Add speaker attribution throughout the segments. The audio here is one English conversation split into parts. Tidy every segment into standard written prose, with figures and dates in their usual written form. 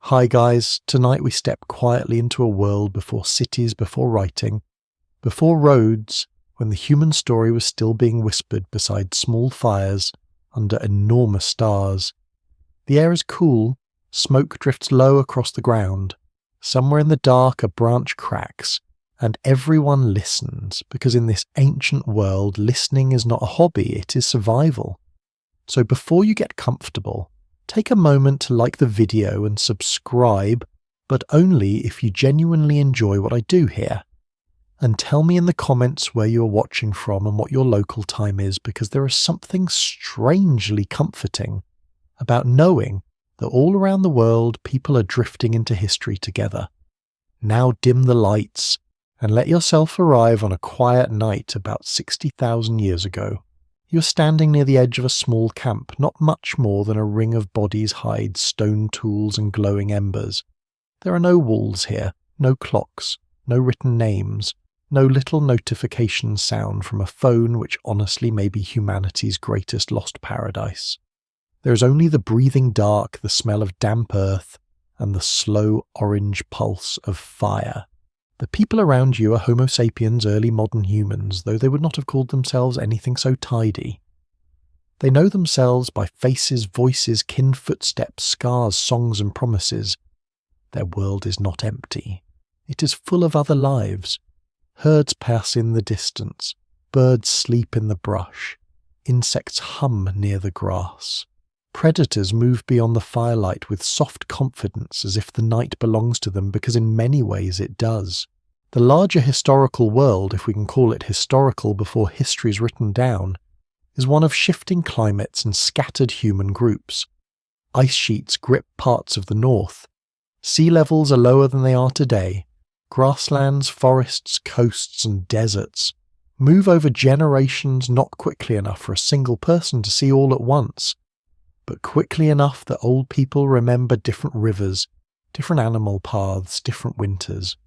Speaker 1: Hi guys, tonight we step quietly into a world before cities, before writing, before roads, when the human story was still being whispered beside small fires under enormous stars. The air is cool, smoke drifts low across the ground. Somewhere in the dark a branch cracks, and everyone listens, because in this ancient world listening is not a hobby, it is survival. So before you get comfortable, take a moment to like the video and subscribe, but only if you genuinely enjoy what I do here. And tell me in the comments where you are watching from and what your local time is, because there is something strangely comforting about knowing that all around the world people are drifting into history together. Now dim the lights and let yourself arrive on a quiet night about 60,000 years ago. You're standing near the edge of a small camp, not much more than a ring of bodies, hides, stone tools and glowing embers. There are no walls here, no clocks, no written names, no little notification sound from a phone which honestly may be humanity's greatest lost paradise. There is only the breathing dark, the smell of damp earth, and the slow orange pulse of fire. The people around you are Homo sapiens, early modern humans, though they would not have called themselves anything so tidy. They know themselves by faces, voices, kin footsteps, scars, songs and promises. Their world is not empty. It is full of other lives. Herds pass in the distance. Birds sleep in the brush. Insects hum near the grass. Predators move beyond the firelight with soft confidence as if the night belongs to them, because in many ways it does. The larger historical world, if we can call it historical before history is written down, is one of shifting climates and scattered human groups. Ice sheets grip parts of the north. Sea levels are lower than they are today. Grasslands, forests, coasts and deserts move over generations, not quickly enough for a single person to see all at once, but quickly enough that old people remember different rivers, different animal paths, different winters.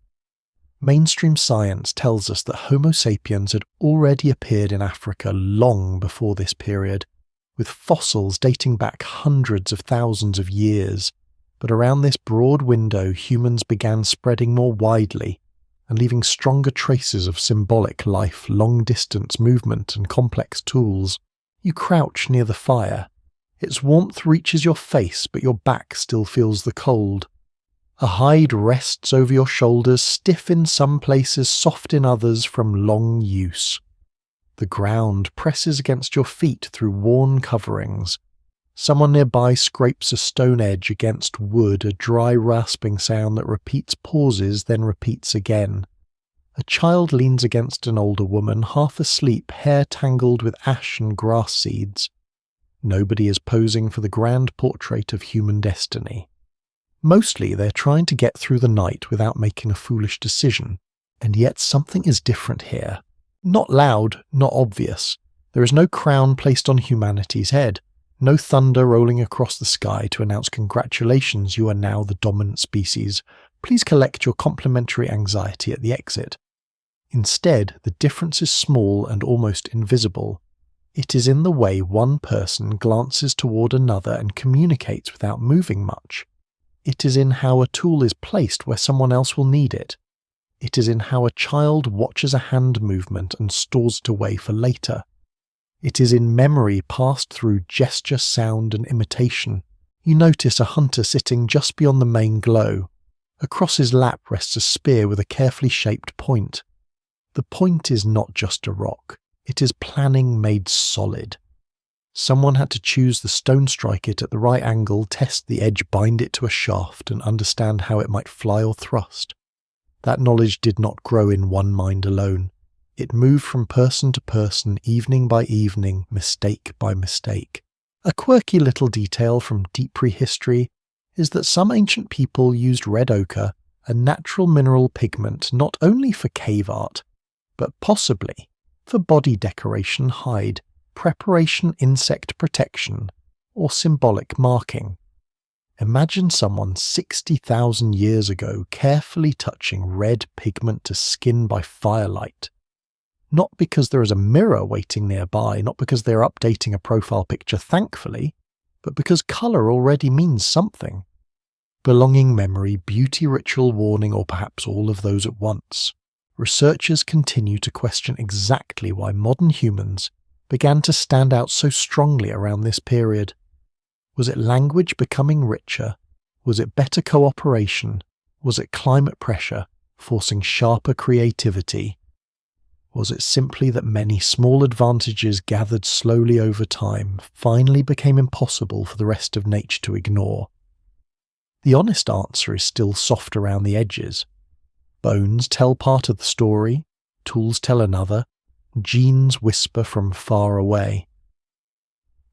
Speaker 1: Mainstream science tells us that Homo sapiens had already appeared in Africa long before this period, with fossils dating back hundreds of thousands of years. But around this broad window, humans began spreading more widely and leaving stronger traces of symbolic life, long-distance movement and complex tools. You crouch near the fire. Its warmth reaches your face, but your back still feels the cold. A hide rests over your shoulders, stiff in some places, soft in others from long use. The ground presses against your feet through worn coverings. Someone nearby scrapes a stone edge against wood, a dry rasping sound that repeats, pauses, then repeats again. A child leans against an older woman, half asleep, hair tangled with ash and grass seeds. Nobody is posing for the grand portrait of human destiny. Mostly they're trying to get through the night without making a foolish decision, and yet something is different here. Not loud, not obvious. There is no crown placed on humanity's head, no thunder rolling across the sky to announce congratulations, you are now the dominant species. Please collect your complimentary anxiety at the exit. Instead, the difference is small and almost invisible. It is in the way one person glances toward another and communicates without moving much. It is in how a tool is placed where someone else will need it. It is in how a child watches a hand movement and stores it away for later. It is in memory passed through gesture, sound and imitation. You notice a hunter sitting just beyond the main glow. Across his lap rests a spear with a carefully shaped point. The point is not just a rock. It is planning made solid. Someone had to choose the stone, strike it at the right angle, test the edge, bind it to a shaft, and understand how it might fly or thrust. That knowledge did not grow in one mind alone. It moved from person to person, evening by evening, mistake by mistake. A quirky little detail from deep prehistory is that some ancient people used red ochre, a natural mineral pigment, not only for cave art, but possibly for body decoration, hide, preparation, insect protection, or symbolic marking. Imagine someone 60,000 years ago carefully touching red pigment to skin by firelight. Not because there is a mirror waiting nearby, not because they are updating a profile picture thankfully, but because colour already means something. Belonging, memory, beauty, ritual, warning, or perhaps all of those at once. Researchers continue to question exactly why modern humans began to stand out so strongly around this period. Was it language becoming richer? Was it better cooperation? Was it climate pressure forcing sharper creativity? Was it simply that many small advantages gathered slowly over time finally became impossible for the rest of nature to ignore? The honest answer is still soft around the edges. Bones tell part of the story, tools tell another, genes whisper from far away.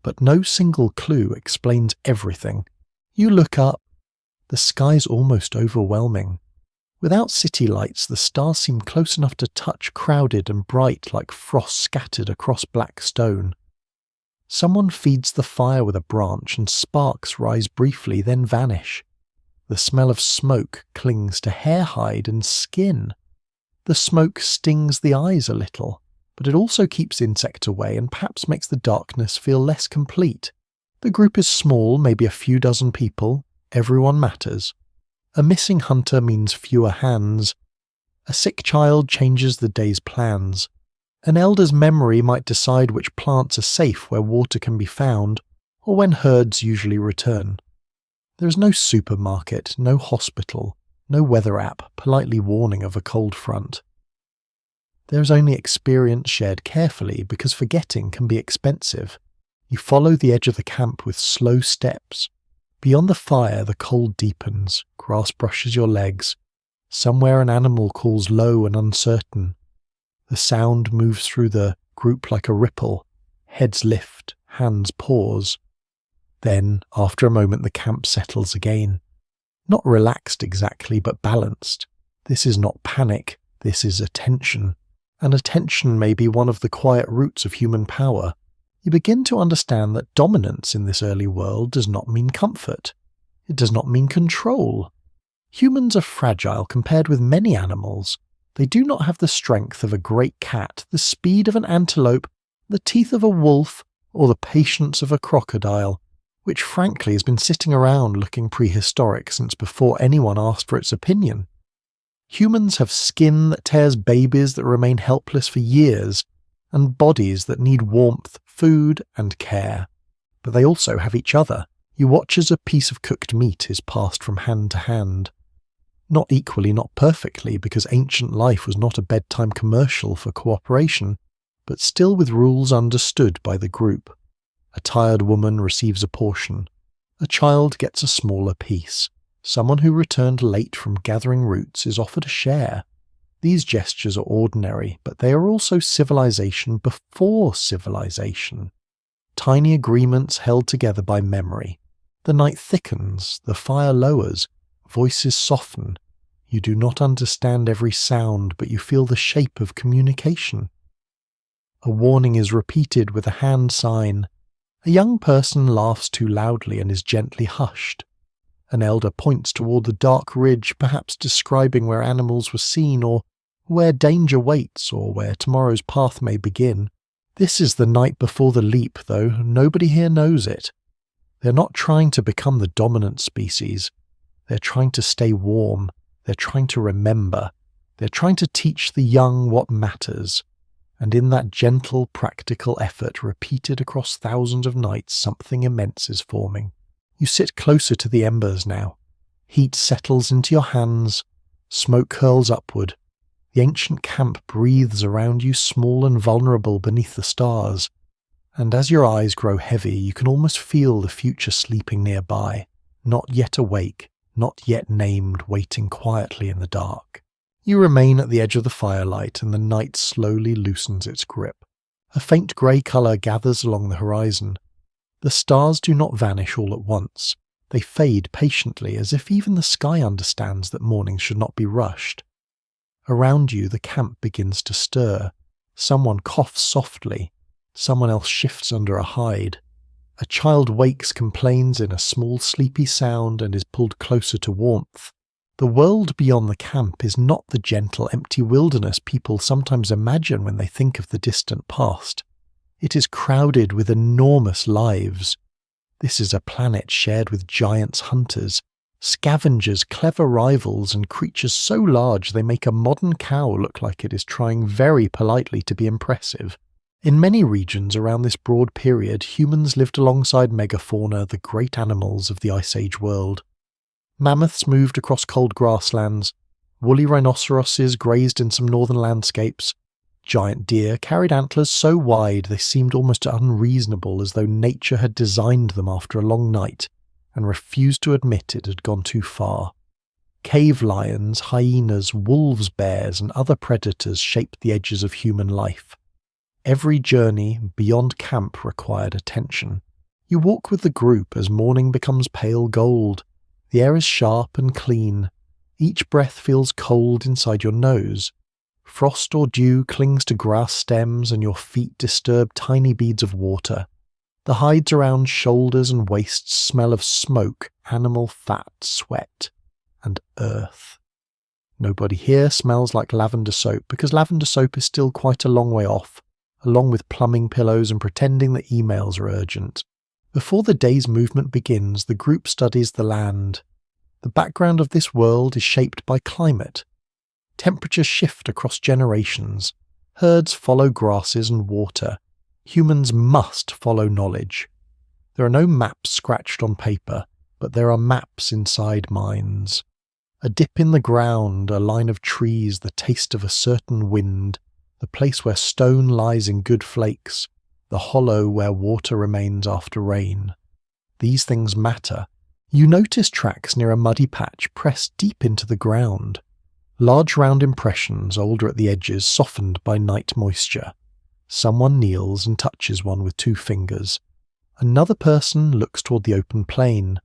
Speaker 1: But no single clue explains everything. You look up, the sky's almost overwhelming. Without city lights, the stars seem close enough to touch, crowded and bright like frost scattered across black stone. Someone feeds the fire with a branch and sparks rise briefly, then vanish. The smell of smoke clings to hair, hide and skin. The smoke stings the eyes a little, but it also keeps insects away and perhaps makes the darkness feel less complete. The group is small, maybe a few dozen people. Everyone matters. A missing hunter means fewer hands. A sick child changes the day's plans. An elder's memory might decide which plants are safe where water can be found, or when herds usually return. There is no supermarket, no hospital, no weather app politely warning of a cold front. There is only experience shared carefully because forgetting can be expensive. You follow the edge of the camp with slow steps. Beyond the fire, the cold deepens, grass brushes your legs. Somewhere an animal calls low and uncertain. The sound moves through the group like a ripple. Heads lift, hands pause. Then, after a moment, the camp settles again. Not relaxed exactly, but balanced. This is not panic, this is attention. And attention may be one of the quiet roots of human power. You begin to understand that dominance in this early world does not mean comfort. It does not mean control. Humans are fragile compared with many animals. They do not have the strength of a great cat, the speed of an antelope, the teeth of a wolf, or the patience of a crocodile, which frankly has been sitting around looking prehistoric since before anyone asked for its opinion. Humans have skin that tears babies that remain helpless for years, and bodies that need warmth, food, and care. But they also have each other. You watch as a piece of cooked meat is passed from hand to hand. Not equally, not perfectly, because ancient life was not a bedtime commercial for cooperation, but still with rules understood by the group. A tired woman receives a portion. A child gets a smaller piece. Someone who returned late from gathering roots is offered a share. These gestures are ordinary, but they are also civilization before civilization. Tiny agreements held together by memory. The night thickens, the fire lowers, voices soften. You do not understand every sound, but you feel the shape of communication. A warning is repeated with a hand sign. A young person laughs too loudly and is gently hushed. An elder points toward the dark ridge, perhaps describing where animals were seen or where danger waits or where tomorrow's path may begin. This is the night before the leap, though nobody here knows it. They're not trying to become the dominant species. They're trying to stay warm. They're trying to remember. They're trying to teach the young what matters. And in that gentle, practical effort repeated across thousands of nights, something immense is forming. You sit closer to the embers now. Heat settles into your hands. Smoke curls upward. The ancient camp breathes around you, small and vulnerable beneath the stars. And as your eyes grow heavy, you can almost feel the future sleeping nearby, not yet awake, not yet named, waiting quietly in the dark. You remain at the edge of the firelight, and the night slowly loosens its grip. A faint grey colour gathers along the horizon. The stars do not vanish all at once. They fade patiently, as if even the sky understands that morning should not be rushed. Around you, the camp begins to stir. Someone coughs softly. Someone else shifts under a hide. A child wakes, complains in a small sleepy sound, and is pulled closer to warmth. The world beyond the camp is not the gentle, empty wilderness people sometimes imagine when they think of the distant past. It is crowded with enormous lives. This is a planet shared with giants hunters, Scavengers, clever rivals, and creatures so large they make a modern cow look like it is trying very politely to be impressive. In many regions around this broad period, humans lived alongside megafauna, the great animals of the Ice Age world. Mammoths moved across cold grasslands, woolly rhinoceroses grazed in some northern landscapes, giant deer carried antlers so wide they seemed almost unreasonable, as though nature had designed them after a long night and refused to admit it had gone too far. Cave lions, hyenas, wolves, bears, and other predators shaped the edges of human life. Every journey beyond camp required attention. You walk with the group as morning becomes pale gold. The air is sharp and clean. Each breath feels cold inside your nose. Frost or dew clings to grass stems and your feet disturb tiny beads of water. The hides around shoulders and waists smell of smoke, animal fat, sweat, and earth. Nobody here smells like lavender soap, because lavender soap is still quite a long way off, along with plumbing pillows and pretending that emails are urgent. Before the day's movement begins, the group studies the land. The background of this world is shaped by climate. Temperatures shift across generations. Herds follow grasses and water. Humans must follow knowledge. There are no maps scratched on paper, but there are maps inside minds. A dip in the ground, a line of trees, the taste of a certain wind, the place where stone lies in good flakes, the hollow where water remains after rain. These things matter. You notice tracks near a muddy patch pressed deep into the ground. Large round impressions, older at the edges, softened by night moisture. Someone kneels and touches one with 2 fingers. Another person looks toward the open plain.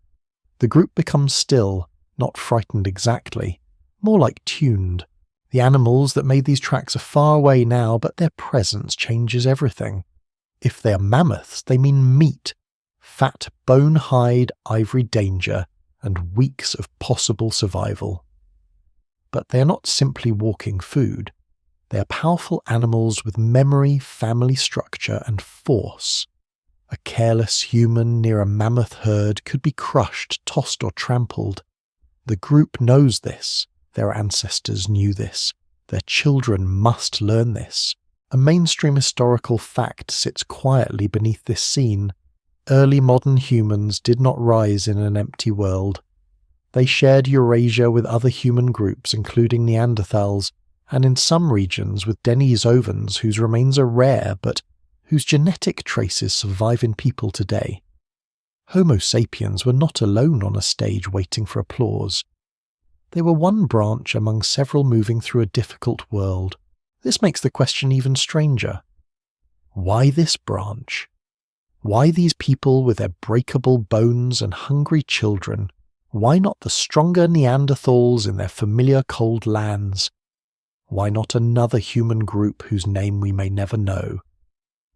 Speaker 1: The group becomes still, not frightened exactly, more like tuned. The animals that made these tracks are far away now, but their presence changes everything. If they are mammoths, they mean meat, fat, bone-hide, ivory danger, and weeks of possible survival. But they are not simply walking food. They are powerful animals with memory, family structure, and force. A careless human near a mammoth herd could be crushed, tossed, or trampled. The group knows this. Their ancestors knew this. Their children must learn this. A mainstream historical fact sits quietly beneath this scene. Early modern humans did not rise in an empty world. They shared Eurasia with other human groups, including Neanderthals, and in some regions with Denisovans, whose remains are rare but whose genetic traces survive in people today. Homo sapiens were not alone on a stage waiting for applause. They were one branch among several moving through a difficult world. This makes the question even stranger. Why this branch? Why these people with their breakable bones and hungry children? Why not the stronger Neanderthals in their familiar cold lands? Why not another human group whose name we may never know?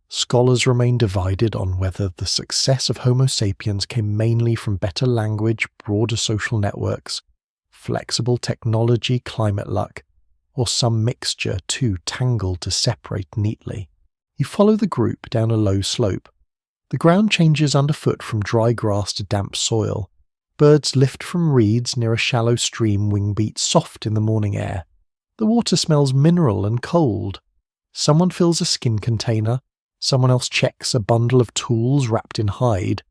Speaker 1: Scholars remain divided on whether the success of Homo sapiens came mainly from better language, broader social networks, flexible technology, climate luck, or some mixture too tangled to separate neatly. You follow the group down a low slope. The ground changes underfoot from dry grass to damp soil. Birds lift from reeds near a shallow stream, wing beats soft in the morning air. The water smells mineral and cold. Someone fills a skin container. Someone else checks a bundle of tools wrapped in hide.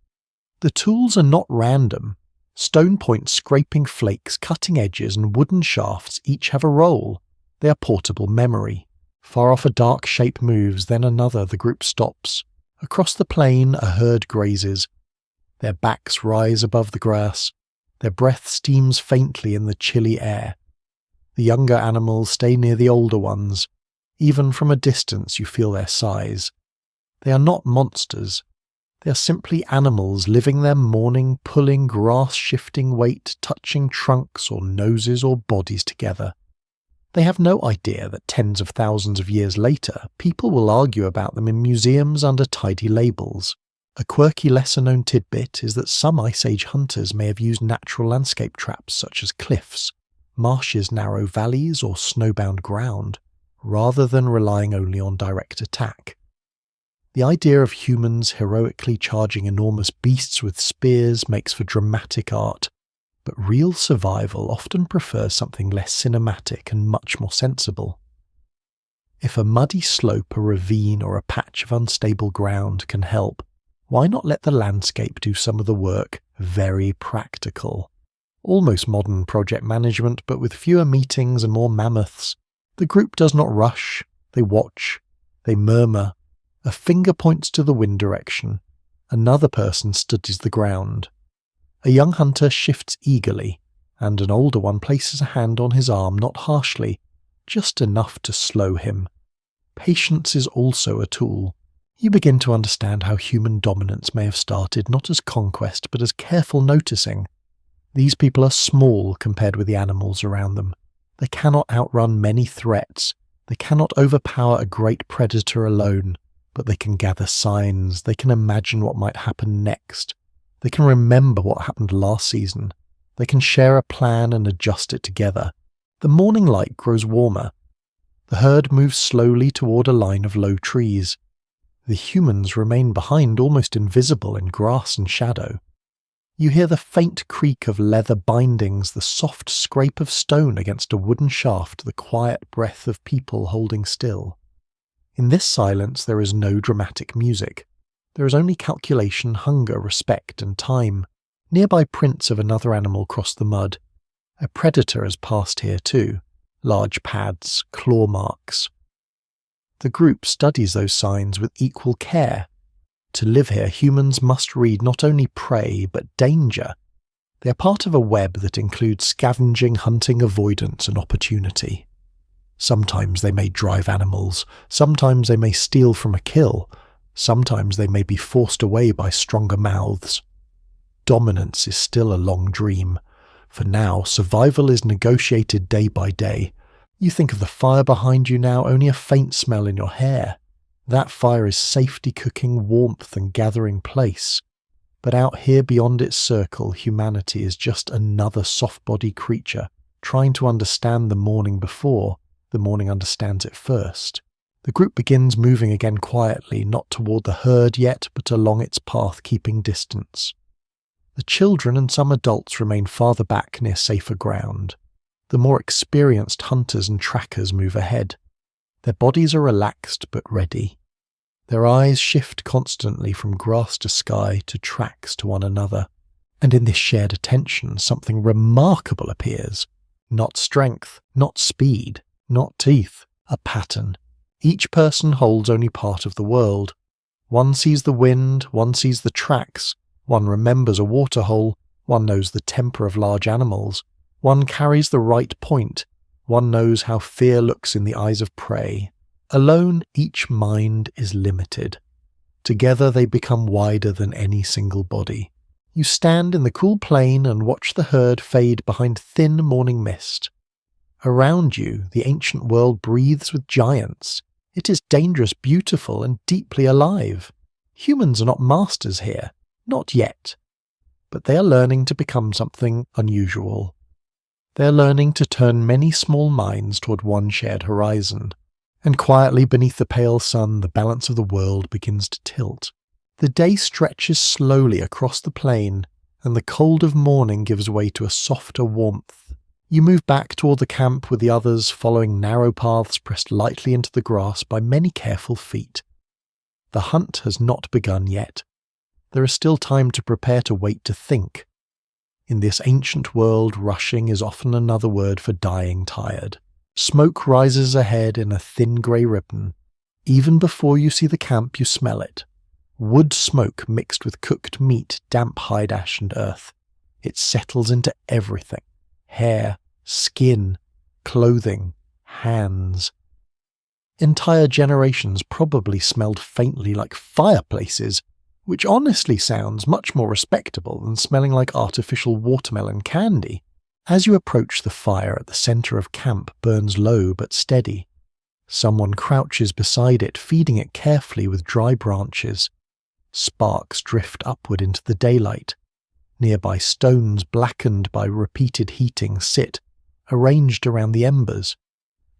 Speaker 1: The tools are not random. Stone points, scraping flakes, cutting edges, and wooden shafts each have a role. They are portable memory. Far off a dark shape moves, then another. The group stops. Across the plain a herd grazes. Their backs rise above the grass. Their breath steams faintly in the chilly air. The younger animals stay near the older ones. Even from a distance you feel their size. They are not monsters. They are simply animals living their morning, pulling grass-shifting weight, touching trunks or noses or bodies together. They have no idea that tens of thousands of years later, people will argue about them in museums under tidy labels. A quirky lesser-known tidbit is that some Ice Age hunters may have used natural landscape traps such as cliffs, marshes, narrow valleys, or snowbound ground, rather than relying only on direct attack. The idea of humans heroically charging enormous beasts with spears makes for dramatic art, But real survival often prefers something less cinematic and much more sensible. If a muddy slope, a ravine, or a patch of unstable ground can help, why not let the landscape do some of the work? Very practical. Almost modern project management, but with fewer meetings and more mammoths. The group does not rush, they watch, they murmur. A finger points to the wind direction. Another person studies the ground. A young hunter shifts eagerly, and an older one places a hand on his arm, not harshly, just enough to slow him. Patience is also a tool. You begin to understand how human dominance may have started not as conquest but as careful noticing. These people are small compared with the animals around them. They cannot outrun many threats. They cannot overpower a great predator alone, but they can gather signs. They can imagine what might happen next. They can remember what happened last season. They can share a plan and adjust it together. The morning light grows warmer. The herd moves slowly toward a line of low trees. The humans remain behind, almost invisible in grass and shadow. You hear the faint creak of leather bindings, the soft scrape of stone against a wooden shaft, the quiet breath of people holding still. In this silence there is no dramatic music. There is only calculation, hunger, respect, and time. Nearby prints of another animal cross the mud. A predator has passed here too. Large pads, claw marks. The group studies those signs with equal care. To live here, humans must read not only prey, but danger. They are part of a web that includes scavenging, hunting, avoidance, and opportunity. Sometimes they may drive animals, sometimes they may steal from a kill, sometimes they may be forced away by stronger mouths. Dominance is still a long dream. For now, survival is negotiated day by day. You think of the fire behind you now, only a faint smell in your hair. That fire is safety cooking, warmth and gathering place. But out here beyond its circle, humanity is just another soft-bodied creature, trying to understand the morning before the morning understands it first. The group begins moving again quietly, not toward the herd yet, but along its path, keeping distance. The children and some adults remain farther back near safer ground. The more experienced hunters and trackers move ahead. Their bodies are relaxed but ready. Their eyes shift constantly from grass to sky to tracks to one another. And in this shared attention, something remarkable appears. Not strength, not speed, not teeth, a pattern. Each person holds only part of the world. One sees the wind, one sees the tracks, one remembers a waterhole, one knows the temper of large animals, one carries the right point, one knows how fear looks in the eyes of prey. Alone, each mind is limited. Together they become wider than any single body. You stand in the cool plain and watch the herd fade behind thin morning mist. Around you, the ancient world breathes with giants. It is dangerous, beautiful, and deeply alive. Humans are not masters here, not yet. But they are learning to become something unusual. They are learning to turn many small minds toward one shared horizon. And quietly beneath the pale sun, the balance of the world begins to tilt. The day stretches slowly across the plain, and the cold of morning gives way to a softer warmth. You move back toward the camp with the others, following narrow paths pressed lightly into the grass by many careful feet. The hunt has not begun yet. There is still time to prepare, to wait, to think. In this ancient world, rushing is often another word for dying tired. Smoke rises ahead in a thin grey ribbon. Even before you see the camp, you smell it. Wood smoke mixed with cooked meat, damp hide ash and earth. It settles into everything. Hair, skin, clothing, hands. Entire generations probably smelled faintly like fireplaces, which honestly sounds much more respectable than smelling like artificial watermelon candy. As you approach, the fire at the centre of camp burns low but steady. Someone crouches beside it, feeding it carefully with dry branches. Sparks drift upward into the daylight. Nearby stones, blackened by repeated heating, sit, arranged around the embers.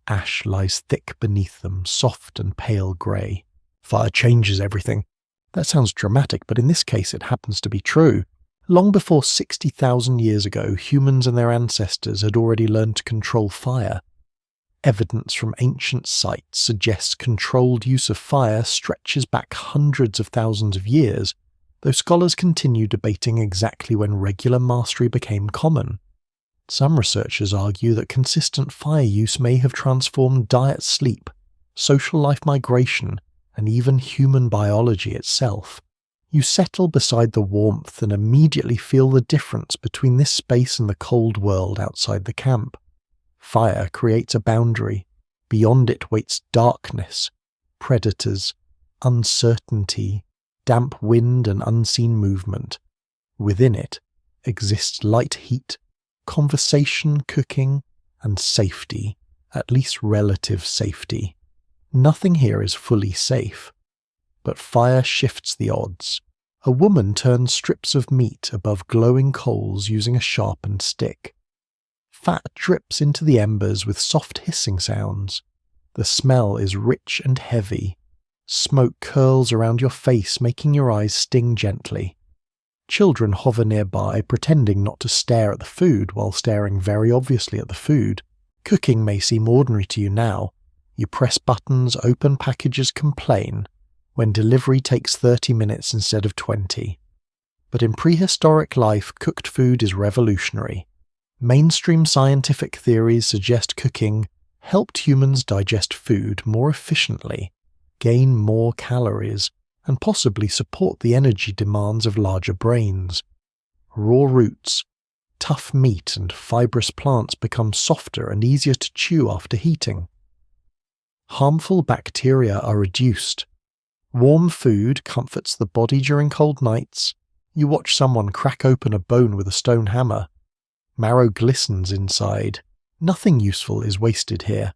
Speaker 1: Ash lies thick beneath them, soft and pale grey. Fire changes everything. That sounds dramatic, but in this case it happens to be true. Long before 60,000 years ago, humans and their ancestors had already learned to control fire. Evidence from ancient sites suggests controlled use of fire stretches back hundreds of thousands of years, though scholars continue debating exactly when regular mastery became common. Some researchers argue that consistent fire use may have transformed diet, sleep, social life migration, and even human biology itself. You settle beside the warmth and immediately feel the difference between this space and the cold world outside the camp. Fire creates a boundary. Beyond it waits darkness, predators, uncertainty, damp wind and unseen movement. Within it exists light heat, conversation, cooking, and safety, at least relative safety. Nothing here is fully safe. But fire shifts the odds. A woman turns strips of meat above glowing coals using a sharpened stick. Fat drips into the embers with soft hissing sounds. The smell is rich and heavy. Smoke curls around your face, making your eyes sting gently. Children hover nearby, pretending not to stare at the food while staring very obviously at the food. Cooking may seem ordinary to you now. You press buttons, open packages, complain, when delivery takes 30 minutes instead of 20. But in prehistoric life, cooked food is revolutionary. Mainstream scientific theories suggest cooking helped humans digest food more efficiently, gain more calories, and possibly support the energy demands of larger brains. Raw roots, tough meat, and fibrous plants become softer and easier to chew after heating. Harmful bacteria are reduced. Warm food comforts the body during cold nights. You watch someone crack open a bone with a stone hammer. Marrow glistens inside. Nothing useful is wasted here.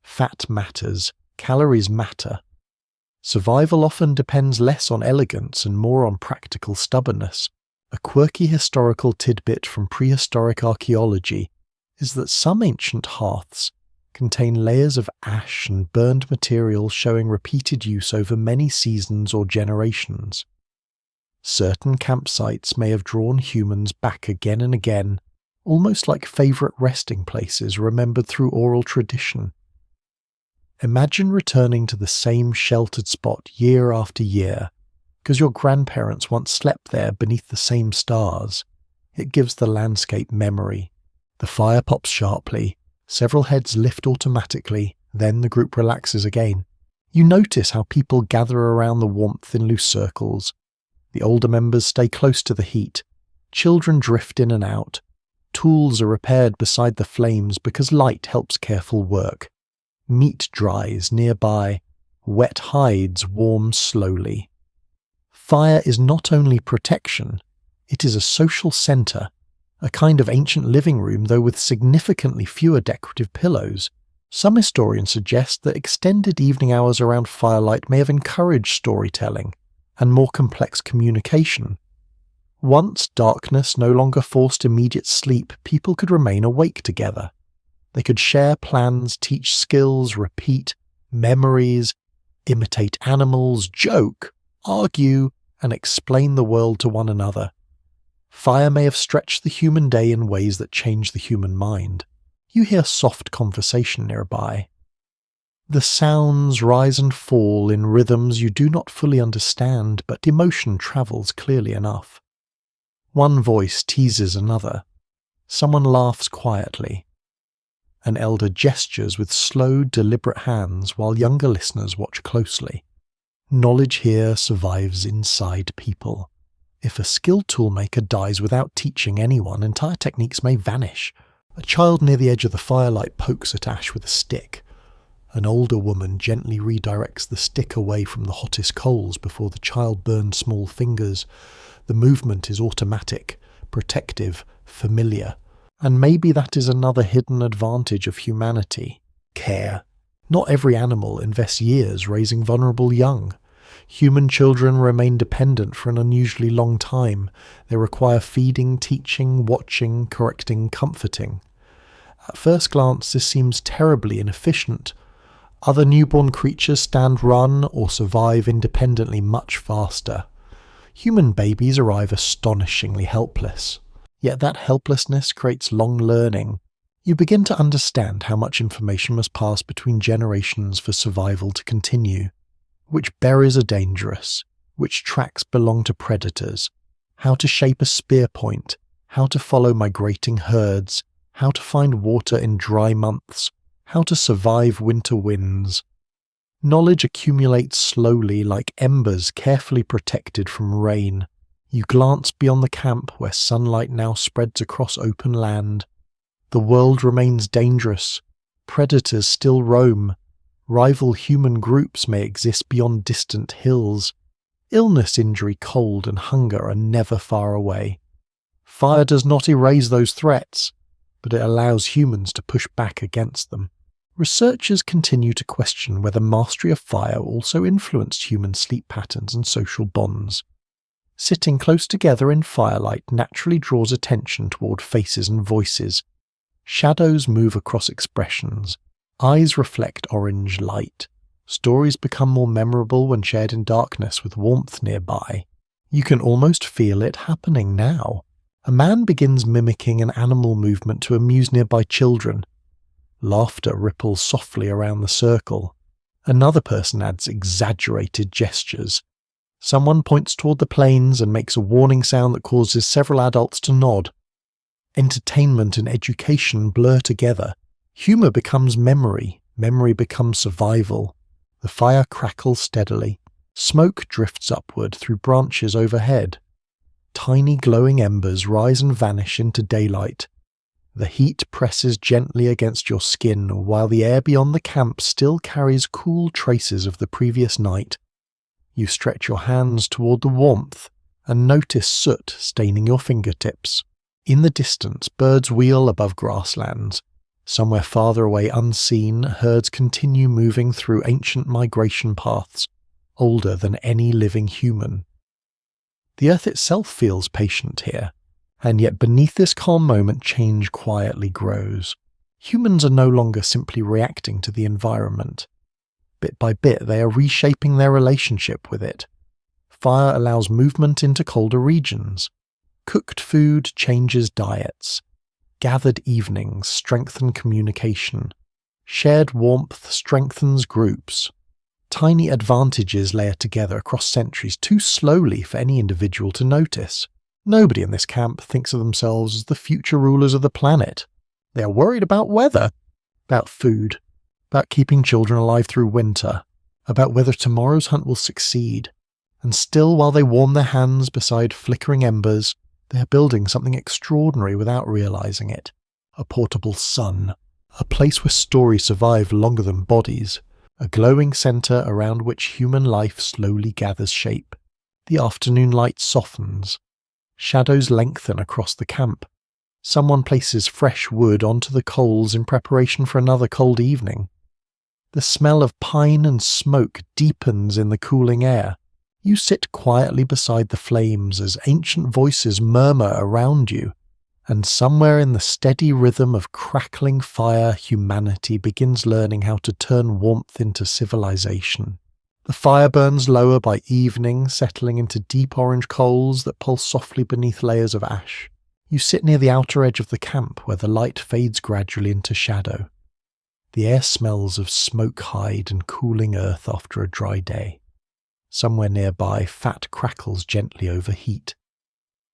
Speaker 1: Fat matters. Calories matter. Survival often depends less on elegance and more on practical stubbornness. A quirky historical tidbit from prehistoric archaeology is that some ancient hearths contain layers of ash and burned material showing repeated use over many seasons or generations. Certain campsites may have drawn humans back again and again, almost like favourite resting places remembered through oral tradition. Imagine returning to the same sheltered spot year after year, because your grandparents once slept there beneath the same stars. It gives the landscape memory. The fire pops sharply, several heads lift automatically, then the group relaxes again. You notice how people gather around the warmth in loose circles. The older members stay close to the heat. Children drift in and out. Tools are repaired beside the flames because light helps careful work. Meat dries nearby. Wet hides warm slowly. Fire is not only protection, it is a social centre, a kind of ancient living room, though with significantly fewer decorative pillows. Some historians suggest that extended evening hours around firelight may have encouraged storytelling and more complex communication. Once darkness no longer forced immediate sleep, people could remain awake together. They could share plans, teach skills, repeat memories, imitate animals, joke, argue, and explain the world to one another. Fire may have stretched the human day in ways that change the human mind. You hear soft conversation nearby. The sounds rise and fall in rhythms you do not fully understand, but emotion travels clearly enough. One voice teases another. Someone laughs quietly. An elder gestures with slow, deliberate hands while younger listeners watch closely. Knowledge here survives inside people. If a skilled toolmaker dies without teaching anyone, entire techniques may vanish. A child near the edge of the firelight pokes at ash with a stick. An older woman gently redirects the stick away from the hottest coals before the child burns small fingers. The movement is automatic, protective, familiar. And maybe that is another hidden advantage of humanity. Care. Not every animal invests years raising vulnerable young. Human children remain dependent for an unusually long time. They require feeding, teaching, watching, correcting, comforting. At first glance, this seems terribly inefficient. Other newborn creatures stand run or survive independently much faster. Human babies arrive astonishingly helpless. Yet that helplessness creates long learning. You begin to understand how much information must pass between generations for survival to continue. Which berries are dangerous, which tracks belong to predators, how to shape a spear point, how to follow migrating herds, how to find water in dry months, how to survive winter winds. Knowledge accumulates slowly like embers carefully protected from rain. You glance beyond the camp where sunlight now spreads across open land. The world remains dangerous. Predators still roam. Rival human groups may exist beyond distant hills. Illness, injury, cold, and hunger are never far away. Fire does not erase those threats, but it allows humans to push back against them. Researchers continue to question whether mastery of fire also influenced human sleep patterns and social bonds. Sitting close together in firelight naturally draws attention toward faces and voices. Shadows move across expressions. Eyes reflect orange light. Stories become more memorable when shared in darkness with warmth nearby. You can almost feel it happening now. A man begins mimicking an animal movement to amuse nearby children. Laughter ripples softly around the circle. Another person adds exaggerated gestures. Someone points toward the plains and makes a warning sound that causes several adults to nod. Entertainment and education blur together. Humor becomes memory. Memory becomes survival. The fire crackles steadily. Smoke drifts upward through branches overhead. Tiny glowing embers rise and vanish into daylight. The heat presses gently against your skin while the air beyond the camp still carries cool traces of the previous night. You stretch your hands toward the warmth and notice soot staining your fingertips. In the distance, birds wheel above grasslands. Somewhere farther away unseen, herds continue moving through ancient migration paths, older than any living human. The earth itself feels patient here, and yet beneath this calm moment change quietly grows. Humans are no longer simply reacting to the environment. Bit by bit, they are reshaping their relationship with it. Fire allows movement into colder regions. Cooked food changes diets. Gathered evenings strengthen communication. Shared warmth strengthens groups. Tiny advantages layer together across centuries too slowly for any individual to notice. Nobody in this camp thinks of themselves as the future rulers of the planet. They are worried about weather, about food, about keeping children alive through winter, about whether tomorrow's hunt will succeed. And still, while they warm their hands beside flickering embers, they are building something extraordinary without realizing it. A portable sun. A place where stories survive longer than bodies. A glowing center around which human life slowly gathers shape. The afternoon light softens. Shadows lengthen across the camp. Someone places fresh wood onto the coals in preparation for another cold evening. The smell of pine and smoke deepens in the cooling air. You sit quietly beside the flames as ancient voices murmur around you, and somewhere in the steady rhythm of crackling fire, humanity begins learning how to turn warmth into civilization. The fire burns lower by evening, settling into deep orange coals that pulse softly beneath layers of ash. You sit near the outer edge of the camp where the light fades gradually into shadow. The air smells of smoke hide and cooling earth after a dry day. Somewhere nearby, fat crackles gently over heat.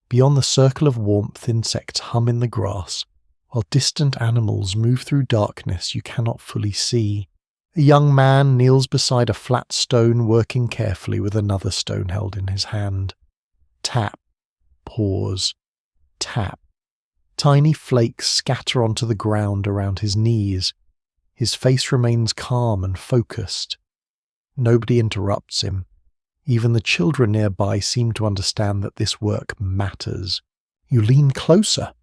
Speaker 1: Beyond the circle of warmth, insects hum in the grass, while distant animals move through darkness you cannot fully see. A young man kneels beside a flat stone, working carefully with another stone held in his hand. Tap, pause, tap. Tiny flakes scatter onto the ground around his knees. His face remains calm and focused. Nobody interrupts him. Even the children nearby seem to understand that this work matters. You lean closer.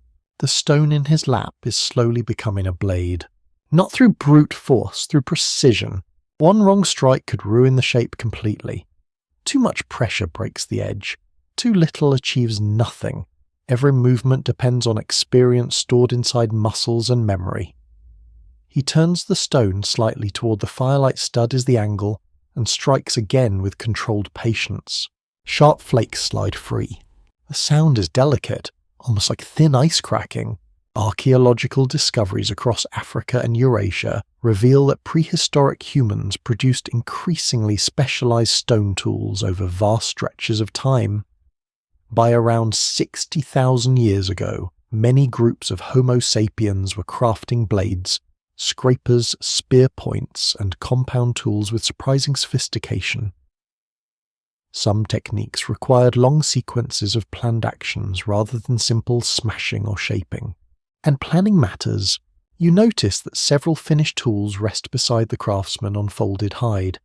Speaker 1: The stone in his lap is slowly becoming a blade. Not through brute force, through precision. One wrong strike could ruin the shape completely. Too much pressure breaks the edge. Too little achieves nothing. Every movement depends on experience stored inside muscles and memory. He turns the stone slightly toward the firelight stud is the angle, and strikes again with controlled patience. Sharp flakes slide free. The sound is delicate, almost like thin ice cracking. Archaeological discoveries across Africa and Eurasia reveal that prehistoric humans produced increasingly specialized stone tools over vast stretches of time. By around 60,000 years ago, many groups of Homo sapiens were crafting blades, scrapers, spear points, and compound tools with surprising sophistication. Some techniques required long sequences of planned actions rather than simple smashing or shaping. And planning matters. You notice that several finished tools rest beside the craftsman on folded hide.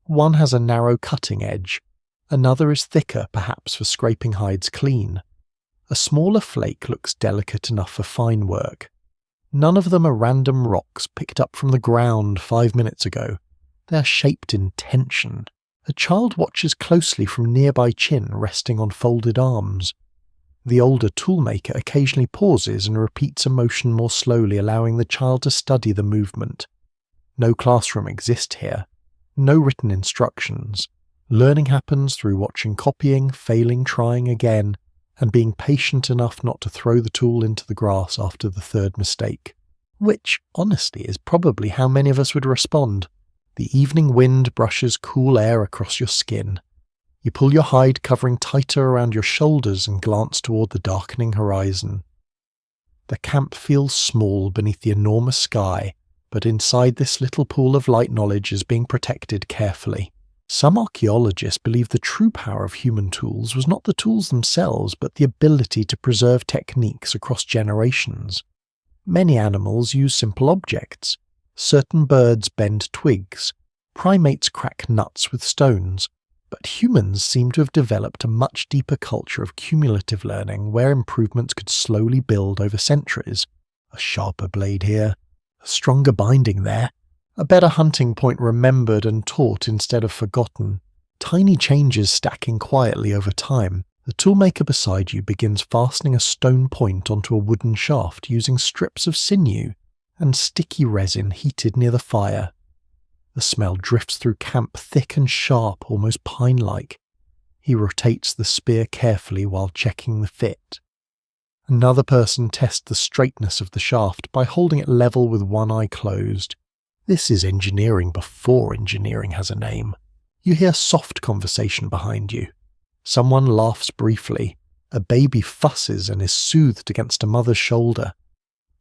Speaker 1: One has a narrow cutting edge. Another is thicker, perhaps for scraping hides clean. A smaller flake looks delicate enough for fine work. None of them are random rocks picked up from the ground 5 minutes ago. They are shaped in tension. A child watches closely from nearby chin resting on folded arms. The older toolmaker occasionally pauses and repeats a motion more slowly, allowing the child to study the movement. No classroom exists here. No written instructions. Learning happens through watching, copying, failing, trying again, and being patient enough not to throw the tool into the grass after the third mistake. Which, honestly, is probably how many of us would respond. The evening wind brushes cool air across your skin. You pull your hide covering tighter around your shoulders and glance toward the darkening horizon. The camp feels small beneath the enormous sky, but inside this little pool of light knowledge is being protected carefully. Some archaeologists believe the true power of human tools was not the tools themselves, but the ability to preserve techniques across generations. Many animals use simple objects. Certain birds bend twigs. Primates crack nuts with stones. But humans seem to have developed a much deeper culture of cumulative learning where improvements could slowly build over centuries. A sharper blade here, a stronger binding there, a better hunting point remembered and taught instead of forgotten. Tiny changes stacking quietly over time. The toolmaker beside you begins fastening a stone point onto a wooden shaft using strips of sinew and sticky resin heated near the fire. The smell drifts through camp thick and sharp, almost pine-like. He rotates the spear carefully while checking the fit. Another person tests the straightness of the shaft by holding it level with one eye closed. This is engineering before engineering has a name. You hear soft conversation behind you. Someone laughs briefly. A baby fusses and is soothed against a mother's shoulder.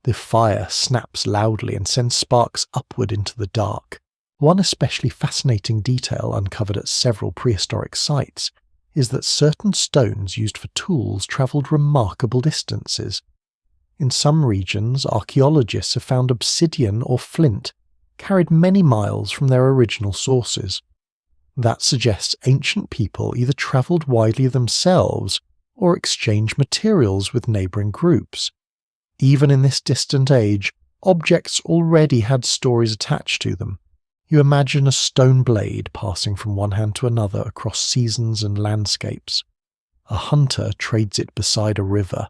Speaker 1: The fire snaps loudly and sends sparks upward into the dark. One especially fascinating detail uncovered at several prehistoric sites is that certain stones used for tools travelled remarkable distances. In some regions, archaeologists have found obsidian or flint carried many miles from their original sources. That suggests ancient people either travelled widely themselves or exchanged materials with neighbouring groups. Even in this distant age, objects already had stories attached to them. You imagine a stone blade passing from one hand to another across seasons and landscapes. A hunter trades it beside a river.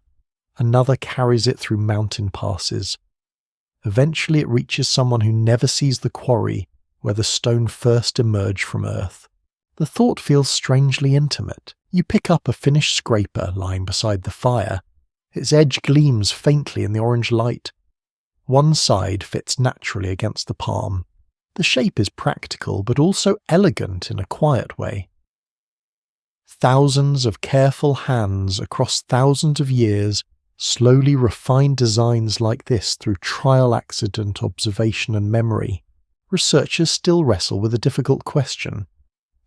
Speaker 1: Another carries it through mountain passes. Eventually it reaches someone who never sees the quarry where the stone first emerged from earth. The thought feels strangely intimate. You pick up a finished scraper lying beside the fire. Its edge gleams faintly in the orange light. One side fits naturally against the palm. The shape is practical but also elegant in a quiet way. Thousands of careful hands across thousands of years slowly refine designs like this through trial, accident, observation and memory. Researchers still wrestle with a difficult question.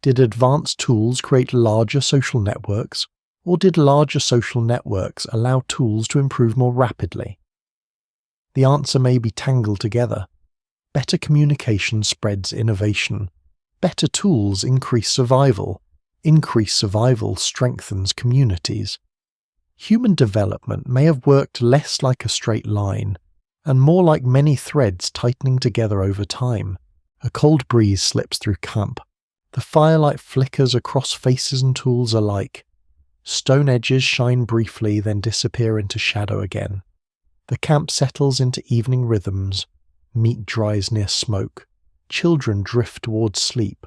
Speaker 1: Did advanced tools create larger social networks, or did larger social networks allow tools to improve more rapidly? The answer may be tangled together. Better communication spreads innovation. Better tools increase survival. Increased survival strengthens communities. Human development may have worked less like a straight line, and more like many threads tightening together over time. A cold breeze slips through camp. The firelight flickers across faces and tools alike. Stone edges shine briefly, then disappear into shadow again. The camp settles into evening rhythms. Meat dries near smoke. Children drift towards sleep.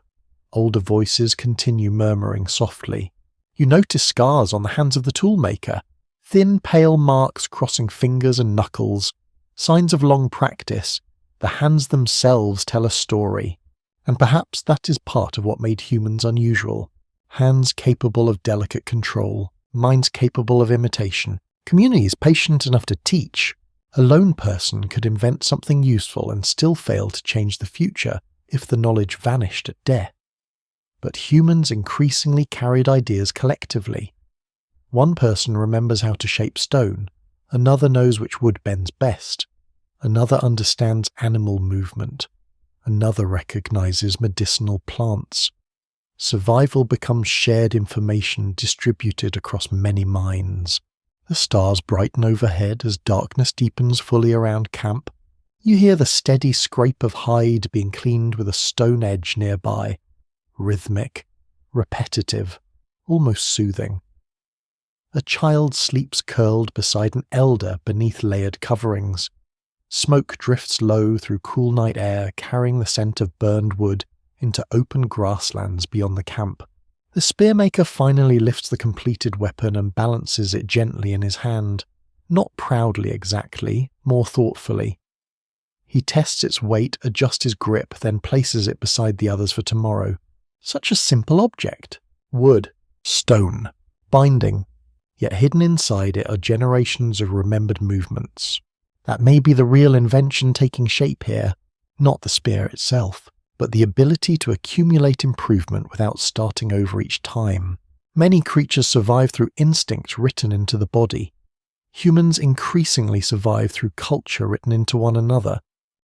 Speaker 1: Older voices continue murmuring softly. You notice scars on the hands of the toolmaker, thin pale marks crossing fingers and knuckles, signs of long practice. The hands themselves tell a story, and perhaps that is part of what made humans unusual. Hands capable of delicate control, minds capable of imitation, communities patient enough to teach. A lone person could invent something useful and still fail to change the future if the knowledge vanished at death. But humans increasingly carried ideas collectively. One person remembers how to shape stone, another knows which wood bends best, another understands animal movement, another recognizes medicinal plants. Survival becomes shared information distributed across many minds. The stars brighten overhead as darkness deepens fully around camp. You hear the steady scrape of hide being cleaned with a stone edge nearby. Rhythmic, repetitive, almost soothing. A child sleeps curled beside an elder beneath layered coverings. Smoke drifts low through cool night air, carrying the scent of burned wood into open grasslands beyond the camp. The spearmaker finally lifts the completed weapon and balances it gently in his hand. Not proudly exactly, more thoughtfully. He tests its weight, adjusts his grip, then places it beside the others for tomorrow. Such a simple object. Wood, stone, binding. Yet hidden inside it are generations of remembered movements. That may be the real invention taking shape here, not the spear itself, but the ability to accumulate improvement without starting over each time. Many creatures survive through instinct written into the body. Humans increasingly survive through culture written into one another,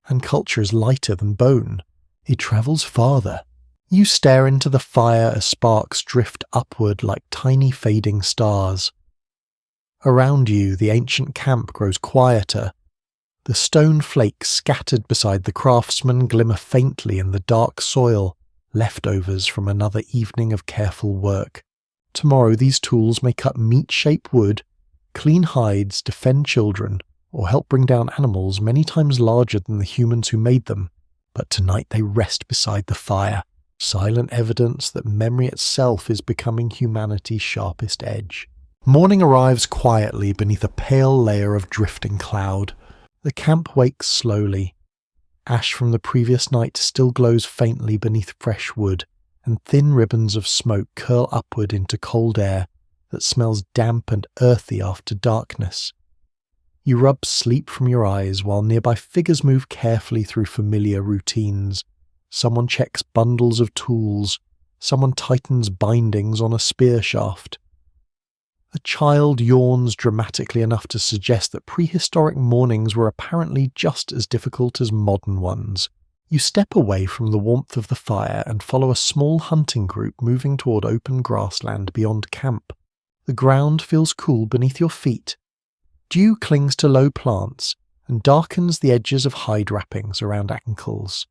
Speaker 1: and culture is lighter than bone. It travels farther. You stare into the fire as sparks drift upward like tiny fading stars. Around you, the ancient camp grows quieter. The stone flakes scattered beside the craftsman glimmer faintly in the dark soil, leftovers from another evening of careful work. Tomorrow these tools may cut meat-shaped wood, clean hides, defend children, or help bring down animals many times larger than the humans who made them. But tonight they rest beside the fire, silent evidence that memory itself is becoming humanity's sharpest edge. Morning arrives quietly beneath a pale layer of drifting cloud. The camp wakes slowly. Ash from the previous night still glows faintly beneath fresh wood, and thin ribbons of smoke curl upward into cold air that smells damp and earthy after darkness. You rub sleep from your eyes while nearby figures move carefully through familiar routines. Someone checks bundles of tools. Someone tightens bindings on a spear shaft. A child yawns dramatically enough to suggest that prehistoric mornings were apparently just as difficult as modern ones. You step away from the warmth of the fire and follow a small hunting group moving toward open grassland beyond camp. The ground feels cool beneath your feet. Dew clings to low plants and darkens the edges of hide wrappings around ankles.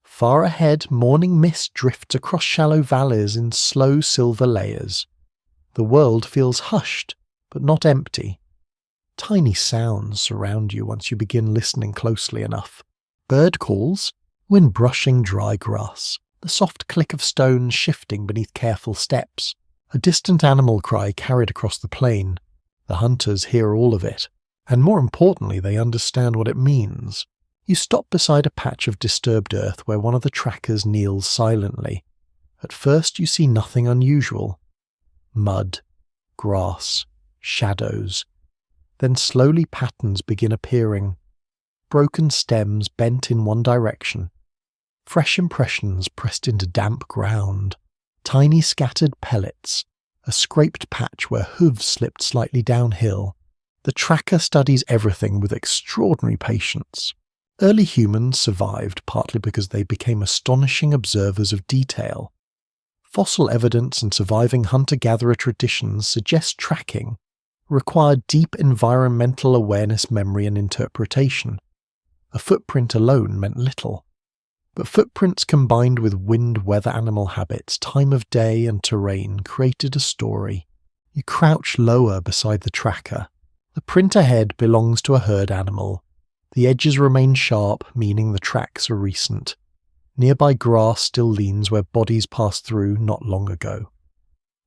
Speaker 1: Far ahead, morning mist drifts across shallow valleys in slow silver layers. The world feels hushed, but not empty. Tiny sounds surround you once you begin listening closely enough. Bird calls, wind brushing dry grass, the soft click of stones shifting beneath careful steps, a distant animal cry carried across the plain. The hunters hear all of it, and more importantly, they understand what it means. You stop beside a patch of disturbed earth where one of the trackers kneels silently. At first you see nothing unusual. Mud, grass, shadows. Then slowly patterns begin appearing. Broken stems bent in one direction. Fresh impressions pressed into damp ground. Tiny scattered pellets. A scraped patch where hooves slipped slightly downhill. The tracker studies everything with extraordinary patience. Early humans survived partly because they became astonishing observers of detail. Fossil evidence and surviving hunter-gatherer traditions suggest tracking required deep environmental awareness, memory, and interpretation. A footprint alone meant little. But footprints combined with wind, weather, animal habits, time of day, and terrain created a story. You crouch lower beside the tracker. The print ahead belongs to a herd animal. The edges remain sharp, meaning the tracks are recent. Nearby grass still leans where bodies passed through not long ago.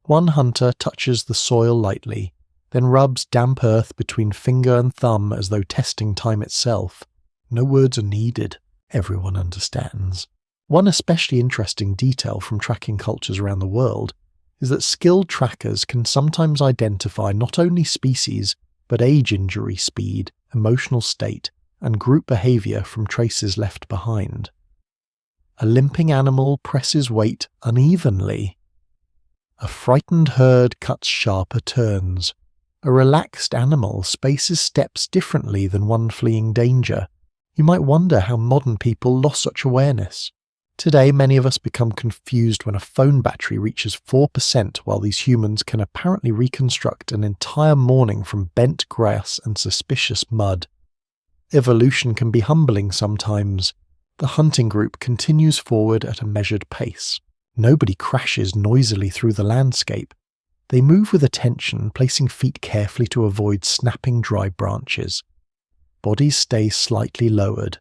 Speaker 1: One hunter touches the soil lightly, then rubs damp earth between finger and thumb as though testing time itself. No words are needed. Everyone understands. One especially interesting detail from tracking cultures around the world is that skilled trackers can sometimes identify not only species, but age, injury, speed, emotional state, and group behavior from traces left behind. A limping animal presses weight unevenly. A frightened herd cuts sharper turns. A relaxed animal spaces steps differently than one fleeing danger. You might wonder how modern people lost such awareness. Today, many of us become confused when a phone battery reaches 4%, while these humans can apparently reconstruct an entire morning from bent grass and suspicious mud. Evolution can be humbling sometimes. The hunting group continues forward at a measured pace. Nobody crashes noisily through the landscape. They move with attention, placing feet carefully to avoid snapping dry branches. Bodies stay slightly lowered.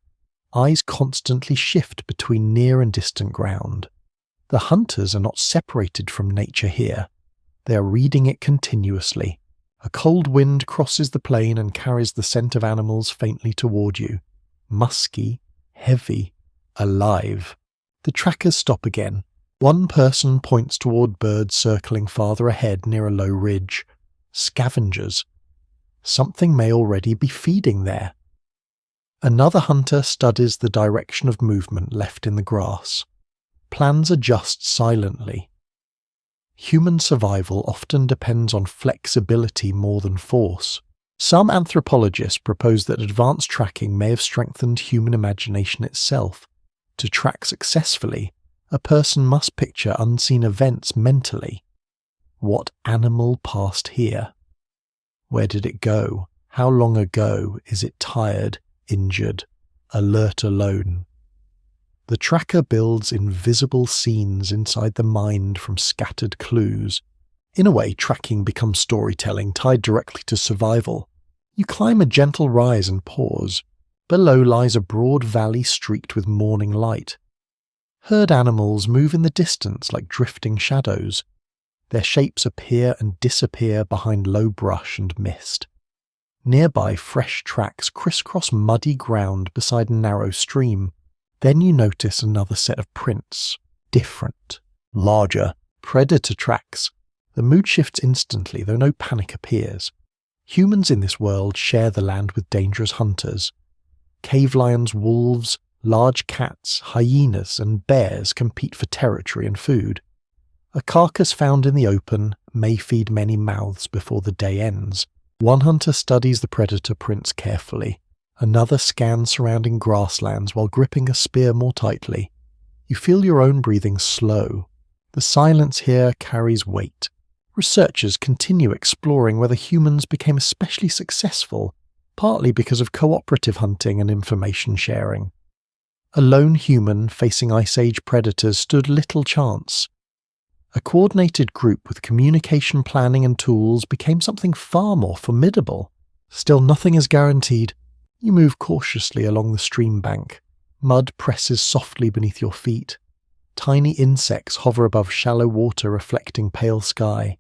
Speaker 1: Eyes constantly shift between near and distant ground. The hunters are not separated from nature here. They are reading it continuously. A cold wind crosses the plain and carries the scent of animals faintly toward you. Musky, heavy, alive. The trackers stop again. One person points toward birds circling farther ahead near a low ridge. Scavengers. Something may already be feeding there. Another hunter studies the direction of movement left in the grass. Plans adjust silently. Human survival often depends on flexibility more than force. Some anthropologists propose that advanced tracking may have strengthened human imagination itself. To track successfully, a person must picture unseen events mentally. What animal passed here? Where did it go? How long ago? Is it tired, injured, alert alone? The tracker builds invisible scenes inside the mind from scattered clues. In a way, tracking becomes storytelling tied directly to survival. You climb a gentle rise and pause. Below lies a broad valley streaked with morning light. Herd animals move in the distance like drifting shadows. Their shapes appear and disappear behind low brush and mist. Nearby, fresh tracks crisscross muddy ground beside a narrow stream. Then you notice another set of prints. Different. Larger. Predator tracks. The mood shifts instantly, though no panic appears. Humans in this world share the land with dangerous hunters. Cave lions, wolves, large cats, hyenas, and bears compete for territory and food. A carcass found in the open may feed many mouths before the day ends. One hunter studies the predator prints carefully. Another scans surrounding grasslands while gripping a spear more tightly. You feel your own breathing slow. The silence here carries weight. Researchers continue exploring whether humans became especially successful, partly because of cooperative hunting and information sharing. A lone human facing Ice Age predators stood little chance. A coordinated group with communication planning and tools became something far more formidable. Still, nothing is guaranteed. You move cautiously along the stream bank. Mud presses softly beneath your feet. Tiny insects hover above shallow water reflecting pale sky.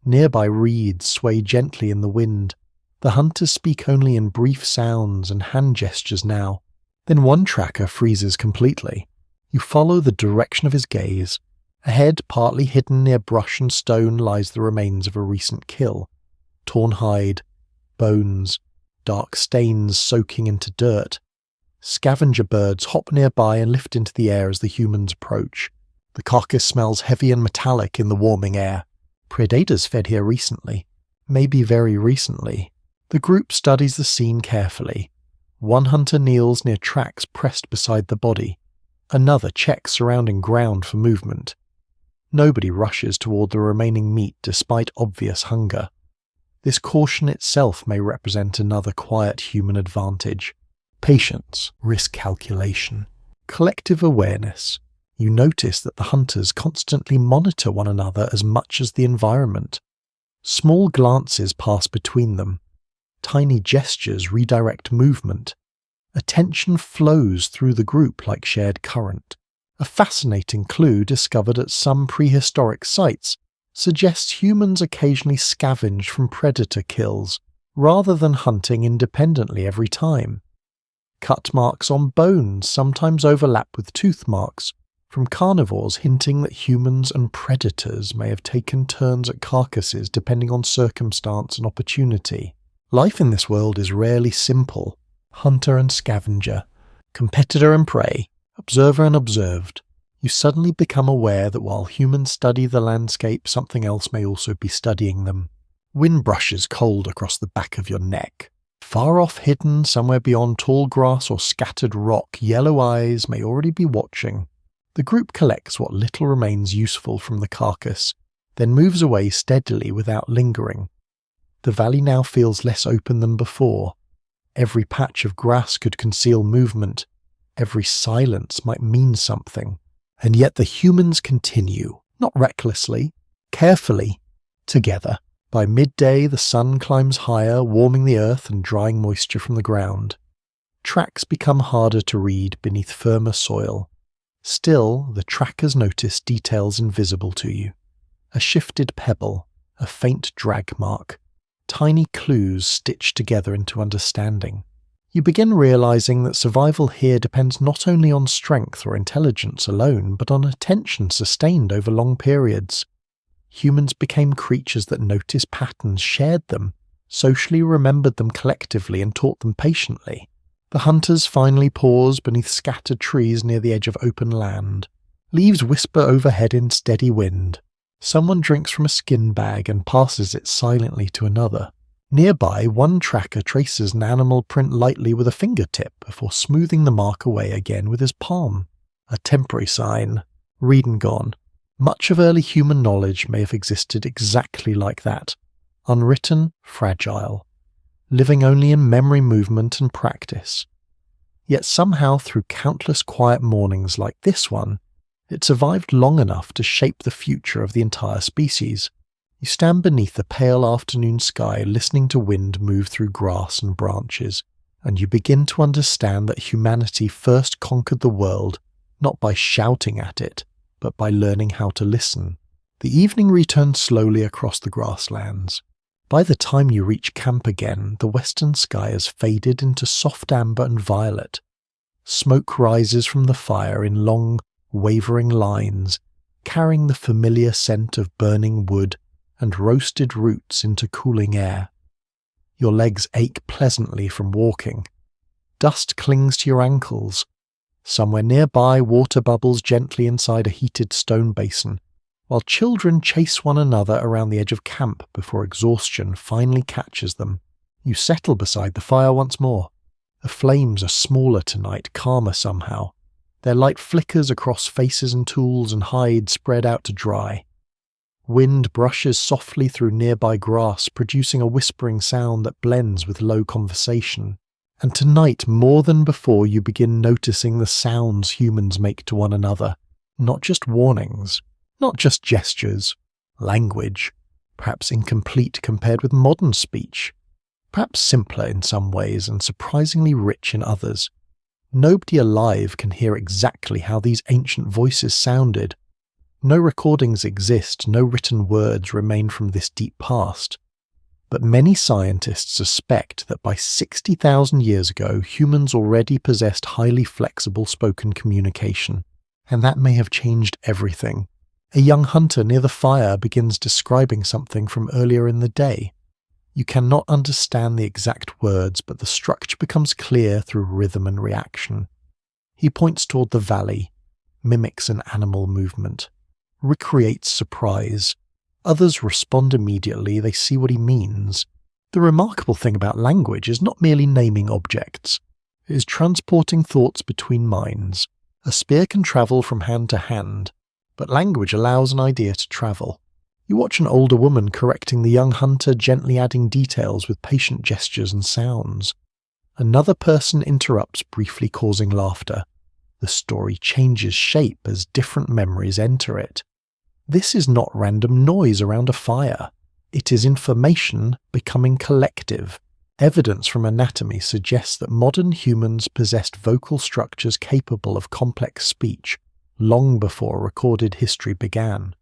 Speaker 1: Nearby reeds sway gently in the wind. The hunters speak only in brief sounds and hand gestures now. Then one tracker freezes completely. You follow the direction of his gaze. Ahead, partly hidden near brush and stone, lies the remains of a recent kill. Torn hide, bones, dark stains soaking into dirt. Scavenger birds hop nearby and lift into the air as the humans approach. The carcass smells heavy and metallic in the warming air. Predators fed here recently. Maybe very recently. The group studies the scene carefully. One hunter kneels near tracks pressed beside the body. Another checks surrounding ground for movement. Nobody rushes toward the remaining meat despite obvious hunger. This caution itself may represent another quiet human advantage. Patience, risk calculation, collective awareness. You notice that the hunters constantly monitor one another as much as the environment. Small glances pass between them. Tiny gestures redirect movement. Attention flows through the group like shared current. A fascinating clue discovered at some prehistoric sites suggests humans occasionally scavenge from predator kills, rather than hunting independently every time. Cut marks on bones sometimes overlap with tooth marks, from carnivores hinting that humans and predators may have taken turns at carcasses depending on circumstance and opportunity. Life in this world is rarely simple. Hunter and scavenger, competitor and prey, observer and observed. You suddenly become aware that while humans study the landscape, something else may also be studying them. Wind brushes cold across the back of your neck. Far off, hidden somewhere beyond tall grass or scattered rock, yellow eyes may already be watching. The group collects what little remains useful from the carcass, then moves away steadily without lingering. The valley now feels less open than before. Every patch of grass could conceal movement. Every silence might mean something. And yet the humans continue, not recklessly, carefully, together. By midday, the sun climbs higher, warming the earth and drying moisture from the ground. Tracks become harder to read beneath firmer soil. Still, the trackers notice details invisible to you. A shifted pebble, a faint drag mark, tiny clues stitched together into understanding. You begin realizing that survival here depends not only on strength or intelligence alone, but on attention sustained over long periods. Humans became creatures that noticed patterns, shared them, socially remembered them collectively, and taught them patiently. The hunters finally pause beneath scattered trees near the edge of open land. Leaves whisper overhead in steady wind. Someone drinks from a skin bag and passes it silently to another. Nearby, one tracker traces an animal print lightly with a fingertip before smoothing the mark away again with his palm. A temporary sign. Read and gone. Much of early human knowledge may have existed exactly like that. Unwritten, fragile. Living only in memory, movement and practice. Yet somehow through countless quiet mornings like this one, it survived long enough to shape the future of the entire species. You stand beneath the pale afternoon sky listening to wind move through grass and branches, and you begin to understand that humanity first conquered the world not by shouting at it, but by learning how to listen. The evening returns slowly across the grasslands. By the time you reach camp again, the western sky has faded into soft amber and violet. Smoke rises from the fire in long, wavering lines, carrying the familiar scent of burning wood and roasted roots into cooling air. Your legs ache pleasantly from walking. Dust clings to your ankles. Somewhere nearby, water bubbles gently inside a heated stone basin, while children chase one another around the edge of camp before exhaustion finally catches them. You settle beside the fire once more. The flames are smaller tonight, calmer somehow. Their light flickers across faces and tools and hides spread out to dry. Wind brushes softly through nearby grass, producing a whispering sound that blends with low conversation. And tonight, more than before, you begin noticing the sounds humans make to one another. Not just warnings, not just gestures, language, perhaps incomplete compared with modern speech, perhaps simpler in some ways and surprisingly rich in others. Nobody alive can hear exactly how these ancient voices sounded. No recordings exist, no written words remain from this deep past. But many scientists suspect that by 60,000 years ago, humans already possessed highly flexible spoken communication, and that may have changed everything. A young hunter near the fire begins describing something from earlier in the day. You cannot understand the exact words, but the structure becomes clear through rhythm and reaction. He points toward the valley, mimics an animal movement, recreates surprise. Others respond immediately, they see what he means. The remarkable thing about language is not merely naming objects. It is transporting thoughts between minds. A spear can travel from hand to hand, but language allows an idea to travel. You watch an older woman correcting the young hunter, gently adding details with patient gestures and sounds. Another person interrupts, briefly causing laughter. The story changes shape as different memories enter it. This is not random noise around a fire. It is information becoming collective. Evidence from anatomy suggests that modern humans possessed vocal structures capable of complex speech long before recorded history began.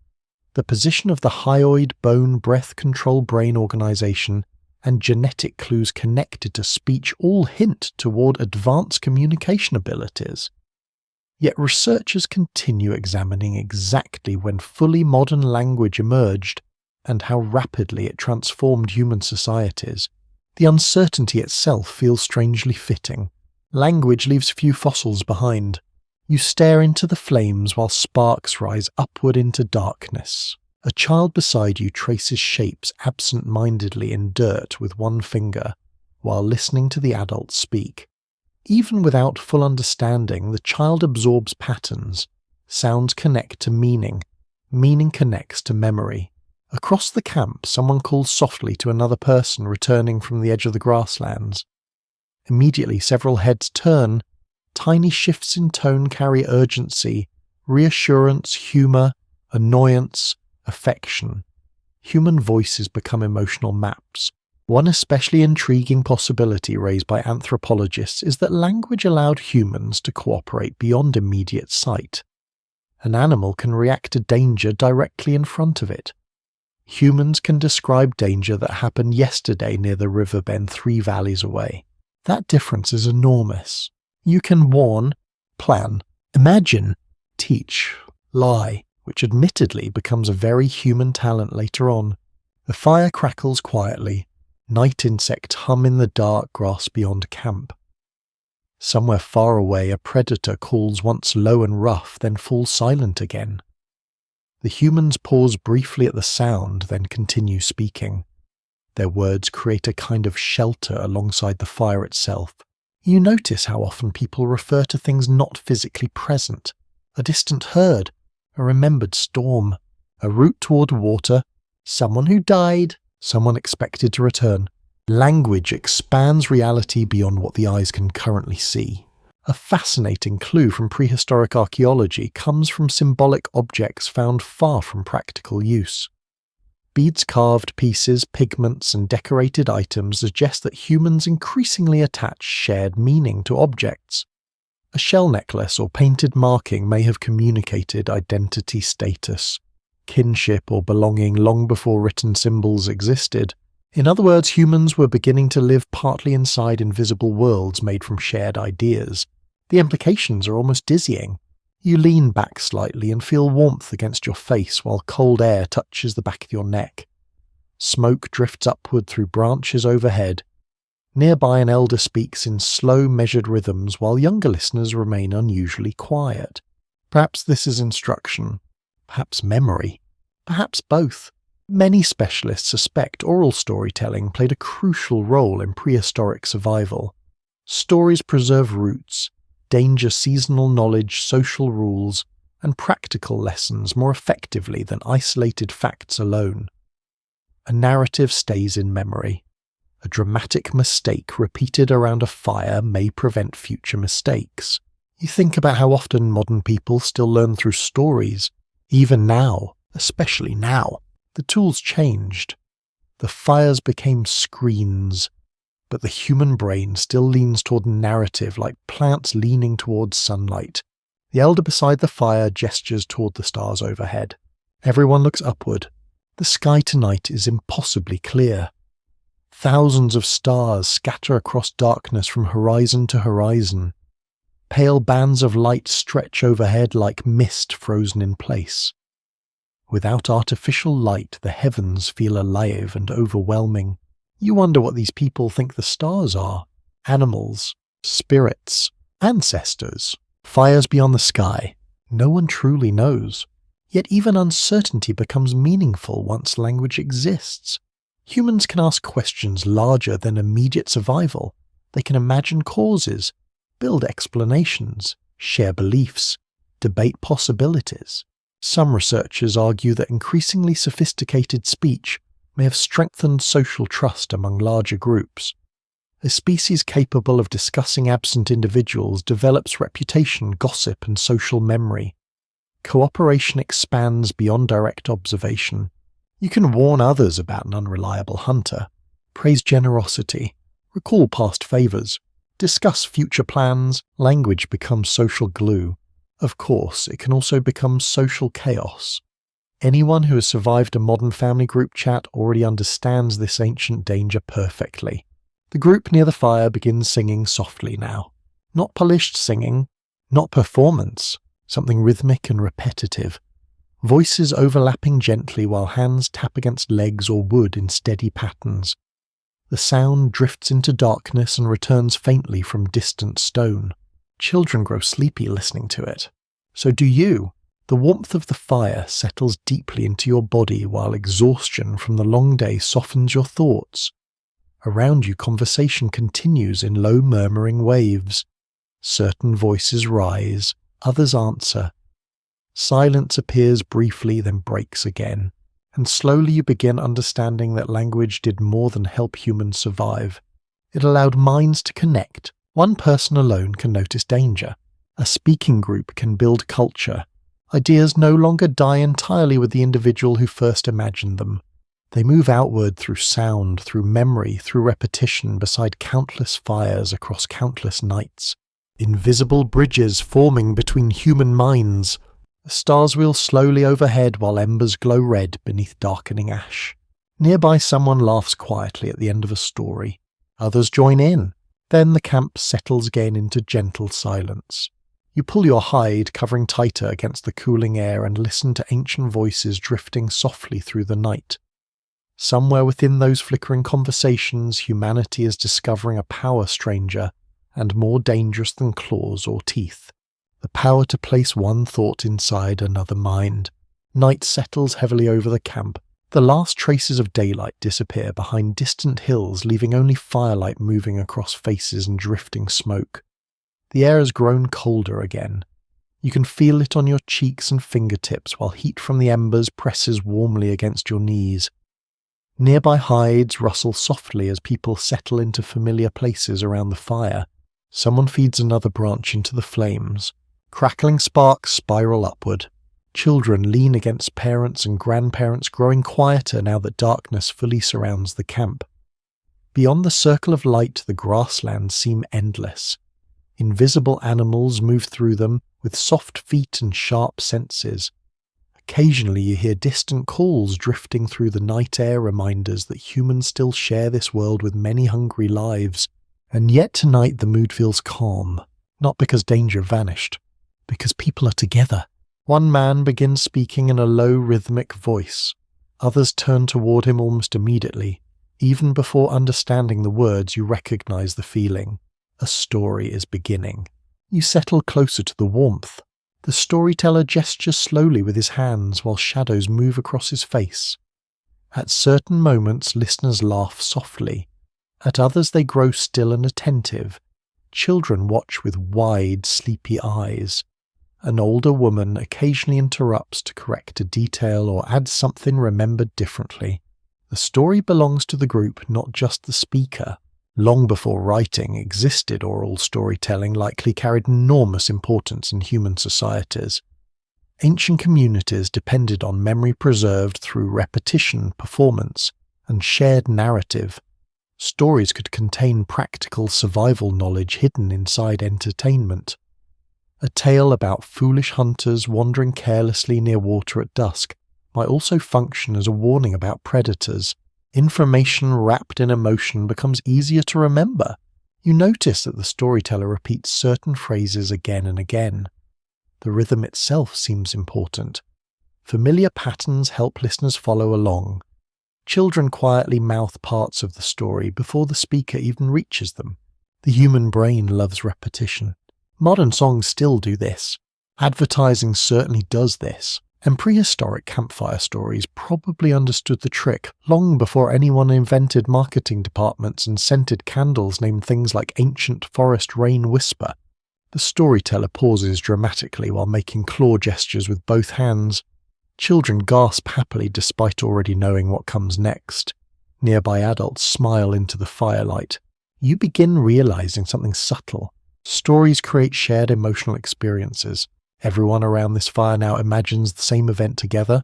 Speaker 1: The position of the hyoid bone breath control brain organization and genetic clues connected to speech all hint toward advanced communication abilities. Yet researchers continue examining exactly when fully modern language emerged and how rapidly it transformed human societies. The uncertainty itself feels strangely fitting. Language leaves few fossils behind. You stare into the flames while sparks rise upward into darkness. A child beside you traces shapes absent-mindedly in dirt with one finger, while listening to the adults speak. Even without full understanding, the child absorbs patterns. Sounds connect to meaning. Meaning connects to memory. Across the camp, someone calls softly to another person returning from the edge of the grasslands. Immediately, several heads turn. Tiny shifts in tone carry urgency, reassurance, humour, annoyance, affection. Human voices become emotional maps. One especially intriguing possibility raised by anthropologists is that language allowed humans to cooperate beyond immediate sight. An animal can react to danger directly in front of it. Humans can describe danger that happened yesterday near the river bend 3 valleys away. That difference is enormous. You can warn, plan, imagine, teach, lie, which admittedly becomes a very human talent later on. The fire crackles quietly. Night insects hum in the dark grass beyond camp. Somewhere far away, a predator calls once low and rough, then falls silent again. The humans pause briefly at the sound, then continue speaking. Their words create a kind of shelter alongside the fire itself. You notice how often people refer to things not physically present. A distant herd, a remembered storm, a route toward water, someone who died, someone expected to return. Language expands reality beyond what the eyes can currently see. A fascinating clue from prehistoric archaeology comes from symbolic objects found far from practical use. Beads, carved pieces, pigments, and decorated items suggest that humans increasingly attach shared meaning to objects. A shell necklace or painted marking may have communicated identity, status, kinship, or belonging long before written symbols existed. In other words, humans were beginning to live partly inside invisible worlds made from shared ideas. The implications are almost dizzying. You lean back slightly and feel warmth against your face while cold air touches the back of your neck. Smoke drifts upward through branches overhead. Nearby, an elder speaks in slow, measured rhythms while younger listeners remain unusually quiet. Perhaps this is instruction. Perhaps memory. Perhaps both. Many specialists suspect oral storytelling played a crucial role in prehistoric survival. Stories preserve roots, danger, seasonal knowledge, social rules, and practical lessons more effectively than isolated facts alone. A narrative stays in memory. A dramatic mistake repeated around a fire may prevent future mistakes. You think about how often modern people still learn through stories. Even now, especially now, the tools changed. The fires became screens, but the human brain still leans toward narrative like plants leaning towards sunlight. The elder beside the fire gestures toward the stars overhead. Everyone looks upward. The sky tonight is impossibly clear. Thousands of stars scatter across darkness from horizon to horizon. Pale bands of light stretch overhead like mist frozen in place. Without artificial light, the heavens feel alive and overwhelming. You wonder what these people think the stars are. Animals, spirits, ancestors, fires beyond the sky. No one truly knows. Yet even uncertainty becomes meaningful once language exists. Humans can ask questions larger than immediate survival. They can imagine causes, build explanations, share beliefs, debate possibilities. Some researchers argue that increasingly sophisticated speech may have strengthened social trust among larger groups. A species capable of discussing absent individuals develops reputation, gossip, and social memory. Cooperation expands beyond direct observation. You can warn others about an unreliable hunter, praise generosity, recall past favors, discuss future plans. Language becomes social glue. Of course, it can also become social chaos. Anyone who has survived a modern family group chat already understands this ancient danger perfectly. The group near the fire begins singing softly now. Not polished singing, not performance, something rhythmic and repetitive. Voices overlapping gently while hands tap against legs or wood in steady patterns. The sound drifts into darkness and returns faintly from distant stone. Children grow sleepy listening to it. So do you. The warmth of the fire settles deeply into your body while exhaustion from the long day softens your thoughts. Around you, conversation continues in low murmuring waves. Certain voices rise, others answer. Silence appears briefly, then breaks again, and slowly you begin understanding that language did more than help humans survive. It allowed minds to connect. One person alone can notice danger. A speaking group can build culture. Ideas no longer die entirely with the individual who first imagined them. They move outward through sound, through memory, through repetition, beside countless fires across countless nights. Invisible bridges forming between human minds. The stars wheel slowly overhead while embers glow red beneath darkening ash. Nearby someone laughs quietly at the end of a story. Others join in. Then the camp settles again into gentle silence. You pull your hide, covering tighter against the cooling air, and listen to ancient voices drifting softly through the night. Somewhere within those flickering conversations, humanity is discovering a power stranger and more dangerous than claws or teeth. The power to place one thought inside another mind. Night settles heavily over the camp. The last traces of daylight disappear behind distant hills, leaving only firelight moving across faces and drifting smoke. The air has grown colder again. You can feel it on your cheeks and fingertips while heat from the embers presses warmly against your knees. Nearby hides rustle softly as people settle into familiar places around the fire. Someone feeds another branch into the flames. Crackling sparks spiral upward. Children lean against parents and grandparents, growing quieter now that darkness fully surrounds the camp. Beyond the circle of light, the grasslands seem endless. Invisible animals move through them with soft feet and sharp senses. Occasionally you hear distant calls drifting through the night air, reminders that humans still share this world with many hungry lives. And yet tonight the mood feels calm, not because danger vanished, because people are together. One man begins speaking in a low rhythmic voice. Others turn toward him almost immediately. Even before understanding the words, you recognize the feeling. A story is beginning. You settle closer to the warmth. The storyteller gestures slowly with his hands while shadows move across his face. At certain moments, listeners laugh softly. At others, they grow still and attentive. Children watch with wide, sleepy eyes. An older woman occasionally interrupts to correct a detail or add something remembered differently. The story belongs to the group, not just the speaker. Long before writing existed, oral storytelling likely carried enormous importance in human societies. Ancient communities depended on memory preserved through repetition, performance, and shared narrative. Stories could contain practical survival knowledge hidden inside entertainment. A tale about foolish hunters wandering carelessly near water at dusk might also function as a warning about predators. Information wrapped in emotion becomes easier to remember. You notice that the storyteller repeats certain phrases again and again. The rhythm itself seems important. Familiar patterns help listeners follow along. Children quietly mouth parts of the story before the speaker even reaches them. The human brain loves repetition. Modern songs still do this. Advertising certainly does this. And prehistoric campfire stories probably understood the trick long before anyone invented marketing departments and scented candles named things like Ancient Forest Rain Whisper. The storyteller pauses dramatically while making claw gestures with both hands. Children gasp happily despite already knowing what comes next. Nearby adults smile into the firelight. You begin realizing something subtle. Stories create shared emotional experiences. Everyone around this fire now imagines the same event together.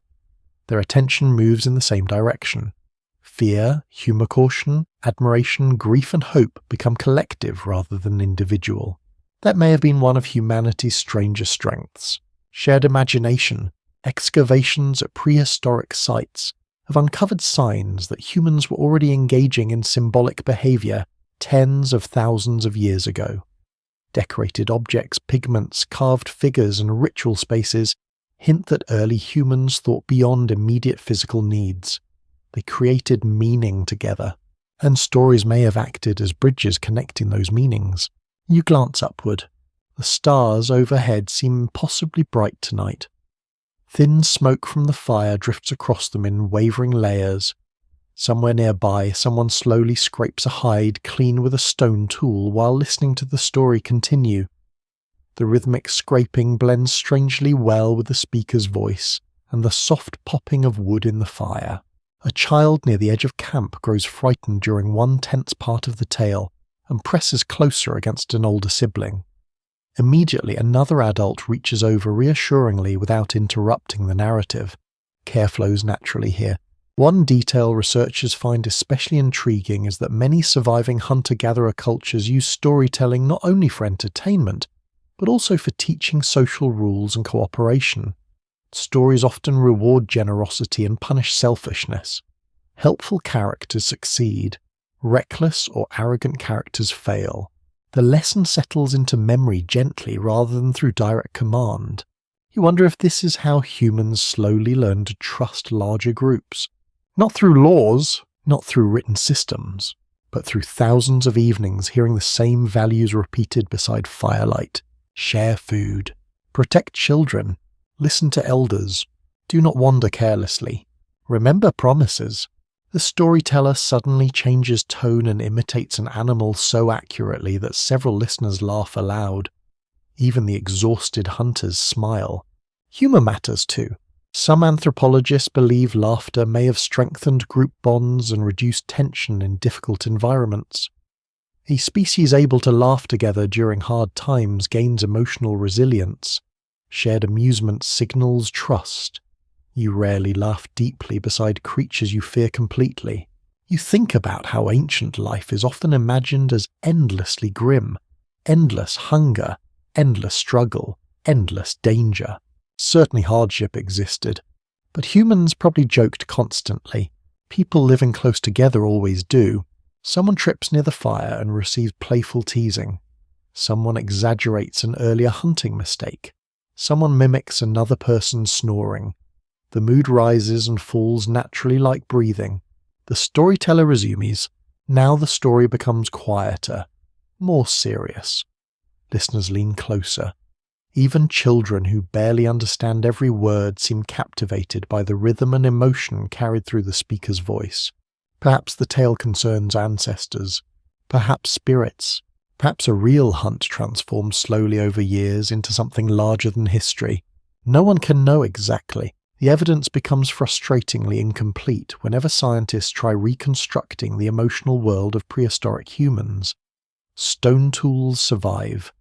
Speaker 1: Their attention moves in the same direction. Fear, humor, caution, admiration, grief and hope become collective rather than individual. That may have been one of humanity's strangest strengths. Shared imagination. Excavations at prehistoric sites have uncovered signs that humans were already engaging in symbolic behaviour tens of thousands of years ago. Decorated objects, pigments, carved figures, and ritual spaces hint that early humans thought beyond immediate physical needs. They created meaning together, and stories may have acted as bridges connecting those meanings. You glance upward. The stars overhead seem impossibly bright tonight. Thin smoke from the fire drifts across them in wavering layers. Somewhere nearby, someone slowly scrapes a hide clean with a stone tool while listening to the story continue. The rhythmic scraping blends strangely well with the speaker's voice and the soft popping of wood in the fire. A child near the edge of camp grows frightened during one tense part of the tale and presses closer against an older sibling. Immediately, another adult reaches over reassuringly without interrupting the narrative. Care flows naturally here. One detail researchers find especially intriguing is that many surviving hunter-gatherer cultures use storytelling not only for entertainment, but also for teaching social rules and cooperation. Stories often reward generosity and punish selfishness. Helpful characters succeed. Reckless or arrogant characters fail. The lesson settles into memory gently rather than through direct command. You wonder if this is how humans slowly learn to trust larger groups. Not through laws, not through written systems, but through thousands of evenings hearing the same values repeated beside firelight. Share food. Protect children. Listen to elders. Do not wander carelessly. Remember promises. The storyteller suddenly changes tone and imitates an animal so accurately that several listeners laugh aloud. Even the exhausted hunters smile. Humour matters too. Some anthropologists believe laughter may have strengthened group bonds and reduced tension in difficult environments. A species able to laugh together during hard times gains emotional resilience. Shared amusement signals trust. You rarely laugh deeply beside creatures you fear completely. You think about how ancient life is often imagined as endlessly grim, endless hunger, endless struggle, endless danger. Certainly hardship existed, but humans probably joked constantly. People living close together always do. Someone trips near the fire and receives playful teasing. Someone exaggerates an earlier hunting mistake. Someone mimics another person's snoring. The mood rises and falls naturally like breathing. The storyteller resumes. Now the story becomes quieter, more serious. Listeners lean closer. Even children who barely understand every word seem captivated by the rhythm and emotion carried through the speaker's voice. Perhaps the tale concerns ancestors, perhaps spirits, perhaps a real hunt transforms slowly over years into something larger than history. No one can know exactly. The evidence becomes frustratingly incomplete whenever scientists try reconstructing the emotional world of prehistoric humans. Stone tools survive,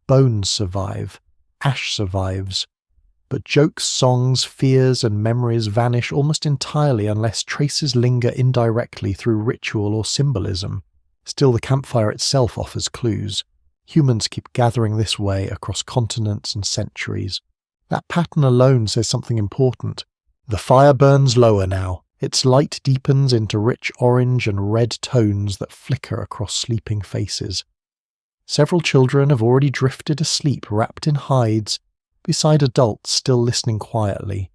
Speaker 1: bones survive, ash survives, but jokes, songs, fears, and memories vanish almost entirely unless traces linger indirectly through ritual or symbolism. Still, the campfire itself offers clues. Humans keep gathering this way across continents and centuries. That pattern alone says something important. The fire burns lower now. Its light deepens into rich orange and red tones that flicker across sleeping faces. Several children have already drifted asleep wrapped in hides, beside adults still listening quietly.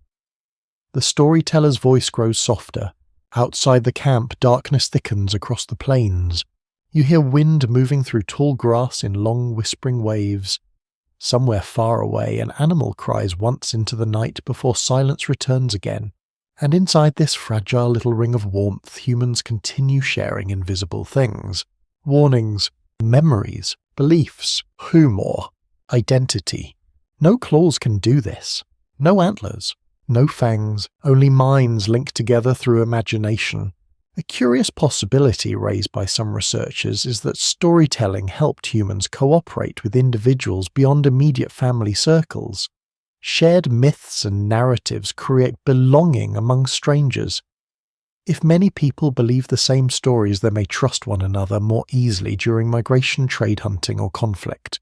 Speaker 1: The storyteller's voice grows softer. Outside the camp, darkness thickens across the plains. You hear wind moving through tall grass in long whispering waves. Somewhere far away, an animal cries once into the night before silence returns again. And inside this fragile little ring of warmth, humans continue sharing invisible things. Warnings, memories, beliefs, humor, identity. No claws can do this. No antlers, no fangs, only minds linked together through imagination. A curious possibility raised by some researchers is that storytelling helped humans cooperate with individuals beyond immediate family circles. Shared myths and narratives create belonging among strangers. If many people believe the same stories, they may trust one another more easily during migration, trade hunting, or conflict.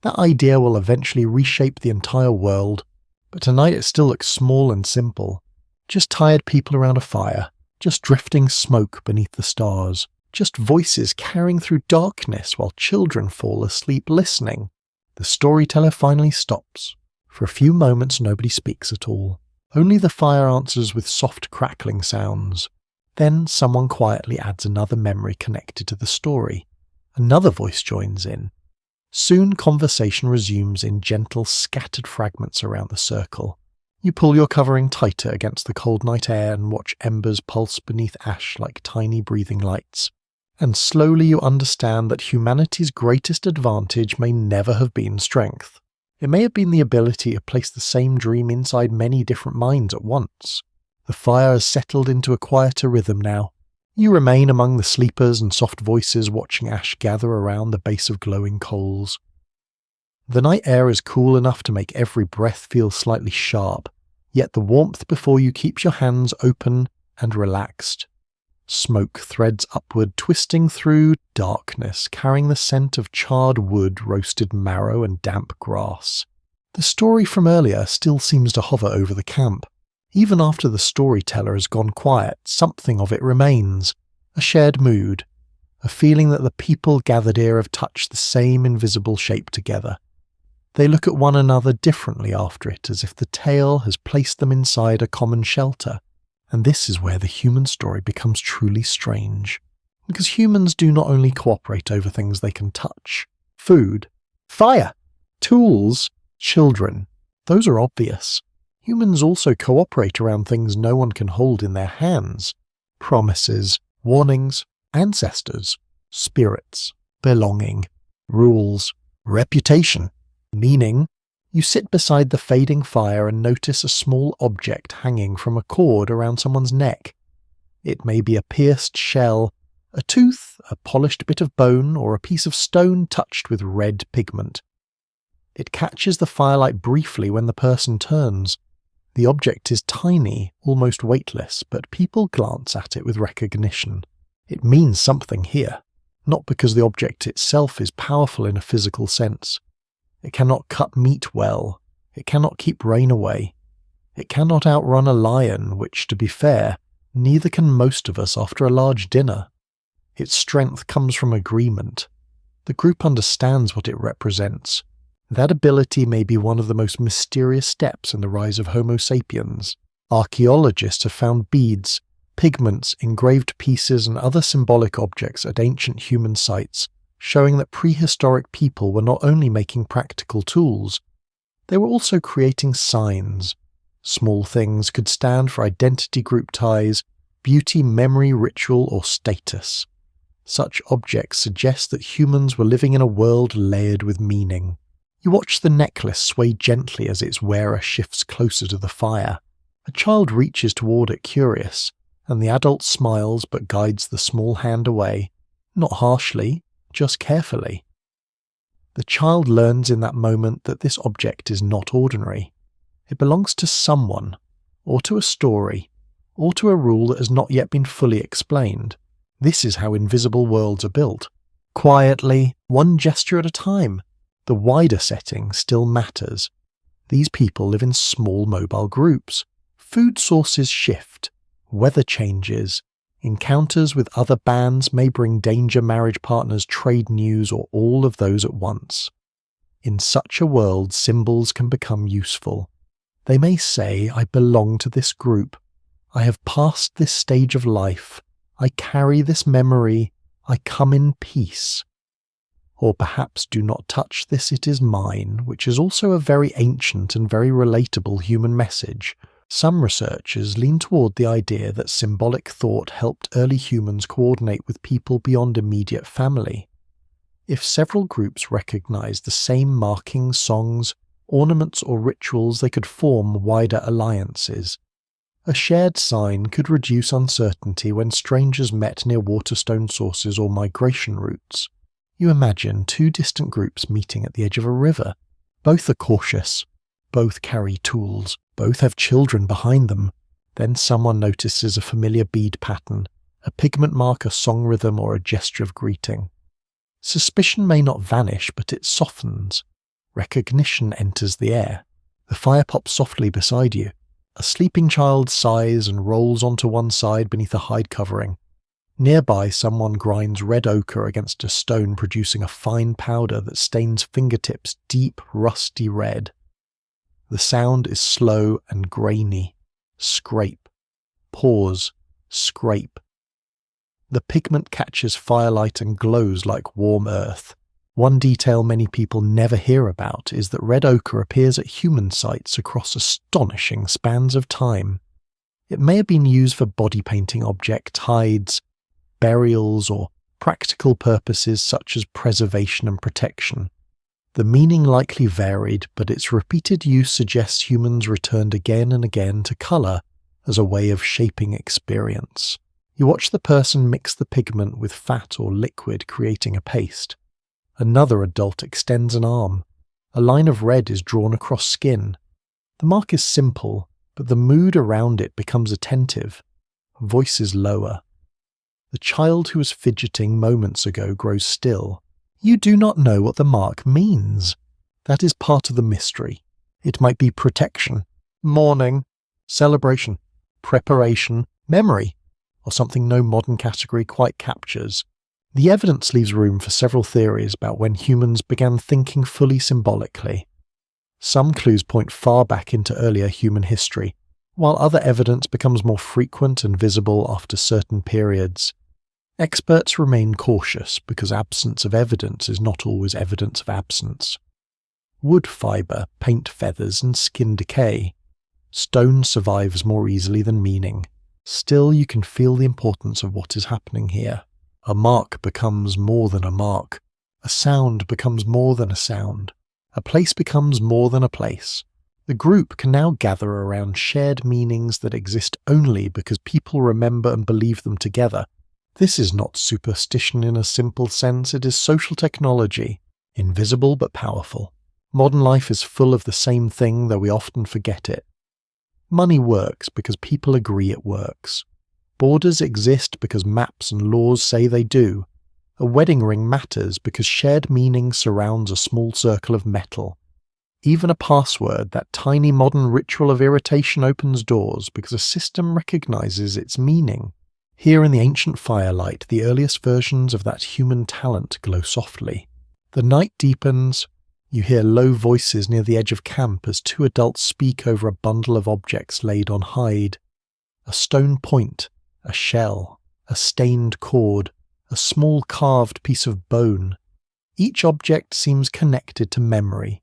Speaker 1: That idea will eventually reshape the entire world. But tonight it still looks small and simple. Just tired people around a fire, just drifting smoke beneath the stars, just voices carrying through darkness while children fall asleep listening. The storyteller finally stops. For a few moments nobody speaks at all. Only the fire answers with soft crackling sounds. Then someone quietly adds another memory connected to the story. Another voice joins in. Soon conversation resumes in gentle, scattered fragments around the circle. You pull your covering tighter against the cold night air and watch embers pulse beneath ash like tiny breathing lights. And slowly you understand that humanity's greatest advantage may never have been strength. It may have been the ability to place the same dream inside many different minds at once. The fire has settled into a quieter rhythm now. You remain among the sleepers and soft voices watching ash gather around the base of glowing coals. The night air is cool enough to make every breath feel slightly sharp, yet the warmth before you keeps your hands open and relaxed. Smoke threads upward, twisting through darkness, carrying the scent of charred wood, roasted marrow, and damp grass. The story from earlier still seems to hover over the camp. Even after the storyteller has gone quiet, something of it remains. A shared mood. A feeling that the people gathered here have touched the same invisible shape together. They look at one another differently after it, as if the tale has placed them inside a common shelter. And this is where the human story becomes truly strange. Because humans do not only cooperate over things they can touch. Food. Fire. Tools. Children. Those are obvious. Humans also cooperate around things no one can hold in their hands. Promises, warnings, ancestors, spirits, belonging, rules, reputation, meaning. You sit beside the fading fire and notice a small object hanging from a cord around someone's neck. It may be a pierced shell, a tooth, a polished bit of bone, or a piece of stone touched with red pigment. It catches the firelight briefly when the person turns. The object is tiny, almost weightless, but people glance at it with recognition. It means something here, not because the object itself is powerful in a physical sense. It cannot cut meat well. It cannot keep rain away. It cannot outrun a lion, which, to be fair, neither can most of us after a large dinner. Its strength comes from agreement. The group understands what it represents. That ability may be one of the most mysterious steps in the rise of Homo sapiens. Archaeologists have found beads, pigments, engraved pieces and other symbolic objects at ancient human sites, showing that prehistoric people were not only making practical tools, they were also creating signs. Small things could stand for identity group ties, beauty, memory, ritual, or status. Such objects suggest that humans were living in a world layered with meaning. You watch the necklace sway gently as its wearer shifts closer to the fire. A child reaches toward it curious, and the adult smiles but guides the small hand away, not harshly, just carefully. The child learns in that moment that this object is not ordinary. It belongs to someone, or to a story, or to a rule that has not yet been fully explained. This is how invisible worlds are built. Quietly, one gesture at a time. The wider setting still matters. These people live in small mobile groups. Food sources shift. Weather changes. Encounters with other bands may bring danger, marriage partners, trade news, or all of those at once. In such a world, symbols can become useful. They may say, I belong to this group. I have passed this stage of life. I carry this memory. I come in peace. Or perhaps do not touch this, it is mine, which is also a very ancient and very relatable human message. Some researchers lean toward the idea that symbolic thought helped early humans coordinate with people beyond immediate family. If several groups recognized the same markings, songs, ornaments, or rituals, they could form wider alliances. A shared sign could reduce uncertainty when strangers met near waterstone sources or migration routes. You imagine two distant groups meeting at the edge of a river. Both are cautious. Both carry tools. Both have children behind them. Then someone notices a familiar bead pattern, a pigment mark, a song rhythm, or a gesture of greeting. Suspicion may not vanish, but it softens. Recognition enters the air. The fire pops softly beside you. A sleeping child sighs and rolls onto one side beneath a hide covering. Nearby, someone grinds red ochre against a stone, producing a fine powder that stains fingertips deep, rusty red. The sound is slow and grainy. Scrape. Pause. Scrape. The pigment catches firelight and glows like warm earth. One detail many people never hear about is that red ochre appears at human sites across astonishing spans of time. It may have been used for body painting objects, hides, burials, or practical purposes such as preservation and protection. The meaning likely varied, but its repeated use suggests humans returned again and again to colour as a way of shaping experience. You watch the person mix the pigment with fat or liquid, creating a paste. Another adult extends an arm. A line of red is drawn across skin. The mark is simple, but the mood around it becomes attentive. Voices lower. The child who was fidgeting moments ago grows still. You do not know what the mark means. That is part of the mystery. It might be protection, mourning, celebration, preparation, memory, or something no modern category quite captures. The evidence leaves room for several theories about when humans began thinking fully symbolically. Some clues point far back into earlier human history, while other evidence becomes more frequent and visible after certain periods. Experts remain cautious because absence of evidence is not always evidence of absence. Wood fibre, paint feathers, and skin decay. Stone survives more easily than meaning. Still, you can feel the importance of what is happening here. A mark becomes more than a mark. A sound becomes more than a sound. A place becomes more than a place. The group can now gather around shared meanings that exist only because people remember and believe them together. This is not superstition in a simple sense, it is social technology, invisible but powerful. Modern life is full of the same thing, though we often forget it. Money works because people agree it works. Borders exist because maps and laws say they do. A wedding ring matters because shared meaning surrounds a small circle of metal. Even a password, that tiny modern ritual of irritation, opens doors because a system recognizes its meaning. Here in the ancient firelight, the earliest versions of that human talent glow softly. The night deepens. You hear low voices near the edge of camp as two adults speak over a bundle of objects laid on hide. A stone point, a shell, a stained cord, a small carved piece of bone. Each object seems connected to memory.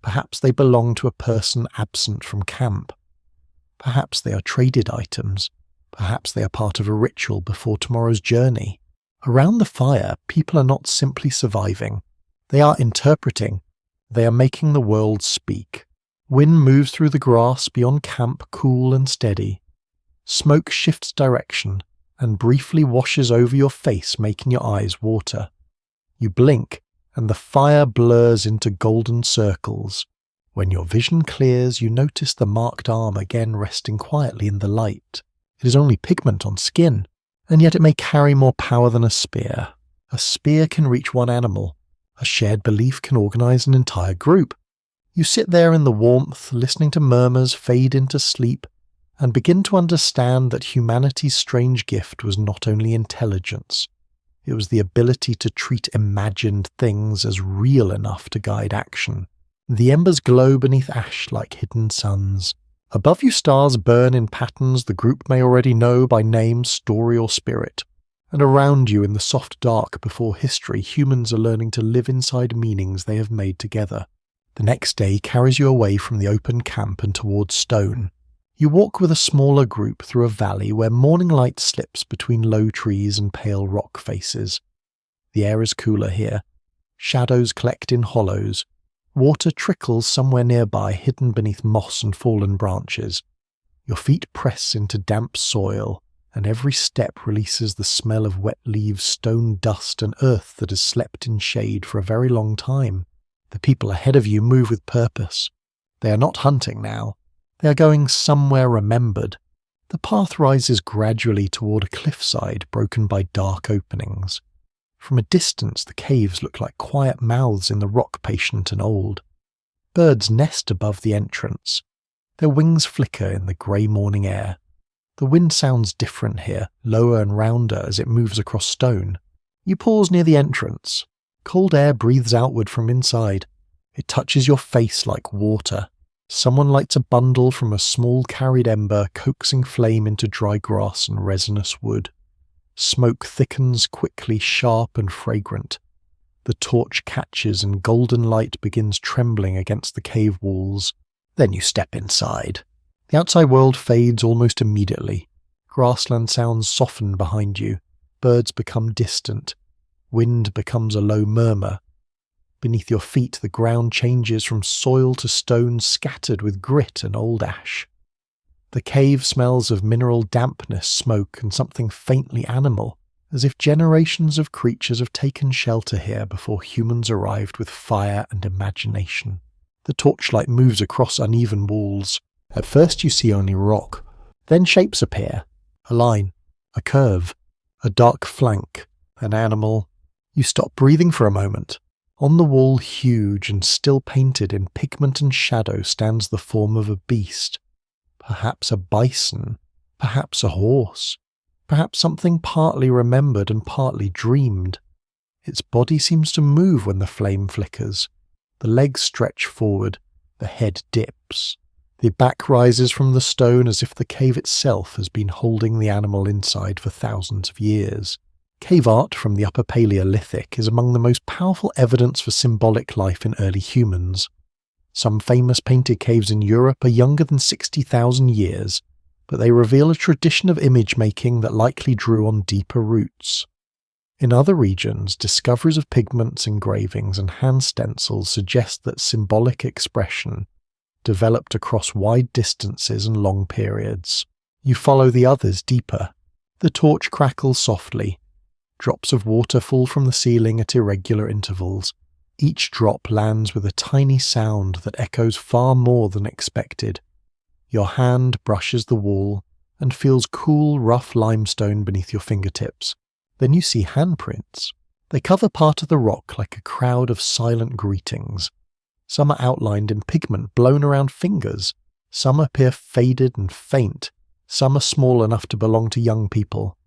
Speaker 1: Perhaps they belong to a person absent from camp. Perhaps they are traded items. Perhaps they are part of a ritual before tomorrow's journey. Around the fire, people are not simply surviving. They are interpreting. They are making the world speak. Wind moves through the grass beyond camp, cool and steady. Smoke shifts direction and briefly washes over your face, making your eyes water. You blink, and the fire blurs into golden circles. When your vision clears, you notice the marked arm again resting quietly in the light. It is only pigment on skin, and yet it may carry more power than a spear. A spear can reach one animal. A shared belief can organize an entire group. You sit there in the warmth, listening to murmurs fade into sleep, and begin to understand that humanity's strange gift was not only intelligence. It was the ability to treat imagined things as real enough to guide action. The embers glow beneath ash like hidden suns. Above you, stars burn in patterns the group may already know by name, story, or spirit. And around you in the soft dark before history, humans are learning to live inside meanings they have made together. The next day carries you away from the open camp and towards stone. You walk with a smaller group through a valley where morning light slips between low trees and pale rock faces. The air is cooler here. Shadows collect in hollows. Water trickles somewhere nearby, hidden beneath moss and fallen branches. Your feet press into damp soil, and every step releases the smell of wet leaves, stone dust, and earth that has slept in shade for a very long time. The people ahead of you move with purpose. They are not hunting now. They are going somewhere remembered. The path rises gradually toward a cliffside broken by dark openings. From a distance, the caves look like quiet mouths in the rock, patient and old. Birds nest above the entrance. Their wings flicker in the grey morning air. The wind sounds different here, lower and rounder as it moves across stone. You pause near the entrance. Cold air breathes outward from inside. It touches your face like water. Someone lights a bundle from a small carried ember, coaxing flame into dry grass and resinous wood. Smoke thickens quickly, sharp and fragrant. The torch catches and golden light begins trembling against the cave walls. Then you step inside. The outside world fades almost immediately. Grassland sounds soften behind you. Birds become distant. Wind becomes a low murmur. Beneath your feet, the ground changes from soil to stone scattered with grit and old ash. The cave smells of mineral dampness, smoke, and something faintly animal, as if generations of creatures have taken shelter here before humans arrived with fire and imagination. The torchlight moves across uneven walls. At first you see only rock. Then shapes appear. A line, a curve, a dark flank, an animal. You stop breathing for a moment. On the wall, huge and still painted in pigment and shadow, stands the form of a beast. Perhaps a bison, perhaps a horse, perhaps something partly remembered and partly dreamed. Its body seems to move when the flame flickers. The legs stretch forward, the head dips. The back rises from the stone as if the cave itself has been holding the animal inside for thousands of years. Cave art from the Upper Paleolithic is among the most powerful evidence for symbolic life in early humans. Some famous painted caves in Europe are younger than 60,000 years, but they reveal a tradition of image-making that likely drew on deeper roots. In other regions, discoveries of pigments, engravings, and hand stencils suggest that symbolic expression developed across wide distances and long periods. You follow the others deeper. The torch crackles softly. Drops of water fall from the ceiling at irregular intervals. Each drop lands with a tiny sound that echoes far more than expected. Your hand brushes the wall and feels cool, rough limestone beneath your fingertips. Then you see handprints. They cover part of the rock like a crowd of silent greetings. Some are outlined in pigment blown around fingers. Some appear faded and faint. Some are small enough to belong to young people.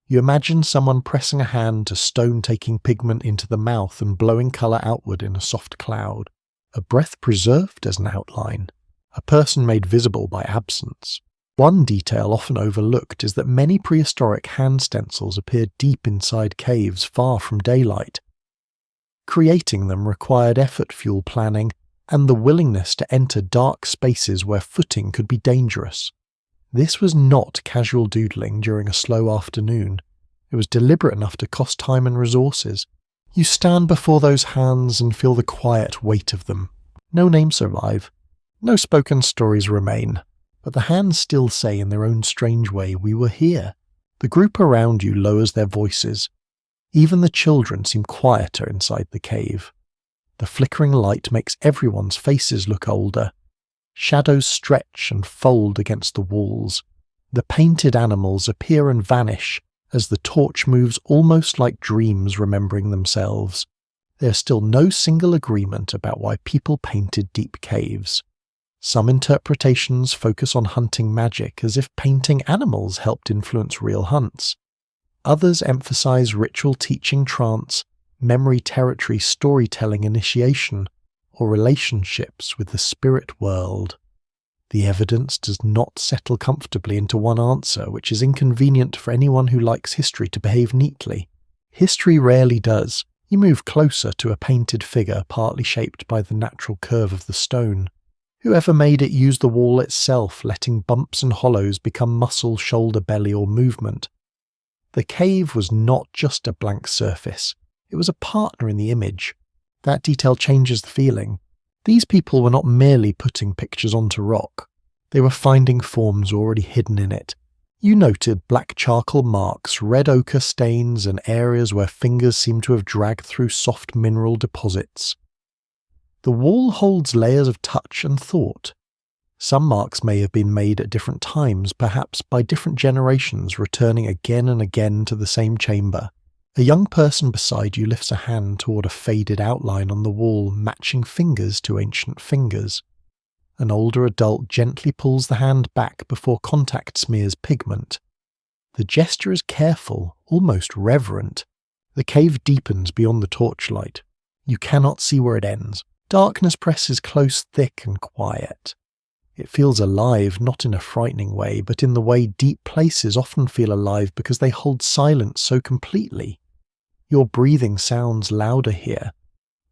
Speaker 1: You imagine someone pressing a hand to stone, taking pigment into the mouth and blowing colour outward in a soft cloud. A breath preserved as an outline. A person made visible by absence. One detail often overlooked is that many prehistoric hand stencils appeared deep inside caves far from daylight. Creating them required effort, fuel planning, and the willingness to enter dark spaces where footing could be dangerous. This was not casual doodling during a slow afternoon. It was deliberate enough to cost time and resources. You stand before those hands and feel the quiet weight of them. No names survive. No spoken stories remain. But the hands still say in their own strange way, "We were here." The group around you lowers their voices. Even the children seem quieter inside the cave. The flickering light makes everyone's faces look older. Shadows stretch and fold against the walls. The painted animals appear and vanish as the torch moves almost like dreams remembering themselves. There is still no single agreement about why people painted deep caves. Some interpretations focus on hunting magic as if painting animals helped influence real hunts. Others emphasize ritual teaching, trance, memory territory, storytelling, initiation, or relationships with the spirit world. The evidence does not settle comfortably into one answer, which is inconvenient for anyone who likes history to behave neatly. History rarely does. You move closer to a painted figure partly shaped by the natural curve of the stone. Whoever made it used the wall itself, letting bumps and hollows become muscle, shoulder, belly, or movement. The cave was not just a blank surface. It was a partner in the image. That detail changes the feeling. These people were not merely putting pictures onto rock. They were finding forms already hidden in it. You noted black charcoal marks, red ochre stains, and areas where fingers seemed to have dragged through soft mineral deposits. The wall holds layers of touch and thought. Some marks may have been made at different times, perhaps by different generations returning again and again to the same chamber. A young person beside you lifts a hand toward a faded outline on the wall, matching fingers to ancient fingers. An older adult gently pulls the hand back before contact smears pigment. The gesture is careful, almost reverent. The cave deepens beyond the torchlight. You cannot see where it ends. Darkness presses close, thick, and quiet. It feels alive, not in a frightening way, but in the way deep places often feel alive because they hold silence so completely. Your breathing sounds louder here.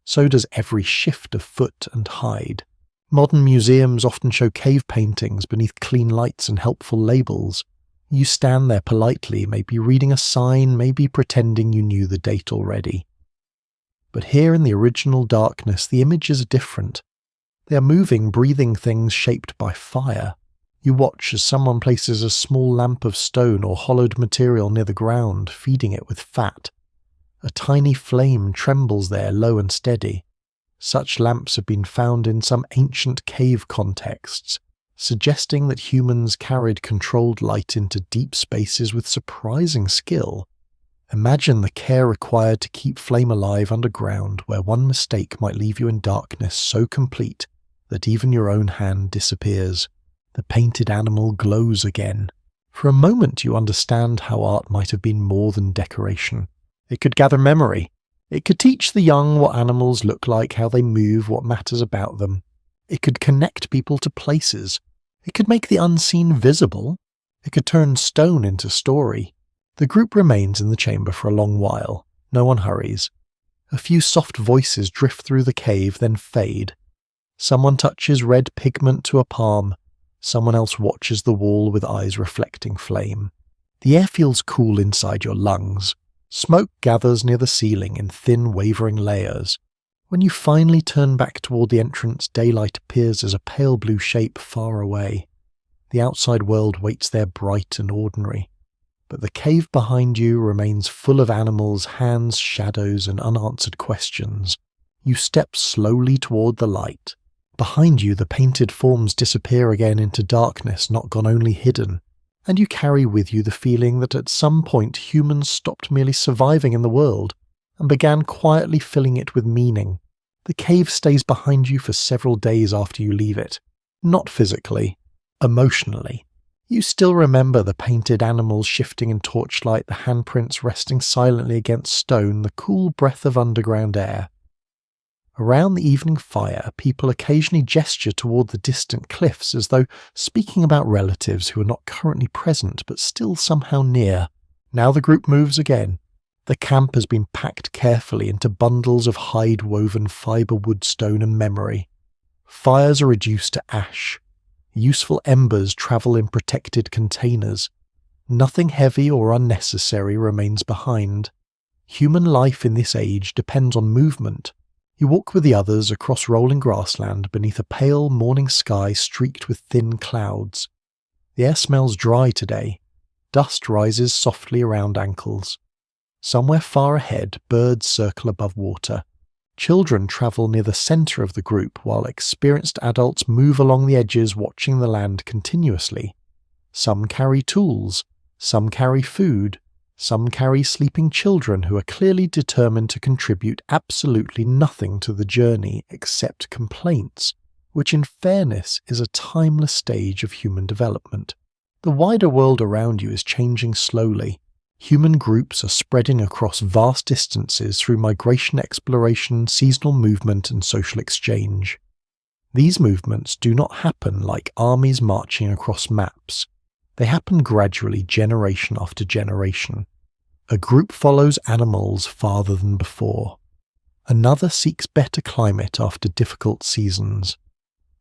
Speaker 1: So does every shift of foot and hide. Modern museums often show cave paintings beneath clean lights and helpful labels. You stand there politely, maybe reading a sign, maybe pretending you knew the date already. But here in the original darkness, the images are different. They are moving, breathing things shaped by fire. You watch as someone places a small lamp of stone or hollowed material near the ground, feeding it with fat. A tiny flame trembles there, low and steady. Such lamps have been found in some ancient cave contexts, suggesting that humans carried controlled light into deep spaces with surprising skill. Imagine the care required to keep flame alive underground, where one mistake might leave you in darkness so complete that even your own hand disappears. The painted animal glows again. For a moment you understand how art might have been more than decoration. It could gather memory. It could teach the young what animals look like, how they move, what matters about them. It could connect people to places. It could make the unseen visible. It could turn stone into story. The group remains in the chamber for a long while. No one hurries. A few soft voices drift through the cave, then fade. Someone touches red pigment to a palm. Someone else watches the wall with eyes reflecting flame. The air feels cool inside your lungs. Smoke gathers near the ceiling in thin, wavering layers. When you finally turn back toward the entrance, daylight appears as a pale blue shape far away. The outside world waits there bright and ordinary. But the cave behind you remains full of animals, hands, shadows, and unanswered questions. You step slowly toward the light. Behind you, the painted forms disappear again into darkness, not gone, only hidden. And you carry with you the feeling that at some point humans stopped merely surviving in the world and began quietly filling it with meaning. The cave stays behind you for several days after you leave it. Not physically, emotionally. You still remember the painted animals shifting in torchlight, the handprints resting silently against stone, the cool breath of underground air. Around the evening fire, people occasionally gesture toward the distant cliffs as though speaking about relatives who are not currently present but still somehow near. Now the group moves again. The camp has been packed carefully into bundles of hide-woven fibre, wood, stone and memory. Fires are reduced to ash. Useful embers travel in protected containers. Nothing heavy or unnecessary remains behind. Human life in this age depends on movement. You walk with the others across rolling grassland beneath a pale morning sky streaked with thin clouds. The air smells dry today. Dust rises softly around ankles. Somewhere far ahead, birds circle above water. Children travel near the centre of the group, while experienced adults move along the edges, watching the land continuously. Some carry tools, some carry food, some carry sleeping children who are clearly determined to contribute absolutely nothing to the journey except complaints, which in fairness is a timeless stage of human development. The wider world around you is changing slowly. Human groups are spreading across vast distances through migration, exploration, seasonal movement, and social exchange. These movements do not happen like armies marching across maps. They happen gradually, generation after generation. A group follows animals farther than before. Another seeks better climate after difficult seasons.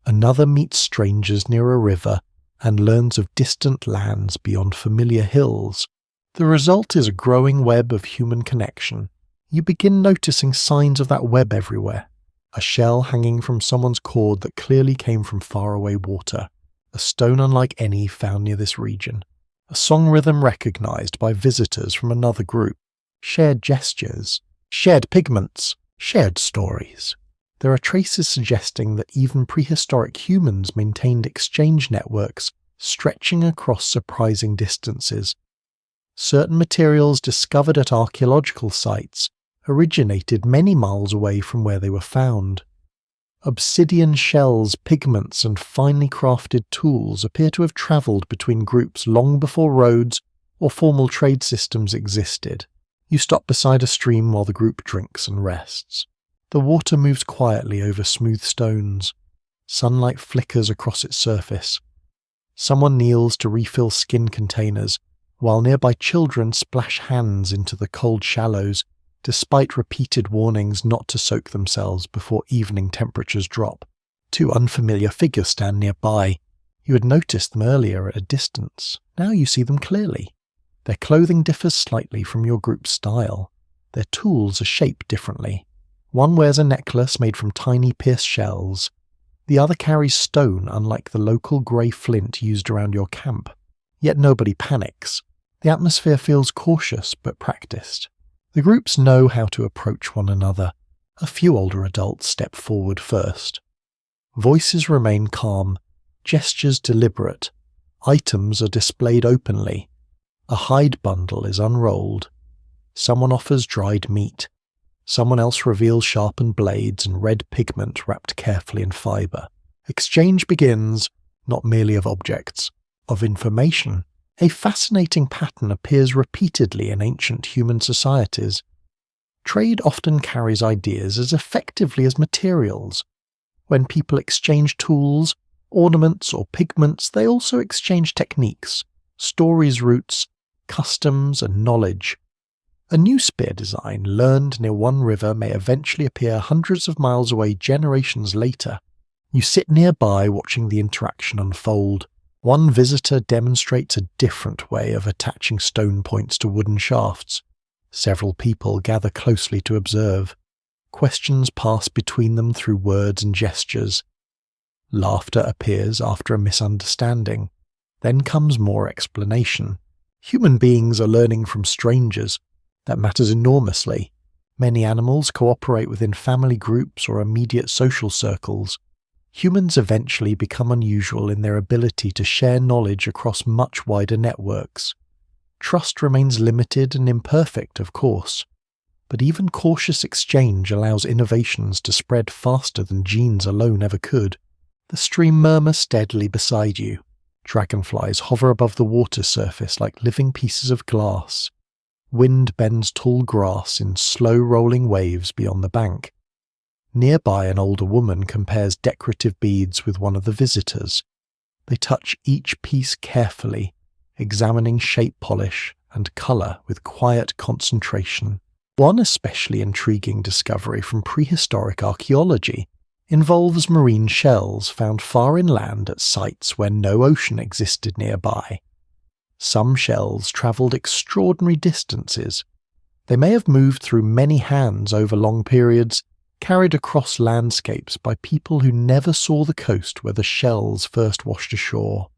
Speaker 1: Another meets strangers near a river and learns of distant lands beyond familiar hills. The result is a growing web of human connection. You begin noticing signs of that web everywhere. A shell hanging from someone's cord that clearly came from faraway water. A stone unlike any found near this region. A song rhythm recognized by visitors from another group. Shared gestures. Shared pigments. Shared stories. There are traces suggesting that even prehistoric humans maintained exchange networks stretching across surprising distances. Certain materials discovered at archaeological sites originated many miles away from where they were found. Obsidian shells, pigments, and finely crafted tools appear to have travelled between groups long before roads or formal trade systems existed. You stop beside a stream while the group drinks and rests. The water moves quietly over smooth stones. Sunlight flickers across its surface. Someone kneels to refill skin containers, while nearby children splash hands into the cold shallows, despite repeated warnings not to soak themselves before evening temperatures drop. Two unfamiliar figures stand nearby. You had noticed them earlier at a distance. Now you see them clearly. Their clothing differs slightly from your group's style. Their tools are shaped differently. One wears a necklace made from tiny pierced shells. The other carries stone, unlike the local grey flint used around your camp. Yet nobody panics. The atmosphere feels cautious but practiced. The groups know how to approach one another. A few older adults step forward first. Voices remain calm, gestures deliberate. Items are displayed openly. A hide bundle is unrolled. Someone offers dried meat. Someone else reveals sharpened blades and red pigment wrapped carefully in fibre. Exchange begins, not merely of objects, of information. A fascinating pattern appears repeatedly in ancient human societies. Trade often carries ideas as effectively as materials. When people exchange tools, ornaments, or pigments, they also exchange techniques, stories, routes, customs, and knowledge. A new spear design learned near one river may eventually appear hundreds of miles away generations later. You sit nearby watching the interaction unfold. One visitor demonstrates a different way of attaching stone points to wooden shafts. Several people gather closely to observe. Questions pass between them through words and gestures. Laughter appears after a misunderstanding. Then comes more explanation. Human beings are learning from strangers. That matters enormously. Many animals cooperate within family groups or immediate social circles. Humans eventually become unusual in their ability to share knowledge across much wider networks. Trust remains limited and imperfect, of course, but even cautious exchange allows innovations to spread faster than genes alone ever could. The stream murmurs steadily beside you. Dragonflies hover above the water surface like living pieces of glass. Wind bends tall grass in slow rolling waves beyond the bank. Nearby, an older woman compares decorative beads with one of the visitors. They touch each piece carefully, examining shape polish and colour with quiet concentration. One especially intriguing discovery from prehistoric archaeology involves marine shells found far inland at sites where no ocean existed nearby. Some shells travelled extraordinary distances. They may have moved through many hands over long periods, carried across landscapes by people who never saw the coast where the shells first washed ashore.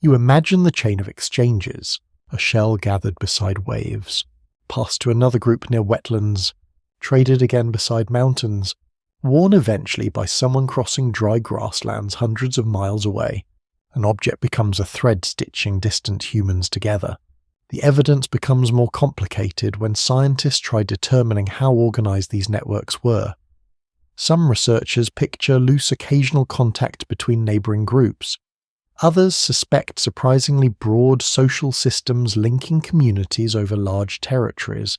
Speaker 1: You imagine the chain of exchanges, a shell gathered beside waves, passed to another group near wetlands, traded again beside mountains, worn eventually by someone crossing dry grasslands hundreds of miles away. An object becomes a thread stitching distant humans together. The evidence becomes more complicated when scientists try determining how organized these networks were. Some researchers picture loose occasional contact between neighboring groups. Others suspect surprisingly broad social systems linking communities over large territories.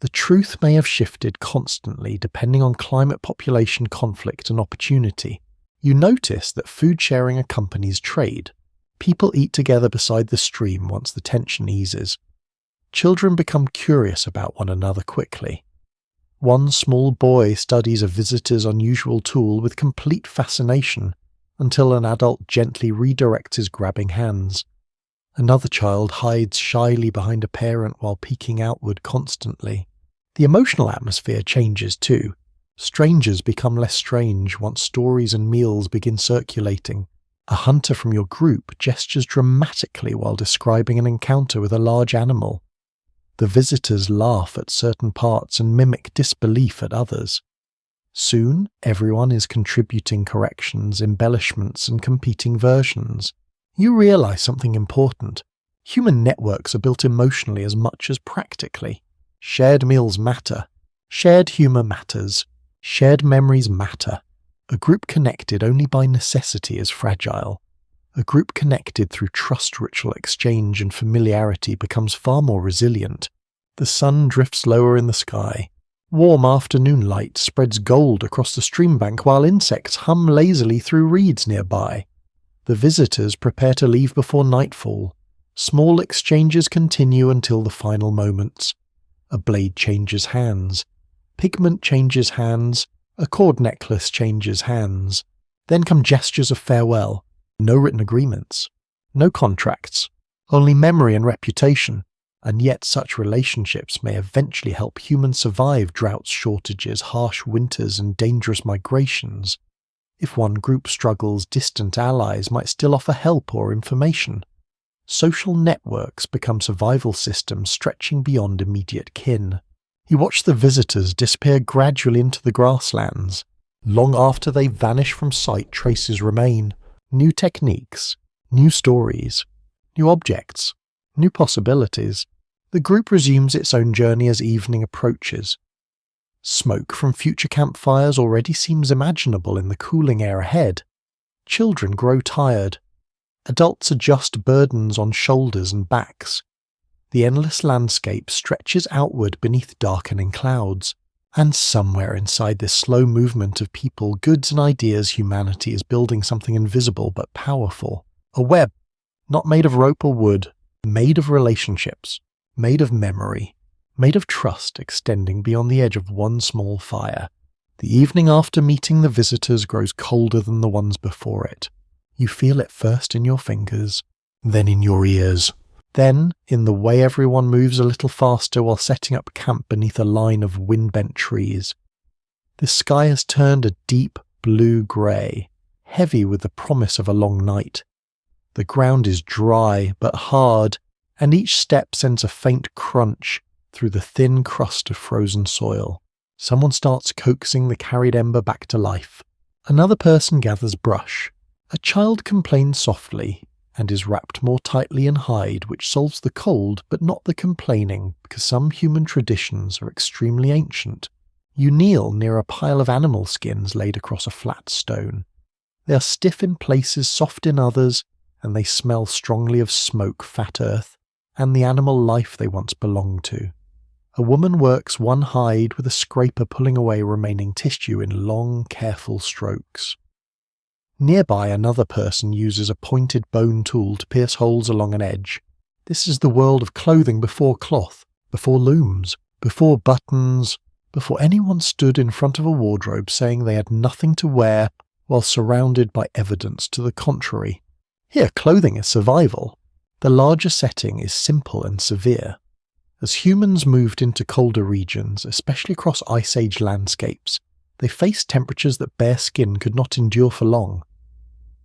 Speaker 1: The truth may have shifted constantly depending on climate, population, conflict, and opportunity. You notice that food sharing accompanies trade. People eat together beside the stream once the tension eases. Children become curious about one another quickly. One small boy studies a visitor's unusual tool with complete fascination until an adult gently redirects his grabbing hands. Another child hides shyly behind a parent while peeking outward constantly. The emotional atmosphere changes too. Strangers become less strange once stories and meals begin circulating. A hunter from your group gestures dramatically while describing an encounter with a large animal. The visitors laugh at certain parts and mimic disbelief at others. Soon, everyone is contributing corrections, embellishments, and competing versions. You realize something important. Human networks are built emotionally as much as practically. Shared meals matter. Shared humour matters. Shared memories matter. A group connected only by necessity is fragile. A group connected through trust ritual exchange and familiarity becomes far more resilient. The sun drifts lower in the sky. Warm afternoon light spreads gold across the stream bank while insects hum lazily through reeds nearby. The visitors prepare to leave before nightfall. Small exchanges continue until the final moments. A blade changes hands. Pigment changes hands. A cord necklace changes hands. Then come gestures of farewell. No written agreements. No contracts. Only memory and reputation. And yet such relationships may eventually help humans survive droughts, shortages, harsh winters, and dangerous migrations. If one group struggles, distant allies might still offer help or information. Social networks become survival systems stretching beyond immediate kin. You watch the visitors disappear gradually into the grasslands. Long after they vanish from sight, traces remain. New techniques, new stories, new objects, new possibilities. The group resumes its own journey as evening approaches. Smoke from future campfires already seems imaginable in the cooling air ahead. Children grow tired. Adults adjust burdens on shoulders and backs. The endless landscape stretches outward beneath darkening clouds. And somewhere inside this slow movement of people, goods and ideas, humanity is building something invisible but powerful. A web, not made of rope or wood, made of relationships. Made of memory, made of trust extending beyond the edge of one small fire. The evening after meeting the visitors grows colder than the ones before it. You feel it first in your fingers, then in your ears, then in the way everyone moves a little faster while setting up camp beneath a line of wind-bent trees. The sky has turned a deep blue-grey, heavy with the promise of a long night. The ground is dry but hard, and each step sends a faint crunch through the thin crust of frozen soil. Someone starts coaxing the carried ember back to life. Another person gathers brush. A child complains softly and is wrapped more tightly in hide, which solves the cold but not the complaining, because some human traditions are extremely ancient. You kneel near a pile of animal skins laid across a flat stone. They are stiff in places, soft in others, and they smell strongly of smoke, fat earth, and the animal life they once belonged to. A woman works one hide with a scraper pulling away remaining tissue in long, careful strokes. Nearby, another person uses a pointed bone tool to pierce holes along an edge. This is the world of clothing before cloth, before looms, before buttons, before anyone stood in front of a wardrobe saying they had nothing to wear while surrounded by evidence to the contrary. Here, clothing is survival. The larger setting is simple and severe. As humans moved into colder regions, especially across Ice Age landscapes, they faced temperatures that bare skin could not endure for long.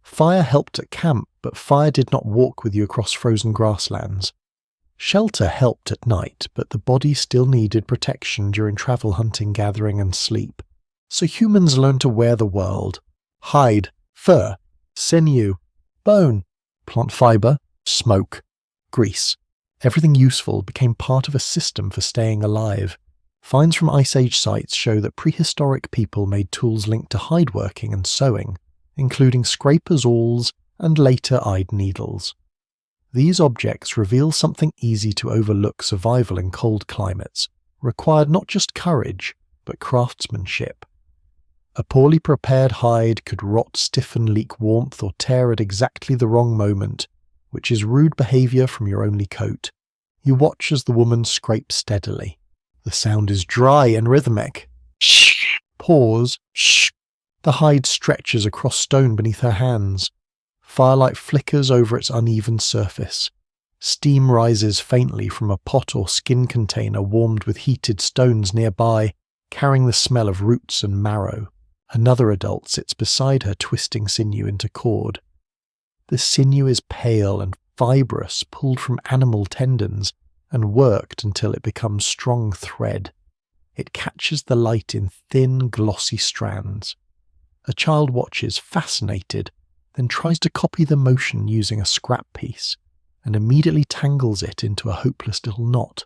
Speaker 1: Fire helped at camp, but fire did not walk with you across frozen grasslands. Shelter helped at night, but the body still needed protection during travel, hunting, gathering, and sleep. So humans learned to wear the world. Hide, fur, sinew, bone, plant fibre, smoke, grease. Everything useful became part of a system for staying alive. Finds from Ice Age sites show that prehistoric people made tools linked to hide working and sewing, including scrapers' awls and later eyed needles. These objects reveal something easy to overlook: survival in cold climates required not just courage, but craftsmanship. A poorly prepared hide could rot, stiffen, leak warmth, or tear at exactly the wrong moment, which is rude behaviour from your only coat. You watch as the woman scrapes steadily. The sound is dry and rhythmic. Shh. Pause. Shh. The hide stretches across stone beneath her hands. Firelight flickers over its uneven surface. Steam rises faintly from a pot or skin container warmed with heated stones nearby, carrying the smell of roots and marrow. Another adult sits beside her, twisting sinew into cord. The sinew is pale and fibrous, pulled from animal tendons, and worked until it becomes strong thread. It catches the light in thin, glossy strands. A child watches, fascinated, then tries to copy the motion using a scrap piece. and immediately tangles it into a hopeless little knot.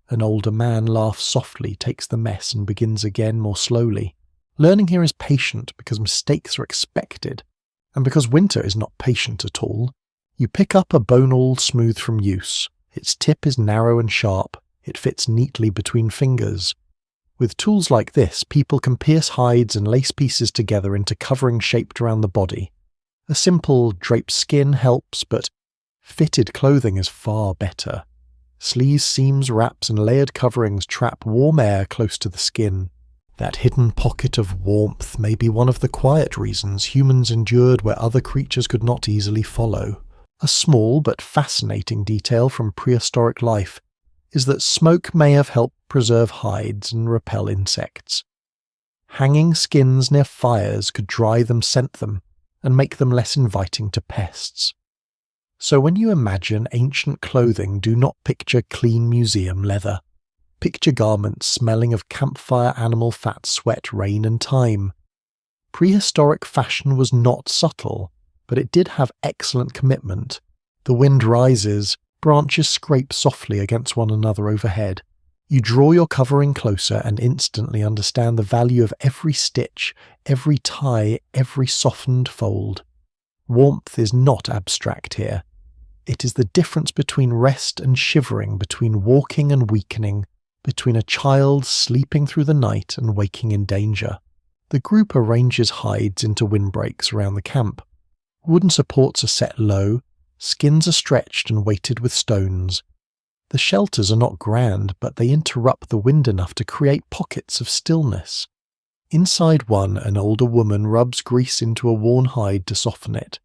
Speaker 1: An older man laughs softly, takes the mess, and begins again more slowly. Learning here is patient because mistakes are expected, and because winter is not patient at all. You pick up a bone all smooth from use. Its tip is narrow and sharp. It fits neatly between fingers. With tools like this, people can pierce hides and lace pieces together into covering shaped around the body. A simple draped skin helps, but fitted clothing is far better. Sleeves, seams, wraps, and layered coverings trap warm air close to the skin. That hidden pocket of warmth may be one of the quiet reasons humans endured where other creatures could not easily follow. A small but fascinating detail from prehistoric life is that smoke may have helped preserve hides and repel insects. Hanging skins near fires could dry them, scent them, and make them less inviting to pests. So when you imagine ancient clothing, do not picture clean museum leather. Picture garments smelling of campfire, animal fat, sweat, rain, and time. Prehistoric fashion was not subtle, but it did have excellent commitment. The wind rises, branches scrape softly against one another overhead. You draw your covering closer and instantly understand the value of every stitch, every tie, every softened fold. Warmth is not abstract here. It is the difference between rest and shivering, between walking and weakening, between a child sleeping through the night and waking in danger. The group arranges hides into windbreaks around the camp. Wooden supports are set low, skins are stretched and weighted with stones. The shelters are not grand, but they interrupt the wind enough to create pockets of stillness. Inside one, an older woman rubs grease into a worn hide to soften it.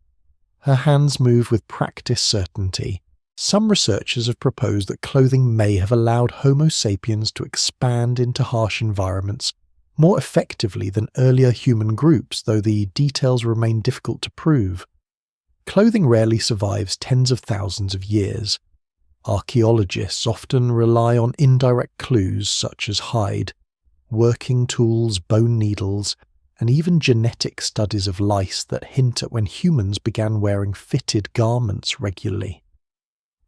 Speaker 1: Her hands move with practiced certainty. Some researchers have proposed that clothing may have allowed Homo sapiens to expand into harsh environments more effectively than earlier human groups, though the details remain difficult to prove. Clothing rarely survives tens of thousands of years. Archaeologists often rely on indirect clues such as hide, working tools, bone needles, and even genetic studies of lice that hint at when humans began wearing fitted garments regularly.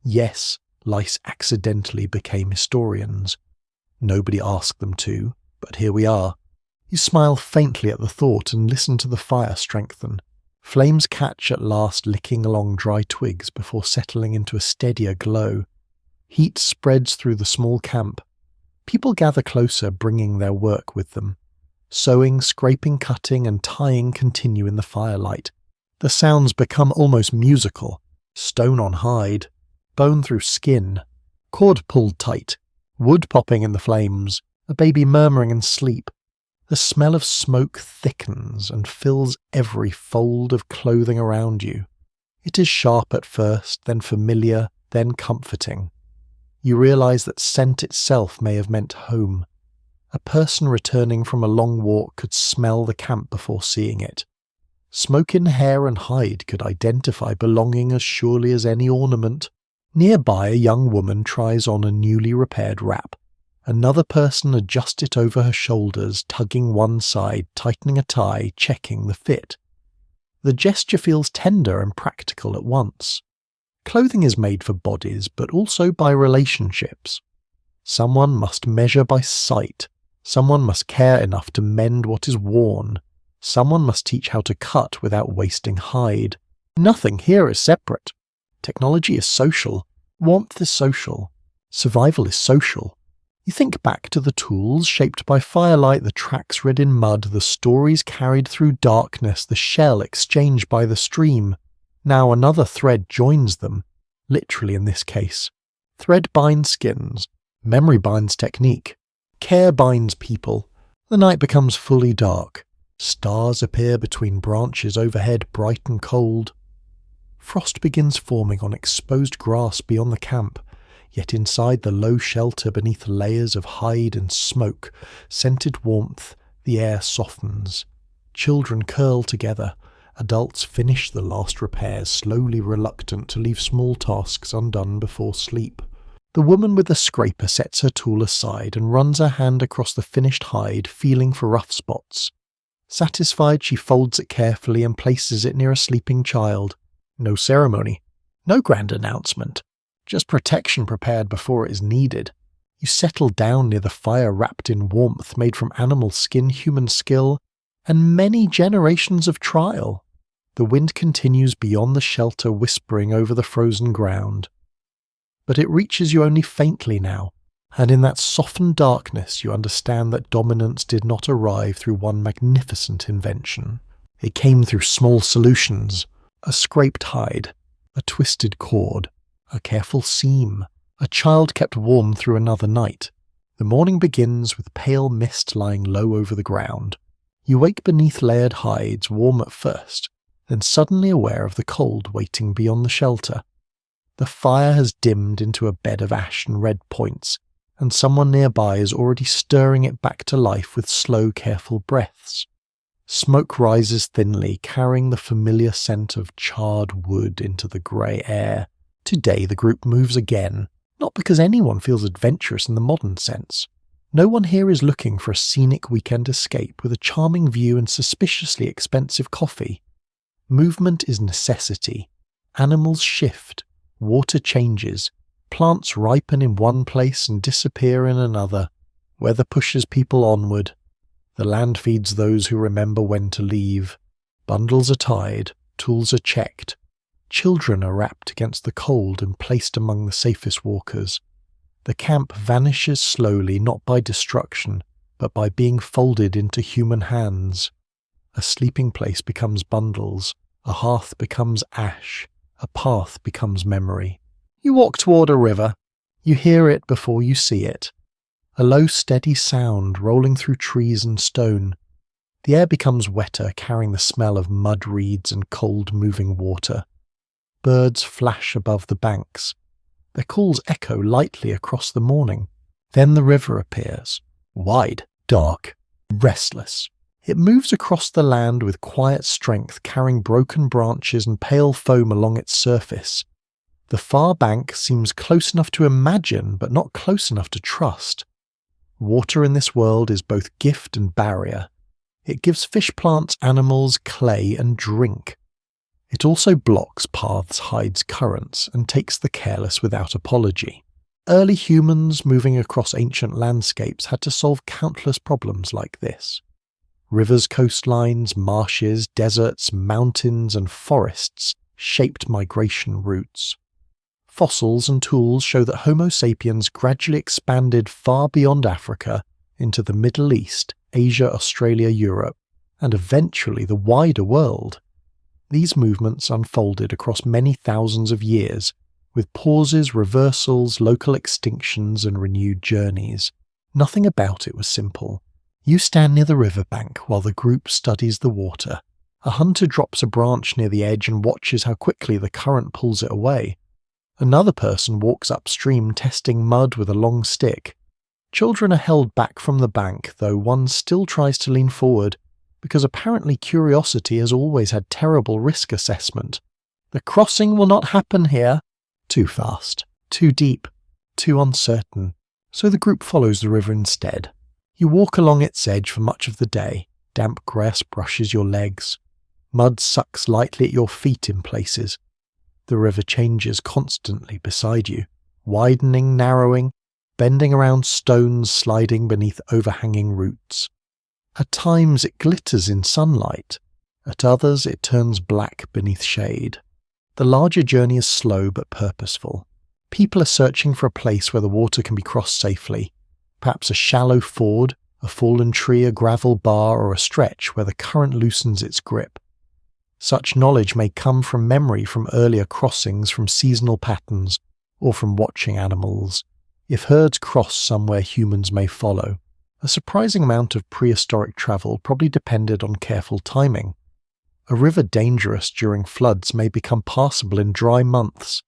Speaker 1: Yes, lice accidentally became historians. Nobody asked them to, but here we are. You smile faintly at the thought and listen to the fire strengthen. Flames catch at last, licking along dry twigs before settling into a steadier glow. Heat spreads through the small camp. People gather closer, bringing their work with them. Sewing, scraping, cutting, and tying continue in the firelight. The sounds become almost musical. Stone on hide, bone through skin, cord pulled tight, wood popping in the flames, a baby murmuring in sleep. The smell of smoke thickens and fills every fold of clothing around you. It is sharp at first, then familiar, then comforting. You realize that scent itself may have meant home. A person returning from a long walk could smell the camp before seeing it. Smoke in hair and hide could identify belonging as surely as any ornament. Nearby, a young woman tries on a newly repaired wrap. Another person adjusts it over her shoulders, tugging one side, tightening a tie, checking the fit. The gesture feels tender and practical at once. Clothing is made for bodies, but also by relationships. Someone must measure by sight. Someone must care enough to mend what is worn. Someone must teach how to cut without wasting hide. Nothing here is separate. Technology is social. Warmth is social. Survival is social. You think back to the tools shaped by firelight, the tracks read in mud, the stories carried through darkness, the shell exchanged by the stream. Now another thread joins them, literally in this case. Thread binds skins. Memory binds technique. Care binds people. The night becomes fully dark. Stars appear between branches overhead, bright and cold. Frost begins forming on exposed grass beyond the camp. Yet inside the low shelter beneath layers of hide and smoke, scented warmth, the air softens. Children curl together. Adults finish the last repairs, slowly reluctant to leave small tasks undone before sleep. The woman with the scraper sets her tool aside and runs her hand across the finished hide, feeling for rough spots. Satisfied, she folds it carefully and places it near a sleeping child. No ceremony. No grand announcement, just protection prepared before it is needed. You settle down near the fire wrapped in warmth made from animal skin, human skill, and many generations of trial. The wind continues beyond the shelter, whispering over the frozen ground. But it reaches you only faintly now, and in that softened darkness you understand that dominance did not arrive through one magnificent invention. It came through small solutions, a scraped hide, a twisted cord, a careful seam, a child kept warm through another night. The morning begins with pale mist lying low over the ground. You wake beneath layered hides, warm at first, then suddenly aware of the cold waiting beyond the shelter. The fire has dimmed into a bed of ash and red points, and someone nearby is already stirring it back to life with slow, careful breaths. Smoke rises thinly, carrying the familiar scent of charred wood into the grey air. Today the group moves again, not because anyone feels adventurous in the modern sense. No one here is looking for a scenic weekend escape with a charming view and suspiciously expensive coffee. Movement is necessity. Animals shift, water changes, plants ripen in one place and disappear in another. Weather pushes people onward. The land feeds those who remember when to leave. Bundles are tied, tools are checked. Children are wrapped against the cold and placed among the safest walkers. The camp vanishes slowly, not by destruction, but by being folded into human hands. A sleeping place becomes bundles, a hearth becomes ash, a path becomes memory. You walk toward a river. You hear it before you see it. A low, steady sound rolling through trees and stone. The air becomes wetter, carrying the smell of mud reeds and cold moving water. Birds flash above the banks. Their calls echo lightly across the morning. Then the river appears, wide, dark, restless. It moves across the land with quiet strength, carrying broken branches and pale foam along its surface. The far bank seems close enough to imagine, but not close enough to trust. Water in this world is both gift and barrier. It gives fish, plants, animals clay and drink. It also blocks paths, hides currents, and takes the careless without apology. Early humans moving across ancient landscapes had to solve countless problems like this. Rivers, coastlines, marshes, deserts, mountains, and forests shaped migration routes. Fossils and tools show that Homo sapiens gradually expanded far beyond Africa into the Middle East, Asia, Australia, Europe, and eventually the wider world. These movements unfolded across many thousands of years, with pauses, reversals, local extinctions, and renewed journeys. Nothing about it was simple. You stand near the riverbank while the group studies the water. A hunter drops a branch near the edge and watches how quickly the current pulls it away. Another person walks upstream testing mud with a long stick. Children are held back from the bank, though one still tries to lean forward, because apparently curiosity has always had terrible risk assessment. The crossing will not happen here. Too fast, too deep, too uncertain. So the group follows the river instead. You walk along its edge for much of the day. Damp grass brushes your legs. Mud sucks lightly at your feet in places. The river changes constantly beside you, widening, narrowing, bending around stones, sliding beneath overhanging roots. At times it glitters in sunlight, at others it turns black beneath shade. The larger journey is slow but purposeful. People are searching for a place where the water can be crossed safely, perhaps a shallow ford, a fallen tree, a gravel bar, or a stretch where the current loosens its grip. Such knowledge may come from memory from earlier crossings, from seasonal patterns, or from watching animals. If herds cross somewhere humans may follow, a surprising amount of prehistoric travel probably depended on careful timing. A river dangerous during floods may become passable in dry months.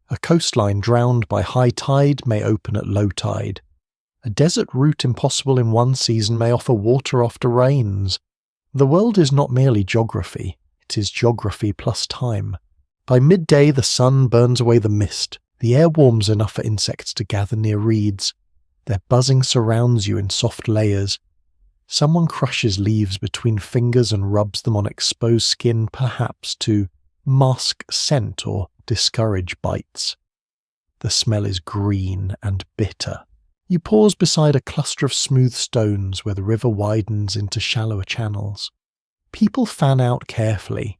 Speaker 1: A coastline drowned by high tide may open at low tide. A desert route impossible in one season may offer water after rains. The world is not merely geography. It is geography plus time. By midday the sun burns away the mist. The air warms enough for insects to gather near reeds. Their buzzing surrounds you in soft layers. Someone crushes leaves between fingers and rubs them on exposed skin, perhaps to mask scent or discourage bites. The smell is green and bitter. You pause beside a cluster of smooth stones where the river widens into shallower channels. People fan out carefully.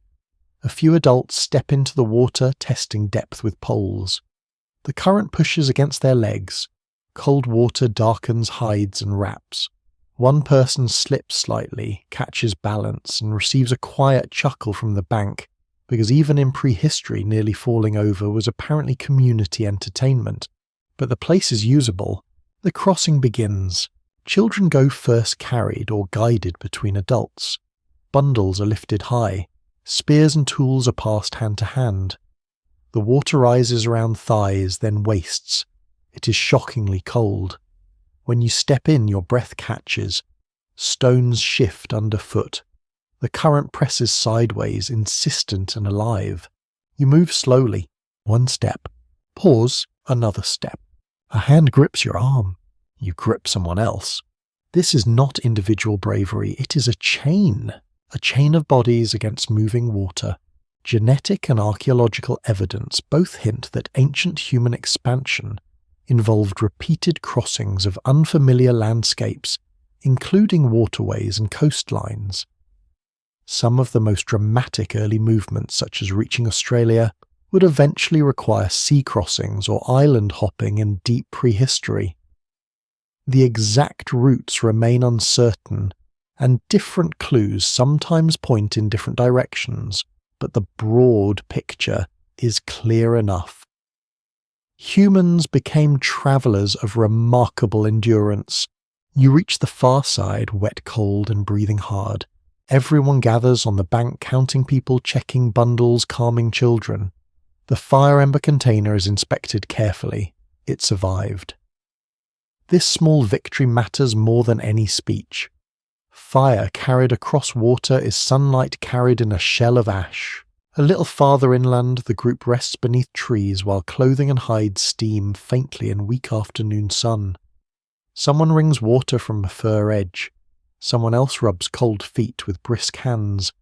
Speaker 1: A few adults step into the water, testing depth with poles. The current pushes against their legs. Cold water darkens hides and wraps. One person slips slightly, catches balance, and receives a quiet chuckle from the bank, because even in prehistory nearly falling over was apparently community entertainment. But the place is usable. The crossing begins. Children go first carried or guided between adults. Bundles are lifted high. Spears and tools are passed hand to hand. The water rises around thighs, then waists. It is shockingly cold. When you step in, your breath catches. Stones shift underfoot. The current presses sideways, insistent and alive. You move slowly. One step. Pause. Another step. A hand grips your arm. You grip someone else. This is not individual bravery. It is a chain of bodies against moving water. Genetic and archaeological evidence both hint that ancient human expansion involved repeated crossings of unfamiliar landscapes, including waterways and coastlines. Some of the most dramatic early movements, such as reaching Australia, would eventually require sea crossings or island hopping in deep prehistory. The exact routes remain uncertain, and different clues sometimes point in different directions, but the broad picture is clear enough. Humans became travellers of remarkable endurance. You reach the far side, wet, cold, and breathing hard. Everyone gathers on the bank, counting people, checking bundles, calming children. The fire ember container is inspected carefully. It survived. This small victory matters more than any speech. Fire carried across water is sunlight carried in a shell of ash. A little farther inland, the group rests beneath trees while clothing and hides steam faintly in weak afternoon sun. Someone wrings water from a fir edge. Someone else rubs cold feet with brisk hands.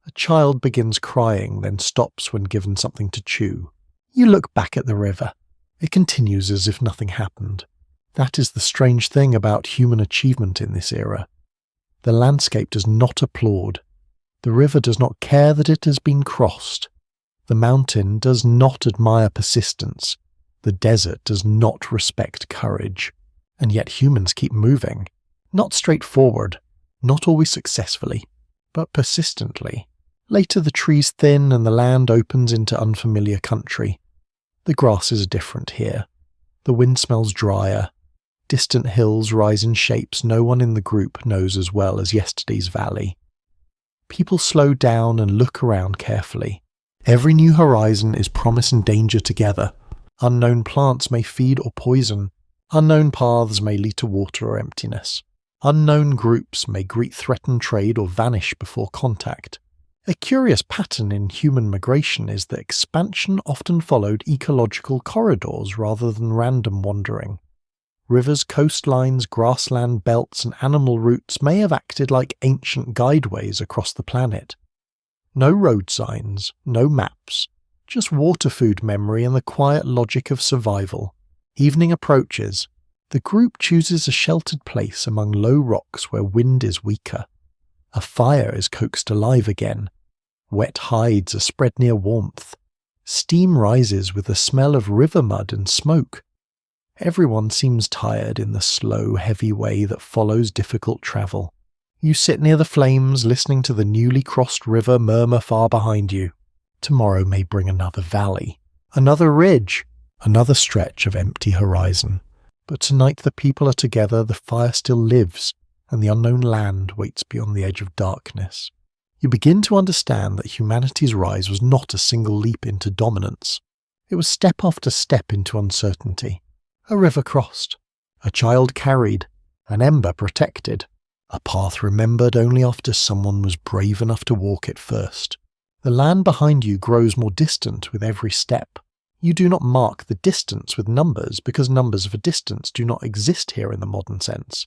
Speaker 1: A child begins crying, then stops when given something to chew. You look back at the river. It continues as if nothing happened. That is the strange thing about human achievement in this era. The landscape does not applaud. The river does not care that it has been crossed. The mountain does not admire persistence. The desert does not respect courage. And yet humans keep moving. Not straightforward, not always successfully, but persistently. Later the trees thin and the land opens into unfamiliar country. The grasses are different here. The wind smells drier. Distant hills rise in shapes no one in the group knows as well as yesterday's valley. People slow down and look around carefully. Every new horizon is promise and danger together. Unknown plants may feed or poison. Unknown paths may lead to water or emptiness. Unknown groups may greet threatened trade or vanish before contact. A curious pattern in human migration is that expansion often followed ecological corridors rather than random wandering. Rivers, coastlines, grassland belts, and animal routes may have acted like ancient guideways across the planet. No road signs, no maps, just water food memory and the quiet logic of survival. Evening approaches. The group chooses a sheltered place among low rocks where wind is weaker. A fire is coaxed alive again. Wet hides are spread near warmth. Steam rises with the smell of river mud and smoke. Everyone seems tired in the slow, heavy way that follows difficult travel. You sit near the flames, listening to the newly crossed river murmur far behind you. Tomorrow may bring another valley, another ridge, another stretch of empty horizon. But tonight the people are together, the fire still lives, and the unknown land waits beyond the edge of darkness. You begin to understand that humanity's rise was not a single leap into dominance. It was step after step into uncertainty. A river crossed, a child carried, an ember protected, a path remembered only after someone was brave enough to walk it first. The land behind you grows more distant with every step. You do not mark the distance with numbers because numbers of a distance do not exist here in the modern sense.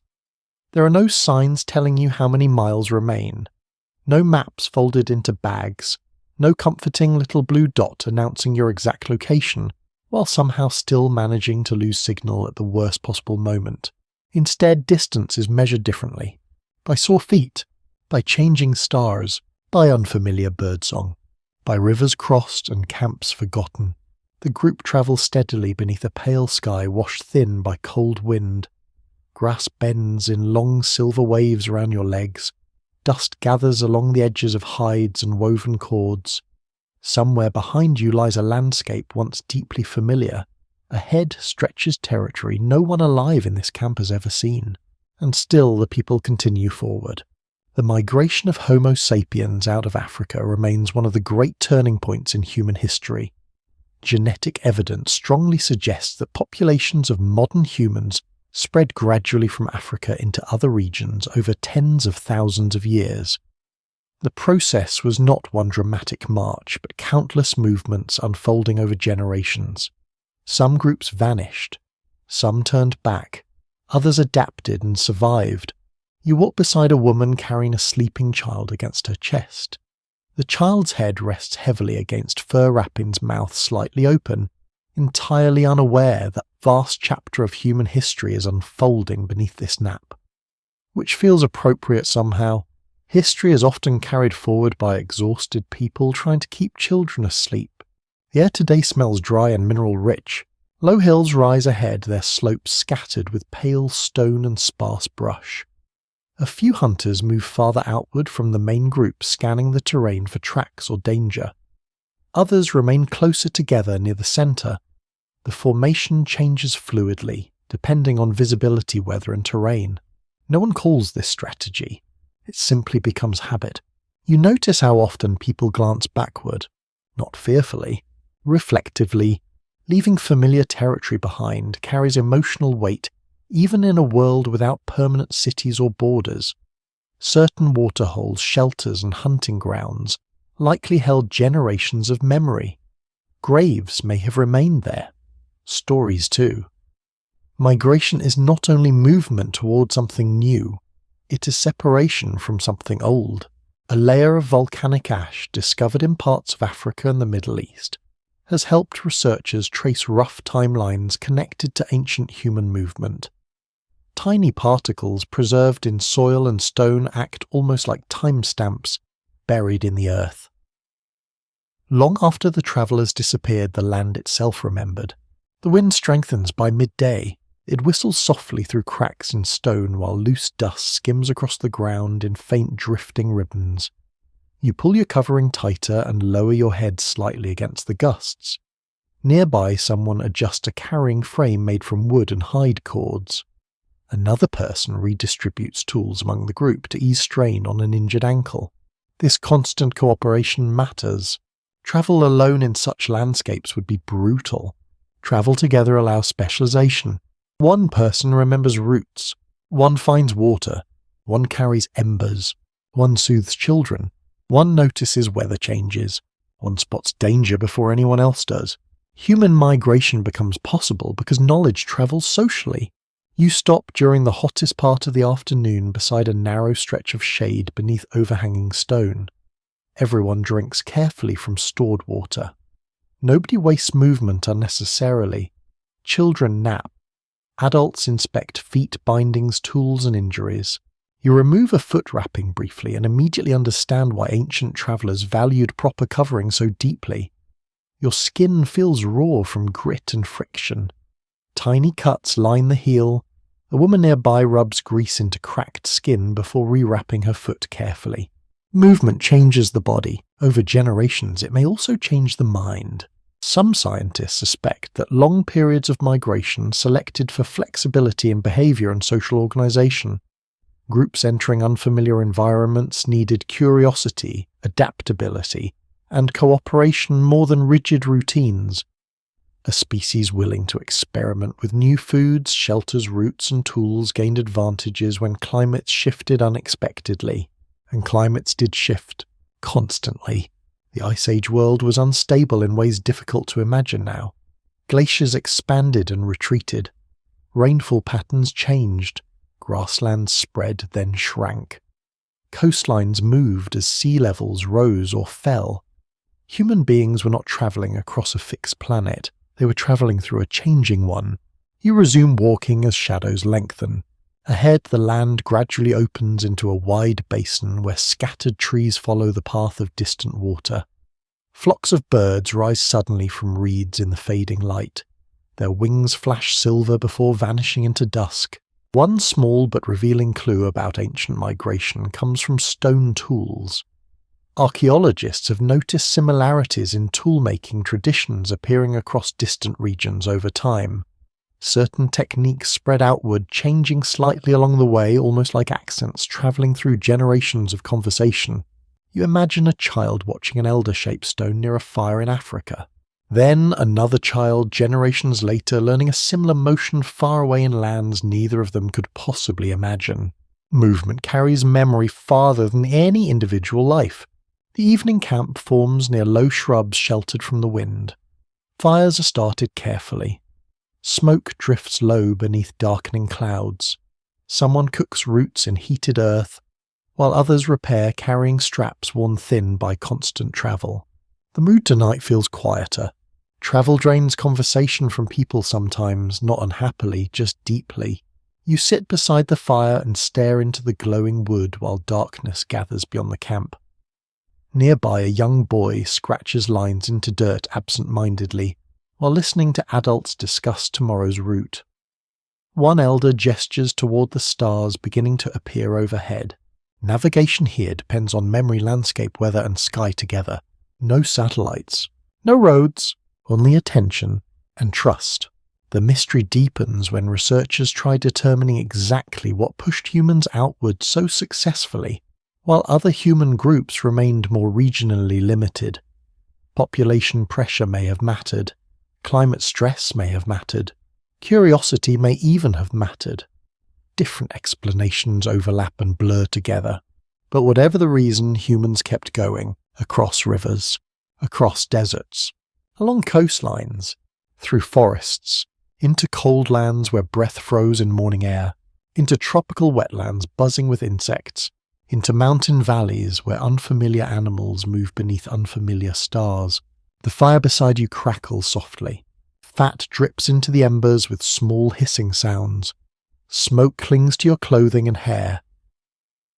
Speaker 1: There are no signs telling you how many miles remain, no maps folded into bags, No comforting little blue dot announcing your exact location, while somehow still managing to lose signal at the worst possible moment. Instead, distance is measured differently. By sore feet, by changing stars, by unfamiliar birdsong, by rivers crossed and camps forgotten. The group travels steadily beneath a pale sky washed thin by cold wind. Grass bends in long silver waves around your legs. Dust gathers along the edges of hides and woven cords. Somewhere behind you lies a landscape once deeply familiar. Ahead stretches territory no one alive in this camp has ever seen. And still the people continue forward. The migration of Homo sapiens out of Africa remains one of the great turning points in human history. Genetic evidence strongly suggests that populations of modern humans spread gradually from Africa into other regions over tens of thousands of years. The process was not one dramatic march, but countless movements unfolding over generations. Some groups vanished, some turned back, others adapted and survived. You walk beside a woman carrying a sleeping child against her chest. The child's head rests heavily against fur wrapping's mouth slightly open, entirely unaware that vast chapter of human history is unfolding beneath this nap. Which feels appropriate somehow. History is often carried forward by exhausted people trying to keep children asleep. The air today smells dry and mineral-rich. Low hills rise ahead, their slopes scattered with pale stone and sparse brush. A few hunters move farther outward from the main group, scanning the terrain for tracks or danger. Others remain closer together near the center. The formation changes fluidly, depending on visibility, weather, and terrain. No one calls this strategy. It simply becomes habit. You notice how often people glance backward, not fearfully, reflectively. Leaving familiar territory behind carries emotional weight, even in a world without permanent cities or borders. Certain waterholes, shelters, and hunting grounds likely held generations of memory. Graves may have remained there. Stories too. Migration is not only movement toward something new, it is separation from something old. A layer of volcanic ash discovered in parts of Africa and the Middle East has helped researchers trace rough timelines connected to ancient human movement. Tiny particles preserved in soil and stone act almost like timestamps buried in the earth. Long after the travellers disappeared, the land itself remembered. The wind strengthens by midday. It whistles softly through cracks in stone while loose dust skims across the ground in faint drifting ribbons. You pull your covering tighter and lower your head slightly against the gusts. Nearby, someone adjusts a carrying frame made from wood and hide cords. Another person redistributes tools among the group to ease strain on an injured ankle. This constant cooperation matters. Travel alone in such landscapes would be brutal. Travel together allows specialization. One person remembers routes. One finds water. One carries embers. One soothes children. One notices weather changes. One spots danger before anyone else does. Human migration becomes possible because knowledge travels socially. You stop during the hottest part of the afternoon beside a narrow stretch of shade beneath overhanging stone. Everyone drinks carefully from stored water. Nobody wastes movement unnecessarily. Children nap. Adults inspect feet, bindings, tools, and injuries. You remove a foot wrapping briefly and immediately understand why ancient travellers valued proper covering so deeply. Your skin feels raw from grit and friction. Tiny cuts line the heel. A woman nearby rubs grease into cracked skin before rewrapping her foot carefully. Movement changes the body. Over generations, it may also change the mind. Some scientists suspect that long periods of migration selected for flexibility in behavior and social organization. Groups entering unfamiliar environments needed curiosity, adaptability, and cooperation more than rigid routines. A species willing to experiment with new foods, shelters, routes, and tools gained advantages when climates shifted unexpectedly. And climates did shift, constantly. The Ice Age world was unstable in ways difficult to imagine now. Glaciers expanded and retreated. Rainfall patterns changed. Grasslands spread, then shrank. Coastlines moved as sea levels rose or fell. Human beings were not travelling across a fixed planet, they were travelling through a changing one. You resume walking as shadows lengthen. Ahead, the land gradually opens into a wide basin where scattered trees follow the path of distant water. Flocks of birds rise suddenly from reeds in the fading light. Their wings flash silver before vanishing into dusk. One small but revealing clue about ancient migration comes from stone tools. Archaeologists have noticed similarities in tool-making traditions appearing across distant regions over time. Certain techniques spread outward, changing slightly along the way, almost like accents travelling through generations of conversation. You imagine a child watching an elder-shaped stone near a fire in Africa. Then another child, generations later, learning a similar motion far away in lands neither of them could possibly imagine. Movement carries memory farther than any individual life. The evening camp forms near low shrubs sheltered from the wind. Fires are started carefully. Smoke drifts low beneath darkening clouds. Someone cooks roots in heated earth, while others repair carrying straps worn thin by constant travel. The mood tonight feels quieter. Travel drains conversation from people sometimes, not unhappily, just deeply. You sit beside the fire and stare into the glowing wood while darkness gathers beyond the camp. Nearby, a young boy scratches lines into dirt absent-mindedly, while listening to adults discuss tomorrow's route. One elder gestures toward the stars beginning to appear overhead. Navigation here depends on memory, landscape, weather, and sky together. No satellites, no roads, only attention and trust. The mystery deepens when researchers try determining exactly what pushed humans outward so successfully, while other human groups remained more regionally limited. Population pressure may have mattered. Climate stress may have mattered. Curiosity may even have mattered. Different explanations overlap and blur together. But whatever the reason, humans kept going, across rivers, across deserts, along coastlines, through forests, into cold lands where breath froze in morning air, into tropical wetlands buzzing with insects, into mountain valleys where unfamiliar animals move beneath unfamiliar stars. The fire beside you crackles softly. Fat drips into the embers with small hissing sounds. Smoke clings to your clothing and hair.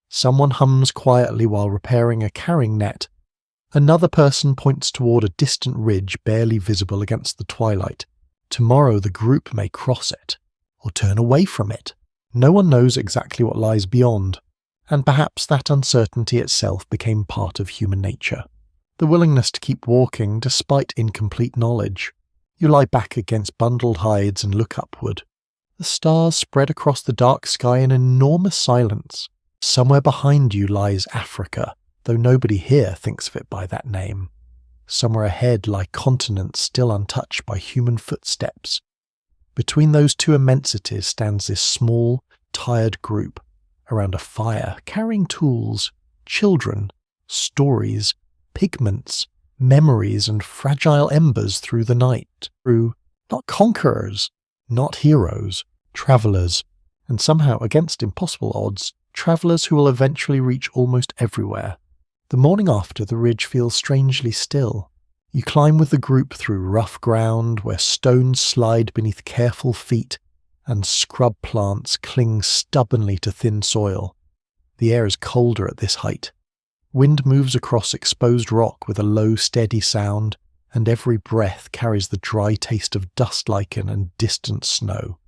Speaker 1: Someone hums quietly while repairing a carrying net. Another person points toward a distant ridge barely visible against the twilight. Tomorrow the group may cross it, or turn away from it. No one knows exactly what lies beyond, and perhaps that uncertainty itself became part of human nature. The willingness to keep walking despite incomplete knowledge. You lie back against bundled hides and look upward. The stars spread across the dark sky in enormous silence. Somewhere behind you lies Africa, though nobody here thinks of it by that name. Somewhere ahead lie continents still untouched by human footsteps. Between those two immensities stands this small, tired group, around a fire, carrying tools, children, stories, pigments, memories, and fragile embers through the night. Through, not conquerors, not heroes, travellers, and somehow, against impossible odds, travellers who will eventually reach almost everywhere. The morning after, the ridge feels strangely still. You climb with the group through rough ground where stones slide beneath careful feet and scrub plants cling stubbornly to thin soil. The air is colder at this height. Wind moves across exposed rock with a low, steady sound, and every breath carries the dry taste of dust lichen and distant snow.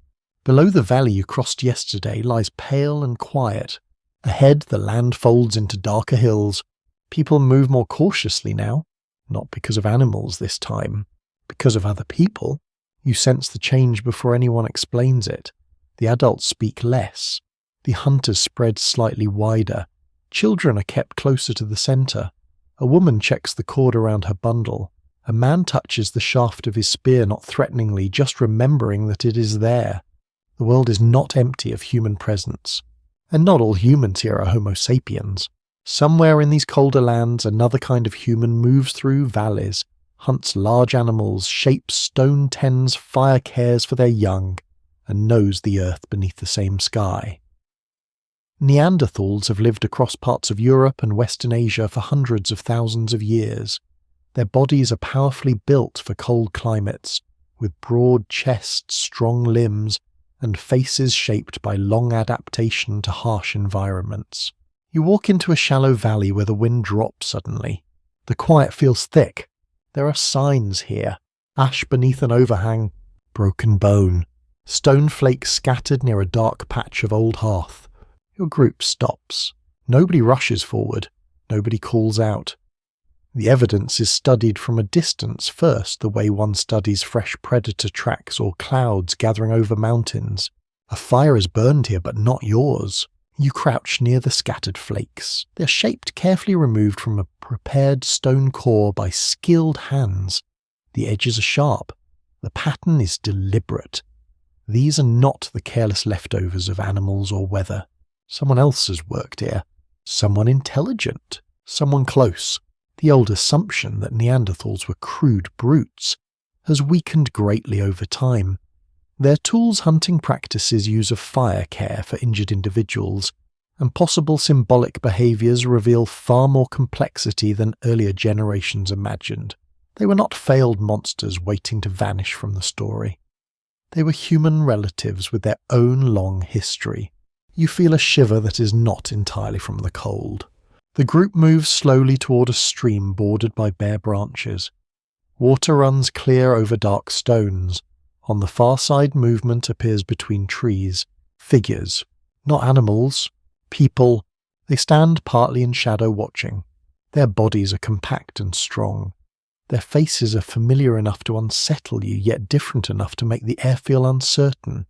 Speaker 1: Below the valley you crossed yesterday lies pale and quiet. Ahead the land folds into darker hills. People move more cautiously now, not because of animals this time, because of other people. You sense the change before anyone explains it. The adults speak less. The hunters spread slightly wider. Children are kept closer to the centre. A woman checks the cord around her bundle. A man touches the shaft of his spear not threateningly, just remembering that it is there. The world is not empty of human presence. And not all humans here are Homo sapiens. Somewhere in these colder lands, another kind of human moves through valleys, hunts large animals, shapes stone tens, fire cares for their young, and knows the earth beneath the same sky. Neanderthals have lived across parts of Europe and Western Asia for hundreds of thousands of years. Their bodies are powerfully built for cold climates, with broad chests, strong limbs, and faces shaped by long adaptation to harsh environments. You walk into a shallow valley where the wind drops suddenly. The quiet feels thick. There are signs here. Ash beneath an overhang, broken bone, stone flakes scattered near a dark patch of old hearth. Your group stops. Nobody rushes forward. Nobody calls out. The evidence is studied from a distance first, the way one studies fresh predator tracks or clouds gathering over mountains. A fire is burned here, but not yours. You crouch near the scattered flakes. They're shaped carefully removed from a prepared stone core by skilled hands. The edges are sharp. The pattern is deliberate. These are not the careless leftovers of animals or weather. Someone else has worked here. Someone intelligent. Someone close. The old assumption that Neanderthals were crude brutes has weakened greatly over time. Their tools hunting practices use of fire care for injured individuals, and possible symbolic behaviours reveal far more complexity than earlier generations imagined. They were not failed monsters waiting to vanish from the story. They were human relatives with their own long history. You feel a shiver that is not entirely from the cold. The group moves slowly toward a stream bordered by bare branches. Water runs clear over dark stones. On the far side, movement appears between trees. Figures, not animals, people. They stand partly in shadow watching. Their bodies are compact and strong. Their faces are familiar enough to unsettle you, yet different enough to make the air feel uncertain.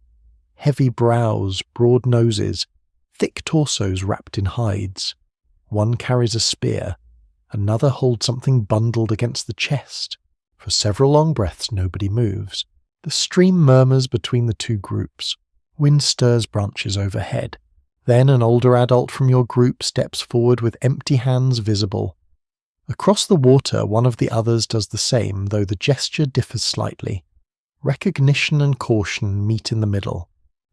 Speaker 1: Heavy brows, broad noses, thick torsos wrapped in hides. One carries a spear, another holds something bundled against the chest. For several long breaths nobody moves. The stream murmurs between the two groups. Wind stirs branches overhead. Then an older adult from your group steps forward with empty hands visible. Across the water, one of the others does the same, though the gesture differs slightly. Recognition and caution meet in the middle.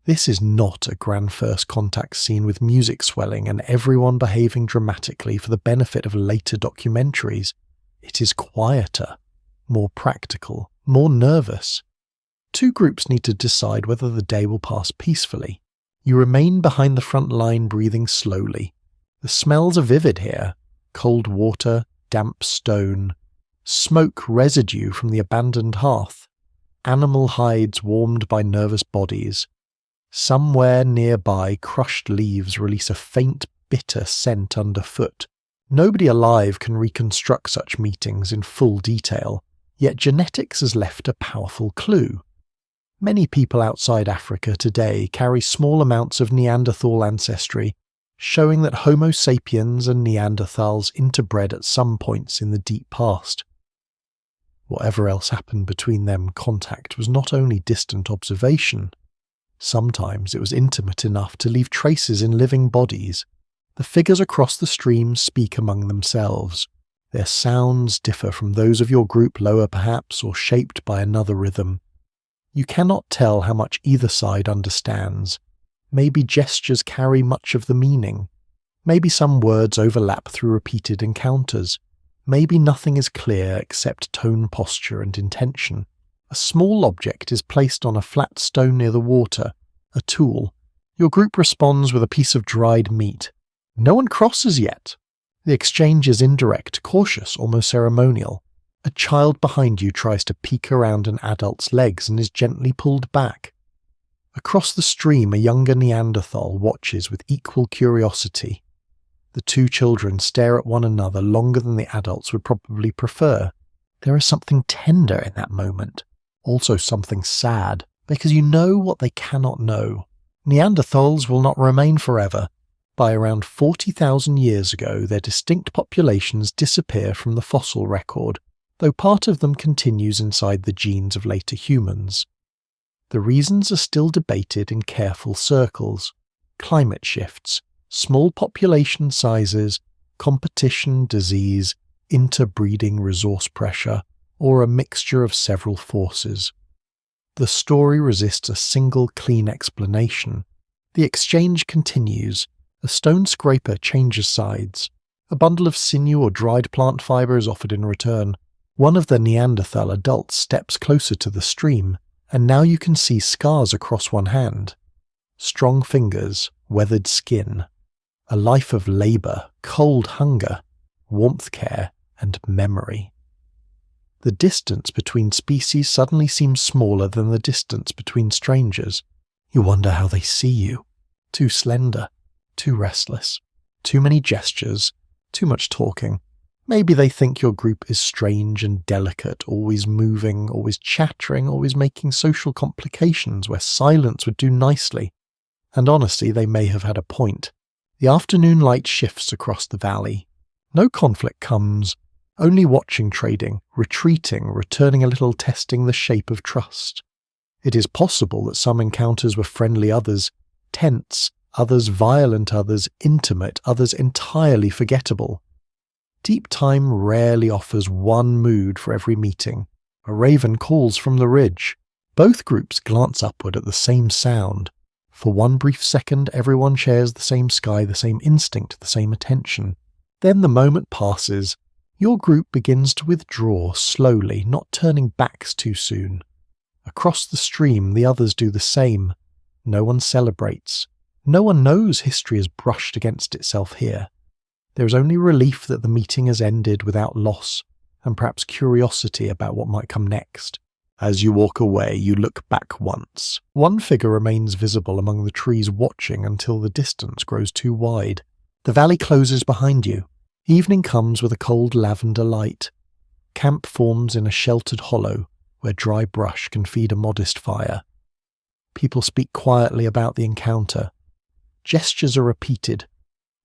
Speaker 1: This is not a grand first contact scene with music swelling and everyone behaving dramatically for the benefit of later documentaries. It is quieter, more practical, more nervous. Two groups need to decide whether the day will pass peacefully. You remain behind the front line, breathing slowly. The smells are vivid here. Cold water, damp stone, smoke residue from the abandoned hearth, animal hides warmed by nervous bodies. Somewhere nearby, crushed leaves release a faint, bitter scent underfoot. Nobody alive can reconstruct such meetings in full detail, yet genetics has left a powerful clue. Many people outside Africa today carry small amounts of Neanderthal ancestry, showing that Homo sapiens and Neanderthals interbred at some points in the deep past. Whatever else happened between them, contact was not only distant observation. Sometimes it was intimate enough to leave traces in living bodies. The figures across the stream speak among themselves. Their sounds differ from those of your group, lower perhaps, or shaped by another rhythm. You cannot tell how much either side understands. Maybe gestures carry much of the meaning. Maybe some words overlap through repeated encounters. Maybe nothing is clear except tone, posture, and intention. A small object is placed on a flat stone near the water, a tool. Your group responds with a piece of dried meat. No one crosses yet. The exchange is indirect, cautious, almost ceremonial. A child behind you tries to peek around an adult's legs and is gently pulled back. Across the stream, a younger Neanderthal watches with equal curiosity. The two children stare at one another longer than the adults would probably prefer. There is something tender in that moment, also something sad, because you know what they cannot know. Neanderthals will not remain forever. By around 40,000 years ago, their distinct populations disappear from the fossil record, though part of them continues inside the genes of later humans. The reasons are still debated in careful circles. Climate shifts, small population sizes, competition, disease, interbreeding, resource pressure, or a mixture of several forces. The story resists a single clean explanation. The exchange continues. A stone scraper changes sides. A bundle of sinew or dried plant fibre is offered in return. One of the Neanderthal adults steps closer to the stream, and now you can see scars across one hand. Strong fingers, weathered skin. A life of labour, cold hunger, warmth care, and memory. The distance between species suddenly seems smaller than the distance between strangers. You wonder how they see you. Too slender, too restless, too many gestures, too much talking. Maybe they think your group is strange and delicate, always moving, always chattering, always making social complications where silence would do nicely. And honestly, they may have had a point. The afternoon light shifts across the valley. No conflict comes, only watching trading, retreating, returning a little, testing the shape of trust. It is possible that some encounters were friendly, others tense, others violent, others intimate, others entirely forgettable. Deep time rarely offers one mood for every meeting. A raven calls from the ridge. Both groups glance upward at the same sound. For one brief second, everyone shares the same sky, the same instinct, the same attention. Then the moment passes. Your group begins to withdraw slowly, not turning backs too soon. Across the stream, the others do the same. No one celebrates. No one knows history has brushed against itself here. There is only relief that the meeting has ended without loss, and perhaps curiosity about what might come next. As you walk away, you look back once. One figure remains visible among the trees, watching until the distance grows too wide. The valley closes behind you. Evening comes with a cold lavender light. Camp forms in a sheltered hollow, where dry brush can feed a modest fire. People speak quietly about the encounter. Gestures are repeated.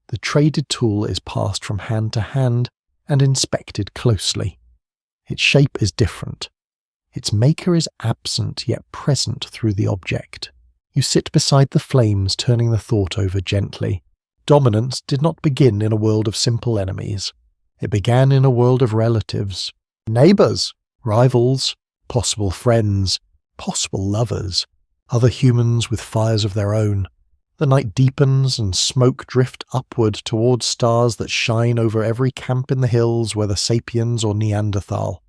Speaker 1: The traded tool is passed from hand to hand and inspected closely. Its shape is different. Its maker is absent yet present through the object. You sit beside the flames, turning the thought over gently. Dominance did not begin in a world of simple enemies. It began in a world of relatives, neighbours, rivals, possible friends, possible lovers, other humans with fires of their own. The night deepens and smoke drift upward towards stars that shine over every camp in the hills, whether sapiens or Neanderthal.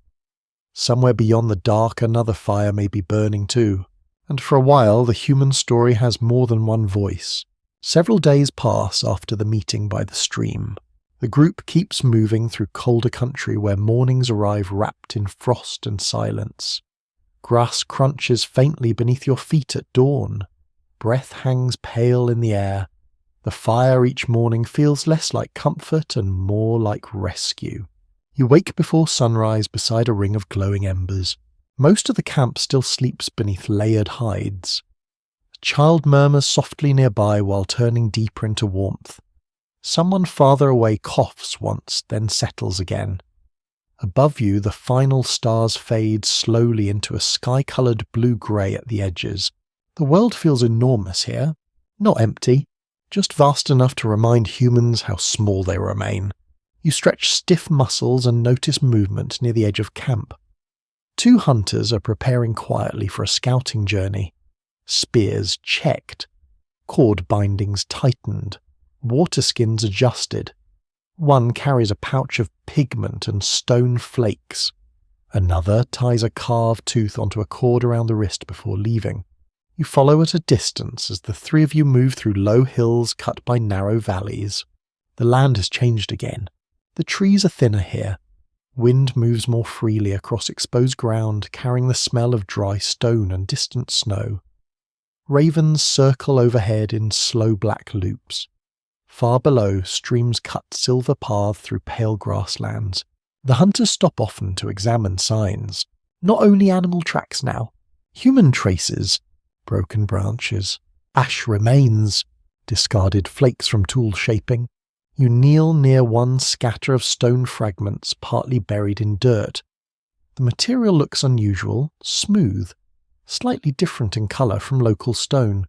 Speaker 1: Somewhere beyond the dark another fire may be burning too, and for a while the human story has more than one voice. Several days pass after the meeting by the stream. The group keeps moving through colder country where mornings arrive wrapped in frost and silence. Grass crunches faintly beneath your feet at dawn. Breath hangs pale in the air. The fire each morning feels less like comfort and more like rescue. You wake before sunrise beside a ring of glowing embers. Most of the camp still sleeps beneath layered hides. A child murmurs softly nearby while turning deeper into warmth. Someone farther away coughs once, then settles again. Above you, the final stars fade slowly into a sky-coloured blue-grey at the edges. The world feels enormous here. Not empty, just vast enough to remind humans how small they remain. You stretch stiff muscles and notice movement near the edge of camp. Two hunters are preparing quietly for a scouting journey. Spears checked. Cord bindings tightened. Water skins adjusted. One carries a pouch of pigment and stone flakes. Another ties a carved tooth onto a cord around the wrist before leaving. You follow at a distance as the three of you move through low hills cut by narrow valleys. The land has changed again. The trees are thinner here. Wind moves more freely across exposed ground, carrying the smell of dry stone and distant snow. Ravens circle overhead in slow black loops. Far below, streams cut silver paths through pale grasslands. The hunters stop often to examine signs. Not only animal tracks now, human traces, broken branches, ash remains, discarded flakes from tool shaping. You kneel near one scatter of stone fragments partly buried in dirt. The material looks unusual, smooth, slightly different in colour from local stone.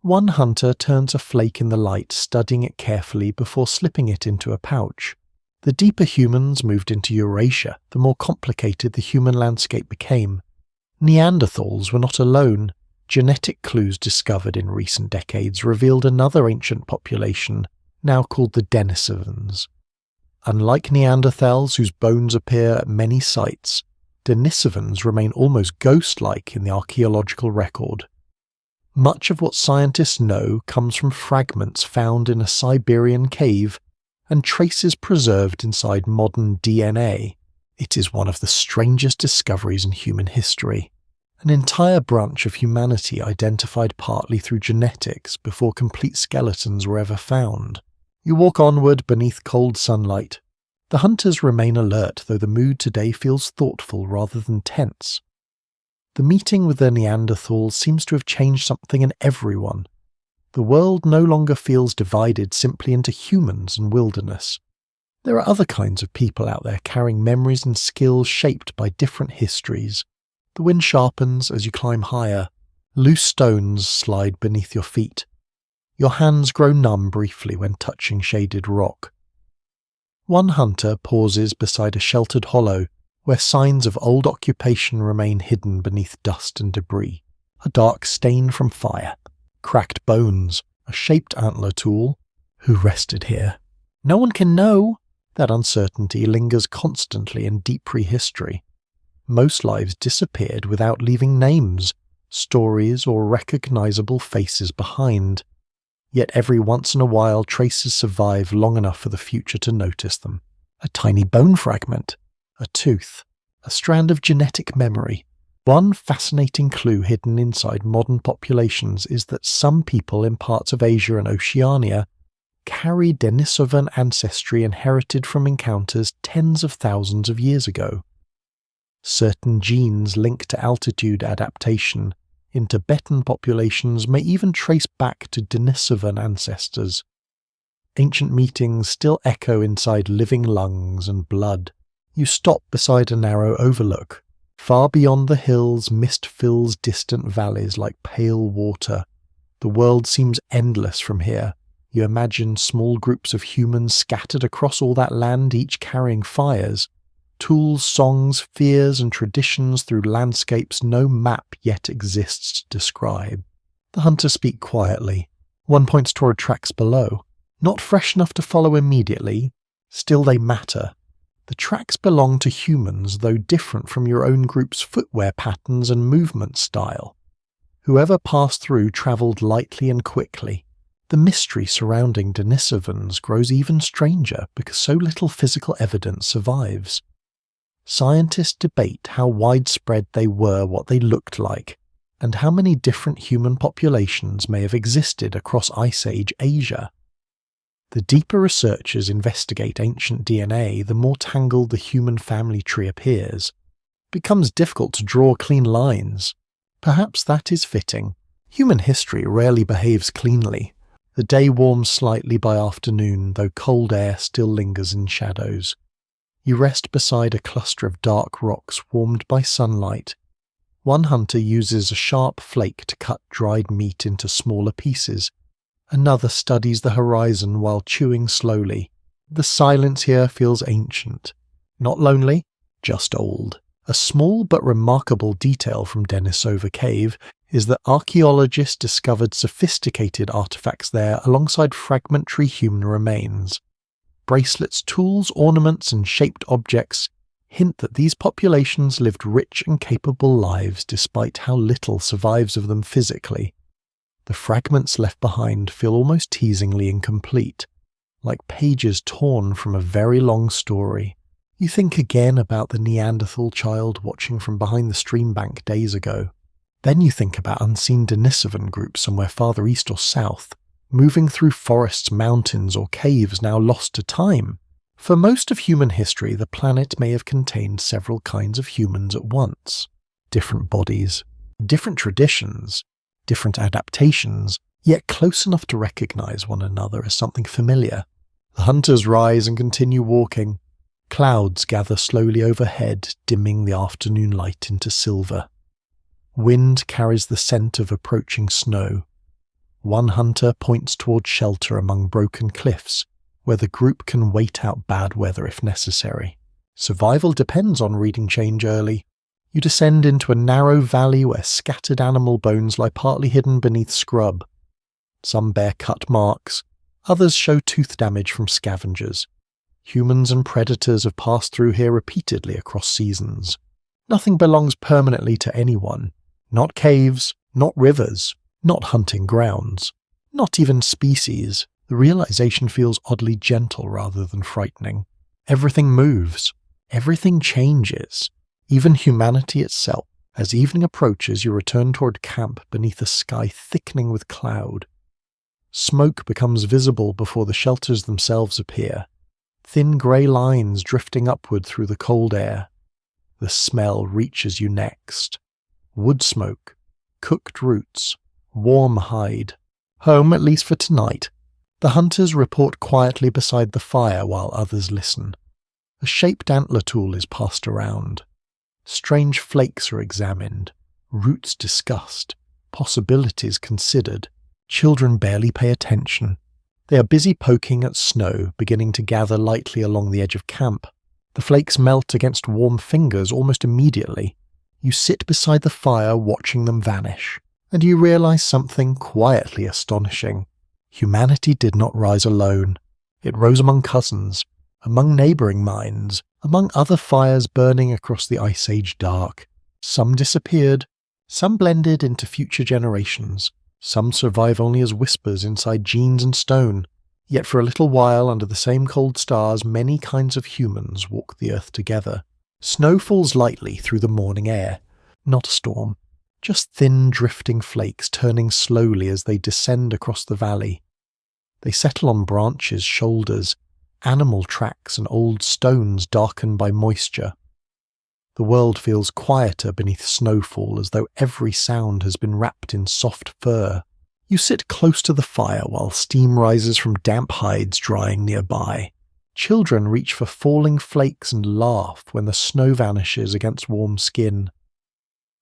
Speaker 1: One hunter turns a flake in the light, studying it carefully before slipping it into a pouch. The deeper humans moved into Eurasia, the more complicated the human landscape became. Neanderthals were not alone. Genetic clues discovered in recent decades revealed another ancient population, now called the Denisovans. Unlike Neanderthals, whose bones appear at many sites, Denisovans remain almost ghost-like in the archaeological record. Much of what scientists know comes from fragments found in a Siberian cave and traces preserved inside modern DNA. It is one of the strangest discoveries in human history. An entire branch of humanity identified partly through genetics before complete skeletons were ever found. You walk onward beneath cold sunlight. The hunters remain alert, though the mood today feels thoughtful rather than tense. The meeting with the Neanderthals seems to have changed something in everyone. The world no longer feels divided simply into humans and wilderness. There are other kinds of people out there carrying memories and skills shaped by different histories. The wind sharpens as you climb higher. Loose stones slide beneath your feet. Your hands grow numb briefly when touching shaded rock. One hunter pauses beside a sheltered hollow where signs of old occupation remain hidden beneath dust and debris. A dark stain from fire, cracked bones, a shaped antler tool. Who rested here? No one can know. That uncertainty lingers constantly in deep prehistory. Most lives disappeared without leaving names, stories, or recognizable faces behind. Yet every once in a while traces survive long enough for the future to notice them. A tiny bone fragment, a tooth, a strand of genetic memory. One fascinating clue hidden inside modern populations is that some people in parts of Asia and Oceania carry Denisovan ancestry inherited from encounters tens of thousands of years ago. Certain genes linked to altitude adaptation in Tibetan populations may even trace back to Denisovan ancestors. Ancient meetings still echo inside living lungs and blood. You stop beside a narrow overlook. Far beyond the hills, mist fills distant valleys like pale water. The world seems endless from here. You imagine small groups of humans scattered across all that land, each carrying fires, tools, songs, fears, and traditions through landscapes no map yet exists to describe. The hunters speak quietly. One points toward tracks below. Not fresh enough to follow immediately, still they matter. The tracks belong to humans, though different from your own group's footwear patterns and movement style. Whoever passed through travelled lightly and quickly. The mystery surrounding Denisovans grows even stranger because so little physical evidence survives. Scientists debate how widespread they were, what they looked like, and how many different human populations may have existed across Ice Age Asia. The deeper researchers investigate ancient DNA, the more tangled the human family tree appears. It becomes difficult to draw clean lines. Perhaps that is fitting. Human history rarely behaves cleanly. The day warms slightly by afternoon, though cold air still lingers in shadows. You rest beside a cluster of dark rocks warmed by sunlight. One hunter uses a sharp flake to cut dried meat into smaller pieces. Another studies the horizon while chewing slowly. The silence here feels ancient. Not lonely, just old. A small but remarkable detail from Denisova Cave is that archaeologists discovered sophisticated artifacts there alongside fragmentary human remains. Bracelets, tools, ornaments, and shaped objects hint that these populations lived rich and capable lives despite how little survives of them physically. The fragments left behind feel almost teasingly incomplete, like pages torn from a very long story. You think again about the Neanderthal child watching from behind the stream bank days ago. Then you think about unseen Denisovan groups somewhere farther east or south, moving through forests, mountains, or caves now lost to time. For most of human history, the planet may have contained several kinds of humans at once. Different bodies, different traditions, different adaptations, yet close enough to recognize one another as something familiar. The hunters rise and continue walking. Clouds gather slowly overhead, dimming the afternoon light into silver. Wind carries the scent of approaching snow. One hunter points toward shelter among broken cliffs, where the group can wait out bad weather if necessary. Survival depends on reading change early. You descend into a narrow valley where scattered animal bones lie partly hidden beneath scrub. Some bear cut marks, others show tooth damage from scavengers. Humans and predators have passed through here repeatedly across seasons. Nothing belongs permanently to anyone. Not caves, not rivers, not hunting grounds, not even species. The realization feels oddly gentle rather than frightening. Everything moves. Everything changes. Even humanity itself. As evening approaches, you return toward camp beneath a sky thickening with cloud. Smoke becomes visible before the shelters themselves appear. Thin grey lines drifting upward through the cold air. The smell reaches you next. Wood smoke, cooked roots, warm hide. Home, at least for tonight. The hunters report quietly beside the fire while others listen. A shaped antler tool is passed around. Strange flakes are examined, roots discussed, possibilities considered. Children barely pay attention. They are busy poking at snow beginning to gather lightly along the edge of camp. The flakes melt against warm fingers almost immediately. You sit beside the fire watching them vanish, and you realize something quietly astonishing. Humanity did not rise alone. It rose among cousins, among neighboring mines, among other fires burning across the Ice Age dark. Some disappeared, some blended into future generations, some survive only as whispers inside genes and stone. Yet for a little while under the same cold stars, many kinds of humans walk the earth together. Snow falls lightly through the morning air. Not a storm, just thin drifting flakes turning slowly as they descend across the valley. They settle on branches, shoulders, animal tracks and old stones darkened by moisture. The world feels quieter beneath snowfall, as though every sound has been wrapped in soft fur. You sit close to the fire while steam rises from damp hides drying nearby. Children reach for falling flakes and laugh when the snow vanishes against warm skin.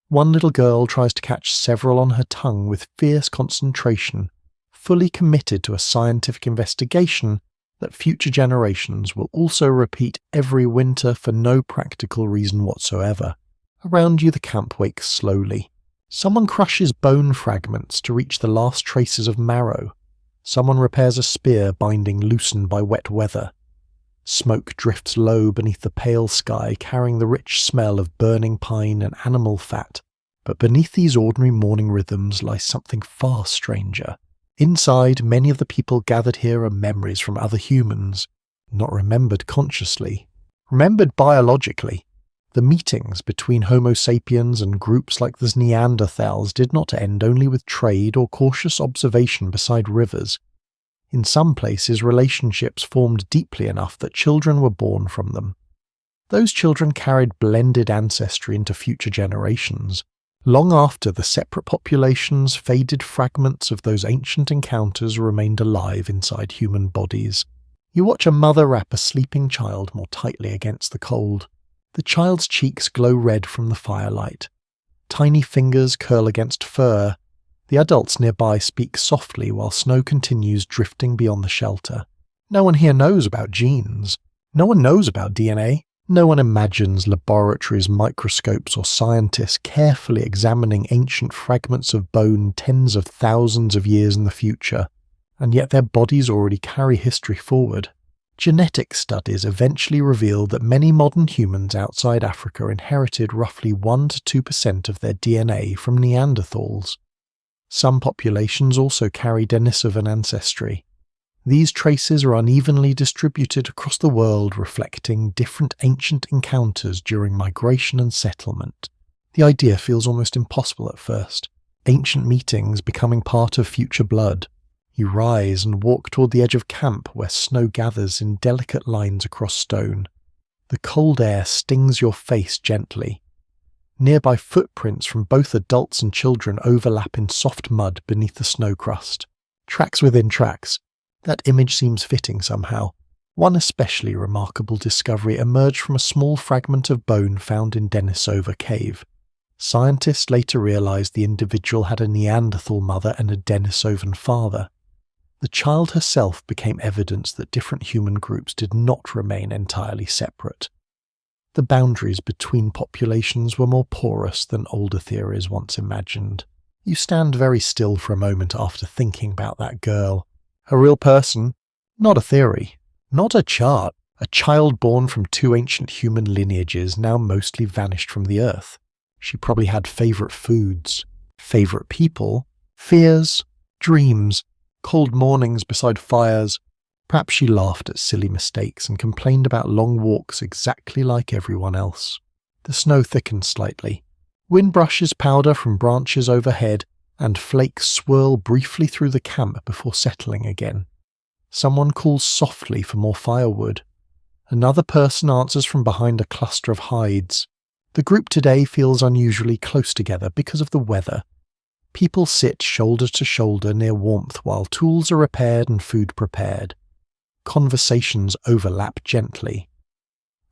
Speaker 1: One little girl tries to catch several on her tongue with fierce concentration, fully committed to a scientific investigation that future generations will also repeat every winter for no practical reason whatsoever. Around you the camp wakes slowly. Someone crushes bone fragments to reach the last traces of marrow. Someone repairs a spear binding loosened by wet weather. Smoke drifts low beneath the pale sky, carrying the rich smell of burning pine and animal fat. But beneath these ordinary morning rhythms lies something far stranger. Inside, many of the people gathered here are memories from other humans, not remembered consciously, remembered biologically. The meetings between Homo sapiens and groups like the Neanderthals did not end only with trade or cautious observation beside rivers. In some places, relationships formed deeply enough that children were born from them. Those children carried blended ancestry into future generations. Long after the separate populations, faded fragments of those ancient encounters remained alive inside human bodies. You watch a mother wrap a sleeping child more tightly against the cold. The child's cheeks glow red from the firelight. Tiny fingers curl against fur. The adults nearby speak softly while snow continues drifting beyond the shelter. No one here knows about genes. No one knows about DNA. No one imagines laboratories, microscopes, or scientists carefully examining ancient fragments of bone tens of thousands of years in the future, and yet their bodies already carry history forward. Genetic studies eventually revealed that many modern humans outside Africa inherited roughly 1 to 2% of their DNA from Neanderthals. Some populations also carry Denisovan ancestry. These traces are unevenly distributed across the world, reflecting different ancient encounters during migration and settlement. The idea feels almost impossible at first. Ancient meetings becoming part of future blood. You rise and walk toward the edge of camp where snow gathers in delicate lines across stone. The cold air stings your face gently. Nearby footprints from both adults and children overlap in soft mud beneath the snow crust. Tracks within tracks. That image seems fitting somehow. One especially remarkable discovery emerged from a small fragment of bone found in Denisova Cave. Scientists later realized the individual had a Neanderthal mother and a Denisovan father. The child herself became evidence that different human groups did not remain entirely separate. The boundaries between populations were more porous than older theories once imagined. You stand very still for a moment after thinking about that girl. A real person, not a theory, not a chart, a child born from two ancient human lineages now mostly vanished from the earth. She probably had favourite foods, favourite people, fears, dreams, cold mornings beside fires. Perhaps she laughed at silly mistakes and complained about long walks exactly like everyone else. The snow thickens slightly. Wind brushes powder from branches overhead, and flakes swirl briefly through the camp before settling again. Someone calls softly for more firewood. Another person answers from behind a cluster of hides. The group today feels unusually close together because of the weather. People sit shoulder to shoulder near warmth while tools are repaired and food prepared. Conversations overlap gently.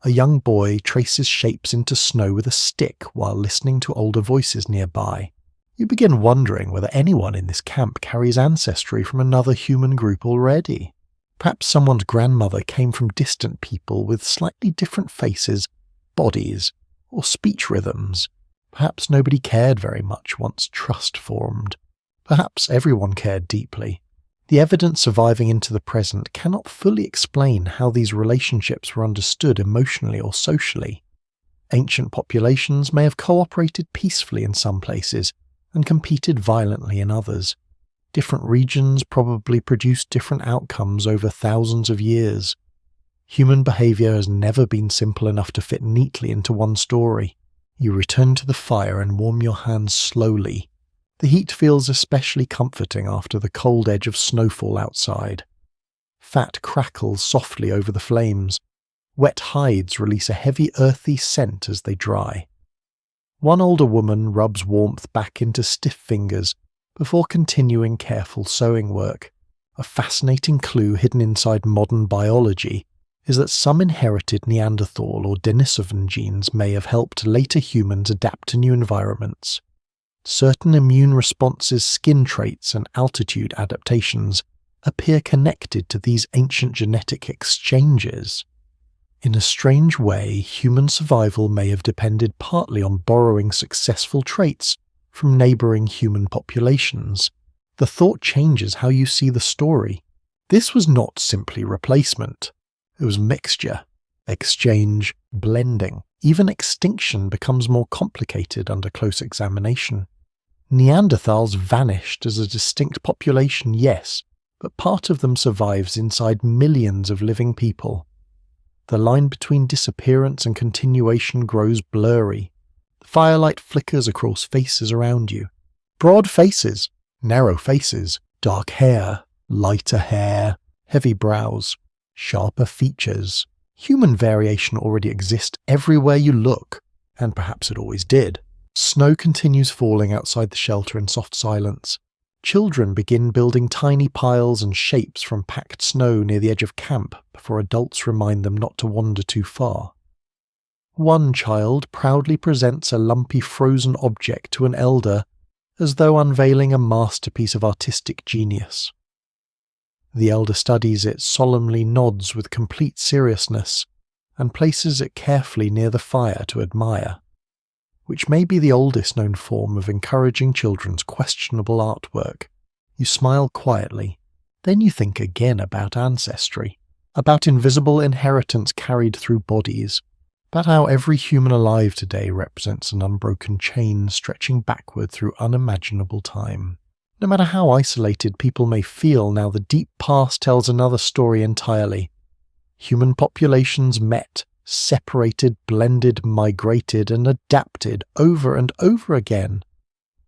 Speaker 1: A young boy traces shapes into snow with a stick while listening to older voices nearby. You begin wondering whether anyone in this camp carries ancestry from another human group already. Perhaps someone's grandmother came from distant people with slightly different faces, bodies, or speech rhythms. Perhaps nobody cared very much once trust formed. Perhaps everyone cared deeply. The evidence surviving into the present cannot fully explain how these relationships were understood emotionally or socially. Ancient populations may have cooperated peacefully in some places and competed violently in others. Different regions probably produced different outcomes over thousands of years. Human behaviour has never been simple enough to fit neatly into one story. You return to the fire and warm your hands slowly. The heat feels especially comforting after the cold edge of snowfall outside. Fat crackles softly over the flames. Wet hides release a heavy earthy scent as they dry. One older woman rubs warmth back into stiff fingers before continuing careful sewing work. A fascinating clue hidden inside modern biology is that some inherited Neanderthal or Denisovan genes may have helped later humans adapt to new environments. Certain immune responses, skin traits, and altitude adaptations appear connected to these ancient genetic exchanges. In a strange way, human survival may have depended partly on borrowing successful traits from neighbouring human populations. The thought changes how you see the story. This was not simply replacement. It was mixture, exchange, blending. Even extinction becomes more complicated under close examination. Neanderthals vanished as a distinct population, yes, but part of them survives inside millions of living people. The line between disappearance and continuation grows blurry. The firelight flickers across faces around you. Broad faces, narrow faces, dark hair, lighter hair, heavy brows, sharper features. Human variation already exists everywhere you look, and perhaps it always did. Snow continues falling outside the shelter in soft silence. Children begin building tiny piles and shapes from packed snow near the edge of camp before adults remind them not to wander too far. One child proudly presents a lumpy frozen object to an elder as though unveiling a masterpiece of artistic genius. The elder studies it, solemnly nods with complete seriousness, and places it carefully near the fire to admire, which may be the oldest known form of encouraging children's questionable artwork. You smile quietly, then you think again about ancestry, about invisible inheritance carried through bodies, about how every human alive today represents an unbroken chain stretching backward through unimaginable time. No matter how isolated people may feel now, the deep past tells another story entirely. Human populations met, separated, blended, migrated, and adapted over and over again.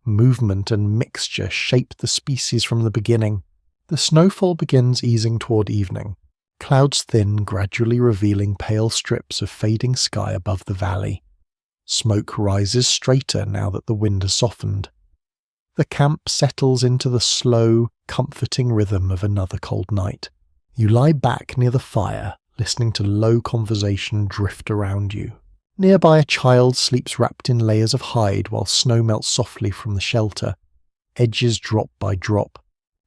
Speaker 1: Movement and mixture shaped the species from the beginning. The snowfall begins easing toward evening, clouds thin, gradually revealing pale strips of fading sky above the valley. Smoke rises straighter now that the wind has softened. The camp settles into the slow, comforting rhythm of another cold night. You lie back near the fire, listening to low conversation drift around you. Nearby, a child sleeps wrapped in layers of hide while snow melts softly from the shelter, edges drop by drop.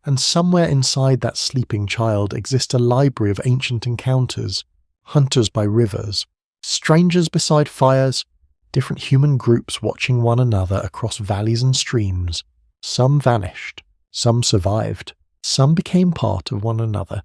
Speaker 1: And somewhere inside that sleeping child exists a library of ancient encounters, hunters by rivers, strangers beside fires, different human groups watching one another across valleys and streams. Some vanished, some survived, some became part of one another.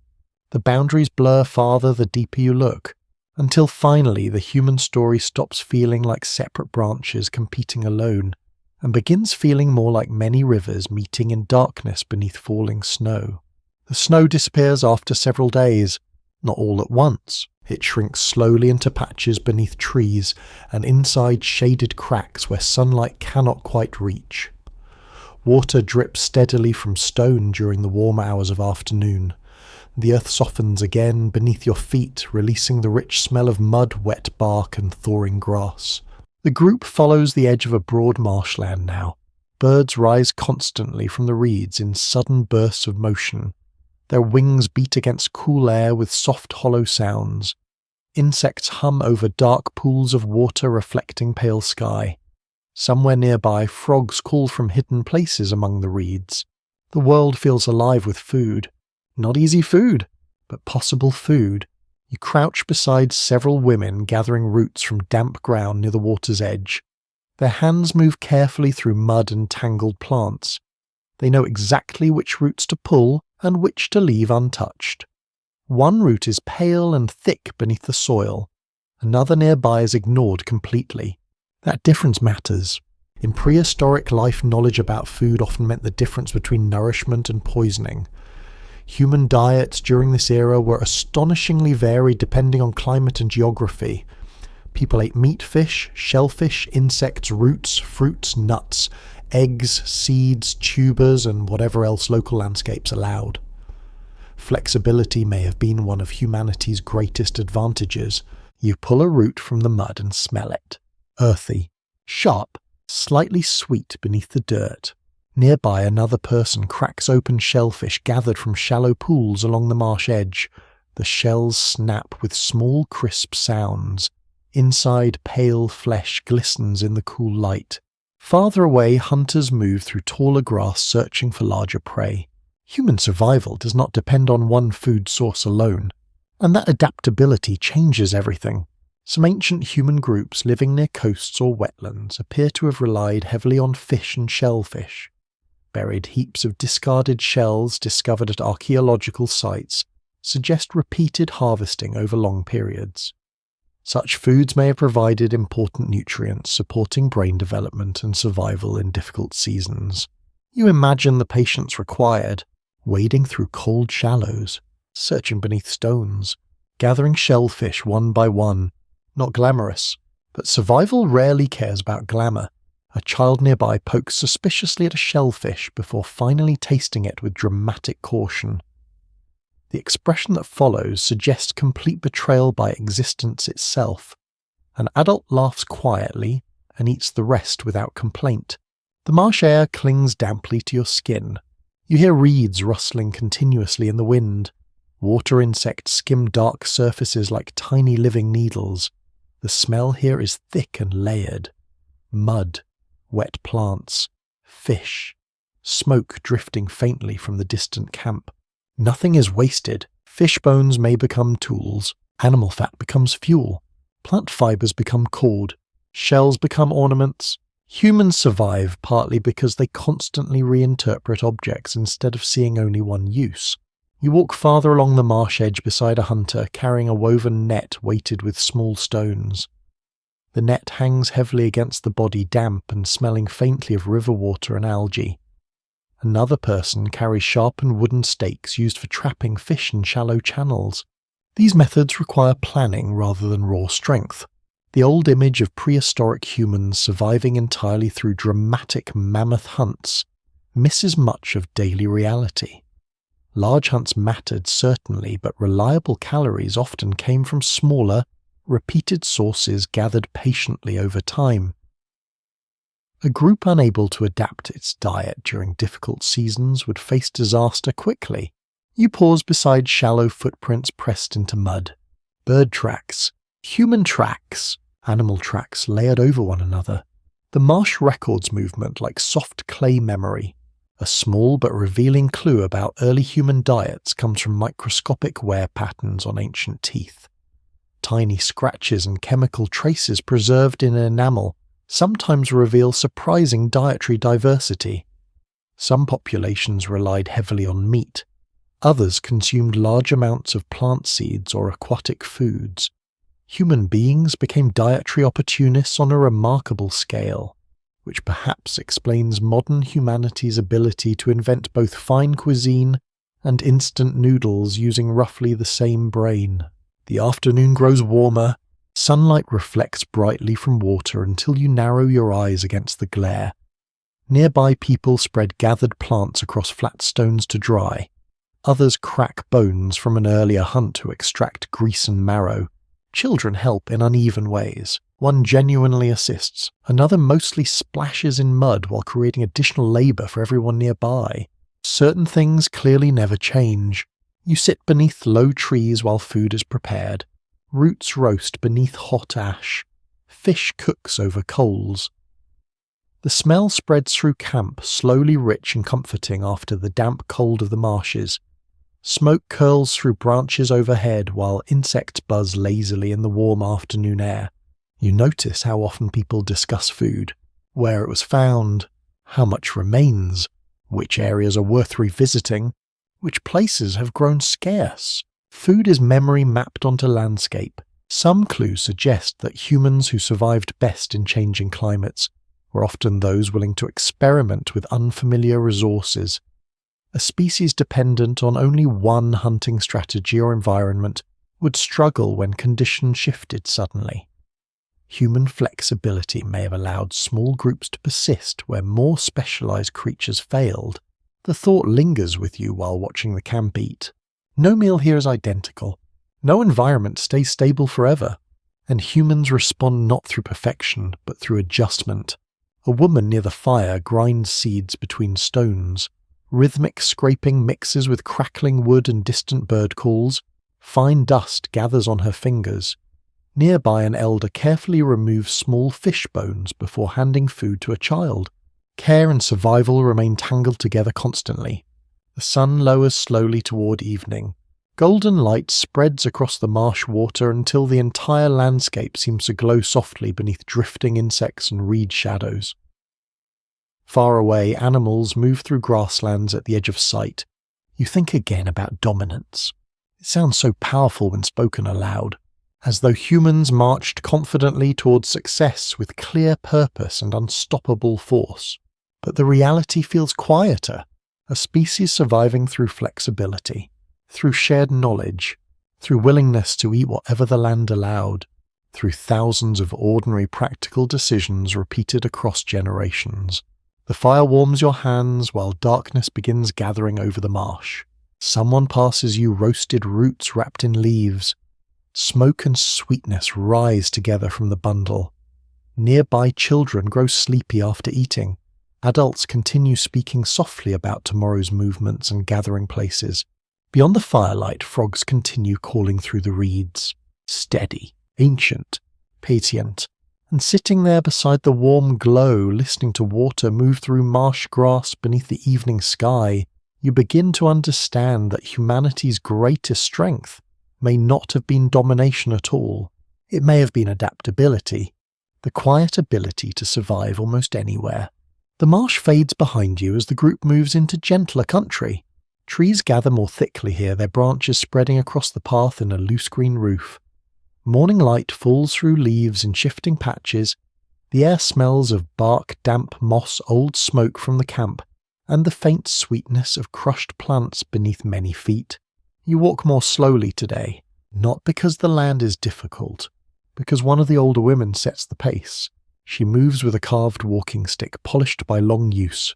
Speaker 1: The boundaries blur farther the deeper you look, until finally the human story stops feeling like separate branches competing alone, and begins feeling more like many rivers meeting in darkness beneath falling snow. The snow disappears after several days, not all at once. It shrinks slowly into patches beneath trees and inside shaded cracks where sunlight cannot quite reach. Water drips steadily from stone during the warm hours of afternoon. The earth softens again beneath your feet, releasing the rich smell of mud, wet bark and thawing grass. The group follows the edge of a broad marshland now. Birds rise constantly from the reeds in sudden bursts of motion. Their wings beat against cool air with soft hollow sounds. Insects hum over dark pools of water reflecting pale sky. Somewhere nearby, frogs call from hidden places among the reeds. The world feels alive with food. Not easy food, but possible food. You crouch beside several women gathering roots from damp ground near the water's edge. Their hands move carefully through mud and tangled plants. They know exactly which roots to pull and which to leave untouched. One root is pale and thick beneath the soil. Another nearby is ignored completely. That difference matters. In prehistoric life, knowledge about food often meant the difference between nourishment and poisoning. Human diets during this era were astonishingly varied depending on climate and geography. People ate meat, fish, shellfish, insects, roots, fruits, nuts, eggs, seeds, tubers, and whatever else local landscapes allowed. Flexibility may have been one of humanity's greatest advantages. You pull a root from the mud and smell it. Earthy, sharp, slightly sweet beneath the dirt. Nearby, another person cracks open shellfish gathered from shallow pools along the marsh edge. The shells snap with small, crisp sounds. Inside, pale flesh glistens in the cool light. Farther away, hunters move through taller grass searching for larger prey. Human survival does not depend on one food source alone, and that adaptability changes everything. Some ancient human groups living near coasts or wetlands appear to have relied heavily on fish and shellfish. Buried heaps of discarded shells discovered at archaeological sites suggest repeated harvesting over long periods. Such foods may have provided important nutrients supporting brain development and survival in difficult seasons. You imagine the patience required, wading through cold shallows, searching beneath stones, gathering shellfish one by one. Not glamorous, but survival rarely cares about glamour. A child nearby pokes suspiciously at a shellfish before finally tasting it with dramatic caution. The expression that follows suggests complete betrayal by existence itself. An adult laughs quietly and eats the rest without complaint. The marsh air clings damply to your skin. You hear reeds rustling continuously in the wind. Water insects skim dark surfaces like tiny living needles. The smell here is thick and layered. Mud, wet plants, fish, smoke drifting faintly from the distant camp. Nothing is wasted. Fish bones may become tools. Animal fat becomes fuel. Plant fibers become cord. Shells become ornaments. Humans survive partly because they constantly reinterpret objects instead of seeing only one use. You walk farther along the marsh edge beside a hunter carrying a woven net weighted with small stones. The net hangs heavily against the body, damp and smelling faintly of river water and algae. Another person carries sharpened wooden stakes used for trapping fish in shallow channels. These methods require planning rather than raw strength. The old image of prehistoric humans surviving entirely through dramatic mammoth hunts misses much of daily reality. Large hunts mattered certainly, but reliable calories often came from smaller, repeated sources gathered patiently over time. A group unable to adapt its diet during difficult seasons would face disaster quickly. You pause beside shallow footprints pressed into mud. Bird tracks, human tracks, animal tracks layered over one another. The marsh records movement like soft clay memory. A small but revealing clue about early human diets comes from microscopic wear patterns on ancient teeth. Tiny scratches and chemical traces preserved in enamel sometimes reveal surprising dietary diversity. Some populations relied heavily on meat. Others consumed large amounts of plant seeds or aquatic foods. Human beings became dietary opportunists on a remarkable scale, which perhaps explains modern humanity's ability to invent both fine cuisine and instant noodles using roughly the same brain. The afternoon grows warmer, sunlight reflects brightly from water until you narrow your eyes against the glare. Nearby people spread gathered plants across flat stones to dry. Others crack bones from an earlier hunt to extract grease and marrow. Children help in uneven ways. One genuinely assists, another mostly splashes in mud while creating additional labour for everyone nearby. Certain things clearly never change. You sit beneath low trees while food is prepared. Roots roast beneath hot ash. Fish cooks over coals. The smell spreads through camp, slowly rich and comforting after the damp cold of the marshes. Smoke curls through branches overhead while insects buzz lazily in the warm afternoon air. You notice how often people discuss food, where it was found, how much remains, which areas are worth revisiting, which places have grown scarce. Food is memory mapped onto landscape. Some clues suggest that humans who survived best in changing climates were often those willing to experiment with unfamiliar resources. A species dependent on only one hunting strategy or environment would struggle when conditions shifted suddenly. Human flexibility may have allowed small groups to persist where more specialized creatures failed. The thought lingers with you while watching the camp eat. No meal here is identical. No environment stays stable forever. And humans respond not through perfection, but through adjustment. A woman near the fire grinds seeds between stones. Rhythmic scraping mixes with crackling wood and distant bird calls. Fine dust gathers on her fingers. Nearby, an elder carefully removes small fish bones before handing food to a child. Care and survival remain tangled together constantly. The sun lowers slowly toward evening. Golden light spreads across the marsh water until the entire landscape seems to glow softly beneath drifting insects and reed shadows. Far away, animals move through grasslands at the edge of sight. You think again about dominance. It sounds so powerful when spoken aloud, as though humans marched confidently towards success with clear purpose and unstoppable force. But the reality feels quieter, a species surviving through flexibility, through shared knowledge, through willingness to eat whatever the land allowed, through thousands of ordinary practical decisions repeated across generations. The fire warms your hands while darkness begins gathering over the marsh. Someone passes you roasted roots wrapped in leaves. Smoke and sweetness rise together from the bundle. Nearby children grow sleepy after eating. Adults continue speaking softly about tomorrow's movements and gathering places. Beyond the firelight, frogs continue calling through the reeds. Steady, ancient, patient. And sitting there beside the warm glow, listening to water move through marsh grass beneath the evening sky, you begin to understand that humanity's greatest strength may not have been domination at all. It may have been adaptability, the quiet ability to survive almost anywhere. The marsh fades behind you as the group moves into gentler country. Trees gather more thickly here, their branches spreading across the path in a loose green roof. Morning light falls through leaves in shifting patches. The air smells of bark, damp moss, old smoke from the camp, and the faint sweetness of crushed plants beneath many feet. You walk more slowly today, not because the land is difficult, because one of the older women sets the pace. She moves with a carved walking stick, polished by long use.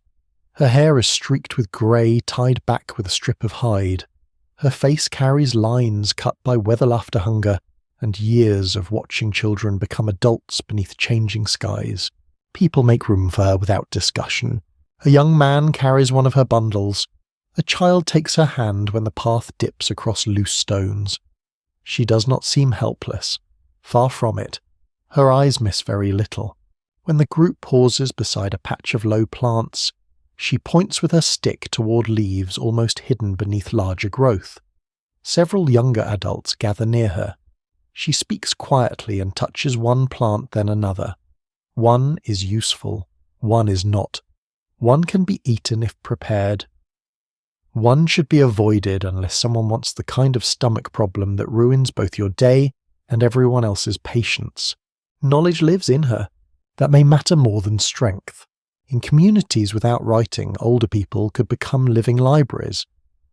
Speaker 1: Her hair is streaked with grey, tied back with a strip of hide. Her face carries lines cut by weather-laughter hunger, and years of watching children become adults beneath changing skies. People make room for her without discussion. A young man carries one of her bundles. A child takes her hand when the path dips across loose stones. She does not seem helpless. Far from it. Her eyes miss very little. When the group pauses beside a patch of low plants, she points with her stick toward leaves almost hidden beneath larger growth. Several younger adults gather near her. She speaks quietly and touches one plant then another. One is useful, one is not. One can be eaten if prepared. One should be avoided unless someone wants the kind of stomach problem that ruins both your day and everyone else's patience. Knowledge lives in her. That may matter more than strength. In communities without writing, older people could become living libraries.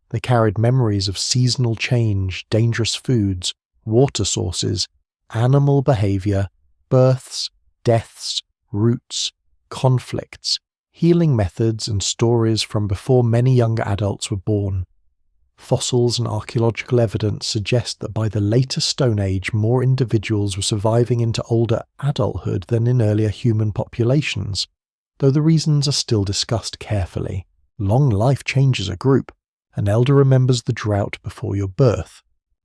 Speaker 1: They carried memories of seasonal change, dangerous foods, water sources, animal behavior, births, deaths, roots, conflicts, healing methods and stories from before many younger adults were born. Fossils and archaeological evidence suggest that by the later Stone Age, more individuals were surviving into older adulthood than in earlier human populations, though the reasons are still discussed carefully. Long life changes a group. An elder remembers the drought before your birth,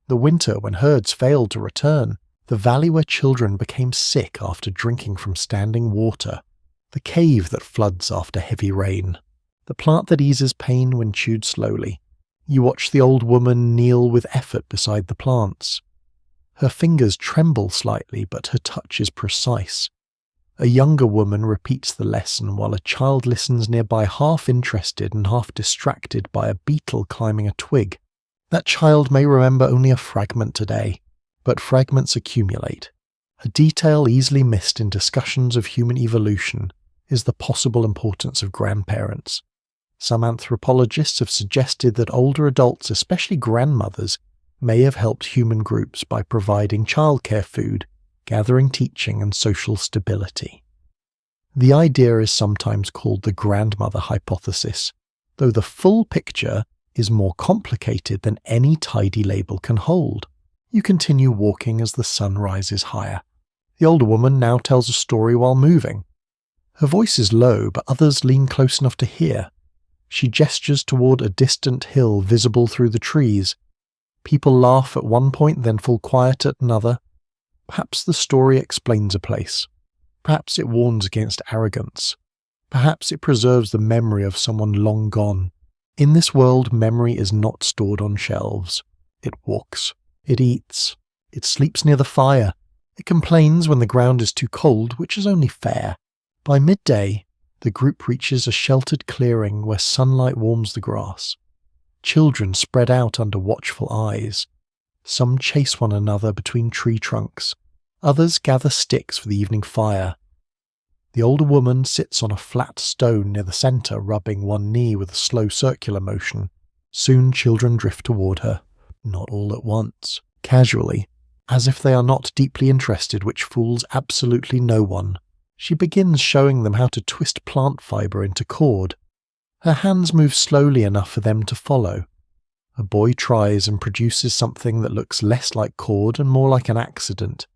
Speaker 1: the winter when herds failed to return, the valley where children became sick after drinking from standing water, the cave that floods after heavy rain, the plant that eases pain when chewed slowly. You watch the old woman kneel with effort beside the plants. Her fingers tremble slightly, but her touch is precise. A younger woman repeats the lesson while a child listens nearby, half interested and half distracted by a beetle climbing a twig. That child may remember only a fragment today, but fragments accumulate. A detail easily missed in discussions of human evolution is the possible importance of grandparents. Some anthropologists have suggested that older adults, especially grandmothers, may have helped human groups by providing childcare food, gathering teaching and social stability. The idea is sometimes called the grandmother hypothesis, though the full picture is more complicated than any tidy label can hold. You continue walking as the sun rises higher. The older woman now tells a story while moving. Her voice is low, but others lean close enough to hear. She gestures toward a distant hill visible through the trees. People laugh at one point, then fall quiet at another. Perhaps the story explains a place. Perhaps it warns against arrogance. Perhaps it preserves the memory of someone long gone. In this world, memory is not stored on shelves. It walks. It eats. It sleeps near the fire. It complains when the ground is too cold, which is only fair. By midday, the group reaches a sheltered clearing where sunlight warms the grass. Children spread out under watchful eyes. Some chase one another between tree trunks. Others gather sticks for the evening fire. The older woman sits on a flat stone near the centre, rubbing one knee with a slow circular motion. Soon children drift toward her, not all at once, casually, as if they are not deeply interested, which fools absolutely no one. She begins showing them how to twist plant fibre into cord. Her hands move slowly enough for them to follow. A boy tries and produces something that looks less like cord and more like an accident.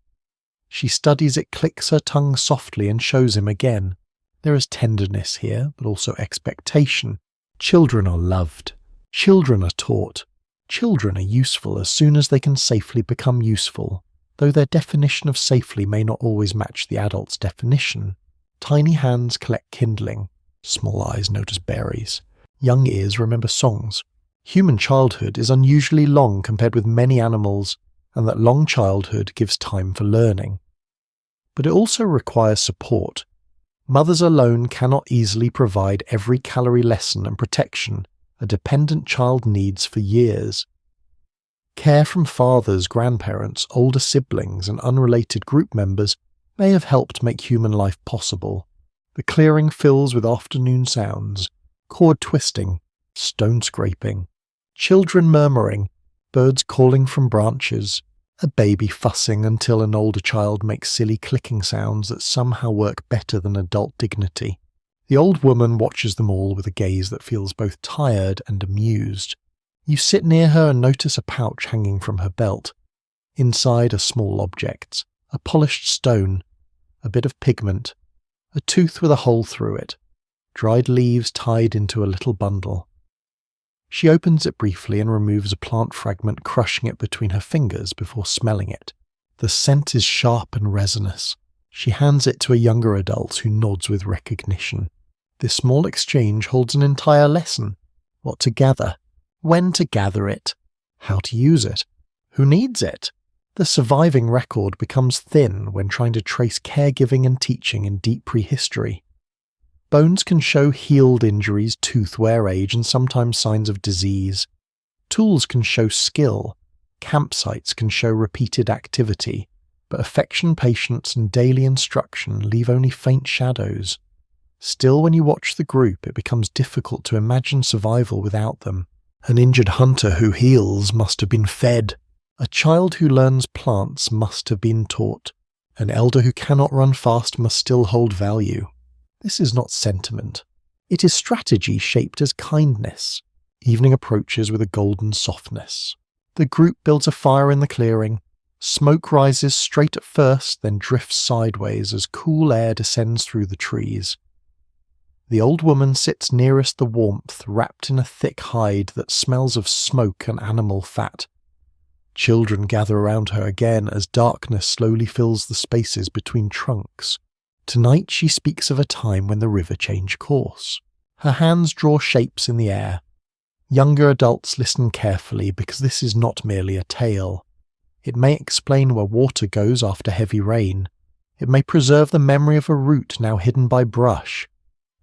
Speaker 1: She studies it, clicks her tongue softly and shows him again. There is tenderness here, but also expectation. Children are loved. Children are taught. Children are useful as soon as they can safely become useful, though their definition of safely may not always match the adult's definition. Tiny hands collect kindling. Small eyes notice berries. Young ears remember songs. Human childhood is unusually long compared with many animals, and that long childhood gives time for learning. But it also requires support. Mothers alone cannot easily provide every calorie lesson and protection a dependent child needs for years. Care from fathers, grandparents, older siblings, and unrelated group members may have helped make human life possible. The clearing fills with afternoon sounds, cord twisting, stone scraping, children murmuring, birds calling from branches, a baby fussing until an older child makes silly clicking sounds that somehow work better than adult dignity. The old woman watches them all with a gaze that feels both tired and amused. You sit near her and notice a pouch hanging from her belt. Inside are small objects, a polished stone, a bit of pigment, a tooth with a hole through it, dried leaves tied into a little bundle. She opens it briefly and removes a plant fragment, crushing it between her fingers before smelling it. The scent is sharp and resinous. She hands it to a younger adult who nods with recognition. This small exchange holds an entire lesson. What to gather, when to gather it, how to use it, who needs it. The surviving record becomes thin when trying to trace caregiving and teaching in deep prehistory. Bones can show healed injuries, tooth wear, age, and sometimes signs of disease. Tools can show skill. Campsites can show repeated activity. But affection, patience, and daily instruction leave only faint shadows. Still, when you watch the group, it becomes difficult to imagine survival without them. An injured hunter who heals must have been fed. A child who learns plants must have been taught. An elder who cannot run fast must still hold value. This is not sentiment. It is strategy shaped as kindness. Evening approaches with a golden softness. The group builds a fire in the clearing. Smoke rises straight at first, then drifts sideways as cool air descends through the trees. The old woman sits nearest the warmth, wrapped in a thick hide that smells of smoke and animal fat. Children gather around her again as darkness slowly fills the spaces between trunks. Tonight she speaks of a time when the river changed course. Her hands draw shapes in the air. Younger adults listen carefully because this is not merely a tale. It may explain where water goes after heavy rain. It may preserve the memory of a route now hidden by brush.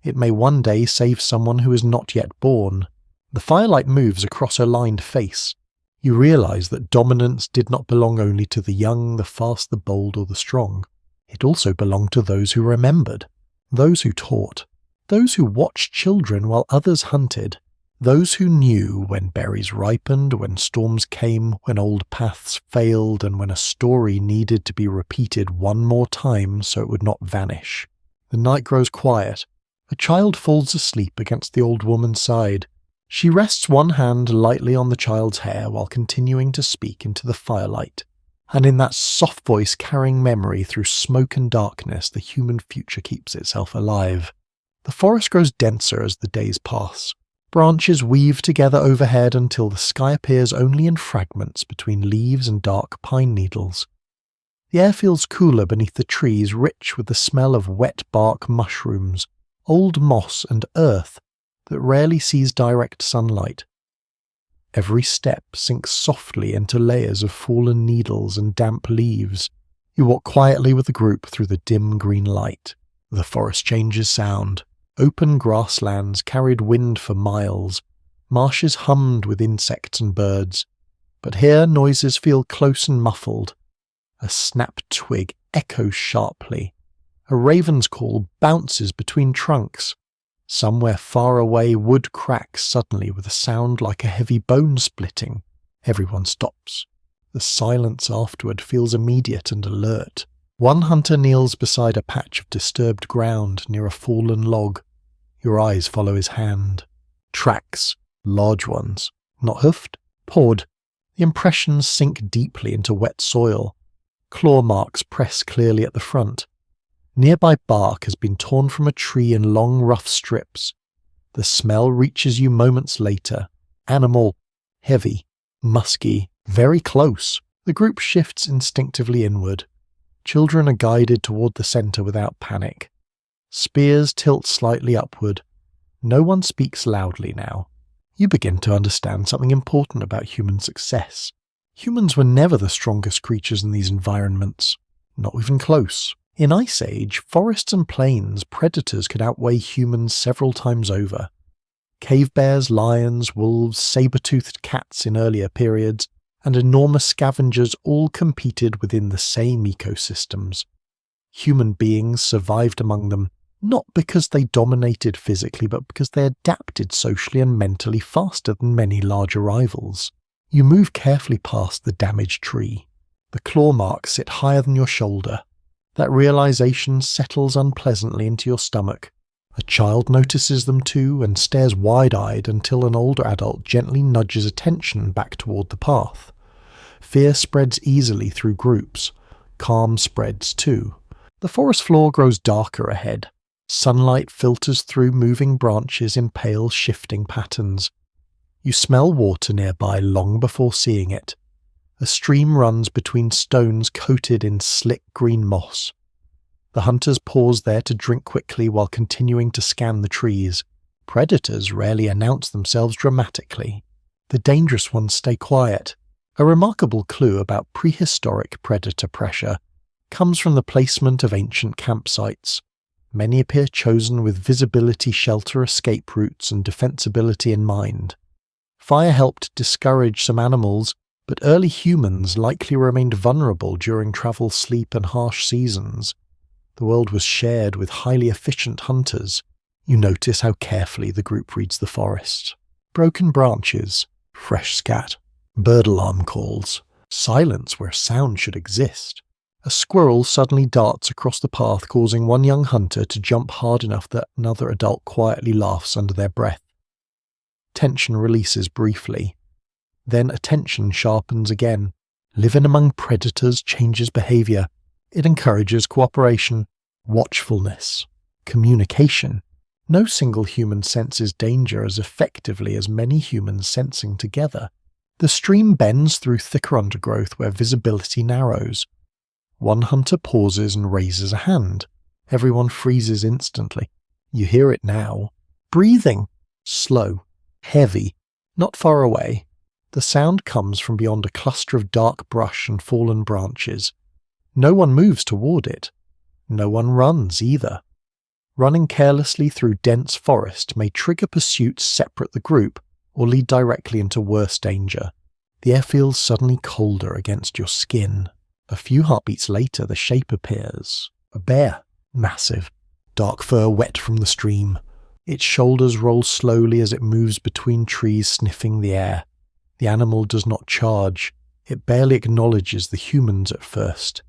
Speaker 1: It may one day save someone who is not yet born. The firelight moves across her lined face. You realize that dominance did not belong only to the young, the fast, the bold, or the strong. It also belonged to those who remembered, those who taught, those who watched children while others hunted, those who knew when berries ripened, when storms came, when old paths failed, and when a story needed to be repeated one more time so it would not vanish. The night grows quiet. A child falls asleep against the old woman's side. She rests one hand lightly on the child's hair while continuing to speak into the firelight. And in that soft voice carrying memory through smoke and darkness, the human future keeps itself alive. The forest grows denser as the days pass. Branches weave together overhead until the sky appears only in fragments between leaves and dark pine needles. The air feels cooler beneath the trees, rich with the smell of wet bark mushrooms, old moss and earth that rarely sees direct sunlight. Every step sinks softly into layers of fallen needles and damp leaves. You walk quietly with the group through the dim green light. The forest changes sound. Open grasslands carried wind for miles. Marshes hummed with insects and birds. But here noises feel close and muffled. A snapped twig echoes sharply. A raven's call bounces between trunks. Somewhere far away, wood cracks suddenly with a sound like a heavy bone splitting. Everyone stops. The silence afterward feels immediate and alert. One hunter kneels beside a patch of disturbed ground near a fallen log. Your eyes follow his hand. Tracks, large ones, not hoofed, pawed. The impressions sink deeply into wet soil. Claw marks press clearly at the front. Nearby bark has been torn from a tree in long, rough strips. The smell reaches you moments later. Animal, heavy, musky, very close. The group shifts instinctively inward. Children are guided toward the center without panic. Spears tilt slightly upward. No one speaks loudly now. You begin to understand something important about human success. Humans were never the strongest creatures in these environments. Not even close. In Ice Age, forests and plains, predators could outweigh humans several times over. Cave bears, lions, wolves, saber-toothed cats in earlier periods, and enormous scavengers all competed within the same ecosystems. Human beings survived among them, not because they dominated physically, but because they adapted socially and mentally faster than many larger rivals. You move carefully past the damaged tree. The claw marks sit higher than your shoulder. That realization settles unpleasantly into your stomach. A child notices them too and stares wide-eyed until an older adult gently nudges attention back toward the path. Fear spreads easily through groups. Calm spreads too. The forest floor grows darker ahead. Sunlight filters through moving branches in pale, shifting patterns. You smell water nearby long before seeing it. A stream runs between stones coated in slick green moss. The hunters pause there to drink quickly while continuing to scan the trees. Predators rarely announce themselves dramatically. The dangerous ones stay quiet. A remarkable clue about prehistoric predator pressure comes from the placement of ancient campsites. Many appear chosen with visibility, shelter, escape routes, and defensibility in mind. Fire helped discourage some animals, but early humans likely remained vulnerable during travel, sleep, and harsh seasons. The world was shared with highly efficient hunters. You notice how carefully the group reads the forest. Broken branches, fresh scat, bird alarm calls, silence where sound should exist. A squirrel suddenly darts across the path, causing one young hunter to jump hard enough that another adult quietly laughs under their breath. Tension releases briefly. Then attention sharpens again. Living among predators changes behavior. It encourages cooperation, watchfulness, communication. No single human senses danger as effectively as many humans sensing together. The stream bends through thicker undergrowth where visibility narrows. One hunter pauses and raises a hand. Everyone freezes instantly. You hear it now. Breathing. Slow. Heavy. Not far away. The sound comes from beyond a cluster of dark brush and fallen branches. No one moves toward it. No one runs either. Running carelessly through dense forest may trigger pursuits separate the group or lead directly into worse danger. The air feels suddenly colder against your skin. A few heartbeats later, the shape appears. A bear. Massive. Dark fur wet from the stream. Its shoulders roll slowly as it moves between trees, sniffing the air. The animal does not charge. It barely acknowledges the humans at first.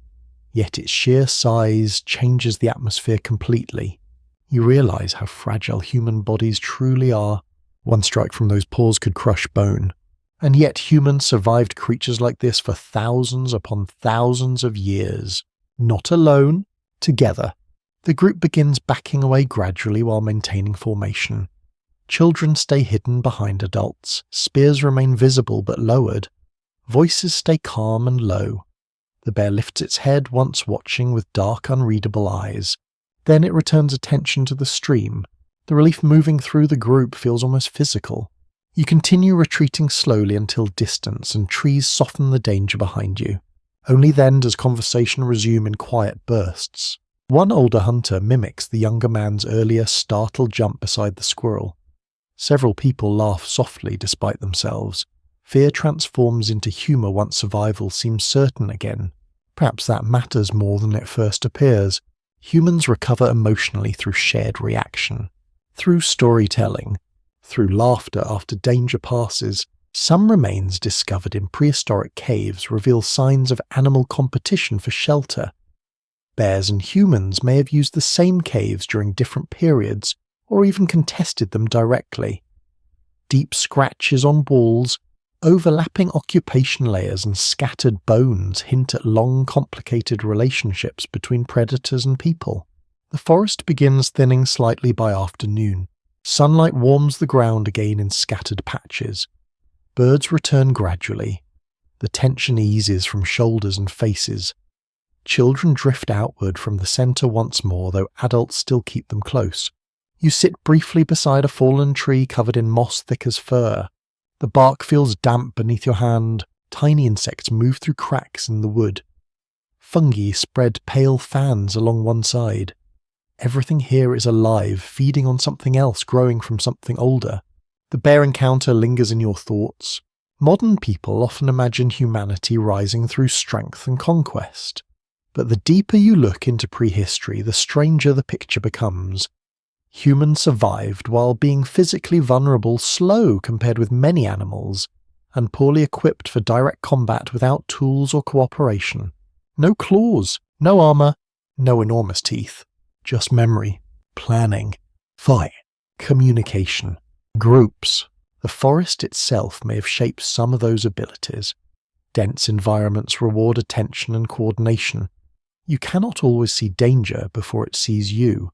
Speaker 1: Yet its sheer size changes the atmosphere completely. You realize how fragile human bodies truly are. One strike from those paws could crush bone. And yet humans survived creatures like this for thousands upon thousands of years. Not alone, together. The group begins backing away gradually while maintaining formation. Children stay hidden behind adults. Spears remain visible but lowered. Voices stay calm and low. The bear lifts its head, once watching with dark, unreadable eyes. Then it returns attention to the stream. The relief moving through the group feels almost physical. You continue retreating slowly until distance and trees soften the danger behind you. Only then does conversation resume in quiet bursts. One older hunter mimics the younger man's earlier startled jump beside the squirrel. Several people laugh softly despite themselves. Fear transforms into humor once survival seems certain again. Perhaps that matters more than it first appears. Humans recover emotionally through shared reaction, through storytelling, through laughter after danger passes. Some remains discovered in prehistoric caves reveal signs of animal competition for shelter. Bears and humans may have used the same caves during different periods, or even contested them directly. Deep scratches on walls, overlapping occupation layers and scattered bones hint at long, complicated relationships between predators and people. The forest begins thinning slightly by afternoon. Sunlight warms the ground again in scattered patches. Birds return gradually. The tension eases from shoulders and faces. Children drift outward from the center once more, though adults still keep them close. You sit briefly beside a fallen tree covered in moss thick as fur. The bark feels damp beneath your hand. Tiny insects move through cracks in the wood. Fungi spread pale fans along one side. Everything here is alive, feeding on something else, growing from something older. The bear encounter lingers in your thoughts. Modern people often imagine humanity rising through strength and conquest. But the deeper you look into prehistory, the stranger the picture becomes. Humans survived while being physically vulnerable, slow compared with many animals, and poorly equipped for direct combat without tools or cooperation. No claws, no armor, no enormous teeth. Just memory, planning, fight, communication, groups. The forest itself may have shaped some of those abilities. Dense environments reward attention and coordination. You cannot always see danger before it sees you.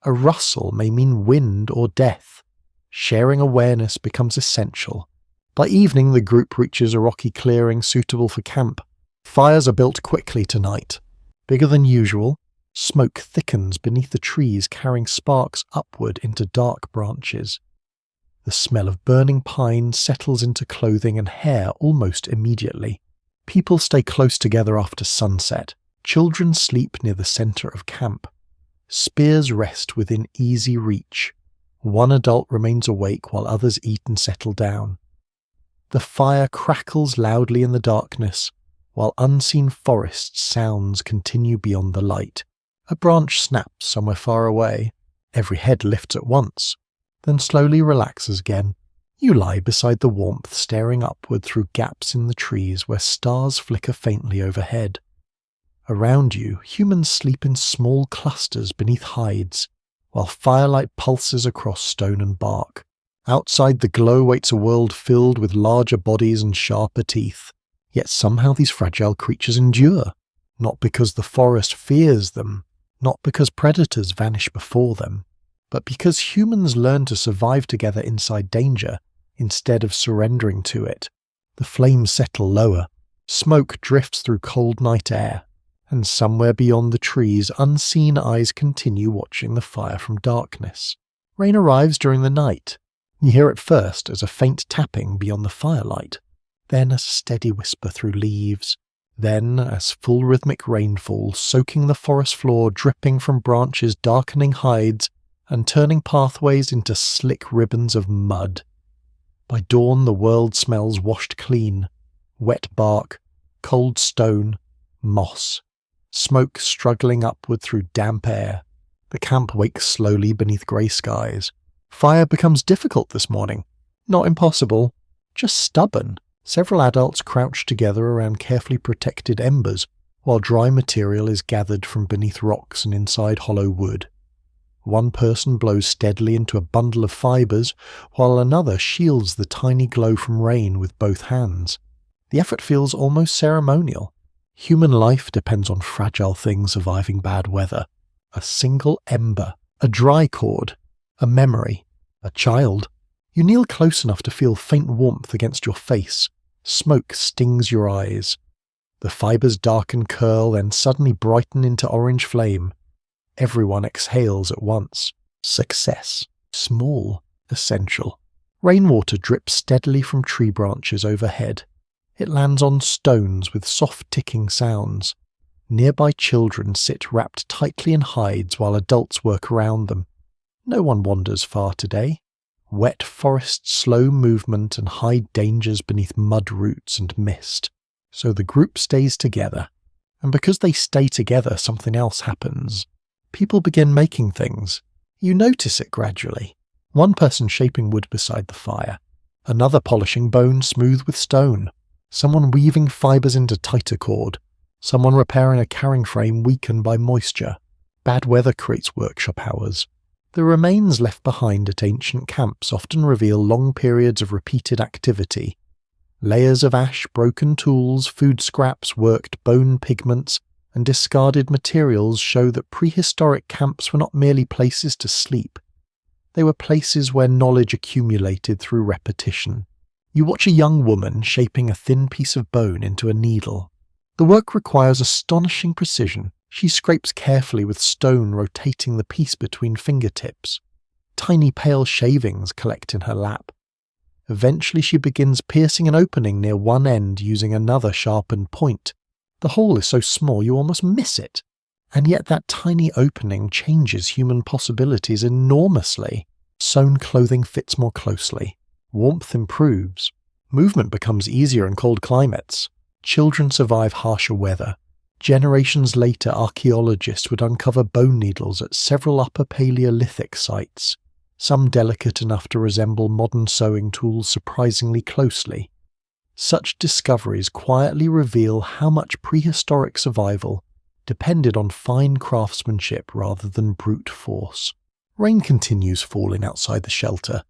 Speaker 1: A rustle may mean wind or death. Sharing awareness becomes essential. By evening, the group reaches a rocky clearing suitable for camp. Fires are built quickly tonight. Bigger than usual, smoke thickens beneath the trees, carrying sparks upward into dark branches. The smell of burning pine settles into clothing and hair almost immediately. People stay close together after sunset. Children sleep near the center of camp. Spears rest within easy reach. One adult remains awake while others eat and settle down. The fire crackles loudly in the darkness, while unseen forest sounds continue beyond the light. A branch snaps somewhere far away. Every head lifts at once, then slowly relaxes again. You lie beside the warmth, staring upward through gaps in the trees where stars flicker faintly overhead. Around you, humans sleep in small clusters beneath hides, while firelight pulses across stone and bark. Outside, the glow waits a world filled with larger bodies and sharper teeth. Yet somehow these fragile creatures endure, not because the forest fears them, not because predators vanish before them, but because humans learn to survive together inside danger instead of surrendering to it. The flames settle lower, smoke drifts through cold night air, and somewhere beyond the trees, unseen eyes continue watching the fire from darkness. Rain arrives during the night. You hear it first as a faint tapping beyond the firelight, then as a steady whisper through leaves, then as full rhythmic rainfall soaking the forest floor, dripping from branches, darkening hides, and turning pathways into slick ribbons of mud. By dawn the world smells washed clean, wet bark, cold stone, moss. Smoke struggling upward through damp air. The camp wakes slowly beneath grey skies. Fire becomes difficult this morning. Not impossible, just stubborn. Several adults crouch together around carefully protected embers, while dry material is gathered from beneath rocks and inside hollow wood. One person blows steadily into a bundle of fibres, while another shields the tiny glow from rain with both hands. The effort feels almost ceremonial. Human life depends on fragile things surviving bad weather. A single ember, a dry cord, a memory, a child. You kneel close enough to feel faint warmth against your face. Smoke stings your eyes. The fibres darken, curl, then suddenly brighten into orange flame. Everyone exhales at once. Success. Small, essential. Rainwater drips steadily from tree branches overhead. It lands on stones with soft ticking sounds. Nearby children sit wrapped tightly in hides while adults work around them. No one wanders far today. Wet forests slow movement and hide dangers beneath mud roots and mist. So the group stays together. And because they stay together, something else happens. People begin making things. You notice it gradually. One person shaping wood beside the fire. Another polishing bone smooth with stone. Someone weaving fibres into tighter cord. Someone repairing a carrying frame weakened by moisture. Bad weather creates workshop hours. The remains left behind at ancient camps often reveal long periods of repeated activity. Layers of ash, broken tools, food scraps, worked bone pigments, and discarded materials show that prehistoric camps were not merely places to sleep. They were places where knowledge accumulated through repetition. You watch a young woman shaping a thin piece of bone into a needle. The work requires astonishing precision. She scrapes carefully with stone, rotating the piece between fingertips. Tiny pale shavings collect in her lap. Eventually she begins piercing an opening near one end using another sharpened point. The hole is so small you almost miss it. And yet that tiny opening changes human possibilities enormously. Sewn clothing fits more closely. Warmth improves. Movement becomes easier in cold climates. Children survive harsher weather. Generations later, archaeologists would uncover bone needles at several Upper Paleolithic sites, some delicate enough to resemble modern sewing tools surprisingly closely. Such discoveries quietly reveal how much prehistoric survival depended on fine craftsmanship rather than brute force. Rain continues falling outside the shelter.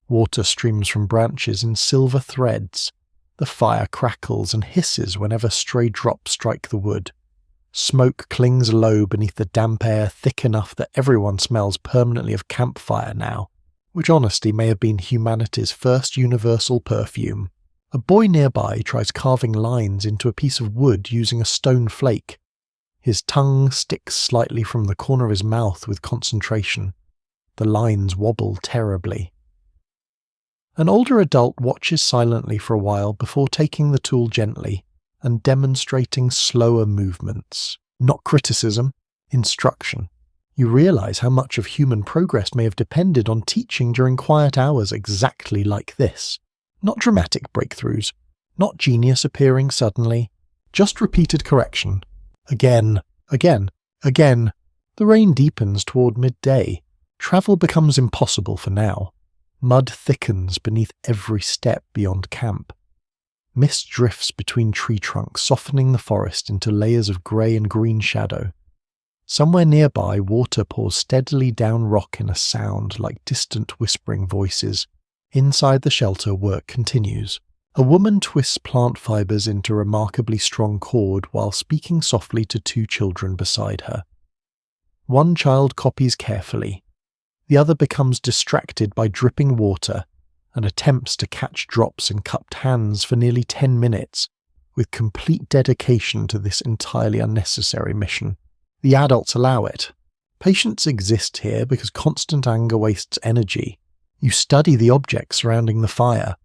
Speaker 1: Water streams from branches in silver threads. The fire crackles and hisses whenever stray drops strike the wood. Smoke clings low beneath the damp air, thick enough that everyone smells permanently of campfire now, which honestly may have been humanity's first universal perfume. A boy nearby tries carving lines into a piece of wood using a stone flake. His tongue sticks slightly from the corner of his mouth with concentration. The lines wobble terribly. An older adult watches silently for a while before taking the tool gently and demonstrating slower movements. Not criticism, instruction. You realize how much of human progress may have depended on teaching during quiet hours exactly like this. Not dramatic breakthroughs, not genius appearing suddenly, just repeated correction. Again, again, again. The rain deepens toward midday. Travel becomes impossible for now. Mud thickens beneath every step beyond camp. Mist drifts between tree trunks, softening the forest into layers of grey and green shadow. Somewhere nearby, water pours steadily down rock in a sound like distant whispering voices. Inside the shelter, work continues. A woman twists plant fibers into remarkably strong cord while speaking softly to two children beside her. One child copies carefully. The other becomes distracted by dripping water and attempts to catch drops in cupped hands for nearly 10 minutes, with complete dedication to this entirely unnecessary mission. The adults allow it. Patience exists here because constant anger wastes energy. You study the objects surrounding the fire.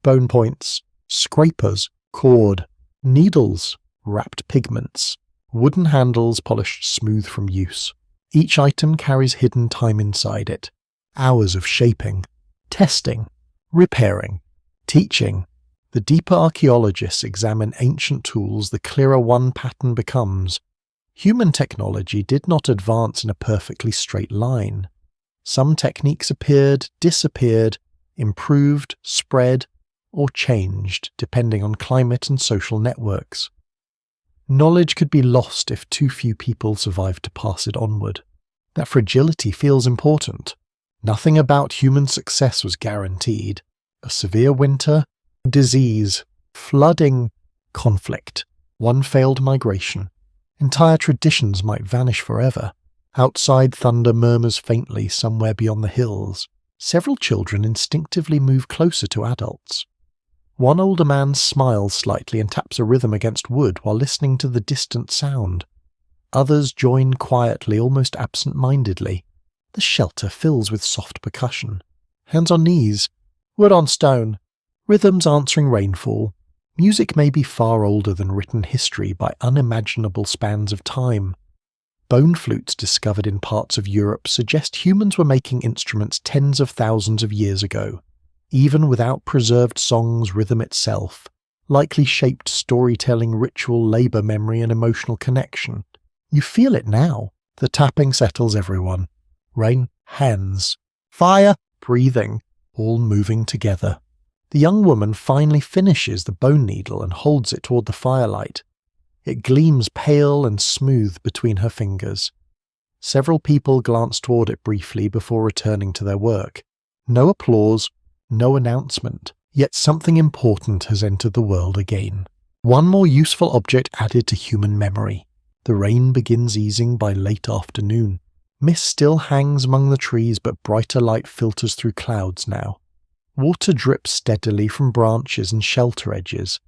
Speaker 1: Bone points, scrapers, cord, needles, wrapped pigments, wooden handles polished smooth from use. Each item carries hidden time inside it. Hours of shaping, testing, repairing, teaching. The deeper archaeologists examine ancient tools, the clearer one pattern becomes. Human technology did not advance in a perfectly straight line. Some techniques appeared, disappeared, improved, spread, or changed, depending on climate and social networks. Knowledge could be lost if too few people survived to pass it onward. That fragility feels important. Nothing about human success was guaranteed. A severe winter, disease, flooding, conflict, one failed migration. Entire traditions might vanish forever. Outside, thunder murmurs faintly somewhere beyond the hills. Several children instinctively move closer to adults. One older man smiles slightly and taps a rhythm against wood while listening to the distant sound. Others join quietly, almost absent-mindedly. The shelter fills with soft percussion. Hands on knees, wood on stone, rhythms answering rainfall. Music may be far older than written history by unimaginable spans of time. Bone flutes discovered in parts of Europe suggest humans were making instruments tens of thousands of years ago. Even without preserved songs, rhythm itself likely shaped storytelling, ritual, labor memory, and emotional connection. You feel it now. The tapping settles everyone. Rain, hands. Fire, breathing, all moving together. The young woman finally finishes the bone needle and holds it toward the firelight. It gleams pale and smooth between her fingers. Several people glance toward it briefly before returning to their work. No applause, no announcement, yet something important has entered the world again. One more useful object added to human memory. The rain begins easing by late afternoon. Mist still hangs among the trees, but brighter light filters through clouds now. Water drips steadily from branches and shelter edges.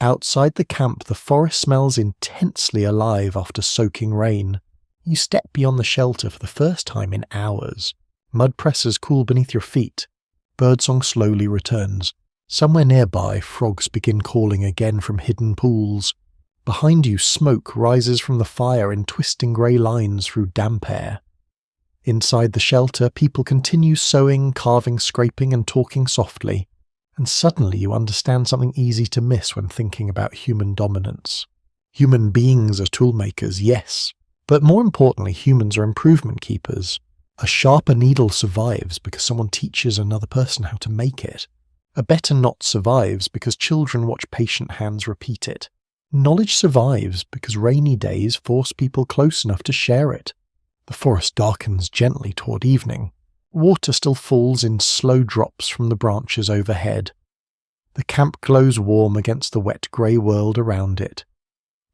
Speaker 1: Outside the camp, the forest smells intensely alive after soaking rain. You step beyond the shelter for the first time in hours. Mud presses cool beneath your feet. Birdsong slowly returns. Somewhere nearby, frogs begin calling again from hidden pools. Behind you, smoke rises from the fire in twisting grey lines through damp air. Inside the shelter, people continue sewing, carving, scraping, and talking softly. And suddenly you understand something easy to miss when thinking about human dominance. Human beings are toolmakers, yes, but more importantly, humans are improvement keepers. A sharper needle survives because someone teaches another person how to make it. A better knot survives because children watch patient hands repeat it. Knowledge survives because rainy days force people close enough to share it. The forest darkens gently toward evening. Water still falls in slow drops from the branches overhead. The camp glows warm against the wet grey world around it.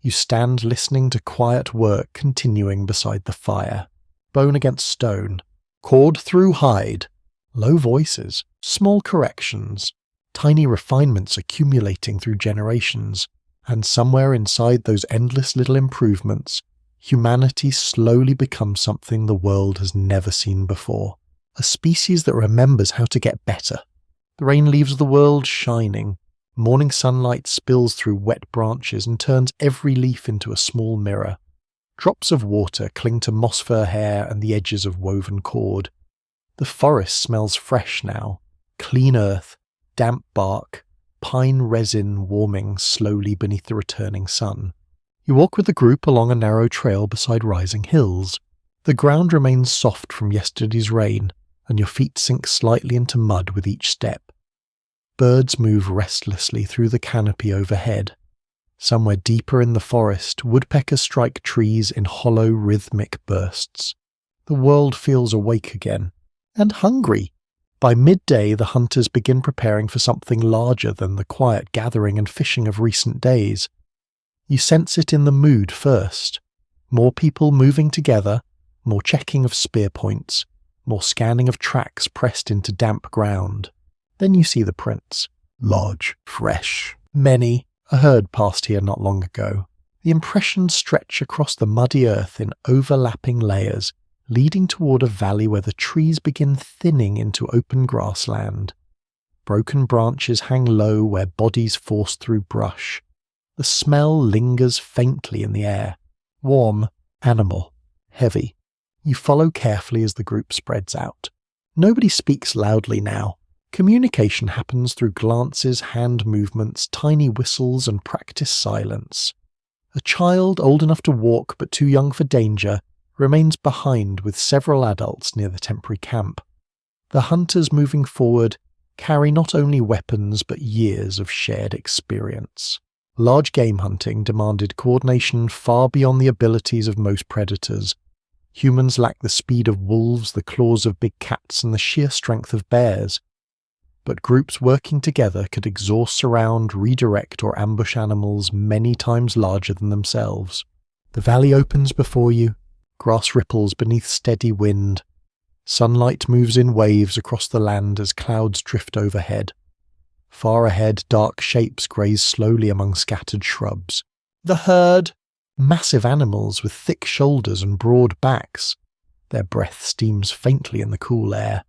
Speaker 1: You stand listening to quiet work continuing beside the fire. Bone against stone, cord through hide, low voices, small corrections, tiny refinements accumulating through generations, and somewhere inside those endless little improvements, humanity slowly becomes something the world has never seen before. A species that remembers how to get better. The rain leaves the world shining. Morning sunlight spills through wet branches and turns every leaf into a small mirror. Drops of water cling to moss fur hair and the edges of woven cord. The forest smells fresh now, clean earth, damp bark, pine resin warming slowly beneath the returning sun. You walk with the group along a narrow trail beside rising hills. The ground remains soft from yesterday's rain, and your feet sink slightly into mud with each step. Birds move restlessly through the canopy overhead. Somewhere deeper in the forest, woodpeckers strike trees in hollow rhythmic bursts. The world feels awake again, and hungry. By midday, the hunters begin preparing for something larger than the quiet gathering and fishing of recent days. You sense it in the mood first. More people moving together, more checking of spear points, more scanning of tracks pressed into damp ground. Then you see the prints. Large, fresh, many. A herd passed here not long ago. The impressions stretch across the muddy earth in overlapping layers, leading toward a valley where the trees begin thinning into open grassland. Broken branches hang low where bodies force through brush. The smell lingers faintly in the air. Warm, animal, heavy. You follow carefully as the group spreads out. Nobody speaks loudly now. Communication happens through glances, hand movements, tiny whistles, and practiced silence. A child old enough to walk but too young for danger remains behind with several adults near the temporary camp. The hunters moving forward carry not only weapons but years of shared experience. Large game hunting demanded coordination far beyond the abilities of most predators. Humans lack the speed of wolves, the claws of big cats, and the sheer strength of bears. But groups working together could exhaust, surround, redirect, or ambush animals many times larger than themselves. The valley opens before you. Grass ripples beneath steady wind. Sunlight moves in waves across the land as clouds drift overhead. Far ahead, dark shapes graze slowly among scattered shrubs. The herd! Massive animals with thick shoulders and broad backs. Their breath steams faintly in the cool air.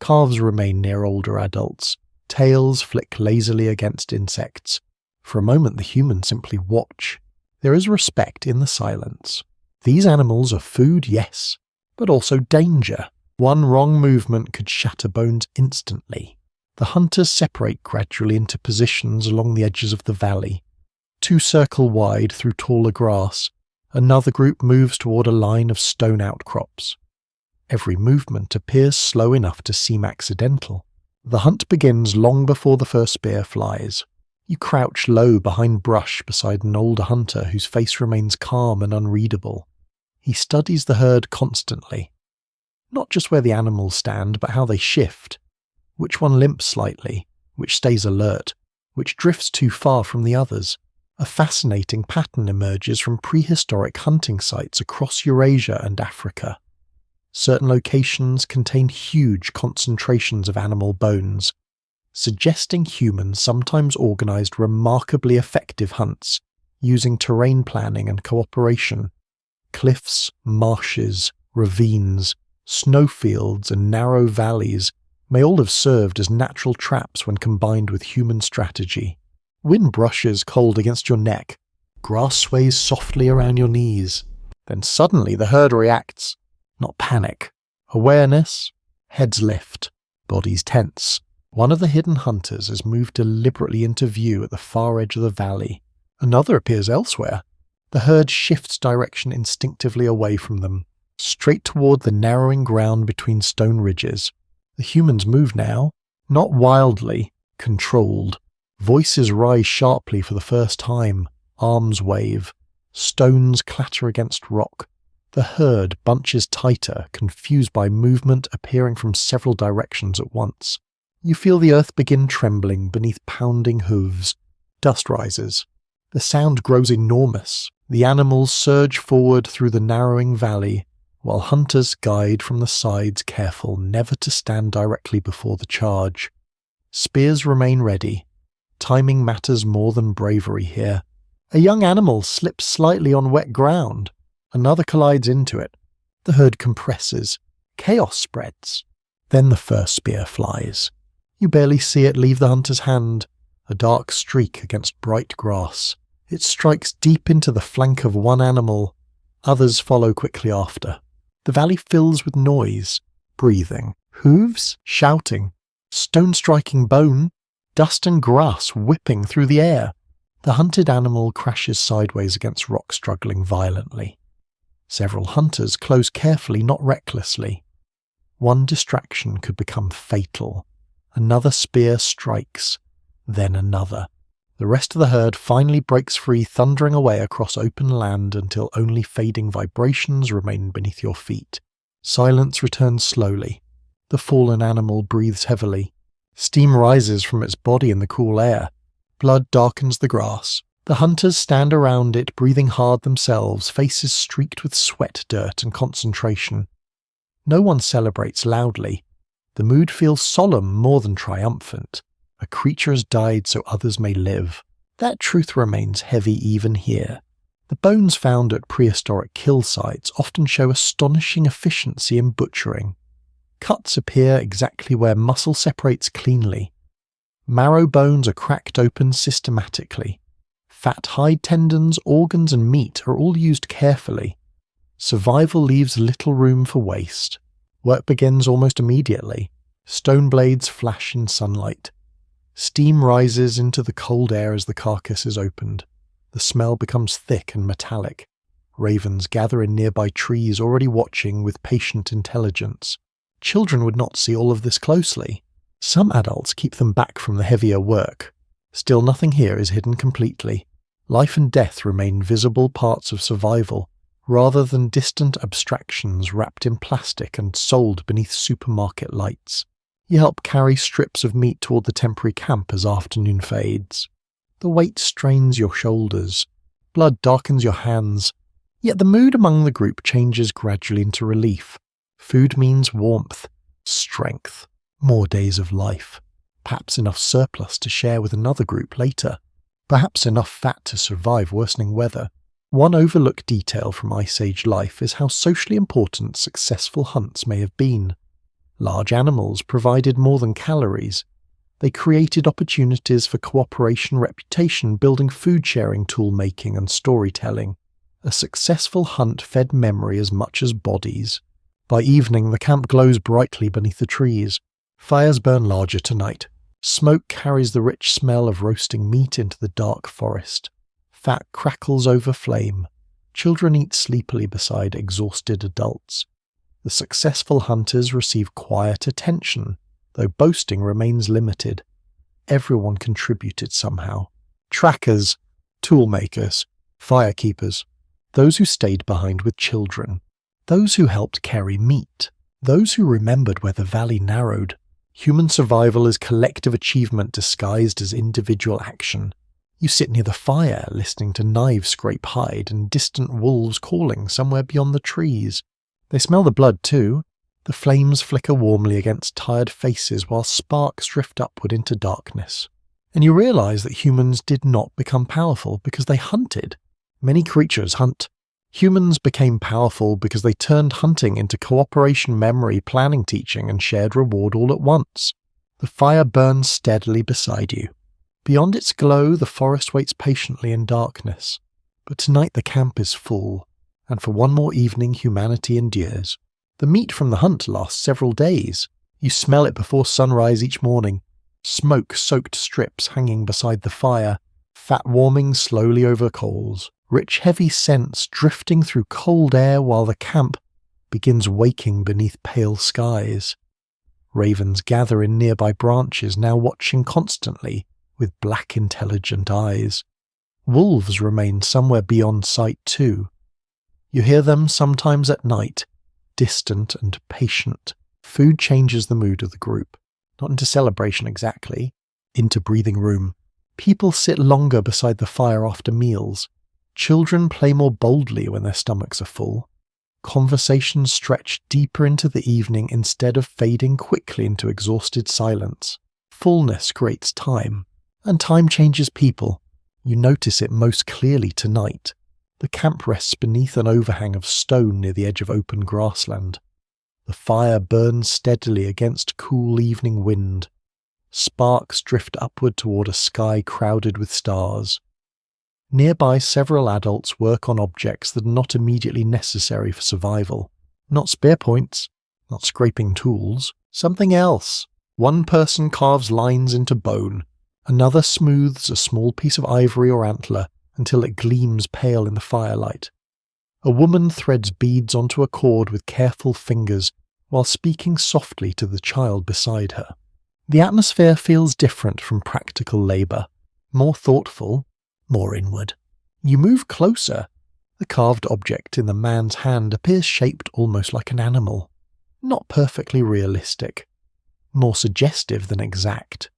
Speaker 1: Calves remain near older adults. Tails flick lazily against insects. For a moment the humans simply watch. There is respect in the silence. These animals are food, yes, but also danger. One wrong movement could shatter bones instantly. The hunters separate gradually into positions along the edges of the valley. Two circle wide through taller grass. Another group moves toward a line of stone outcrops. Every movement appears slow enough to seem accidental. The hunt begins long before the first spear flies. You crouch low behind brush beside an older hunter whose face remains calm and unreadable. He studies the herd constantly. Not just where the animals stand, but how they shift. Which one limps slightly, which stays alert, which drifts too far from the others. A fascinating pattern emerges from prehistoric hunting sites across Eurasia and Africa. Certain locations contain huge concentrations of animal bones, suggesting humans sometimes organized remarkably effective hunts using terrain planning and cooperation. Cliffs, marshes, ravines, snowfields, and narrow valleys may all have served as natural traps when combined with human strategy. Wind brushes cold against your neck. Grass sways softly around your knees. Then suddenly the herd reacts. Not panic. Awareness. Heads lift. Bodies tense. One of the hidden hunters has moved deliberately into view at the far edge of the valley. Another appears elsewhere. The herd shifts direction instinctively away from them, straight toward the narrowing ground between stone ridges. The humans move now, not wildly, controlled. Voices rise sharply for the first time, arms wave, stones clatter against rock. The herd bunches tighter, confused by movement appearing from several directions at once. You feel the earth begin trembling beneath pounding hooves. Dust rises. The sound grows enormous. The animals surge forward through the narrowing valley, while hunters guide from the sides, careful never to stand directly before the charge. Spears remain ready. Timing matters more than bravery here. A young animal slips slightly on wet ground. Another collides into it. The herd compresses. Chaos spreads. Then the first spear flies. You barely see it leave the hunter's hand, a dark streak against bright grass. It strikes deep into the flank of one animal, Others follow quickly after. The valley fills with noise, breathing, hooves, shouting, stone striking bone, dust and grass whipping through the air. The hunted animal crashes sideways against rock, struggling violently. Several hunters close carefully, not recklessly. One distraction could become fatal. Another spear strikes, then another. The rest of the herd finally breaks free, thundering away across open land until only fading vibrations remain beneath your feet. Silence returns slowly. The fallen animal breathes heavily. Steam rises from its body in the cool air. Blood darkens the grass. The hunters stand around it, breathing hard themselves, faces streaked with sweat, dirt, and concentration. No one celebrates loudly. The mood feels solemn more than triumphant. A creature has died so others may live. That truth remains heavy even here. The bones found at prehistoric kill sites often show astonishing efficiency in butchering. Cuts appear exactly where muscle separates cleanly. Marrow bones are cracked open systematically. Fat, hide tendons, organs, and meat are all used carefully. Survival leaves little room for waste. Work begins almost immediately. Stone blades flash in sunlight. Steam rises into the cold air as the carcass is opened. The smell becomes thick and metallic. Ravens gather in nearby trees, already watching with patient intelligence. Children would not see all of this closely. Some adults keep them back from the heavier work. Still, nothing here is hidden completely. Life and death remain visible parts of survival, rather than distant abstractions wrapped in plastic and sold beneath supermarket lights. You help carry strips of meat toward the temporary camp as afternoon fades. The weight strains your shoulders. Blood darkens your hands. Yet the mood among the group changes gradually into relief. Food means warmth, strength, more days of life. Perhaps enough surplus to share with another group later. Perhaps enough fat to survive worsening weather. One overlooked detail from Ice Age life is how socially important successful hunts may have been. Large animals provided more than calories. They created opportunities for cooperation, reputation, building food-sharing, tool-making, and storytelling. A successful hunt fed memory as much as bodies. By evening, the camp glows brightly beneath the trees. Fires burn larger tonight. Smoke carries the rich smell of roasting meat into the dark forest. Fat crackles over flame. Children eat sleepily beside exhausted adults. The successful hunters receive quiet attention, though boasting remains limited. Everyone contributed somehow. Trackers, toolmakers, firekeepers, those who stayed behind with children, those who helped carry meat, those who remembered where the valley narrowed. Human survival is collective achievement disguised as individual action. You sit near the fire, listening to knives scrape hide and distant wolves calling somewhere beyond the trees. They smell the blood too. The flames flicker warmly against tired faces while sparks drift upward into darkness. And you realize that humans did not become powerful because they hunted. Many creatures hunt. Humans became powerful because they turned hunting into cooperation, memory, planning, teaching, and shared reward all at once. The fire burns steadily beside you. Beyond its glow, the forest waits patiently in darkness. But tonight the camp is full, and for one more evening humanity endures. The meat from the hunt lasts several days. You smell it before sunrise each morning. Smoke-soaked strips hanging beside the fire, fat warming slowly over coals, rich heavy scents drifting through cold air while the camp begins waking beneath pale skies. Ravens gather in nearby branches, now watching constantly with black intelligent eyes. Wolves remain somewhere beyond sight too. You hear them sometimes at night, distant and patient. Food changes the mood of the group. Not into celebration exactly, into breathing room. People sit longer beside the fire after meals. Children play more boldly when their stomachs are full. Conversations stretch deeper into the evening instead of fading quickly into exhausted silence. Fullness creates time, and time changes people. You notice it most clearly tonight. The camp rests beneath an overhang of stone near the edge of open grassland. The fire burns steadily against cool evening wind. Sparks drift upward toward a sky crowded with stars. Nearby, several adults work on objects that are not immediately necessary for survival. Not spear points, not scraping tools, something else. One person carves lines into bone, another smooths a small piece of ivory or antler until it gleams pale in the firelight. A woman threads beads onto a cord with careful fingers while speaking softly to the child beside her. The atmosphere feels different from practical labour, more thoughtful, more inward. You move closer. The carved object in the man's hand appears shaped almost like an animal. Not perfectly realistic. More suggestive than exact.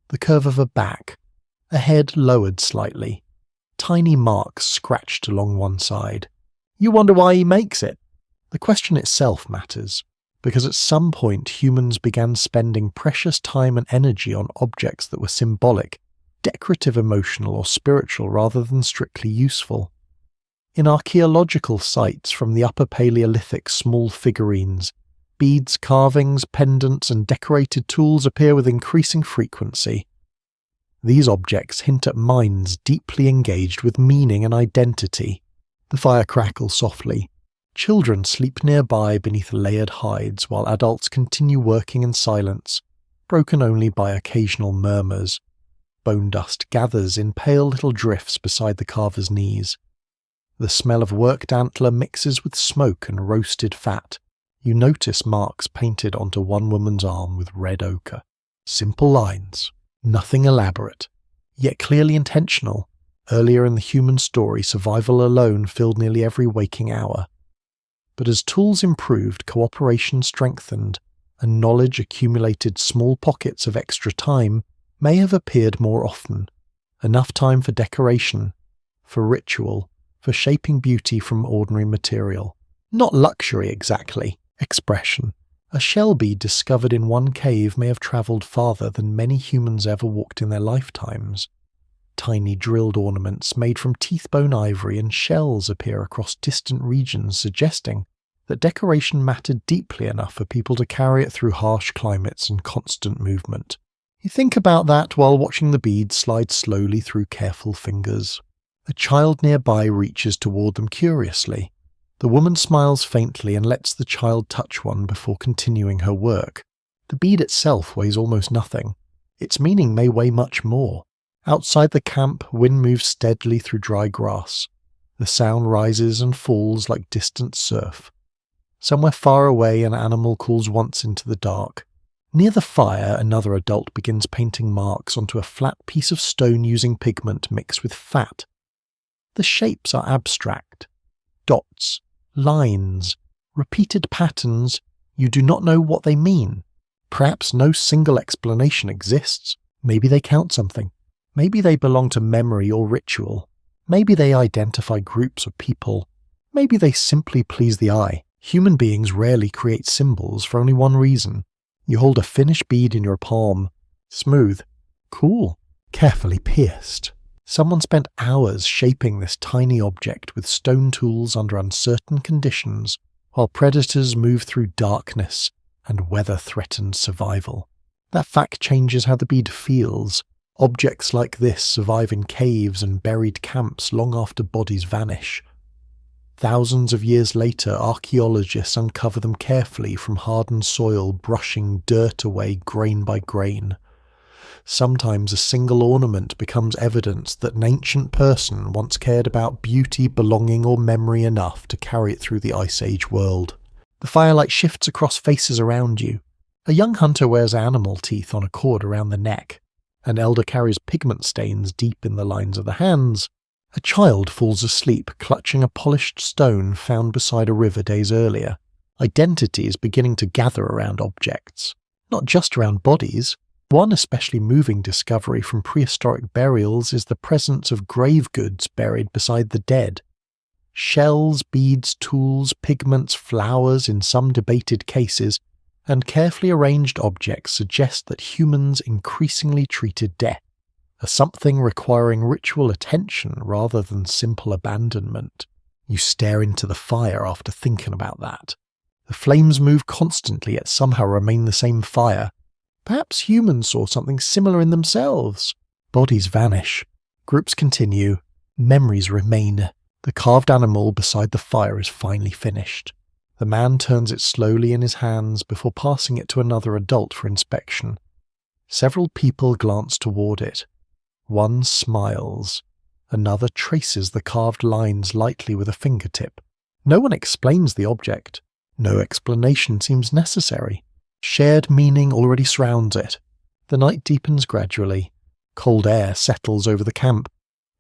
Speaker 1: The curve of a back, a head lowered slightly, tiny marks scratched along one side. You wonder why he makes it. The question itself matters, because at some point humans began spending precious time and energy on objects that were symbolic, decorative, emotional, or spiritual rather than strictly useful. In archaeological sites from the Upper Paleolithic, small figurines, beads, carvings, pendants, and decorated tools appear with increasing frequency. These objects hint at minds deeply engaged with meaning and identity. The fire crackles softly. Children sleep nearby beneath layered hides while adults continue working in silence, broken only by occasional murmurs. Bone dust gathers in pale little drifts beside the carver's knees. The smell of worked antler mixes with smoke and roasted fat. You notice marks painted onto one woman's arm with red ochre. Simple lines, nothing elaborate, yet clearly intentional. Earlier in the human story, survival alone filled nearly every waking hour. But as tools improved, cooperation strengthened, and knowledge accumulated, small pockets of extra time may have appeared more often. Enough time for decoration, for ritual, for shaping beauty from ordinary material. Not luxury exactly, expression. A shell bead discovered in one cave may have travelled farther than many humans ever walked in their lifetimes. Tiny drilled ornaments made from teeth-bone ivory and shells appear across distant regions, suggesting that decoration mattered deeply enough for people to carry it through harsh climates and constant movement. You think about that while watching the beads slide slowly through careful fingers. A child nearby reaches toward them curiously. The woman smiles faintly and lets the child touch one before continuing her work. The bead itself weighs almost nothing. Its meaning may weigh much more. Outside the camp, wind moves steadily through dry grass. The sound rises and falls like distant surf. Somewhere far away, an animal calls once into the dark. Near the fire, another adult begins painting marks onto a flat piece of stone using pigment mixed with fat. The shapes are abstract. Dots, lines, repeated patterns. You do not know what they mean. Perhaps no single explanation exists. Maybe they count something. Maybe they belong to memory or ritual. Maybe they identify groups or people. Maybe they simply please the eye. Human beings rarely create symbols for only one reason. You hold a finished bead in your palm. Smooth. Cool. Carefully pierced. Someone spent hours shaping this tiny object with stone tools under uncertain conditions, while predators move through darkness and weather threatened survival. That fact changes how the bead feels. Objects like this survive in caves and buried camps long after bodies vanish. Thousands of years later, archaeologists uncover them carefully from hardened soil, brushing dirt away grain by grain. Sometimes a single ornament becomes evidence that an ancient person once cared about beauty, belonging, or memory enough to carry it through the Ice Age world. The firelight shifts across faces around you. A young hunter wears animal teeth on a cord around the neck. An elder carries pigment stains deep in the lines of the hands. A child falls asleep, clutching a polished stone found beside a river days earlier. Identity is beginning to gather around objects, not just around bodies. One especially moving discovery from prehistoric burials is the presence of grave goods buried beside the dead. Shells, beads, tools, pigments, flowers in some debated cases, and carefully arranged objects suggest that humans increasingly treated death as something requiring ritual attention rather than simple abandonment. You stare into the fire after thinking about that. The flames move constantly yet somehow remain the same fire. Perhaps humans saw something similar in themselves. Bodies vanish. Groups continue. Memories remain. The carved animal beside the fire is finally finished. The man turns it slowly in his hands before passing it to another adult for inspection. Several people glance toward it. One smiles. Another traces the carved lines lightly with a fingertip. No one explains the object. No explanation seems necessary. Shared meaning already surrounds it. The night deepens gradually. Cold air settles over the camp.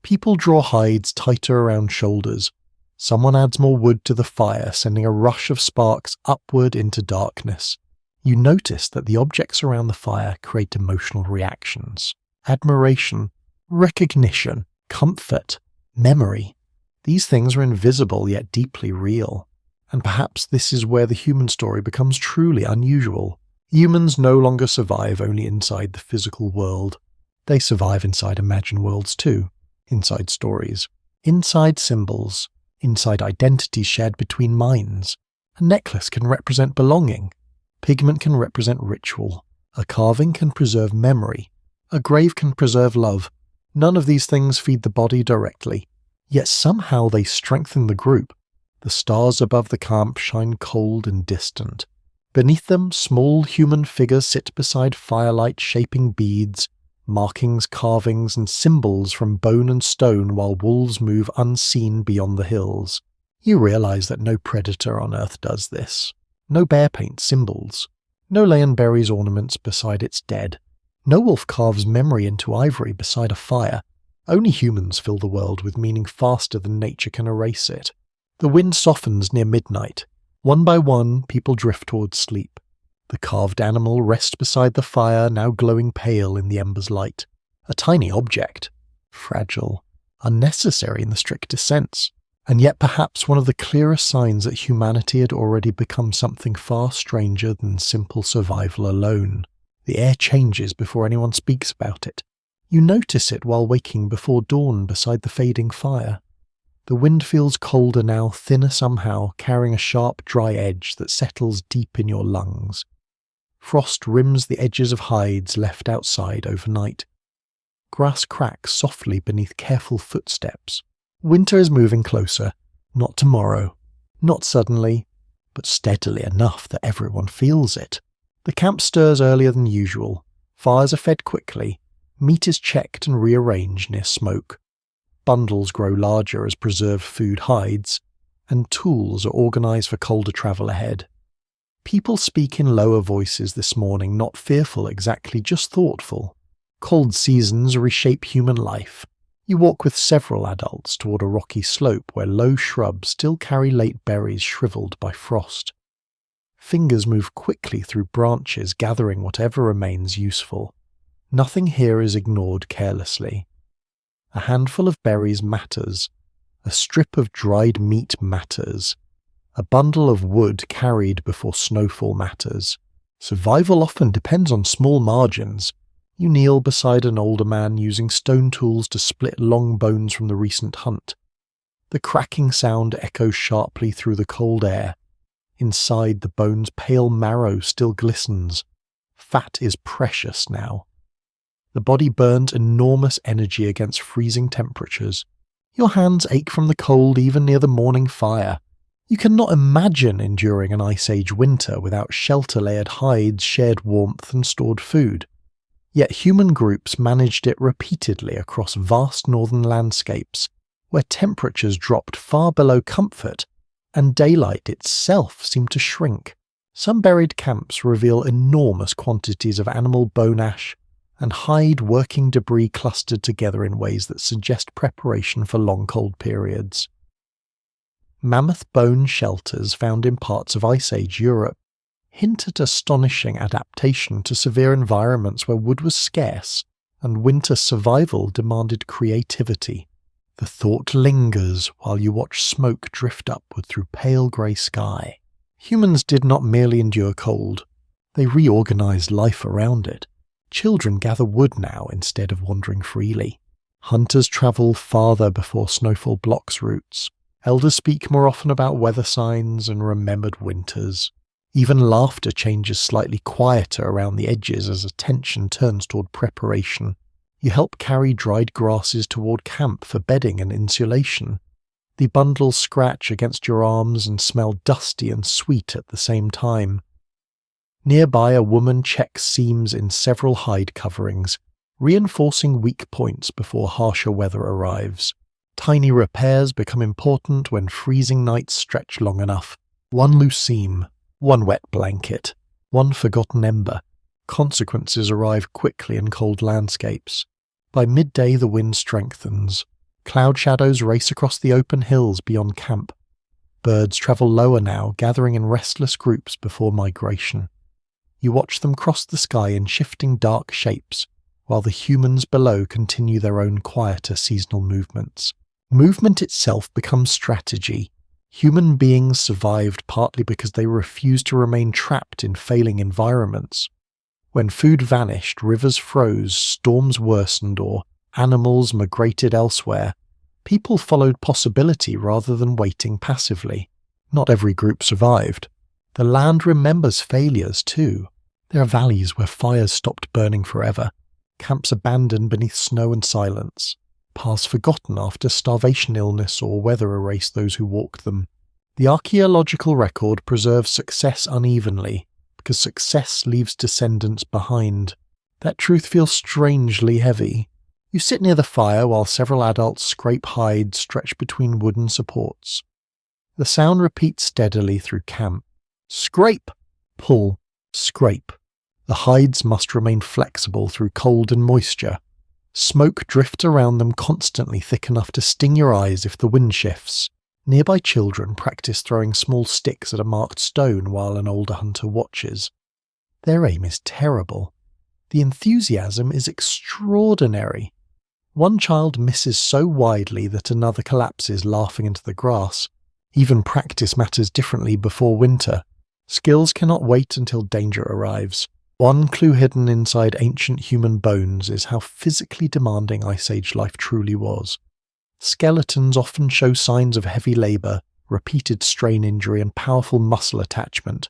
Speaker 1: People draw hides tighter around shoulders. Someone adds more wood to the fire, sending a rush of sparks upward into darkness. You notice that the objects around the fire create emotional reactions. Admiration, recognition, comfort, memory. These things are invisible yet deeply real. And perhaps this is where the human story becomes truly unusual. Humans no longer survive only inside the physical world. They survive inside imagined worlds too. Inside stories. Inside symbols. Inside identities shared between minds. A necklace can represent belonging. Pigment can represent ritual. A carving can preserve memory. A grave can preserve love. None of these things feed the body directly. Yet somehow they strengthen the group. The stars above the camp shine cold and distant. Beneath them, small human figures sit beside firelight shaping beads, markings, carvings, and symbols from bone and stone while wolves move unseen beyond the hills. You realize that no predator on Earth does this. No bear paints symbols. No lion buries ornaments beside its dead. No wolf carves memory into ivory beside a fire. Only humans fill the world with meaning faster than nature can erase it. The wind softens near midnight. One by one, people drift towards sleep. The carved animal rests beside the fire, now glowing pale in the ember's light. A tiny object. Fragile. Unnecessary in the strictest sense. And yet perhaps one of the clearest signs that humanity had already become something far stranger than simple survival alone. The air changes before anyone speaks about it. You notice it while waking before dawn beside the fading fire. The wind feels colder now, thinner somehow, carrying a sharp, dry edge that settles deep in your lungs. Frost rims the edges of hides left outside overnight. Grass cracks softly beneath careful footsteps. Winter is moving closer. Not tomorrow. Not suddenly, but steadily enough that everyone feels it. The camp stirs earlier than usual. Fires are fed quickly. Meat is checked and rearranged near smoke. Bundles grow larger as preserved food hides, and tools are organized for colder travel ahead. People speak in lower voices this morning, not fearful exactly, just thoughtful. Cold seasons reshape human life. You walk with several adults toward a rocky slope where low shrubs still carry late berries shriveled by frost. Fingers move quickly through branches, gathering whatever remains useful. Nothing here is ignored carelessly. A handful of berries matters. A strip of dried meat matters. A bundle of wood carried before snowfall matters. Survival often depends on small margins. You kneel beside an older man using stone tools to split long bones from the recent hunt. The cracking sound echoes sharply through the cold air. Inside the bone's pale marrow still glistens. Fat is precious now. The body burns enormous energy against freezing temperatures. Your hands ache from the cold even near the morning fire. You cannot imagine enduring an Ice Age winter without shelter-layered hides, shared warmth, and stored food. Yet human groups managed it repeatedly across vast northern landscapes, where temperatures dropped far below comfort, and daylight itself seemed to shrink. Some buried camps reveal enormous quantities of animal bone ash, and hide working debris clustered together in ways that suggest preparation for long cold periods. Mammoth bone shelters found in parts of Ice Age Europe hint at astonishing adaptation to severe environments where wood was scarce and winter survival demanded creativity. The thought lingers while you watch smoke drift upward through pale grey sky. Humans did not merely endure cold, they reorganized life around it. Children gather wood now instead of wandering freely. Hunters travel farther before snowfall blocks routes. Elders speak more often about weather signs and remembered winters. Even laughter changes slightly quieter around the edges as attention turns toward preparation. You help carry dried grasses toward camp for bedding and insulation. The bundles scratch against your arms and smell dusty and sweet at the same time. Nearby, a woman checks seams in several hide coverings, reinforcing weak points before harsher weather arrives. Tiny repairs become important when freezing nights stretch long enough. One loose seam, one wet blanket, one forgotten ember. Consequences arrive quickly in cold landscapes. By midday, the wind strengthens. Cloud shadows race across the open hills beyond camp. Birds travel lower now, gathering in restless groups before migration. You watch them cross the sky in shifting dark shapes, while the humans below continue their own quieter seasonal movements. Movement itself becomes strategy. Human beings survived partly because they refused to remain trapped in failing environments. When food vanished, rivers froze, storms worsened, or animals migrated elsewhere, people followed possibility rather than waiting passively. Not every group survived. The land remembers failures too. There are valleys where fires stopped burning forever, camps abandoned beneath snow and silence, paths forgotten after starvation, illness, or weather erased those who walked them. The archaeological record preserves success unevenly, because success leaves descendants behind. That truth feels strangely heavy. You sit near the fire while several adults scrape hides stretched between wooden supports. The sound repeats steadily through camp. Scrape! Pull! Scrape. The hides must remain flexible through cold and moisture. Smoke drifts around them constantly, thick enough to sting your eyes if the wind shifts. Nearby children practice throwing small sticks at a marked stone while an older hunter watches. Their aim is terrible. The enthusiasm is extraordinary. One child misses so widely that another collapses laughing into the grass. Even practice matters differently before winter. Skills cannot wait until danger arrives. One clue hidden inside ancient human bones is how physically demanding Ice Age life truly was. Skeletons often show signs of heavy labour, repeated strain injury, and powerful muscle attachment.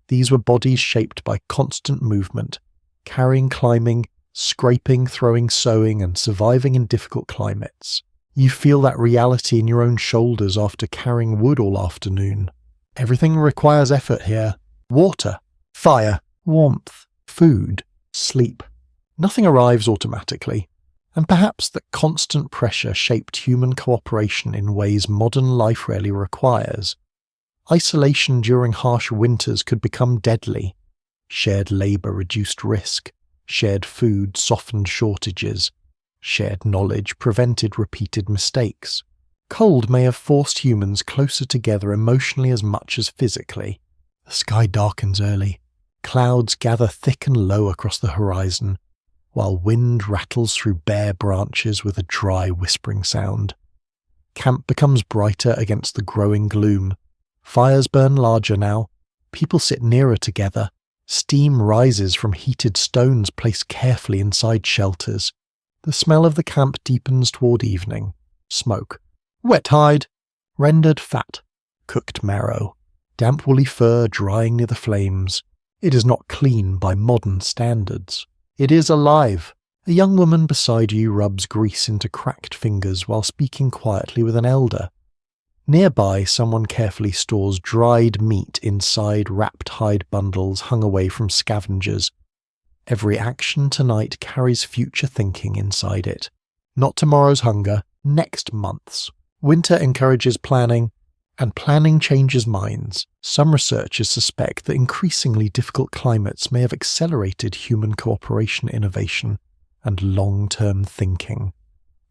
Speaker 1: These were bodies shaped by constant movement, carrying, climbing, scraping, throwing, sewing, and surviving in difficult climates. You feel that reality in your own shoulders after carrying wood all afternoon. Everything requires effort here. Water, fire, warmth, food, sleep. Nothing arrives automatically, and perhaps that constant pressure shaped human cooperation in ways modern life rarely requires. Isolation during harsh winters could become deadly. Shared labour reduced risk. Shared food softened shortages. Shared knowledge prevented repeated mistakes. Cold may have forced humans closer together emotionally as much as physically. The sky darkens early. Clouds gather thick and low across the horizon, while wind rattles through bare branches with a dry whispering sound. Camp becomes brighter against the growing gloom. Fires burn larger now. People sit nearer together. Steam rises from heated stones placed carefully inside shelters. The smell of the camp deepens toward evening. Smoke. Wet hide. Rendered fat. Cooked marrow. Damp woolly fur drying near the flames. It is not clean by modern standards. It is alive. A young woman beside you rubs grease into cracked fingers while speaking quietly with an elder. Nearby, someone carefully stores dried meat inside wrapped hide bundles hung away from scavengers. Every action tonight carries future thinking inside it. Not tomorrow's hunger, next month's. Winter encourages planning, and planning changes minds. Some researchers suspect that increasingly difficult climates may have accelerated human cooperation, innovation, and long-term thinking.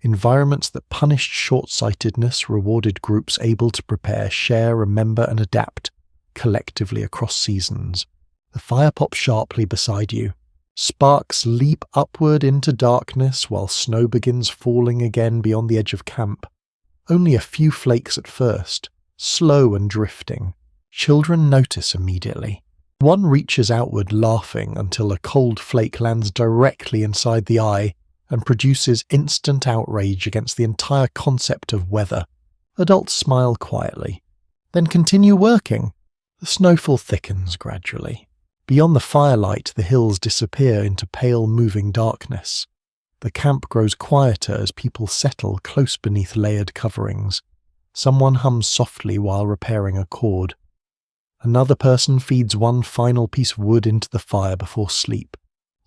Speaker 1: Environments that punished short-sightedness rewarded groups able to prepare, share, remember, and adapt collectively across seasons. The fire pops sharply beside you. Sparks leap upward into darkness while snow begins falling again beyond the edge of camp. Only a few flakes at first, slow and drifting. Children notice immediately. One reaches outward laughing until a cold flake lands directly inside the eye and produces instant outrage against the entire concept of weather. Adults smile quietly, then continue working. The snowfall thickens gradually. Beyond the firelight, the hills disappear into pale moving darkness. The camp grows quieter as people settle close beneath layered coverings. Someone hums softly while repairing a cord. Another person feeds one final piece of wood into the fire before sleep.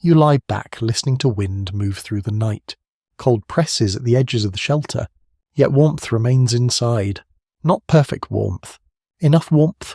Speaker 1: You lie back, listening to wind move through the night. Cold presses at the edges of the shelter, yet warmth remains inside. Not perfect warmth. Enough warmth.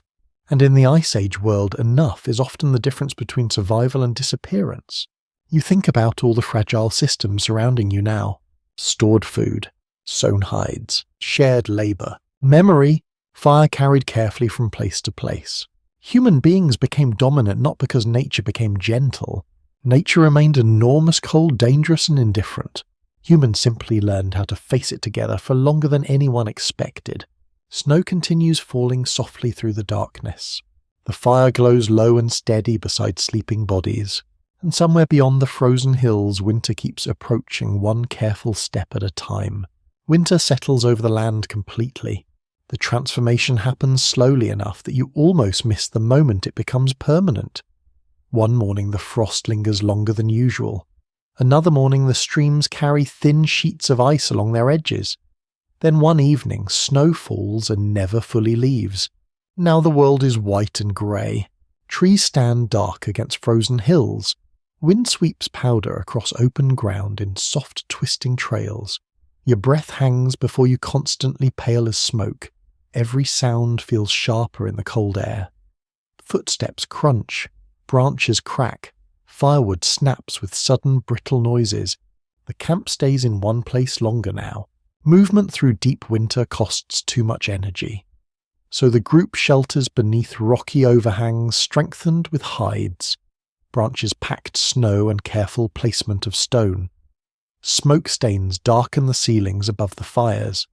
Speaker 1: And in the Ice Age world, enough is often the difference between survival and disappearance. You think about all the fragile systems surrounding you now. Stored food, sewn hides, shared labour, memory, fire carried carefully from place to place. Human beings became dominant not because nature became gentle. Nature remained enormous, cold, dangerous and indifferent. Humans simply learned how to face it together for longer than anyone expected. Snow continues falling softly through the darkness. The fire glows low and steady beside sleeping bodies. And somewhere beyond the frozen hills, winter keeps approaching one careful step at a time. Winter settles over the land completely. The transformation happens slowly enough that you almost miss the moment it becomes permanent. One morning the frost lingers longer than usual. Another morning the streams carry thin sheets of ice along their edges. Then one evening snow falls and never fully leaves. Now the world is white and grey. Trees stand dark against frozen hills. Wind sweeps powder across open ground in soft twisting trails. Your breath hangs before you, constantly pale as smoke. Every sound feels sharper in the cold air. Footsteps crunch, branches crack, firewood snaps with sudden brittle noises. The camp stays in one place longer now. Movement through deep winter costs too much energy. So the group shelters beneath rocky overhangs strengthened with hides, branches packed snow and careful placement of stone. Smoke stains darken the ceilings above the fires.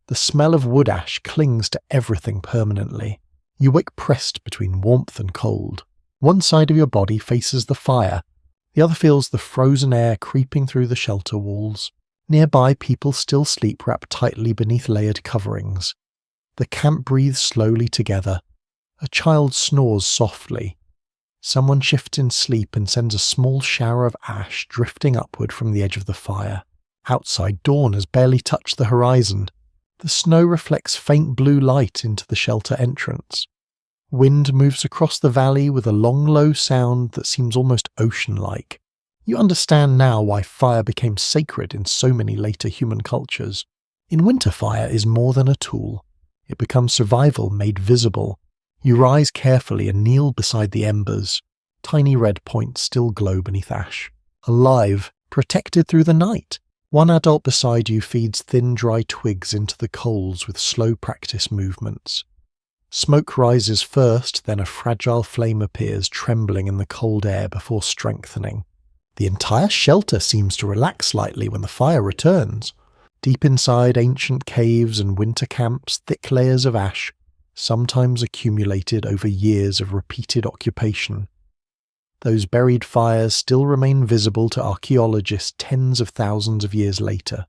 Speaker 1: The smell of wood ash clings to everything permanently. You wake pressed between warmth and cold. One side of your body faces the fire, the other feels the frozen air creeping through the shelter walls. Nearby, people still sleep wrapped tightly beneath layered coverings. The camp breathes slowly together. A child snores softly. Someone shifts in sleep and sends a small shower of ash drifting upward from the edge of the fire. Outside, dawn has barely touched the horizon. The snow reflects faint blue light into the shelter entrance. Wind moves across the valley with a long, low sound that seems almost ocean-like. You understand now why fire became sacred in so many later human cultures. In winter, fire is more than a tool. It becomes survival made visible. You rise carefully and kneel beside the embers. Tiny red points still glow beneath ash. Alive, protected through the night. One adult beside you feeds thin, dry twigs into the coals with slow practice movements. Smoke rises first, then a fragile flame appears, trembling in the cold air before strengthening. The entire shelter seems to relax slightly when the fire returns. Deep inside ancient caves and winter camps, thick layers of ash, sometimes accumulated over years of repeated occupation. Those buried fires still remain visible to archaeologists tens of thousands of years later.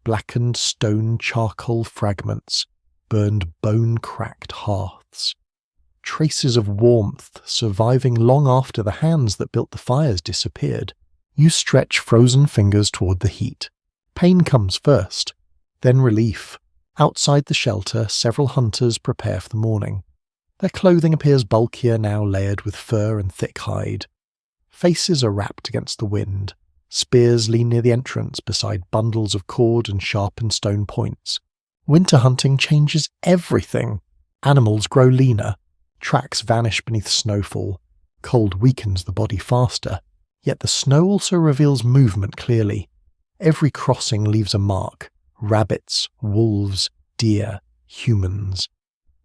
Speaker 1: Blackened stone charcoal fragments, burned bone-cracked hearths. Traces of warmth surviving long after the hands that built the fires disappeared. You stretch frozen fingers toward the heat. Pain comes first, then relief. Outside the shelter, several hunters prepare for the morning. Their clothing appears bulkier now, layered with fur and thick hide. Faces are wrapped against the wind. Spears lean near the entrance beside bundles of cord and sharpened stone points. Winter hunting changes everything. Animals grow leaner. Tracks vanish beneath snowfall. Cold weakens the body faster. Yet the snow also reveals movement clearly. Every crossing leaves a mark. Rabbits, wolves, deer, humans.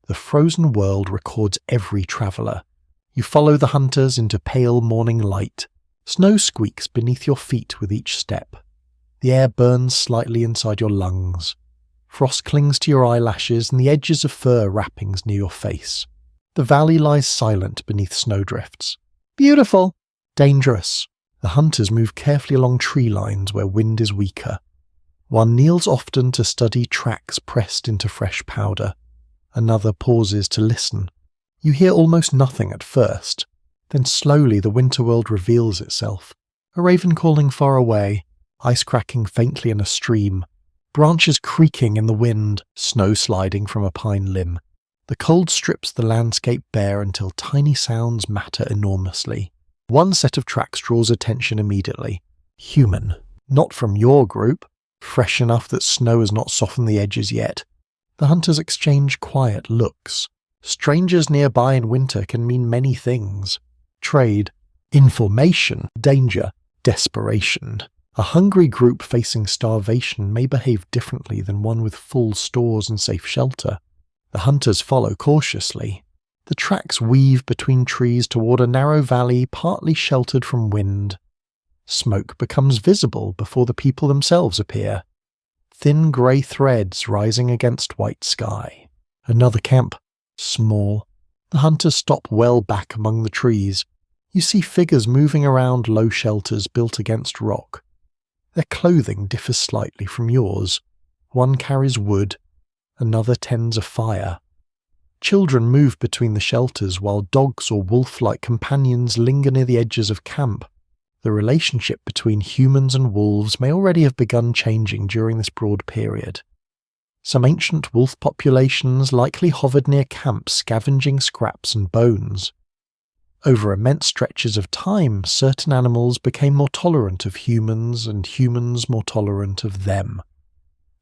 Speaker 1: The frozen world records every traveller. You follow the hunters into pale morning light. Snow squeaks beneath your feet with each step. The air burns slightly inside your lungs. Frost clings to your eyelashes and the edges of fur wrappings near your face. The valley lies silent beneath snowdrifts. Beautiful! Dangerous. The hunters move carefully along tree lines where wind is weaker. One kneels often to study tracks pressed into fresh powder. Another pauses to listen. You hear almost nothing at first. Then slowly the winter world reveals itself. A raven calling far away, ice cracking faintly in a stream, branches creaking in the wind, snow sliding from a pine limb. The cold strips the landscape bare until tiny sounds matter enormously. One set of tracks draws attention immediately. Human. Not from your group, fresh enough that snow has not softened the edges yet. The hunters exchange quiet looks. Strangers nearby in winter can mean many things. Trade, information, danger, desperation. A hungry group facing starvation may behave differently than one with full stores and safe shelter. The hunters follow cautiously. The tracks weave between trees toward a narrow valley partly sheltered from wind. Smoke becomes visible before the people themselves appear. Thin grey threads rising against white sky. Another camp. Small. The hunters stop well back among the trees. You see figures moving around low shelters built against rock. Their clothing differs slightly from yours. One carries wood, another tends a fire. Children move between the shelters while dogs or wolf-like companions linger near the edges of camp. The relationship between humans and wolves may already have begun changing during this broad period. Some ancient wolf populations likely hovered near camps scavenging scraps and bones. Over immense stretches of time, certain animals became more tolerant of humans and humans more tolerant of them.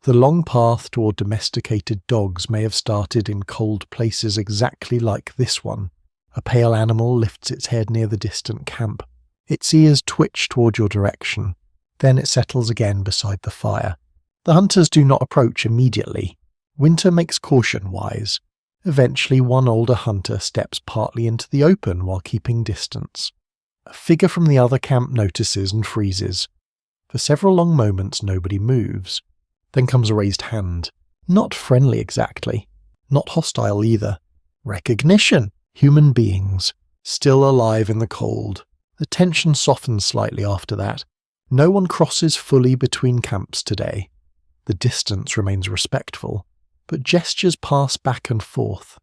Speaker 1: The long path toward domesticated dogs may have started in cold places exactly like this one. A pale animal lifts its head near the distant camp. Its ears twitch toward your direction. Then it settles again beside the fire. The hunters do not approach immediately. Winter makes caution wise. Eventually, one older hunter steps partly into the open while keeping distance. A figure from the other camp notices and freezes. For several long moments, nobody moves. Then comes a raised hand. Not friendly exactly. Not hostile either. Recognition. Human beings. Still alive in the cold. The tension softens slightly after that. No one crosses fully between camps today. The distance remains respectful, but gestures pass back and forth.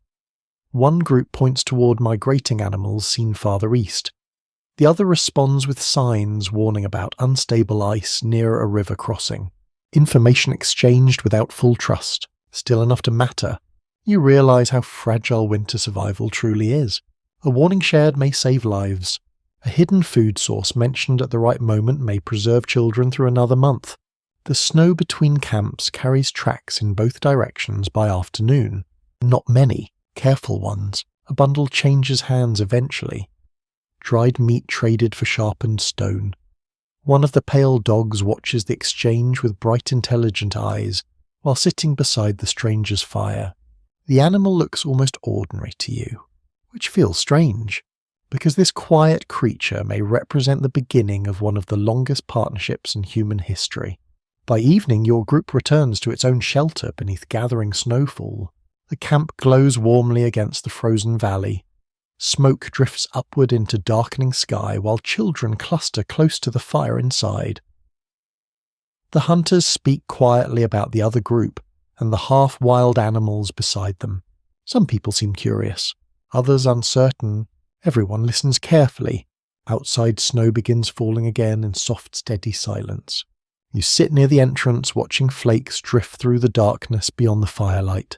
Speaker 1: One group points toward migrating animals seen farther east. The other responds with signs warning about unstable ice near a river crossing. Information exchanged without full trust, still enough to matter. You realize how fragile winter survival truly is. A warning shared may save lives. A hidden food source mentioned at the right moment may preserve children through another month. The snow between camps carries tracks in both directions by afternoon. Not many, careful ones. A bundle changes hands eventually. Dried meat traded for sharpened stone. One of the pale dogs watches the exchange with bright intelligent eyes while sitting beside the stranger's fire. The animal looks almost ordinary to you, which feels strange, because this quiet creature may represent the beginning of one of the longest partnerships in human history. By evening, your group returns to its own shelter beneath gathering snowfall. The camp glows warmly against the frozen valley. Smoke drifts upward into darkening sky while children cluster close to the fire inside. The hunters speak quietly about the other group and the half-wild animals beside them. Some people seem curious, others uncertain. Everyone listens carefully. Outside, snow begins falling again in soft, steady silence. You sit near the entrance watching flakes drift through the darkness beyond the firelight.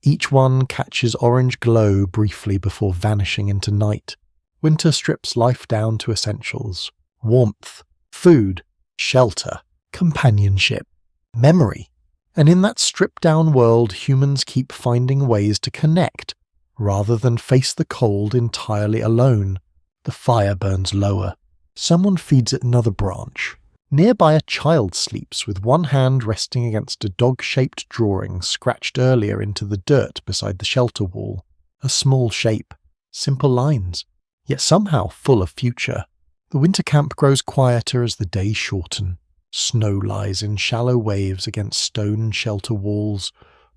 Speaker 1: Each one catches orange glow briefly before vanishing into night. Winter strips life down to essentials. Warmth, food, shelter, companionship, memory. And in that stripped-down world, humans keep finding ways to connect, rather than face the cold entirely alone. The fire burns lower. Someone feeds it another branch. Nearby, a child sleeps with one hand resting against a dog-shaped drawing scratched earlier into the dirt beside the shelter wall. A small shape, simple lines, yet somehow full of future. The winter camp grows quieter as the days shorten. Snow lies in shallow waves against stone shelter walls.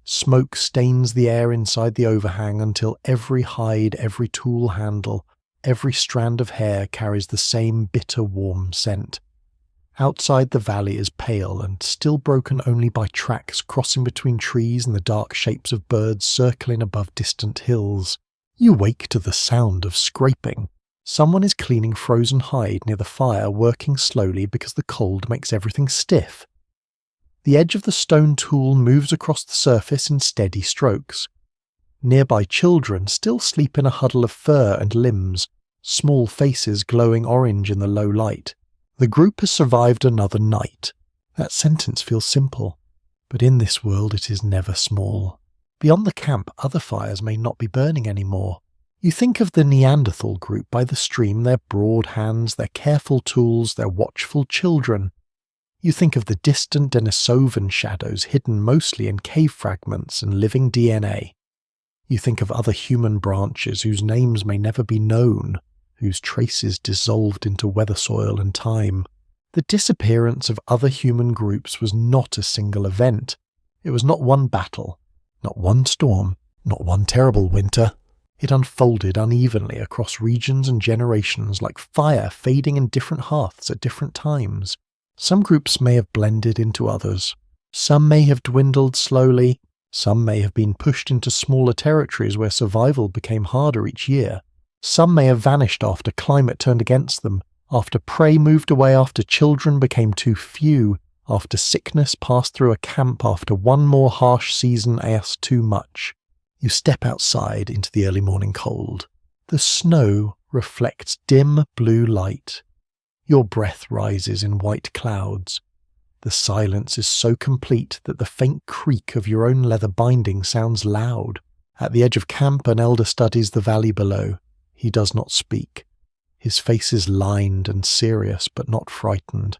Speaker 1: Smoke stains the air inside the overhang until every hide, every tool handle, every strand of hair carries the same bitter warm scent. Outside, the valley is pale and still broken only by tracks crossing between trees and the dark shapes of birds circling above distant hills. You wake to the sound of scraping. Someone is cleaning frozen hide near the fire, working slowly because the cold makes everything stiff. The edge of the stone tool moves across the surface in steady strokes. Nearby children still sleep in a huddle of fur and limbs, small faces glowing orange in the low light. The group has survived another night. That sentence feels simple, but in this world it is never small. Beyond the camp, other fires may not be burning anymore. You think of the Neanderthal group by the stream, their broad hands, their careful tools, their watchful children. You think of the distant Denisovan shadows hidden mostly in cave fragments and living DNA. You think of other human branches whose names may never be known, whose traces dissolved into weather soil and time. The disappearance of other human groups was not a single event. It was not one battle, not one storm, not one terrible winter. It unfolded unevenly across regions and generations like fire fading in different hearths at different times. Some groups may have blended into others. Some may have dwindled slowly. Some may have been pushed into smaller territories where survival became harder each year. Some may have vanished after climate turned against them, after prey moved away, after children became too few, after sickness passed through a camp, after one more harsh season asked too much. You step outside into the early morning cold. The snow reflects dim blue light. Your breath rises in white clouds. The silence is so complete that the faint creak of your own leather binding sounds loud. At the edge of camp, an elder studies the valley below. He does not speak. His face is lined and serious, but not frightened.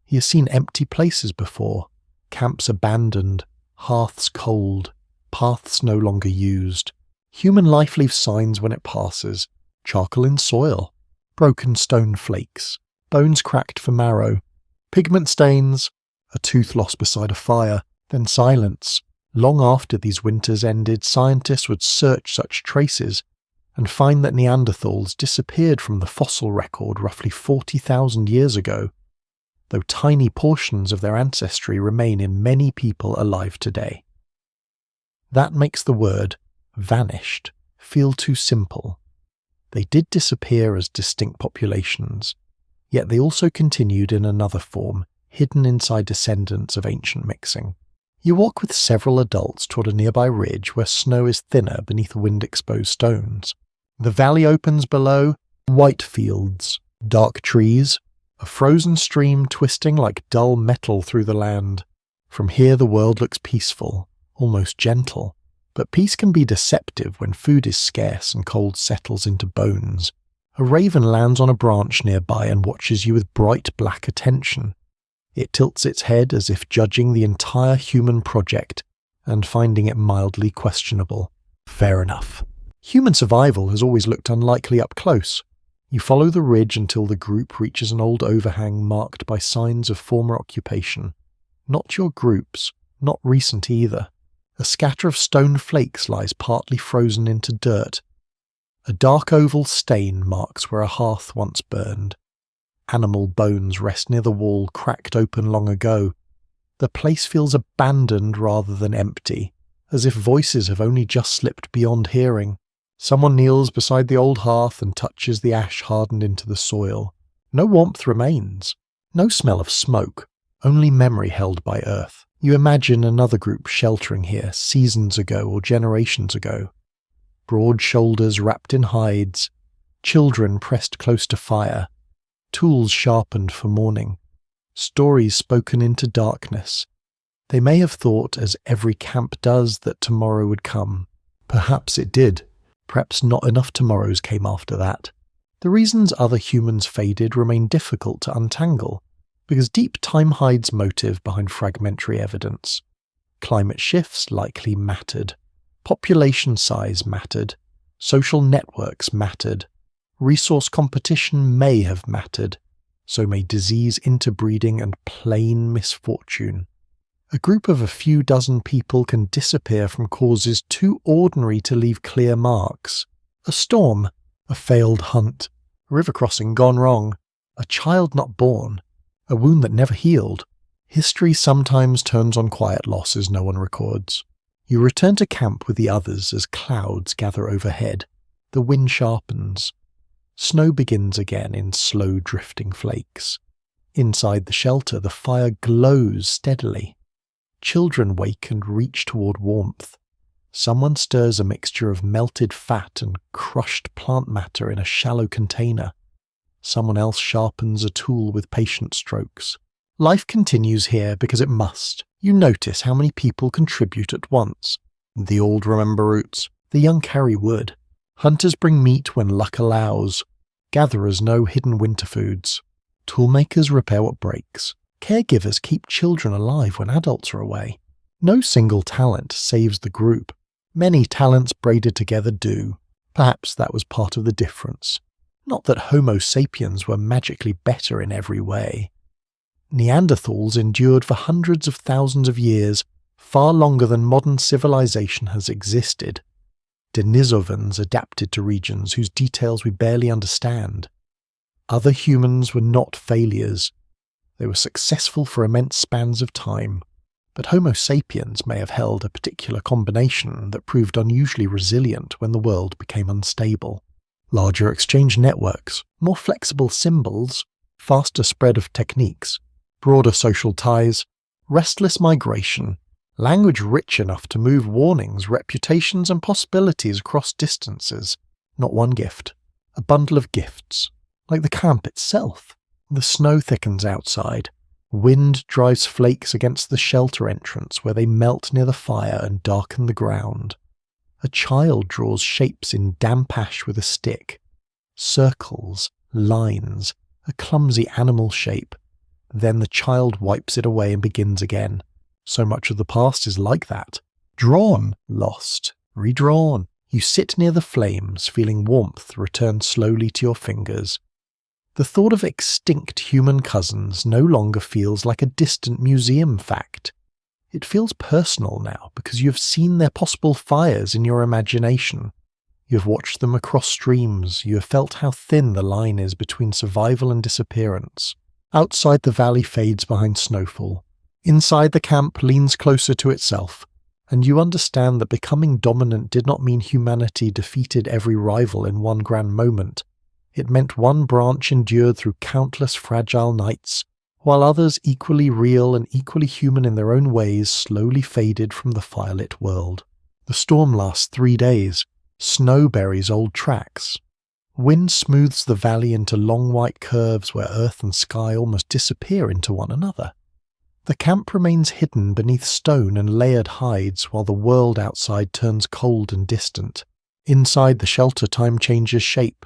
Speaker 1: He has seen empty places before, camps abandoned, hearths cold, paths no longer used. Human life leaves signs when it passes: charcoal in soil, broken stone flakes, bones cracked for marrow, pigment stains, a tooth lost beside a fire, then silence. Long after these winters ended, scientists would search such traces and find that Neanderthals disappeared from the fossil record roughly 40,000 years ago, though tiny portions of their ancestry remain in many people alive today. That makes the word vanished feel too simple. They did disappear as distinct populations, yet they also continued in another form, hidden inside descendants of ancient mixing. You walk with several adults toward a nearby ridge where snow is thinner beneath wind-exposed stones. The valley opens below, white fields, dark trees, a frozen stream twisting like dull metal through the land. From here the world looks peaceful, almost gentle, but peace can be deceptive when food is scarce and cold settles into bones. A raven lands on a branch nearby and watches you with bright black attention. It tilts its head as if judging the entire human project and finding it mildly questionable. Fair enough. Human survival has always looked unlikely up close. You follow the ridge until the group reaches an old overhang marked by signs of former occupation. Not your group's, not recent either. A scatter of stone flakes lies partly frozen into dirt. A dark oval stain marks where a hearth once burned. Animal bones rest near the wall cracked open long ago. The place feels abandoned rather than empty, as if voices have only just slipped beyond hearing. Someone kneels beside the old hearth and touches the ash hardened into the soil. No warmth remains. No smell of smoke. Only memory held by earth. You imagine another group sheltering here seasons ago or generations ago. Broad shoulders wrapped in hides. Children pressed close to fire. Tools sharpened for mourning. Stories spoken into darkness. They may have thought, as every camp does, that tomorrow would come. Perhaps it did. Perhaps not enough tomorrows came after that. The reasons other humans faded remain difficult to untangle, because deep time hides motive behind fragmentary evidence. Climate shifts likely mattered. Population size mattered. Social networks mattered. Resource competition may have mattered. So may disease interbreeding and plain misfortune. A group of a few dozen people can disappear from causes too ordinary to leave clear marks. A storm, a failed hunt, a river crossing gone wrong, a child not born, a wound that never healed. History sometimes turns on quiet losses no one records. You return to camp with the others as clouds gather overhead. The wind sharpens. Snow begins again in slow drifting flakes. Inside the shelter, the fire glows steadily. Children wake and reach toward warmth. Someone stirs a mixture of melted fat and crushed plant matter in a shallow container. Someone else sharpens a tool with patient strokes. Life continues here because it must. You notice how many people contribute at once. The old remember roots, the young carry wood. Hunters bring meat when luck allows. Gatherers know hidden winter foods. Toolmakers repair what breaks. Caregivers keep children alive when adults are away. No single talent saves the group. Many talents braided together do. Perhaps that was part of the difference. Not that Homo sapiens were magically better in every way. Neanderthals endured for hundreds of thousands of years, far longer than modern civilization has existed. Denisovans adapted to regions whose details we barely understand. Other humans were not failures. They were successful for immense spans of time, but Homo sapiens may have held a particular combination that proved unusually resilient when the world became unstable. Larger exchange networks, more flexible symbols, faster spread of techniques, broader social ties, restless migration, language rich enough to move warnings, reputations and possibilities across distances. Not one gift, a bundle of gifts, like the camp itself. The snow thickens outside. Wind drives flakes against the shelter entrance where they melt near the fire and darken the ground. A child draws shapes in damp ash with a stick. Circles, lines, a clumsy animal shape. Then the child wipes it away and begins again. So much of the past is like that. Drawn, lost, redrawn. You sit near the flames, feeling warmth return slowly to your fingers. The thought of extinct human cousins no longer feels like a distant museum fact. It feels personal now because you have seen their possible fires in your imagination. You have watched them across streams. You have felt how thin the line is between survival and disappearance. Outside, the valley fades behind snowfall. Inside, the camp leans closer to itself, and you understand that becoming dominant did not mean humanity defeated every rival in one grand moment. It meant one branch endured through countless fragile nights, while others equally real and equally human in their own ways slowly faded from the firelit world. The storm lasts 3 days. Snow buries old tracks. Wind smooths the valley into long white curves where earth and sky almost disappear into one another. The camp remains hidden beneath stone and layered hides while the world outside turns cold and distant. Inside the shelter, time changes shape.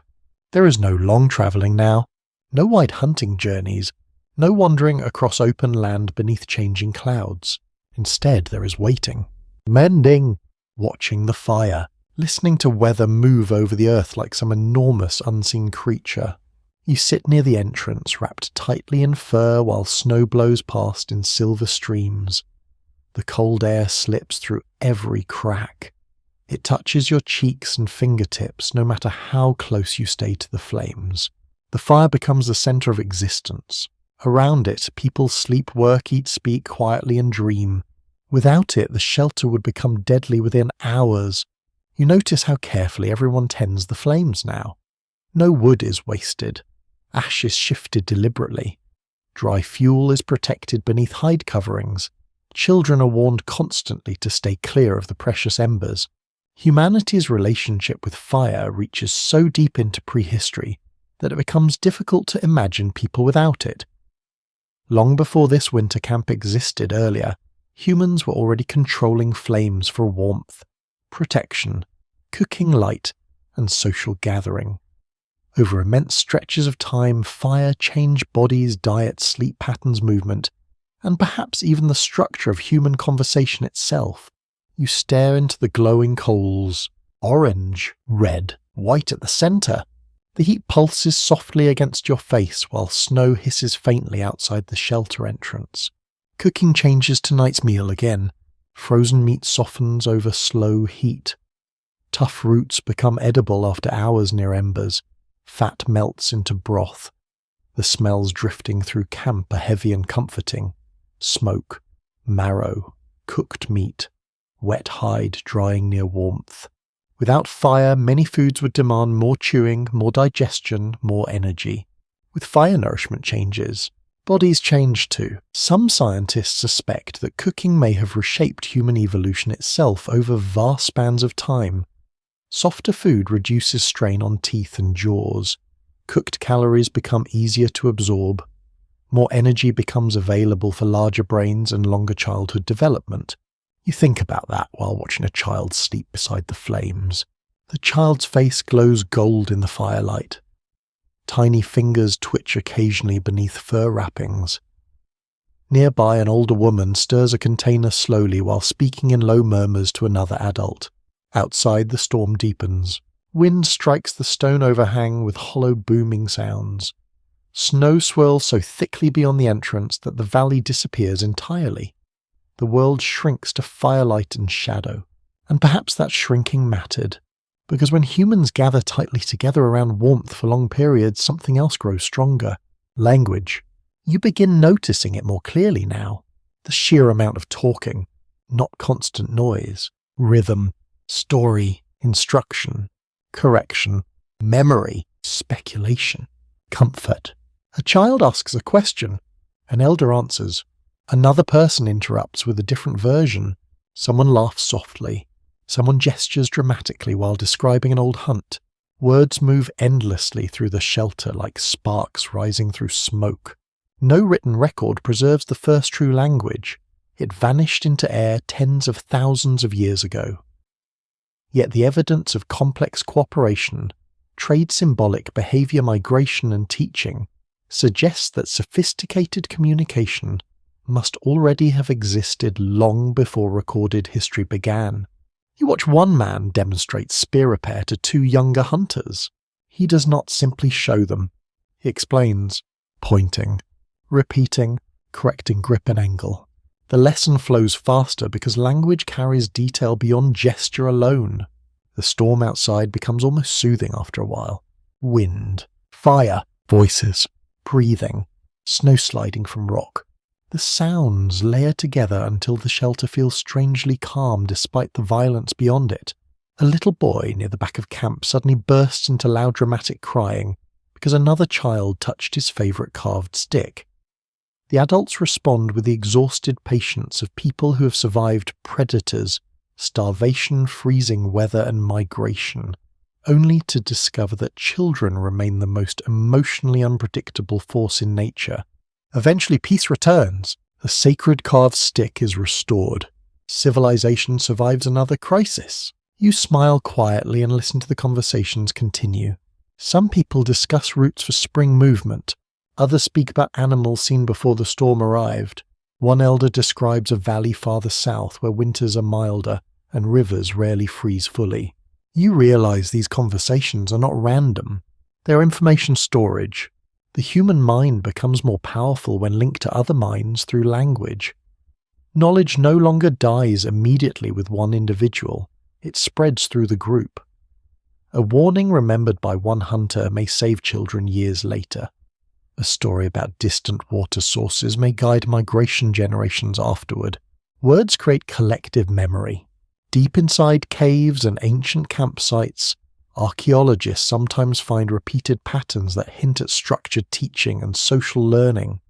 Speaker 1: There is no long travelling now, no wide hunting journeys, no wandering across open land beneath changing clouds. Instead, there is waiting, mending, watching the fire, listening to weather move over the earth like some enormous unseen creature. You sit near the entrance, wrapped tightly in fur while snow blows past in silver streams. The cold air slips through every crack. It touches your cheeks and fingertips no matter how close you stay to the flames. The fire becomes the centre of existence. Around it, people sleep, work, eat, speak quietly and dream. Without it, the shelter would become deadly within hours. You notice how carefully everyone tends the flames now. No wood is wasted. Ash is shifted deliberately. Dry fuel is protected beneath hide coverings. Children are warned constantly to stay clear of the precious embers. Humanity's relationship with fire reaches so deep into prehistory that it becomes difficult to imagine people without it. Long before this winter camp existed earlier, humans were already controlling flames for warmth, protection, cooking light, and social gathering. Over immense stretches of time, fire changed bodies, diets, sleep patterns, movement, and perhaps even the structure of human conversation itself. You stare into the glowing coals, orange, red, white at the centre. The heat pulses softly against your face while snow hisses faintly outside the shelter entrance. Cooking changes tonight's meal again. Frozen meat softens over slow heat. Tough roots become edible after hours near embers. Fat melts into broth. The smells drifting through camp are heavy and comforting. Smoke, marrow, cooked meat, wet hide drying near warmth. Without fire, many foods would demand more chewing, more digestion, more energy. With fire, nourishment changes. Bodies change too. Some scientists suspect that cooking may have reshaped human evolution itself over vast spans of time. Softer food reduces strain on teeth and jaws. Cooked calories become easier to absorb. More energy becomes available for larger brains and longer childhood development. You think about that while watching a child sleep beside the flames. The child's face glows gold in the firelight. Tiny fingers twitch occasionally beneath fur wrappings. Nearby, an older woman stirs a container slowly while speaking in low murmurs to another adult. Outside, the storm deepens. Wind strikes the stone overhang with hollow booming sounds. Snow swirls so thickly beyond the entrance that the valley disappears entirely. The world shrinks to firelight and shadow. And perhaps that shrinking mattered, because when humans gather tightly together around warmth for long periods, something else grows stronger. Language. You begin noticing it more clearly now. The sheer amount of talking, not constant noise. Rhythm, story, instruction, correction, memory, speculation, comfort. A child asks a question. An elder answers. Another person interrupts with a different version. Someone laughs softly. Someone gestures dramatically while describing an old hunt. Words move endlessly through the shelter like sparks rising through smoke. No written record preserves the first true language. It vanished into air tens of thousands of years ago. Yet the evidence of complex cooperation, trade-symbolic behavior migration and teaching suggests that sophisticated communication must already have existed long before recorded history began. You watch one man demonstrate spear repair to two younger hunters. He does not simply show them. He explains, pointing, repeating, correcting grip and angle. The lesson flows faster because language carries detail beyond gesture alone. The storm outside becomes almost soothing after a while. Wind, fire, voices, breathing, snow sliding from rock. The sounds layer together until the shelter feels strangely calm despite the violence beyond it. A little boy near the back of camp suddenly bursts into loud dramatic crying because another child touched his favourite carved stick. The adults respond with the exhausted patience of people who have survived predators, starvation, freezing weather and migration, only to discover that children remain the most emotionally unpredictable force in nature. Eventually peace returns. The sacred carved stick is restored. Civilization survives another crisis. You smile quietly and listen to the conversations continue. Some people discuss routes for spring movement. Others speak about animals seen before the storm arrived. One elder describes a valley farther south where winters are milder and rivers rarely freeze fully. You realize these conversations are not random. They are information storage. The human mind becomes more powerful when linked to other minds through language. Knowledge no longer dies immediately with one individual. It spreads through the group. A warning remembered by one hunter may save children years later. A story about distant water sources may guide migration generations afterward. Words create collective memory. Deep inside caves and ancient campsites, archaeologists sometimes find repeated patterns that hint at structured teaching and social learning.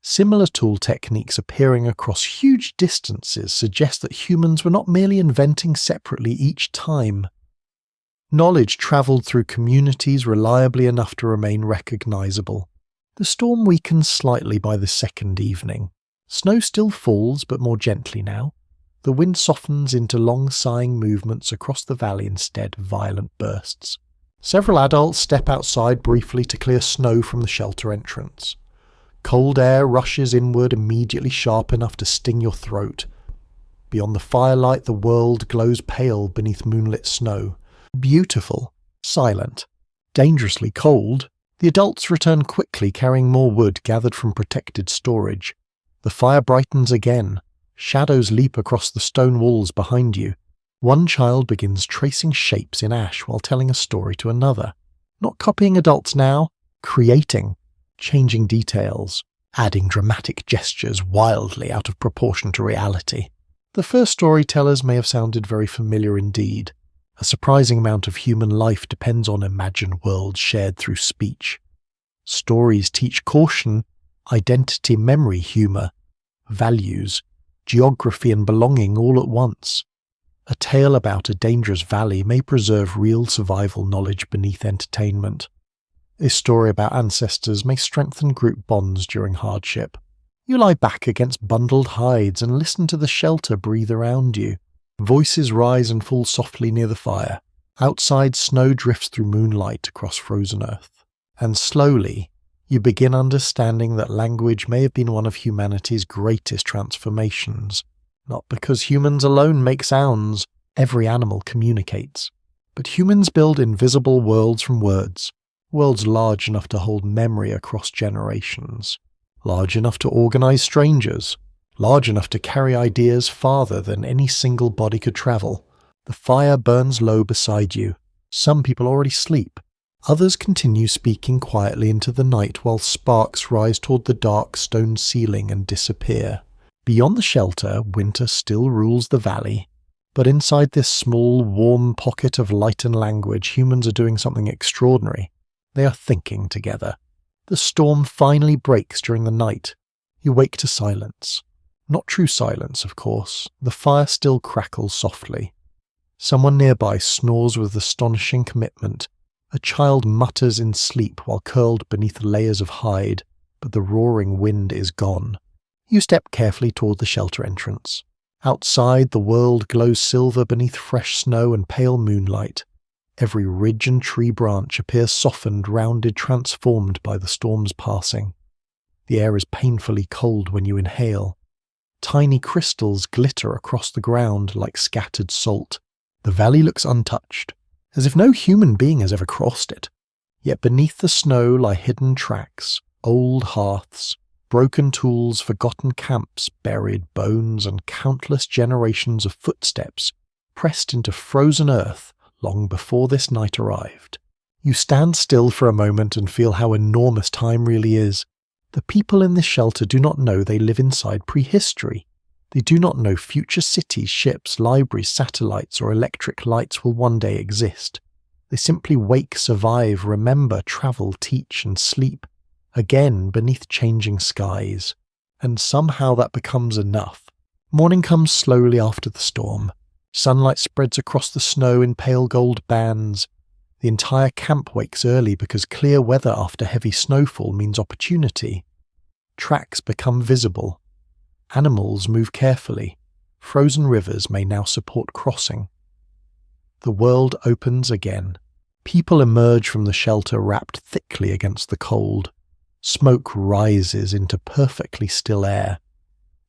Speaker 1: Similar tool techniques appearing across huge distances suggest that humans were not merely inventing separately each time. Knowledge travelled through communities reliably enough to remain recognizable. The storm weakens slightly by the second evening. Snow still falls, but more gently now. The wind softens into long sighing movements across the valley instead of violent bursts. Several adults step outside briefly to clear snow from the shelter entrance. Cold air rushes inward immediately sharp enough to sting your throat. Beyond the firelight, the world glows pale beneath moonlit snow. Beautiful, silent, dangerously cold. The adults return quickly carrying more wood gathered from protected storage. The fire brightens again. Shadows leap across the stone walls behind you. One child begins tracing shapes in ash while telling a story to another. Not copying adults now, creating, changing details, adding dramatic gestures wildly out of proportion to reality. The first storytellers may have sounded very familiar indeed. A surprising amount of human life depends on imagined worlds shared through speech. Stories teach caution, identity, memory, humour, values, geography and belonging all at once. A tale about a dangerous valley may preserve real survival knowledge beneath entertainment. A story about ancestors may strengthen group bonds during hardship. You lie back against bundled hides and listen to the shelter breathe around you. Voices rise and fall softly near the fire. Outside, snow drifts through moonlight across frozen earth. And slowly, you begin understanding that language may have been one of humanity's greatest transformations. Not because humans alone make sounds, every animal communicates. But humans build invisible worlds from words, worlds large enough to hold memory across generations, large enough to organize strangers, large enough to carry ideas farther than any single body could travel. The fire burns low beside you. Some people already sleep. Others continue speaking quietly into the night while sparks rise toward the dark stone ceiling and disappear. Beyond the shelter, winter still rules the valley. But inside this small, warm pocket of light and language, humans are doing something extraordinary. They are thinking together. The storm finally breaks during the night. You wake to silence. Not true silence, of course. The fire still crackles softly. Someone nearby snores with astonishing commitment. A child mutters in sleep while curled beneath layers of hide, but the roaring wind is gone. You step carefully toward the shelter entrance. Outside, the world glows silver beneath fresh snow and pale moonlight. Every ridge and tree branch appears softened, rounded, transformed by the storm's passing. The air is painfully cold when you inhale. Tiny crystals glitter across the ground like scattered salt. The valley looks untouched, as if no human being has ever crossed it. Yet beneath the snow lie hidden tracks, old hearths, broken tools, forgotten camps, buried bones, and countless generations of footsteps pressed into frozen earth long before this night arrived. You stand still for a moment and feel how enormous time really is. The people in this shelter do not know they live inside prehistory. They do not know future cities, ships, libraries, satellites, or electric lights will one day exist. They simply wake, survive, remember, travel, teach, and sleep, again beneath changing skies. And somehow that becomes enough. Morning comes slowly after the storm. Sunlight spreads across the snow in pale gold bands. The entire camp wakes early because clear weather after heavy snowfall means opportunity. Tracks become visible. Animals move carefully. Frozen rivers may now support crossing. The world opens again. People emerge from the shelter wrapped thickly against the cold. Smoke rises into perfectly still air.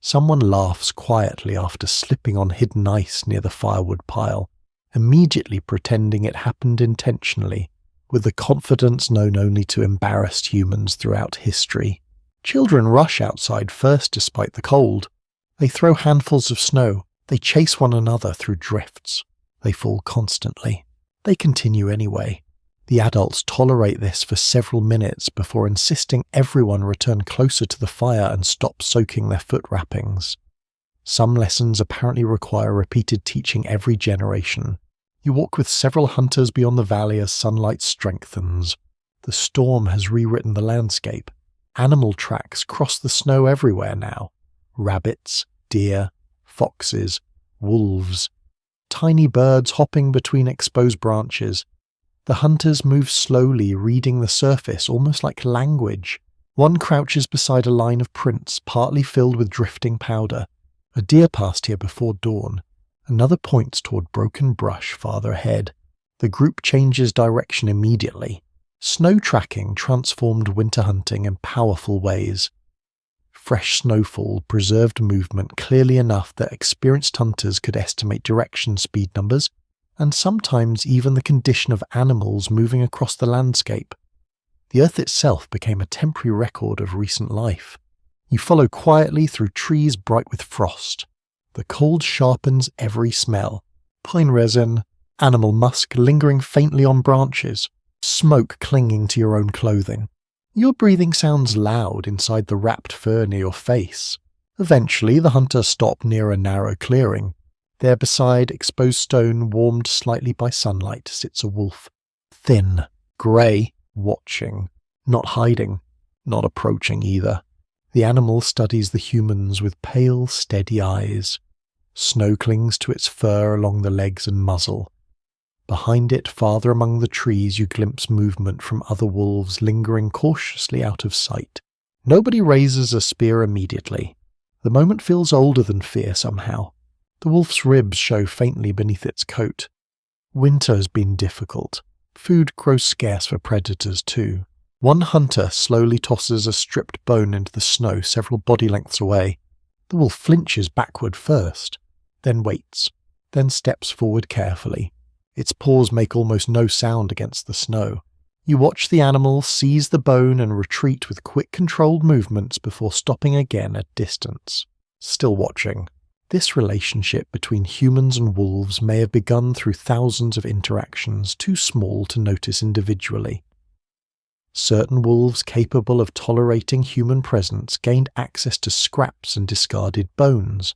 Speaker 1: Someone laughs quietly after slipping on hidden ice near the firewood pile, immediately pretending it happened intentionally, with the confidence known only to embarrassed humans throughout history. Children rush outside first despite the cold. They throw handfuls of snow. They chase one another through drifts. They fall constantly. They continue anyway. The adults tolerate this for several minutes before insisting everyone return closer to the fire and stop soaking their foot wrappings. Some lessons apparently require repeated teaching every generation. You walk with several hunters beyond the valley as sunlight strengthens. The storm has rewritten the landscape. Animal tracks cross the snow everywhere now. Rabbits, deer, foxes, wolves. Tiny birds hopping between exposed branches. The hunters move slowly, reading the surface, almost like language. One crouches beside a line of prints, partly filled with drifting powder. A deer passed here before dawn. Another points toward broken brush farther ahead. The group changes direction immediately. Snow tracking transformed winter hunting in powerful ways. Fresh snowfall preserved movement clearly enough that experienced hunters could estimate direction, speed numbers, and sometimes even the condition of animals moving across the landscape. The earth itself became a temporary record of recent life. You follow quietly through trees bright with frost. The cold sharpens every smell. Pine resin, animal musk lingering faintly on branches, smoke clinging to your own clothing. Your breathing sounds loud inside the wrapped fur near your face. Eventually, the hunters stop near a narrow clearing. There beside exposed stone warmed slightly by sunlight sits a wolf. Thin, grey, watching, not hiding, not approaching either. The animal studies the humans with pale, steady eyes. Snow clings to its fur along the legs and muzzle. Behind it, farther among the trees, you glimpse movement from other wolves lingering cautiously out of sight. Nobody raises a spear immediately. The moment feels older than fear somehow. The wolf's ribs show faintly beneath its coat. Winter has been difficult. Food grows scarce for predators too. One hunter slowly tosses a stripped bone into the snow several body lengths away. The wolf flinches backward first, then waits, then steps forward carefully. Its paws make almost no sound against the snow. You watch the animal seize the bone and retreat with quick controlled movements before stopping again at distance. Still watching. This relationship between humans and wolves may have begun through thousands of interactions too small to notice individually. Certain wolves capable of tolerating human presence gained access to scraps and discarded bones.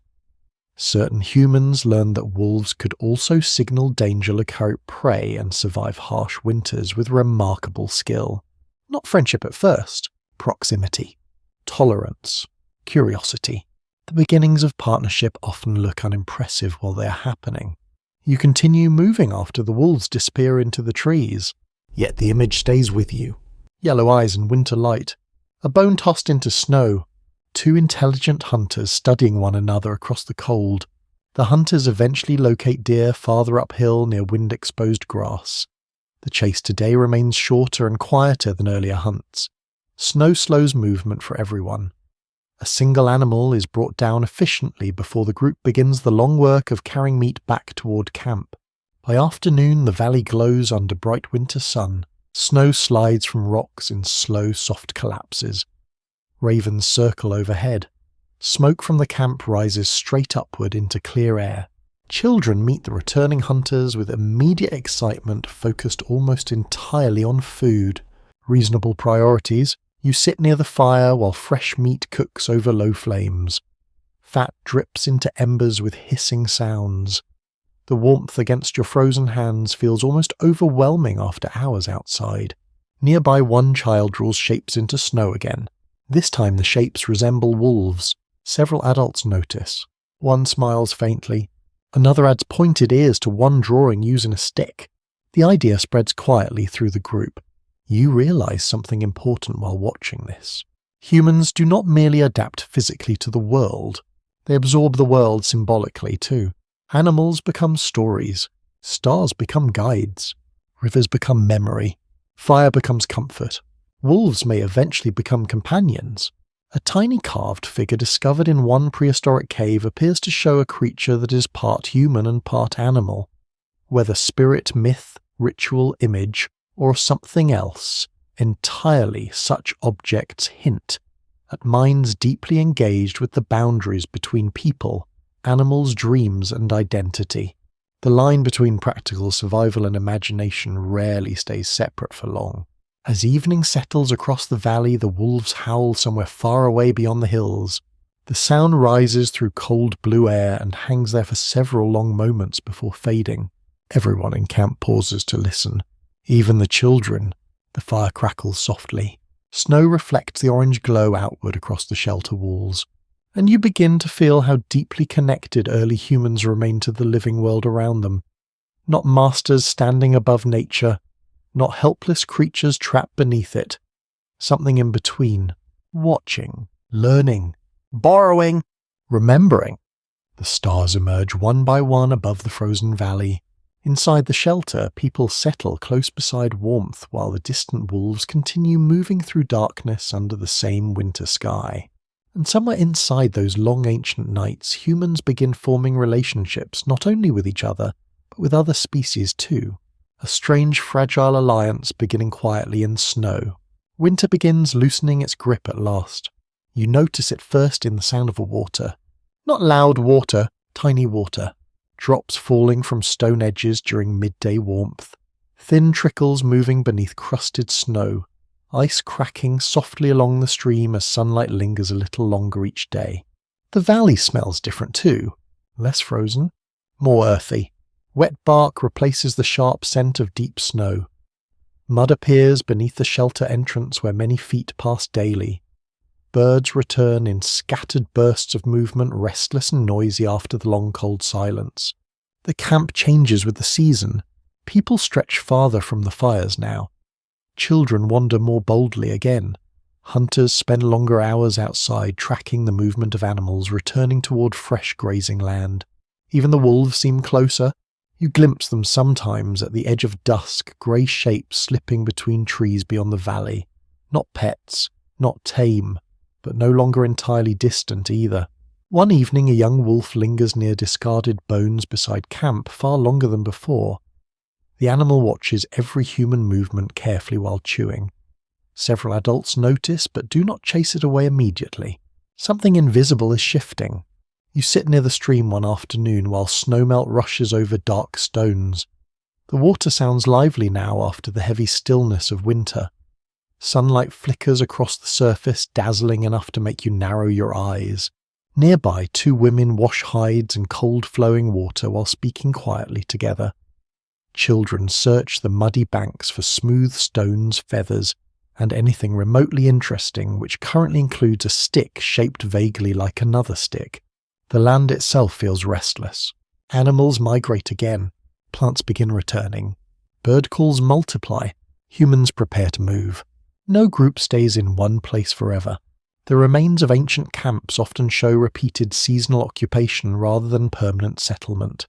Speaker 1: Certain humans learned that wolves could also signal danger like prey and survive harsh winters with remarkable skill. Not friendship at first, proximity, tolerance, curiosity. The beginnings of partnership often look unimpressive while they are happening. You continue moving after the wolves disappear into the trees, yet the image stays with you. Yellow eyes and winter light, a bone tossed into snow, two intelligent hunters studying one another across the cold. The hunters eventually locate deer farther uphill near wind-exposed grass. The chase today remains shorter and quieter than earlier hunts. Snow slows movement for everyone. A single animal is brought down efficiently before the group begins the long work of carrying meat back toward camp. By afternoon, the valley glows under bright winter sun. Snow slides from rocks in slow, soft collapses. Ravens circle overhead. Smoke from the camp rises straight upward into clear air. Children meet the returning hunters with immediate excitement focused almost entirely on food. Reasonable priorities. You sit near the fire while fresh meat cooks over low flames. Fat drips into embers with hissing sounds. The warmth against your frozen hands feels almost overwhelming after hours outside. Nearby, one child draws shapes into snow again. This time the shapes resemble wolves. Several adults notice. One smiles faintly. Another adds pointed ears to one drawing using a stick. The idea spreads quietly through the group. You realize something important while watching this. Humans do not merely adapt physically to the world. They absorb the world symbolically too. Animals become stories. Stars become guides. Rivers become memory. Fire becomes comfort. Wolves may eventually become companions. A tiny carved figure discovered in one prehistoric cave appears to show a creature that is part human and part animal. Whether spirit, myth, ritual, image, or something else, entirely such objects hint at minds deeply engaged with the boundaries between people, animals, dreams, and identity. The line between practical survival and imagination rarely stays separate for long. As evening settles across the valley, the wolves howl somewhere far away beyond the hills. The sound rises through cold blue air and hangs there for several long moments before fading. Everyone in camp pauses to listen. Even the children. The fire crackles softly. Snow reflects the orange glow outward across the shelter walls. And you begin to feel how deeply connected early humans remain to the living world around them. Not masters standing above nature, not helpless creatures trapped beneath it. Something in between. Watching, learning, borrowing, remembering. The stars emerge one by one above the frozen valley. Inside the shelter, people settle close beside warmth while the distant wolves continue moving through darkness under the same winter sky. And somewhere inside those long ancient nights, humans begin forming relationships not only with each other, but with other species too. A strange, fragile alliance beginning quietly in snow. Winter begins loosening its grip at last. You notice it first in the sound of water. Not loud water, tiny water. Drops falling from stone edges during midday warmth. Thin trickles moving beneath crusted snow. Ice cracking softly along the stream as sunlight lingers a little longer each day. The valley smells different too. Less frozen, More earthy. Wet bark replaces the sharp scent of deep snow. Mud appears beneath the shelter entrance where many feet pass daily. Birds return in scattered bursts of movement, restless and noisy after the long cold silence. The camp changes with the season. People stretch farther from the fires now. Children wander more boldly again. Hunters spend longer hours outside tracking the movement of animals returning toward fresh grazing land. Even the wolves seem closer. You glimpse them sometimes at the edge of dusk, grey shapes slipping between trees beyond the valley. Not pets, not tame, but no longer entirely distant either. One evening a young wolf lingers near discarded bones beside camp far longer than before. The animal watches every human movement carefully while chewing. Several adults notice but do not chase it away immediately. Something invisible is shifting. You sit near the stream one afternoon while snowmelt rushes over dark stones. The water sounds lively now after the heavy stillness of winter. Sunlight flickers across the surface, dazzling enough to make you narrow your eyes. Nearby, two women wash hides in cold flowing water while speaking quietly together. Children search the muddy banks for smooth stones, feathers, and anything remotely interesting, which currently includes a stick shaped vaguely like another stick. The land itself feels restless. Animals migrate again. Plants begin returning. Bird calls multiply. Humans prepare to move. No group stays in one place forever. The remains of ancient camps often show repeated seasonal occupation rather than permanent settlement.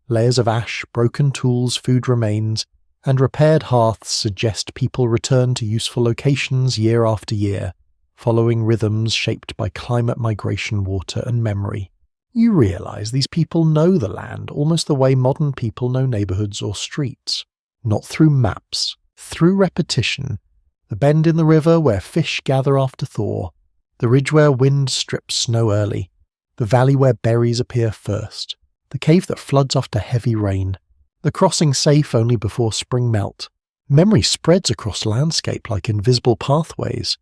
Speaker 1: Layers of ash, broken tools, food remains, and repaired hearths suggest people return to useful locations year after year, following rhythms shaped by climate migration, water, and memory. You realize these people know the land almost the way modern people know neighborhoods or streets. Not through maps, through repetition. The bend in the river where fish gather after thaw, the ridge where wind strips snow early, the valley where berries appear first, the cave that floods after heavy rain, the crossing safe only before spring melt. Memory spreads across landscape like invisible pathways.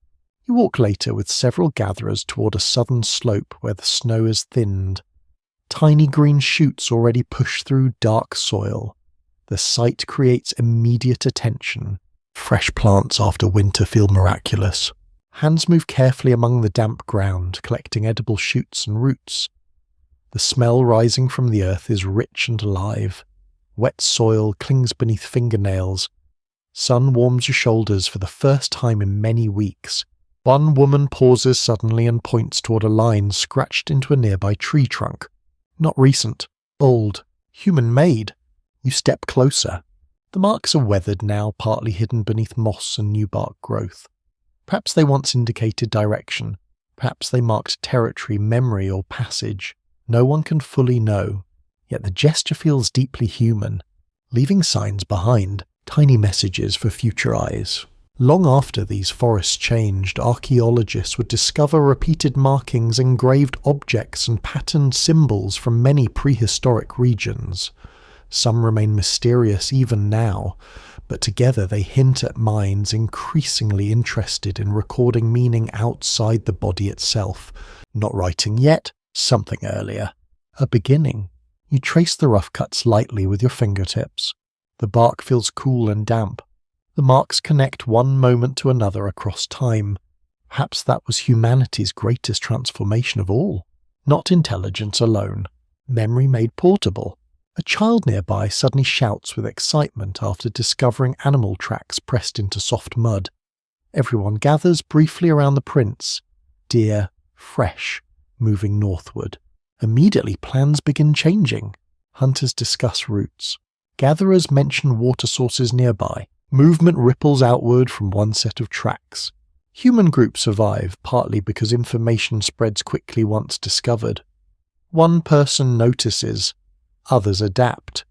Speaker 1: You walk later with several gatherers toward a southern slope where the snow is thinned. Tiny green shoots already push through dark soil. The sight creates immediate attention. Fresh plants after winter feel miraculous. Hands move carefully among the damp ground, collecting edible shoots and roots. The smell rising from the earth is rich and alive. Wet soil clings beneath fingernails. Sun warms your shoulders for the first time in many weeks. One woman pauses suddenly and points toward a line scratched into a nearby tree trunk. Not recent, old, human-made. You step closer. The marks are weathered now, partly hidden beneath moss and new bark growth. Perhaps they once indicated direction. Perhaps they marked territory, memory, or passage. No one can fully know, yet the gesture feels deeply human, leaving signs behind, tiny messages for future eyes. Long after these forests changed, archaeologists would discover repeated markings, engraved objects, and patterned symbols from many prehistoric regions. Some remain mysterious even now, but together they hint at minds increasingly interested in recording meaning outside the body itself. Not writing yet, something earlier. A beginning. You trace the rough cuts lightly with your fingertips. The bark feels cool and damp. The marks connect one moment to another across time. Perhaps that was humanity's greatest transformation of all. Not intelligence alone. Memory made portable. A child nearby suddenly shouts with excitement after discovering animal tracks pressed into soft mud. Everyone gathers briefly around the prints. Deer, fresh, moving northward. Immediately plans begin changing. Hunters discuss routes. Gatherers mention water sources nearby. Movement ripples outward from one set of tracks. Human groups survive, partly because information spreads quickly once discovered. One person notices. Others adapt.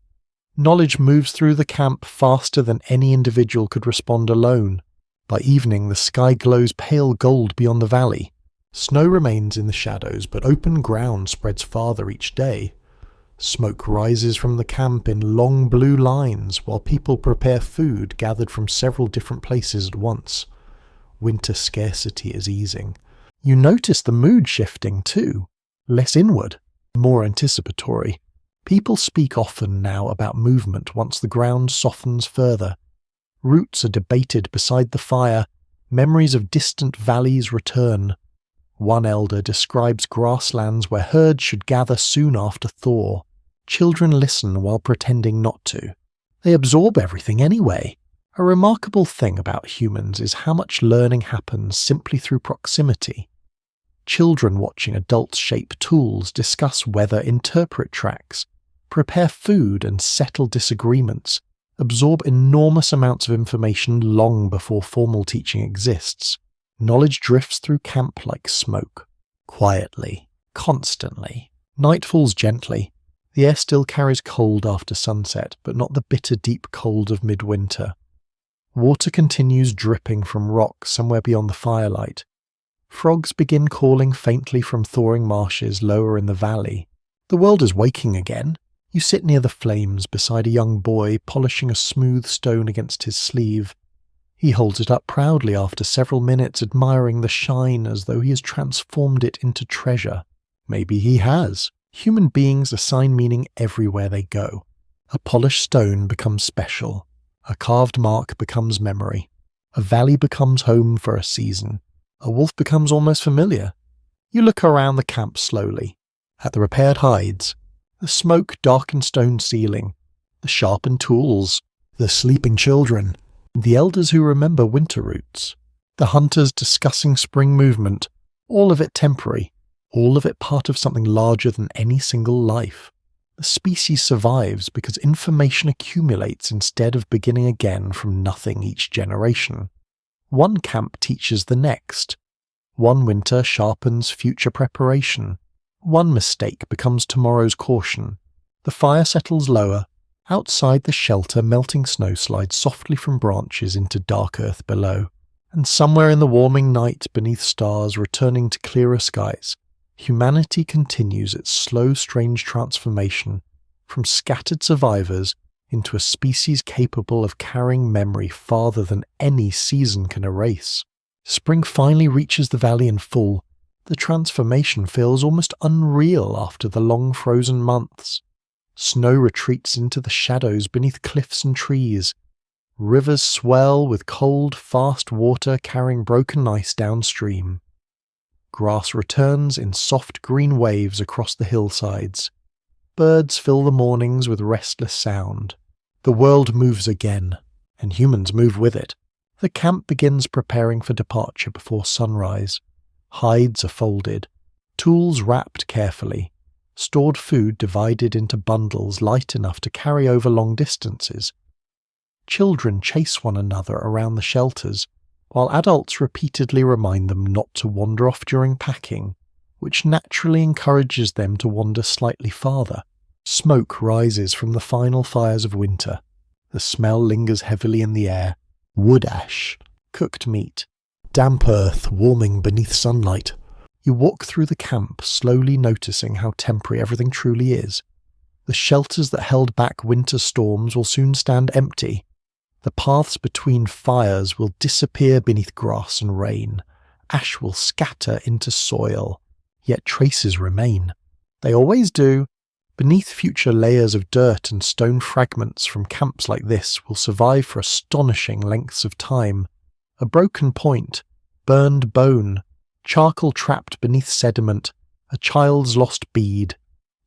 Speaker 1: Knowledge moves through the camp faster than any individual could respond alone. By evening, the sky glows pale gold beyond the valley. Snow remains in the shadows, but open ground spreads farther each day. Smoke rises from the camp in long blue lines, while people prepare food gathered from several different places at once. Winter scarcity is easing. You notice the mood shifting too. Less inward, more anticipatory. People speak often now about movement once the ground softens further. Routes are debated beside the fire, memories of distant valleys return. One elder describes grasslands where herds should gather soon after thaw. Children listen while pretending not to. They absorb everything anyway. A remarkable thing about humans is how much learning happens simply through proximity. Children watching adults shape tools, discuss weather, interpret tracks, prepare food and settle disagreements, absorb enormous amounts of information long before formal teaching exists. Knowledge drifts through camp like smoke, quietly, constantly. Night falls gently. The air still carries cold after sunset, but not the bitter deep cold of midwinter. Water continues dripping from rocks somewhere beyond the firelight. Frogs begin calling faintly from thawing marshes lower in the valley. The world is waking again. You sit near the flames beside a young boy polishing a smooth stone against his sleeve. He holds it up proudly after several minutes, admiring the shine as though he has transformed it into treasure. Maybe he has. Human beings assign meaning everywhere they go. A polished stone becomes special. A carved mark becomes memory. A valley becomes home for a season. A wolf becomes almost familiar. You look around the camp slowly. At the repaired hides, the smoke-darkened stone ceiling, the sharpened tools, the sleeping children, the elders who remember winter roots, the hunters discussing spring movement, all of it temporary, all of it part of something larger than any single life. The species survives because information accumulates instead of beginning again from nothing each generation. One camp teaches the next. One winter sharpens future preparation. One mistake becomes tomorrow's caution. The fire settles lower. Outside the shelter, melting snow slides softly from branches into dark earth below. And somewhere in the warming night, beneath stars returning to clearer skies, humanity continues its slow, strange transformation from scattered survivors into a species capable of carrying memory farther than any season can erase. Spring finally reaches the valley in full. The transformation feels almost unreal after the long frozen months. Snow retreats into the shadows beneath cliffs and trees. Rivers swell with cold, fast water carrying broken ice downstream. Grass returns in soft green waves across the hillsides. Birds fill the mornings with restless sound. The world moves again, and humans move with it. The camp begins preparing for departure before sunrise. Hides are folded, tools wrapped carefully, stored food divided into bundles light enough to carry over long distances. Children chase one another around the shelters, while adults repeatedly remind them not to wander off during packing, which naturally encourages them to wander slightly farther. Smoke rises from the final fires of winter. The smell lingers heavily in the air. Wood ash, cooked meat, damp earth warming beneath sunlight. You walk through the camp, slowly noticing how temporary everything truly is. The shelters that held back winter storms will soon stand empty. The paths between fires will disappear beneath grass and rain. Ash will scatter into soil, yet traces remain. They always do. Beneath future layers of dirt and stone fragments from camps like this will survive for astonishing lengths of time. A broken point, burned bone, charcoal trapped beneath sediment, a child's lost bead,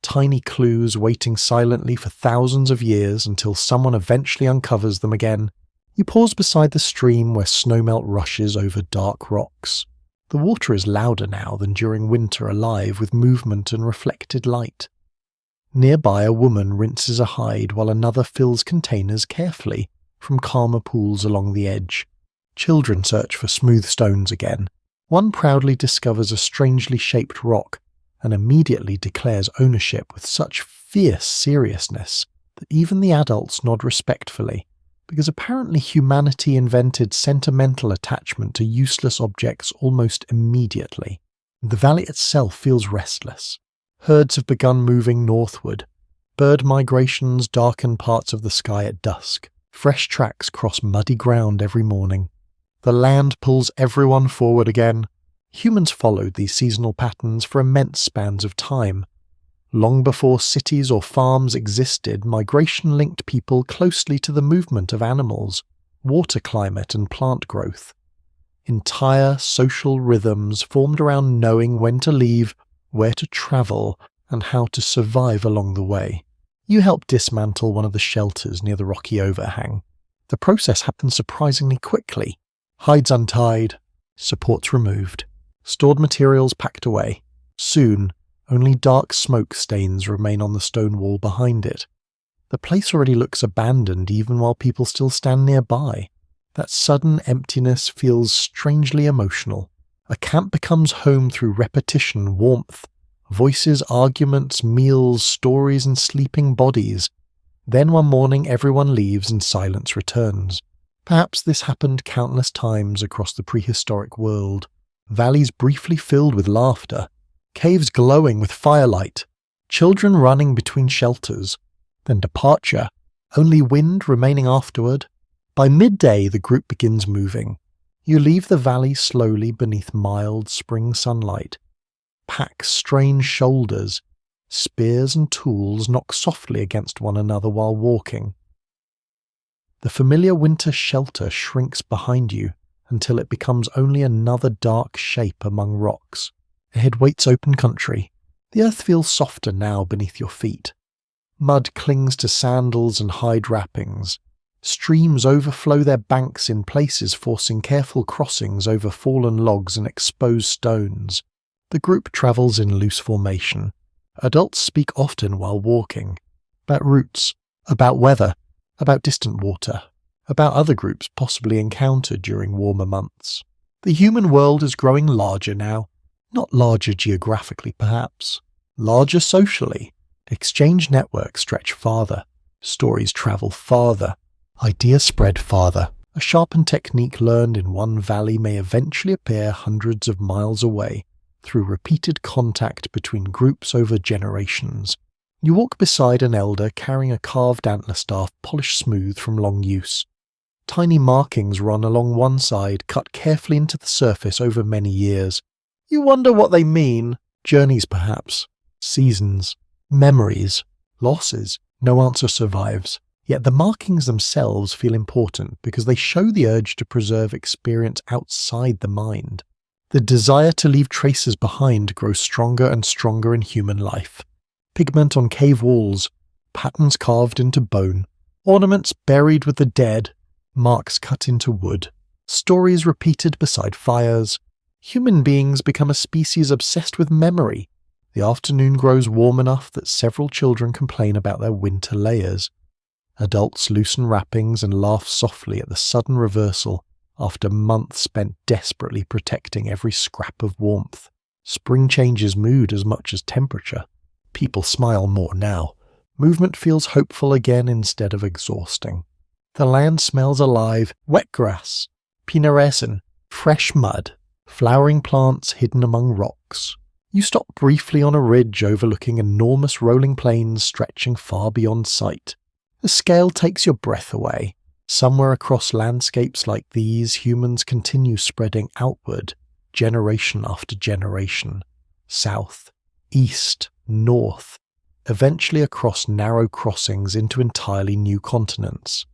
Speaker 1: tiny clues waiting silently for thousands of years until someone eventually uncovers them again. You pause beside the stream where snowmelt rushes over dark rocks. The water is louder now than during winter, alive with movement and reflected light. Nearby, a woman rinses a hide while another fills containers carefully from calmer pools along the edge. Children search for smooth stones again. One proudly discovers a strangely shaped rock and immediately declares ownership with such fierce seriousness that even the adults nod respectfully, because apparently humanity invented sentimental attachment to useless objects almost immediately. The valley itself feels restless. Herds have begun moving northward. Bird migrations darken parts of the sky at dusk. Fresh tracks cross muddy ground every morning. The land pulls everyone forward again. Humans followed these seasonal patterns for immense spans of time. Long before cities or farms existed, migration linked people closely to the movement of animals, water climate and plant growth. Entire social rhythms formed around knowing when to leave, where to travel, and how to survive along the way. You help dismantle one of the shelters near the rocky overhang. The process happens surprisingly quickly. Hides untied, supports removed, stored materials packed away. Soon, only dark smoke stains remain on the stone wall behind it. The place already looks abandoned even while people still stand nearby. That sudden emptiness feels strangely emotional. A camp becomes home through repetition, warmth, voices, arguments, meals, stories, and sleeping bodies. Then one morning everyone leaves and silence returns. Perhaps this happened countless times across the prehistoric world. Valleys briefly filled with laughter, caves glowing with firelight, children running between shelters, then departure, only wind remaining afterward. By midday the group begins moving. You leave the valley slowly beneath mild spring sunlight. Pack strain shoulders. Spears and tools knock softly against one another while walking. The familiar winter shelter shrinks behind you until it becomes only another dark shape among rocks. Ahead waits open country. The earth feels softer now beneath your feet. Mud clings to sandals and hide wrappings. Streams overflow their banks in places, forcing careful crossings over fallen logs and exposed stones. The group travels in loose formation. Adults speak often while walking. About routes, about weather, about distant water, about other groups possibly encountered during warmer months. The human world is growing larger now. Not larger geographically, perhaps. Larger socially. Exchange networks stretch farther. Stories travel farther. Ideas spread farther. A sharpened technique learned in one valley may eventually appear hundreds of miles away through repeated contact between groups over generations. You walk beside an elder carrying a carved antler staff polished smooth from long use. Tiny markings run along one side, cut carefully into the surface over many years. You wonder what they mean. Journeys, perhaps. Seasons. Memories. Losses. No answer survives. Yet the markings themselves feel important because they show the urge to preserve experience outside the mind. The desire to leave traces behind grows stronger and stronger in human life. Pigment on cave walls, patterns carved into bone, ornaments buried with the dead, marks cut into wood, stories repeated beside fires. Human beings become a species obsessed with memory. The afternoon grows warm enough that several children complain about their winter layers. Adults loosen wrappings and laugh softly at the sudden reversal after months spent desperately protecting every scrap of warmth. Spring changes mood as much as temperature. People smile more now. Movement feels hopeful again instead of exhausting. The land smells alive, wet grass, pina resin, fresh mud, flowering plants hidden among rocks. You stop briefly on a ridge overlooking enormous rolling plains stretching far beyond sight. The scale takes your breath away. Somewhere across landscapes like these, humans continue spreading outward, generation after generation. South, east, north, eventually across narrow crossings into entirely new continents.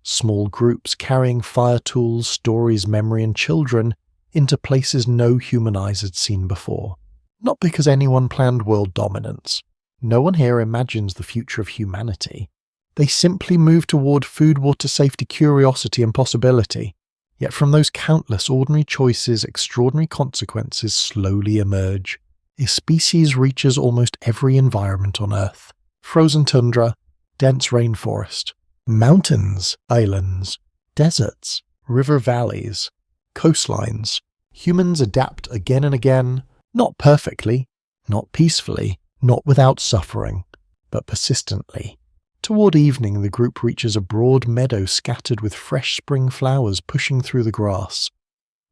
Speaker 1: Small groups carrying fire tools, stories, memory, and children into places no human eyes had seen before. Not because anyone planned world dominance. No one here imagines the future of humanity. They simply move toward food, water, safety, curiosity, and possibility. Yet from those countless ordinary choices, extraordinary consequences slowly emerge. A species reaches almost every environment on Earth. Frozen tundra, dense rainforest, mountains, islands, deserts, river valleys, coastlines. Humans adapt again and again, not perfectly, not peacefully, not without suffering, but persistently. Toward evening, the group reaches a broad meadow scattered with fresh spring flowers pushing through the grass.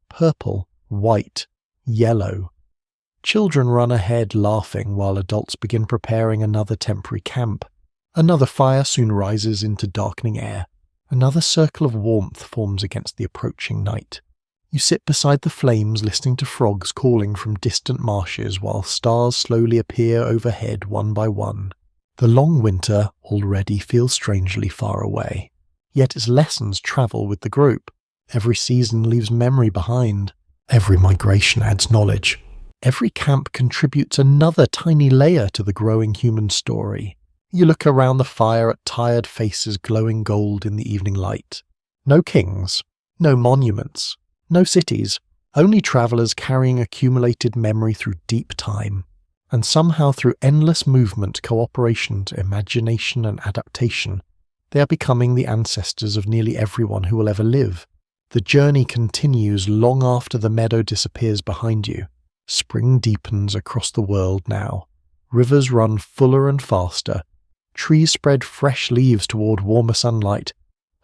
Speaker 1: Purple, white, yellow. Children run ahead laughing while adults begin preparing another temporary camp. Another fire soon rises into darkening air. Another circle of warmth forms against the approaching night. You sit beside the flames listening to frogs calling from distant marshes while stars slowly appear overhead one by one. The long winter already feels strangely far away, yet its lessons travel with the group. Every season leaves memory behind. Every migration adds knowledge. Every camp contributes another tiny layer to the growing human story. You look around the fire at tired faces glowing gold in the evening light. No kings, no monuments, no cities, only travellers carrying accumulated memory through deep time. And somehow through endless movement, cooperation, imagination and adaptation, they are becoming the ancestors of nearly everyone who will ever live. The journey continues long after the meadow disappears behind you. Spring deepens across the world now. Rivers run fuller and faster. Trees spread fresh leaves toward warmer sunlight.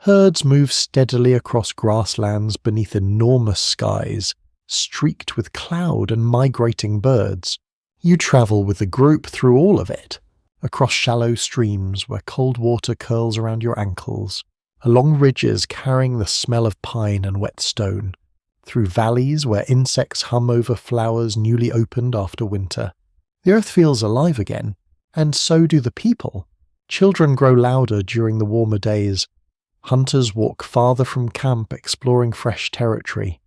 Speaker 1: Herds move steadily across grasslands beneath enormous skies, streaked with cloud and migrating birds. You travel with the group through all of it, across shallow streams where cold water curls around your ankles, along ridges carrying the smell of pine and wet stone, through valleys where insects hum over flowers newly opened after winter. The earth feels alive again, and so do the people. Children grow louder during the warmer days. Hunters walk farther from camp exploring fresh territory.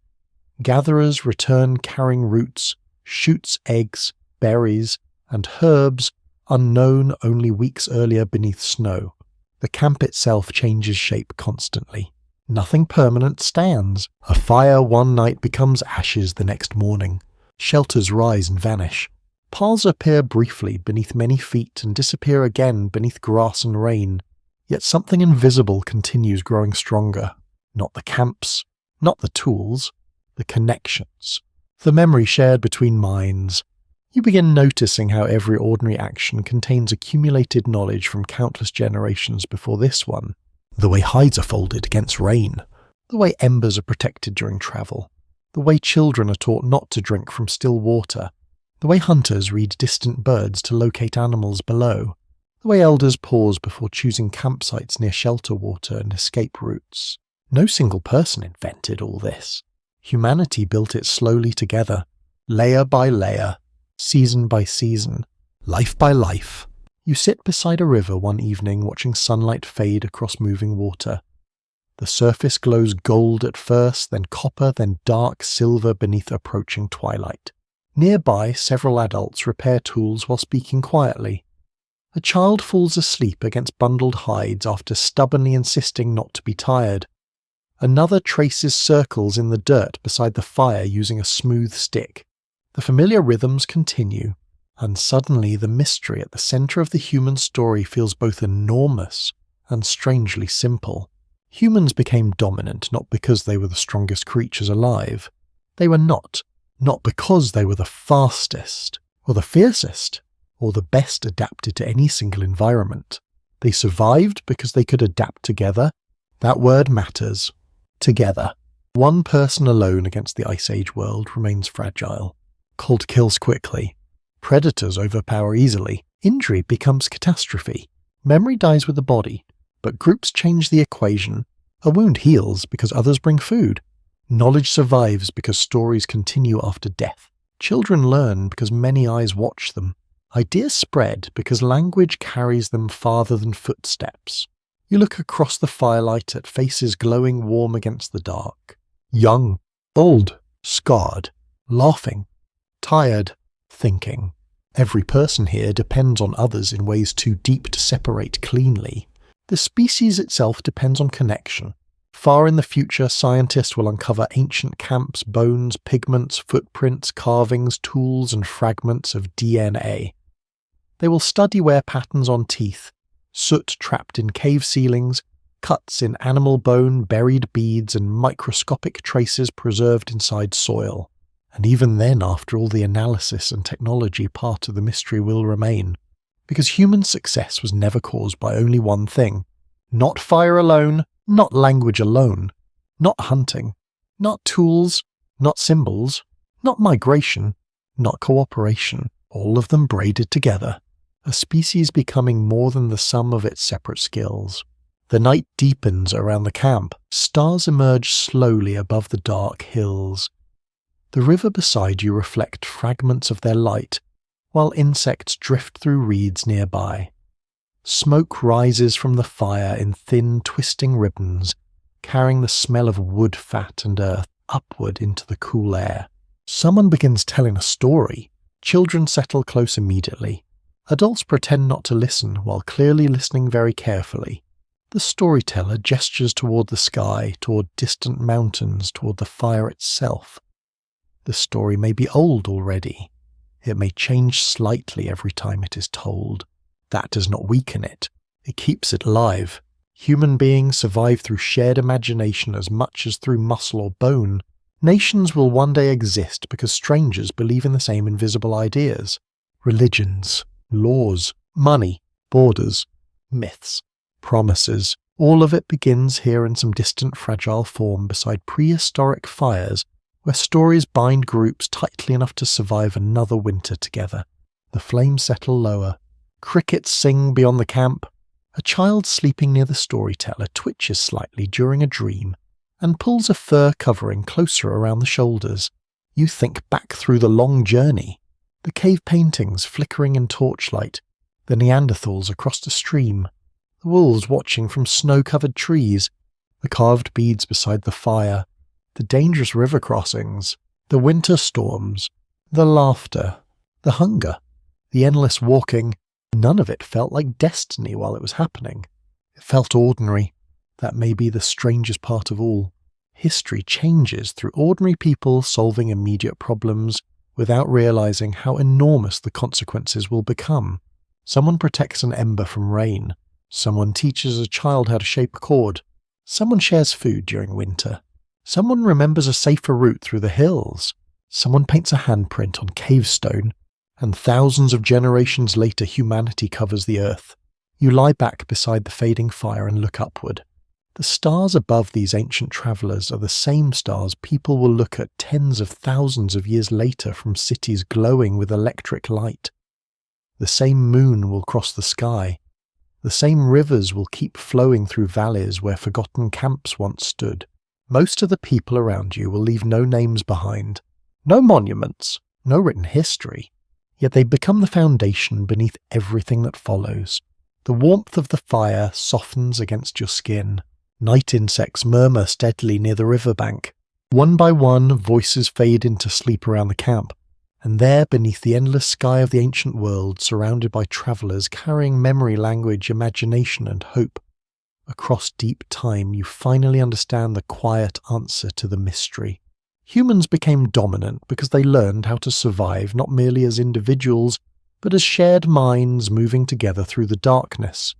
Speaker 1: Gatherers return carrying roots, shoots, eggs, berries, and herbs unknown only weeks earlier beneath snow. The camp itself changes shape constantly. Nothing permanent stands. A fire one night becomes ashes the next morning. Shelters rise and vanish. Paths appear briefly beneath many feet and disappear again beneath grass and rain. Yet something invisible continues growing stronger. Not the camps, not the tools, the connections, the memory shared between minds. You begin noticing how every ordinary action contains accumulated knowledge from countless generations before this one. The way hides are folded against rain, the way embers are protected during travel, the way children are taught not to drink from still water, the way hunters read distant birds to locate animals below, the way elders pause before choosing campsites near shelter water and escape routes. No single person invented all this. Humanity built it slowly together, layer by layer, season by season, life by life. You sit beside a river one evening watching sunlight fade across moving water. The surface glows gold at first, then copper, then dark silver beneath approaching twilight. Nearby, several adults repair tools while speaking quietly. A child falls asleep against bundled hides after stubbornly insisting not to be tired. Another traces circles in the dirt beside the fire using a smooth stick. The familiar rhythms continue, and suddenly the mystery at the center of the human story feels both enormous and strangely simple. Humans became dominant not because they were the strongest creatures alive. They were not because they were the fastest, or the fiercest, or the best adapted to any single environment. They survived because they could adapt together. That word matters. Together. One person alone against the Ice Age world remains fragile. Cold kills quickly. Predators overpower easily. Injury becomes catastrophe. Memory dies with the body, but groups change the equation. A wound heals because others bring food. Knowledge survives because stories continue after death. Children learn because many eyes watch them. Ideas spread because language carries them farther than footsteps. You look across the firelight at faces glowing warm against the dark. Young, old, scarred, laughing, tired, thinking. Every person here depends on others in ways too deep to separate cleanly. The species itself depends on connection. Far in the future, scientists will uncover ancient camps, bones, pigments, footprints, carvings, tools, and fragments of DNA. They will study wear patterns on teeth, soot trapped in cave ceilings, cuts in animal bone, buried beads, and microscopic traces preserved inside soil. And even then, after all the analysis and technology, part of the mystery will remain. Because human success was never caused by only one thing. Not fire alone, not language alone, not hunting, not tools, not symbols, not migration, not cooperation, all of them braided together. A species becoming more than the sum of its separate skills. The night deepens around the camp. Stars emerge slowly above the dark hills. The river beside you reflects fragments of their light, while insects drift through reeds nearby. Smoke rises from the fire in thin, twisting ribbons, carrying the smell of wood fat and earth upward into the cool air. Someone begins telling a story. Children settle close immediately. Adults pretend not to listen while clearly listening very carefully. The storyteller gestures toward the sky, toward distant mountains, toward the fire itself. The story may be old already. It may change slightly every time it is told. That does not weaken it. It keeps it alive. Human beings survive through shared imagination as much as through muscle or bone. Nations will one day exist because strangers believe in the same invisible ideas. Religions, laws, money, borders, myths, promises. All of it begins here in some distant fragile form beside prehistoric fires where stories bind groups tightly enough to survive another winter together. The flames settle lower. Crickets sing beyond the camp. A child sleeping near the storyteller twitches slightly during a dream and pulls a fur covering closer around the shoulders. You think back through the long journey. The cave paintings flickering in torchlight, the Neanderthals across the stream, the wolves watching from snow-covered trees, the carved beads beside the fire, the dangerous river crossings, the winter storms, the laughter, the hunger, the endless walking. None of it felt like destiny while it was happening. It felt ordinary. That may be the strangest part of all. History changes through ordinary people solving immediate problems without realizing how enormous the consequences will become. Someone protects an ember from rain. Someone teaches a child how to shape a cord. Someone shares food during winter. Someone remembers a safer route through the hills. Someone paints a handprint on cave stone. And thousands of generations later humanity covers the earth. You lie back beside the fading fire and look upward. The stars above these ancient travellers are the same stars people will look at tens of thousands of years later from cities glowing with electric light. The same moon will cross the sky. The same rivers will keep flowing through valleys where forgotten camps once stood. Most of the people around you will leave no names behind, no monuments, no written history. Yet they become the foundation beneath everything that follows. The warmth of the fire softens against your skin. Night insects murmur steadily near the riverbank. One by one, voices fade into sleep around the camp, and there, beneath the endless sky of the ancient world, surrounded by travellers carrying memory, language, imagination, and hope, across deep time you finally understand the quiet answer to the mystery. Humans became dominant because they learned how to survive not merely as individuals, but as shared minds moving together through the darkness.